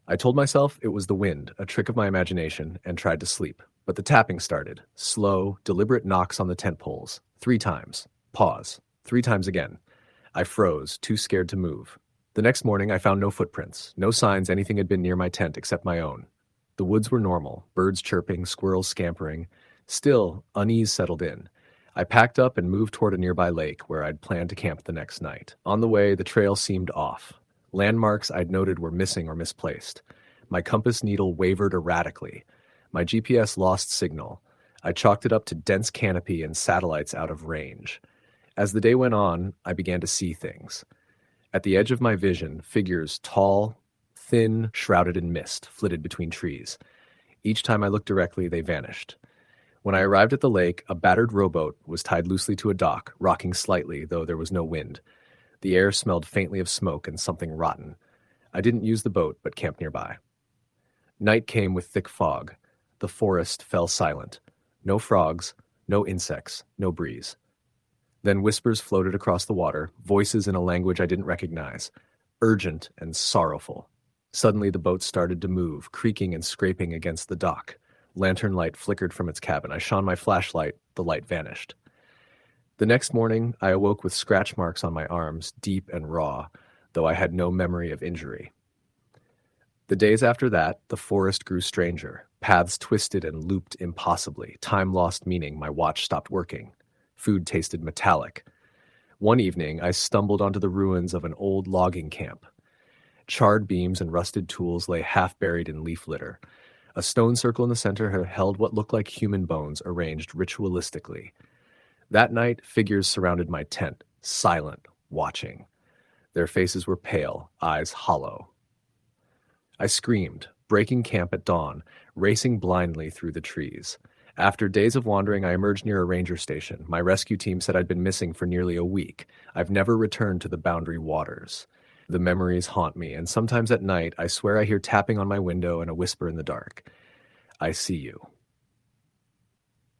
I told myself it was the wind, a trick of my imagination, and tried to sleep. But the tapping started. Slow, deliberate knocks on the tent poles. 3 times. Pause. 3 times again. I froze, too scared to move. The next morning, I found no footprints, no signs anything had been near my tent except my own. The woods were normal, birds chirping, squirrels scampering. Still, unease settled in. I packed up and moved toward a nearby lake where I'd planned to camp the next night. On the way, the trail seemed off. Landmarks I'd noted were missing or misplaced. My compass needle wavered erratically. My GPS lost signal. I chalked it up to dense canopy and satellites out of range. As the day went on, I began to see things. At the edge of my vision, figures tall, thin, shrouded in mist, flitted between trees. Each time I looked directly, they vanished. When I arrived at the lake, a battered rowboat was tied loosely to a dock, rocking slightly, though there was no wind. The air smelled faintly of smoke and something rotten. I didn't use the boat, but camped nearby. Night came with thick fog. The forest fell silent. No frogs, no insects, no breeze. Then whispers floated across the water, voices in a language I didn't recognize, urgent and sorrowful. Suddenly the boat started to move, creaking and scraping against the dock. Lantern light flickered from its cabin. I shone my flashlight. The light vanished. The next morning, I awoke with scratch marks on my arms, deep and raw, though I had no memory of injury. The days after that, the forest grew stranger. Paths twisted and looped impossibly. Time lost meaning. My watch stopped working. Food tasted metallic. One evening, I stumbled onto the ruins of an old logging camp. Charred beams and rusted tools lay half buried in leaf litter. A stone circle in the center held what looked like human bones arranged ritualistically. That night, figures surrounded my tent, silent, watching. Their faces were pale, eyes hollow. I screamed, breaking camp at dawn, racing blindly through the trees. After days of wandering, I emerged near a ranger station. My rescue team said I'd been missing for nearly a week. I've never returned to the Boundary Waters. The memories haunt me, and sometimes at night, I swear I hear tapping on my window and a whisper in the dark. I see you.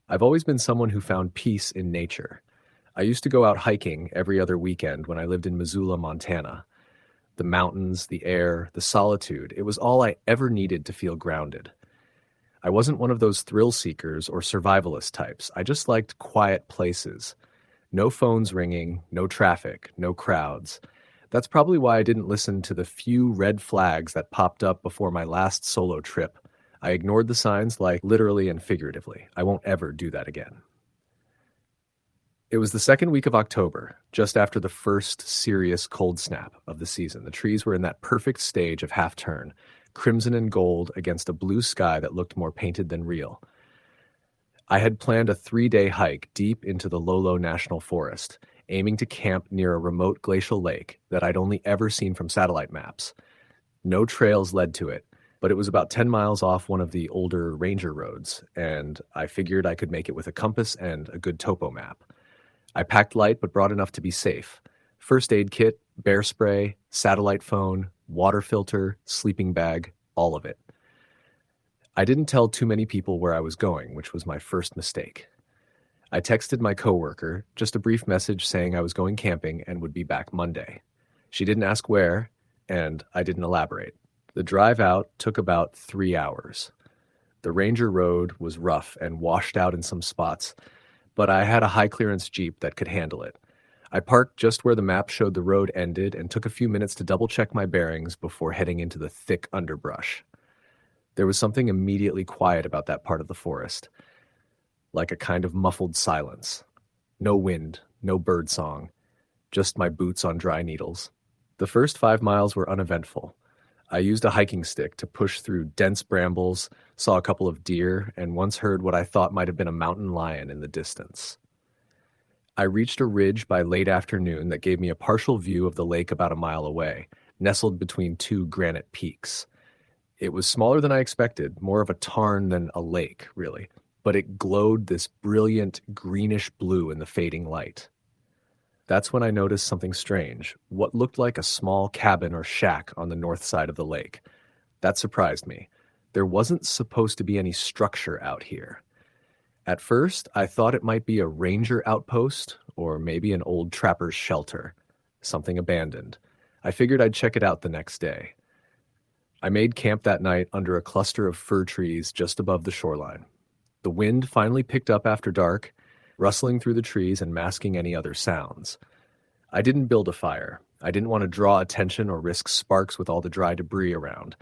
I've always been someone who found peace in nature. I used to go out hiking every other weekend when I lived in Missoula, Montana. The mountains, the air, the solitude, it was all I ever needed to feel grounded. I wasn't one of those thrill seekers or survivalist types. I just liked quiet places. No phones ringing, no traffic, no crowds. That's probably why I didn't listen to the few red flags that popped up before my last solo trip. I ignored the signs like literally and figuratively. I won't ever do that again. It was the second week of October, just after the first serious cold snap of the season. The trees were in that perfect stage of half turn, crimson and gold against a blue sky that looked more painted than real. I had planned a 3-day hike deep into the Lolo National Forest, aiming to camp near a remote glacial lake that I'd only ever seen from satellite maps. No trails led to it, but it was about 10 miles off one of the older ranger roads, and I figured I could make it with a compass and a good topo map. I packed light but brought enough to be safe. First aid kit, bear spray, satellite phone, water filter, sleeping bag, all of it. I didn't tell too many people where I was going, which was my first mistake. I texted my coworker, just a brief message saying I was going camping and would be back Monday. She didn't ask where, and I didn't elaborate. The drive out took about 3 hours. The Ranger Road was rough and washed out in some spots, but I had a high-clearance Jeep that could handle it. I parked just where the map showed the road ended and took a few minutes to double-check my bearings before heading into the thick underbrush. There was something immediately quiet about that part of the forest, like a kind of muffled silence. No wind, no bird song, just my boots on dry needles. The first 5 miles were uneventful. I used a hiking stick to push through dense brambles, saw a couple of deer, and once heard what I thought might have been a mountain lion in the distance. I reached a ridge by late afternoon that gave me a partial view of the lake about a mile away, nestled between two granite peaks. It was smaller than I expected, more of a tarn than a lake, really, but it glowed this brilliant greenish blue in the fading light. That's when I noticed something strange, what looked like a small cabin or shack on the north side of the lake. That surprised me. There wasn't supposed to be any structure out here. At first, I thought it might be a ranger outpost or maybe an old trapper's shelter, something abandoned. I figured I'd check it out the next day. I made camp that night under a cluster of fir trees just above the shoreline. The wind finally picked up after dark, rustling through the trees and masking any other sounds. I didn't build a fire. I didn't want to draw attention or risk sparks with all the dry debris around.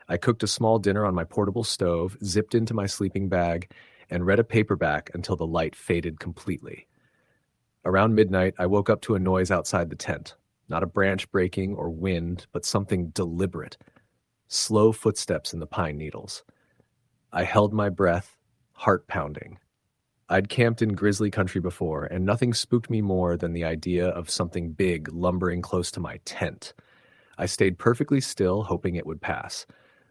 I cooked a small dinner on my portable stove, zipped into my sleeping bag, and read a paperback until the light faded completely. Around midnight, I woke up to a noise outside the tent. Not a branch breaking or wind, but something deliberate. Slow footsteps in the pine needles. I held my breath, heart pounding. I'd camped in grizzly country before, and nothing spooked me more than the idea of something big lumbering close to my tent. I stayed perfectly still, hoping it would pass.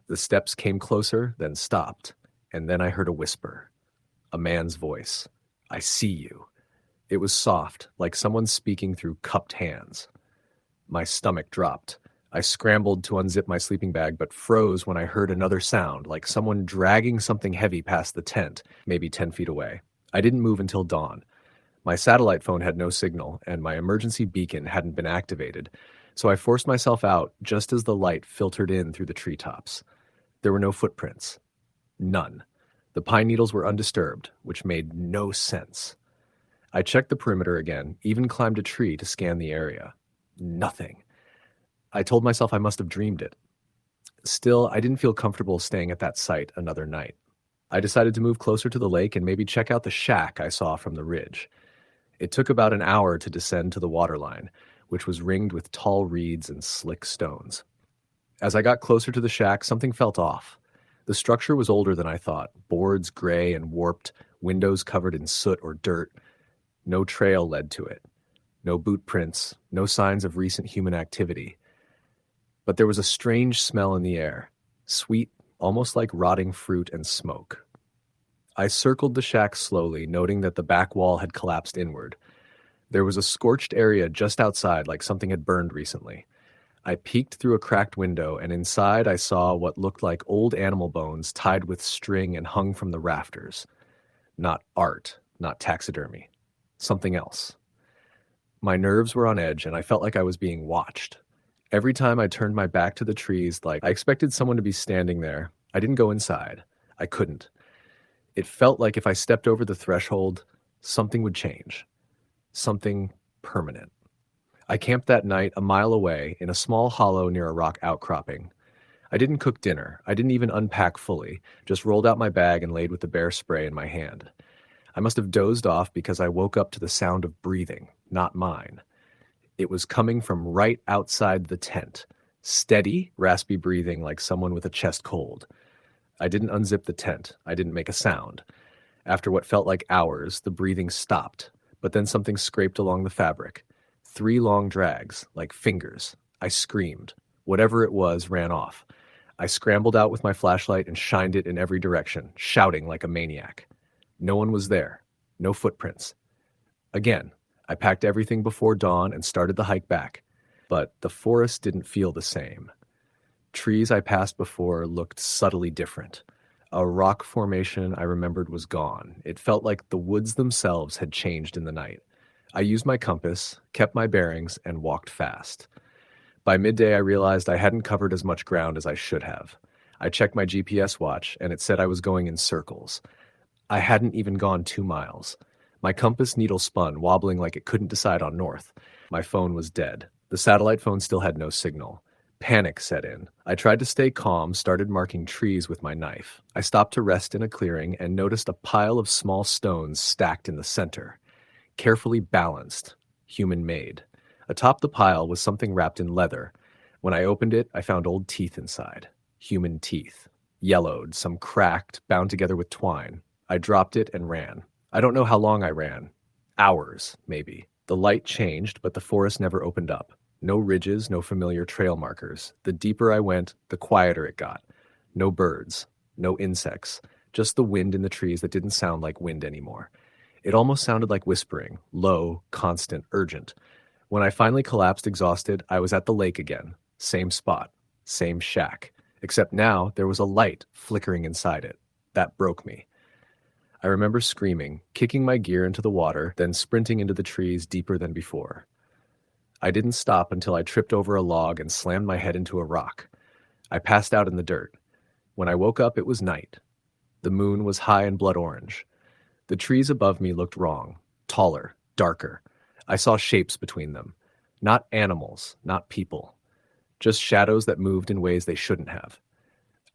The steps came closer, then stopped, and then I heard a whisper. A man's voice. "I see you." It was soft, like someone speaking through cupped hands. My stomach dropped. I scrambled to unzip my sleeping bag, but froze when I heard another sound, like someone dragging something heavy past the tent, maybe 10 feet away. I didn't move until dawn. My satellite phone had no signal, and my emergency beacon hadn't been activated, so I forced myself out just as the light filtered in through the treetops. There were no footprints. None. The pine needles were undisturbed, which made no sense. I checked the perimeter again, even climbed a tree to scan the area. Nothing. I told myself I must have dreamed it. Still, I didn't feel comfortable staying at that site another night. I decided to move closer to the lake and maybe check out the shack I saw from the ridge. It took about an hour to descend to the waterline, which was ringed with tall reeds and slick stones. As I got closer to the shack, something felt off. The structure was older than I thought, boards gray and warped, windows covered in soot or dirt. No trail led to it. No boot prints, no signs of recent human activity. But there was a strange smell in the air, sweet, almost like rotting fruit and smoke. I circled the shack slowly, noting that the back wall had collapsed inward. There was a scorched area just outside, like something had burned recently. I peeked through a cracked window, and inside I saw what looked like old animal bones tied with string and hung from the rafters. Not art, not taxidermy. Something else. My nerves were on edge, and I felt like I was being watched. Every time I turned my back to the trees, like I expected someone to be standing there, I didn't go inside. I couldn't. It felt like if I stepped over the threshold, something would change. Something permanent. I camped that night a mile away in a small hollow near a rock outcropping. I didn't cook dinner. I didn't even unpack fully, just rolled out my bag and laid with the bear spray in my hand. I must have dozed off because I woke up to the sound of breathing, not mine. It was coming from right outside the tent. Steady, raspy breathing like someone with a chest cold. I didn't unzip the tent. I didn't make a sound. After what felt like hours, the breathing stopped, but then something scraped along the fabric. 3 long drags, like fingers. I screamed. Whatever it was ran off. I scrambled out with my flashlight and shined it in every direction, shouting like a maniac. No one was there. No footprints. Again, I packed everything before dawn and started the hike back. But the forest didn't feel the same. Trees I passed before looked subtly different. A rock formation I remembered was gone. It felt like the woods themselves had changed in the night. I used my compass, kept my bearings, and walked fast. By midday, I realized I hadn't covered as much ground as I should have. I checked my GPS watch, and it said I was going in circles. I hadn't even gone 2 miles. My compass needle spun, wobbling like it couldn't decide on north. My phone was dead. The satellite phone still had no signal. Panic set in. I tried to stay calm, started marking trees with my knife. I stopped to rest in a clearing and noticed a pile of small stones stacked in the center. Carefully balanced, human-made. Atop the pile was something wrapped in leather. When I opened it, I found old teeth inside. Human teeth. Yellowed, some cracked, bound together with twine. I dropped it and ran. I don't know how long I ran. Hours, maybe. The light changed, but the forest never opened up. No ridges, no familiar trail markers. The deeper I went, the quieter it got. No birds, no insects, just the wind in the trees that didn't sound like wind anymore. It almost sounded like whispering, low, constant, urgent. When I finally collapsed exhausted, I was at the lake again. Same spot, same shack. Except now there was a light flickering inside it. That broke me. I remember screaming, kicking my gear into the water, then sprinting into the trees deeper than before. I didn't stop until I tripped over a log and slammed my head into a rock. I passed out in the dirt. When I woke up, it was night. The moon was high and blood orange. The trees above me looked wrong, taller, darker. I saw shapes between them. Not animals, not people. Just shadows that moved in ways they shouldn't have.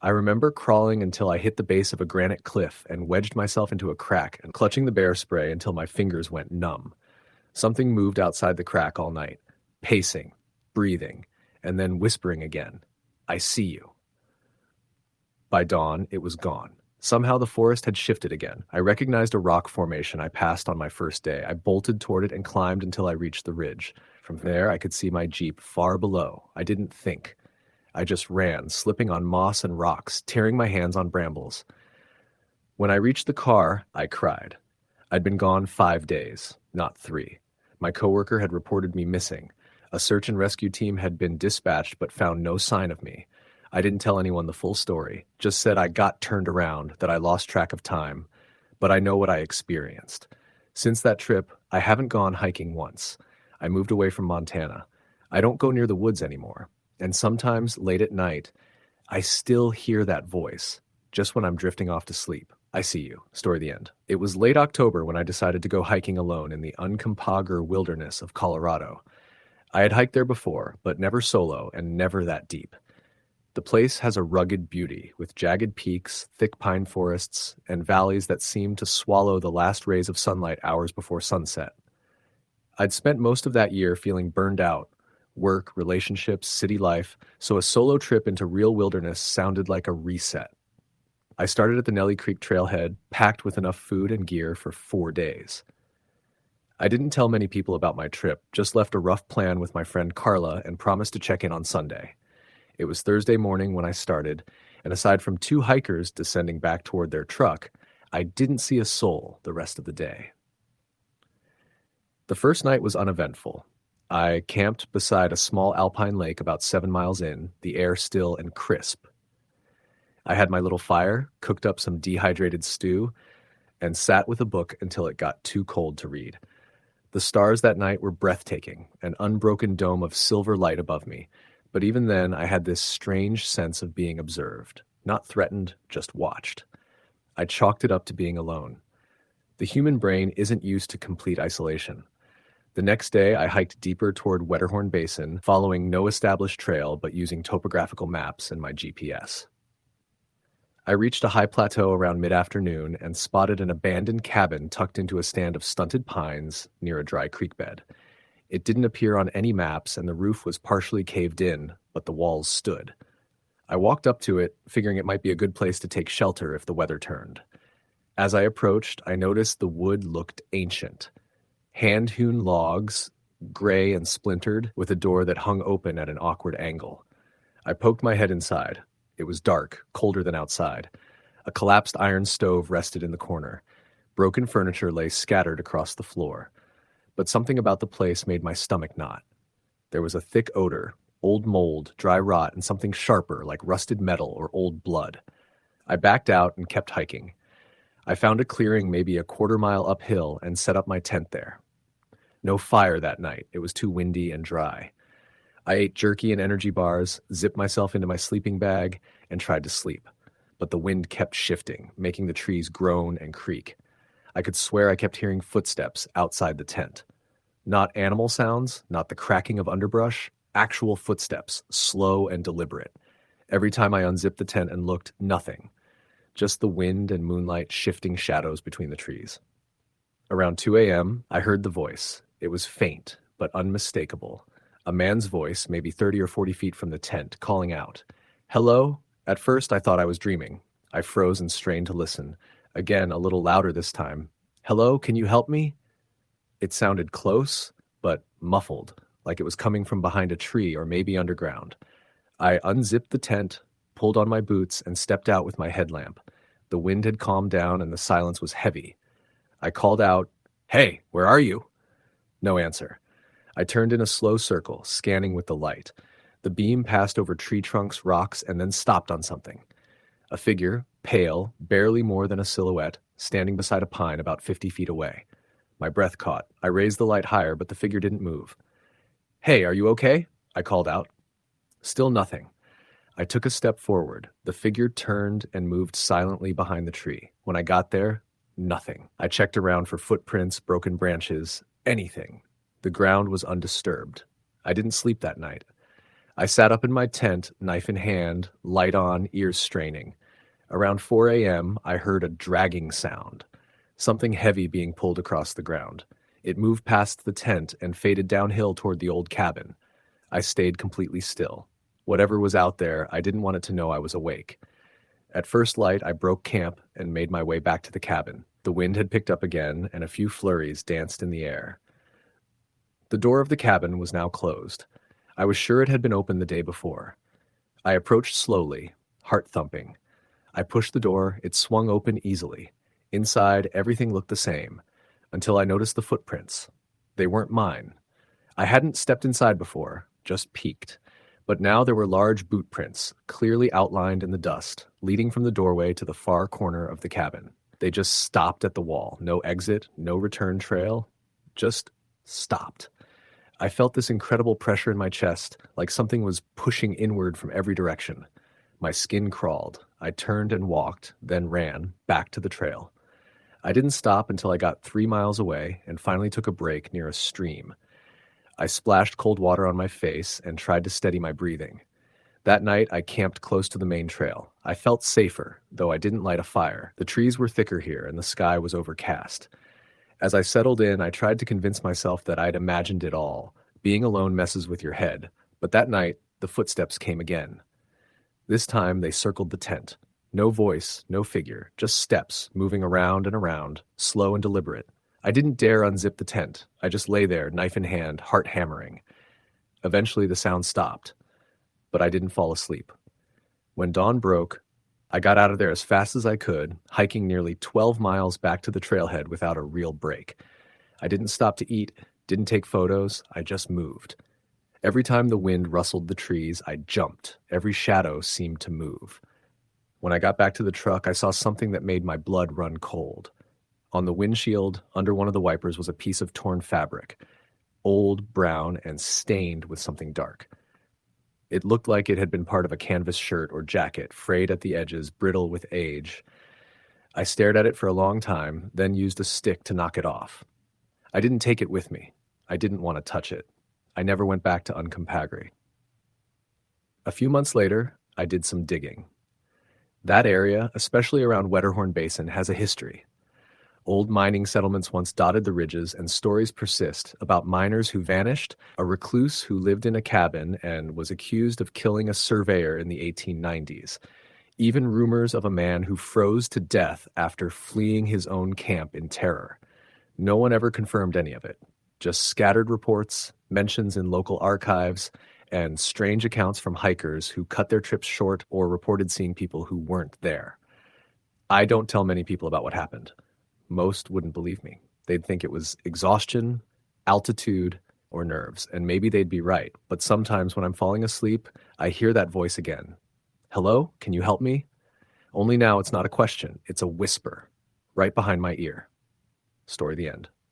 I remember crawling until I hit the base of a granite cliff and wedged myself into a crack and clutching the bear spray until my fingers went numb. Something moved outside the crack all night, pacing, breathing, and then whispering again, "I see you." By dawn, it was gone. Somehow the forest had shifted again. I recognized a rock formation I passed on my first day. I bolted toward it and climbed until I reached the ridge. From there, I could see my jeep far below. I didn't think. I just ran, slipping on moss and rocks, tearing my hands on brambles. When I reached the car, I cried. I'd been gone 5 days, not 3. My coworker had reported me missing. A search and rescue team had been dispatched but found no sign of me. I didn't tell anyone the full story, just said I got turned around, that I lost track of time. But I know what I experienced. Since that trip, I haven't gone hiking once. I moved away from Montana. I don't go near the woods anymore. And sometimes, late at night, I still hear that voice, just when I'm drifting off to sleep. I see you. Story the end. It was late October when I decided to go hiking alone in the Uncompahgre wilderness of Colorado. I had hiked there before, but never solo and never that deep. The place has a rugged beauty, with jagged peaks, thick pine forests, and valleys that seem to swallow the last rays of sunlight hours before sunset. I'd spent most of that year feeling burned out, work, relationships, city life, so a solo trip into real wilderness sounded like a reset. I started at the Nelly Creek trailhead, packed with enough food and gear for 4 days. I didn't tell many people about my trip, just left a rough plan with my friend Carla and promised to check in on Sunday. It was Thursday morning when I started, and aside from 2 hikers descending back toward their truck, I didn't see a soul the rest of the day. The first night was uneventful. I camped beside a small alpine lake about 7 miles in, the air still and crisp. I had my little fire, cooked up some dehydrated stew, and sat with a book until it got too cold to read. The stars that night were breathtaking, an unbroken dome of silver light above me. But even then, I had this strange sense of being observed, not threatened, just watched. I chalked it up to being alone. The human brain isn't used to complete isolation. The next day, I hiked deeper toward Wetterhorn Basin, following no established trail but using topographical maps and my GPS. I reached a high plateau around mid-afternoon and spotted an abandoned cabin tucked into a stand of stunted pines near a dry creek bed. It didn't appear on any maps, and the roof was partially caved in, but the walls stood. I walked up to it, figuring it might be a good place to take shelter if the weather turned. As I approached, I noticed the wood looked ancient. Hand-hewn logs, gray and splintered, with a door that hung open at an awkward angle. I poked my head inside. It was dark, colder than outside. A collapsed iron stove rested in the corner. Broken furniture lay scattered across the floor. But something about the place made my stomach knot. There was a thick odor, old mold, dry rot, and something sharper like rusted metal or old blood. I backed out and kept hiking. I found a clearing maybe a quarter-mile uphill and set up my tent there. No fire that night. It was too windy and dry. I ate jerky and energy bars, zipped myself into my sleeping bag, and tried to sleep. But the wind kept shifting, making the trees groan and creak. I could swear I kept hearing footsteps outside the tent. Not animal sounds, not the cracking of underbrush, actual footsteps, slow and deliberate. Every time I unzipped the tent and looked, nothing. Just the wind and moonlight shifting shadows between the trees. Around 2 a.m., I heard the voice. It was faint, but unmistakable. A man's voice, maybe 30 or 40 feet from the tent, calling out. Hello? At first, I thought I was dreaming. I froze and strained to listen. Again, a little louder this time. Hello, can you help me? It sounded close, but muffled, like it was coming from behind a tree or maybe underground. I unzipped the tent, pulled on my boots, and stepped out with my headlamp. The wind had calmed down and the silence was heavy. I called out, Hey, where are you? No answer. I turned in a slow circle, scanning with the light. The beam passed over tree trunks, rocks, and then stopped on something. A figure, pale, barely more than a silhouette, standing beside a pine about 50 feet away. My breath caught. I raised the light higher, but the figure didn't move. Hey, are you okay? I called out. Still nothing. I took a step forward. The figure turned and moved silently behind the tree. When I got there, nothing. I checked around for footprints, broken branches, anything. The ground was undisturbed. I didn't sleep that night. I sat up in my tent, knife in hand, light on, ears straining. Around 4 a.m., I heard a dragging sound, something heavy being pulled across the ground. It moved past the tent and faded downhill toward the old cabin. I stayed completely still. Whatever was out there, I didn't want it to know I was awake. At first light, I broke camp and made my way back to the cabin. The wind had picked up again, and a few flurries danced in the air. The door of the cabin was now closed. I was sure it had been open the day before. I approached slowly, heart thumping. I pushed the door, it swung open easily. Inside, everything looked the same, until I noticed the footprints. They weren't mine. I hadn't stepped inside before, just peeked. But now there were large boot prints, clearly outlined in the dust, leading from the doorway to the far corner of the cabin. They just stopped at the wall. No exit, no return trail. Just stopped. I felt this incredible pressure in my chest, like something was pushing inward from every direction. My skin crawled. I turned and walked, then ran, back to the trail. I didn't stop until I got 3 miles away and finally took a break near a stream. I splashed cold water on my face and tried to steady my breathing. That night, I camped close to the main trail. I felt safer, though I didn't light a fire. The trees were thicker here, and the sky was overcast. As I settled in, I tried to convince myself that I'd imagined it all. Being alone messes with your head. But that night, the footsteps came again. This time, they circled the tent. No voice, no figure, just steps moving around and around, slow and deliberate. I didn't dare unzip the tent. I just lay there, knife in hand, heart hammering. Eventually, the sound stopped, but I didn't fall asleep. When dawn broke, I got out of there as fast as I could, hiking nearly 12 miles back to the trailhead without a real break. I didn't stop to eat, didn't take photos, I just moved. Every time the wind rustled the trees, I jumped. Every shadow seemed to move. When I got back to the truck, I saw something that made my blood run cold. On the windshield, under one of the wipers, was a piece of torn fabric, old, brown, and stained with something dark. It looked like it had been part of a canvas shirt or jacket, frayed at the edges, brittle with age. I stared at it for a long time, then used a stick to knock it off. I didn't take it with me. I didn't want to touch it. I never went back to Uncompahgre. A few months later, I did some digging. That area, especially around Wetterhorn Basin, has a history. Old mining settlements once dotted the ridges, and stories persist about miners who vanished, a recluse who lived in a cabin and was accused of killing a surveyor in the 1890s, even rumors of a man who froze to death after fleeing his own camp in terror. No one ever confirmed any of it, just scattered reports, mentions in local archives, and strange accounts from hikers who cut their trips short or reported seeing people who weren't there. I don't tell many people about what happened. Most wouldn't believe me. They'd think it was exhaustion, altitude, or nerves, and maybe they'd be right. But sometimes when I'm falling asleep, I hear that voice again. Hello? Can you help me? Only now it's not a question, it's a whisper, right behind my ear. Story the end.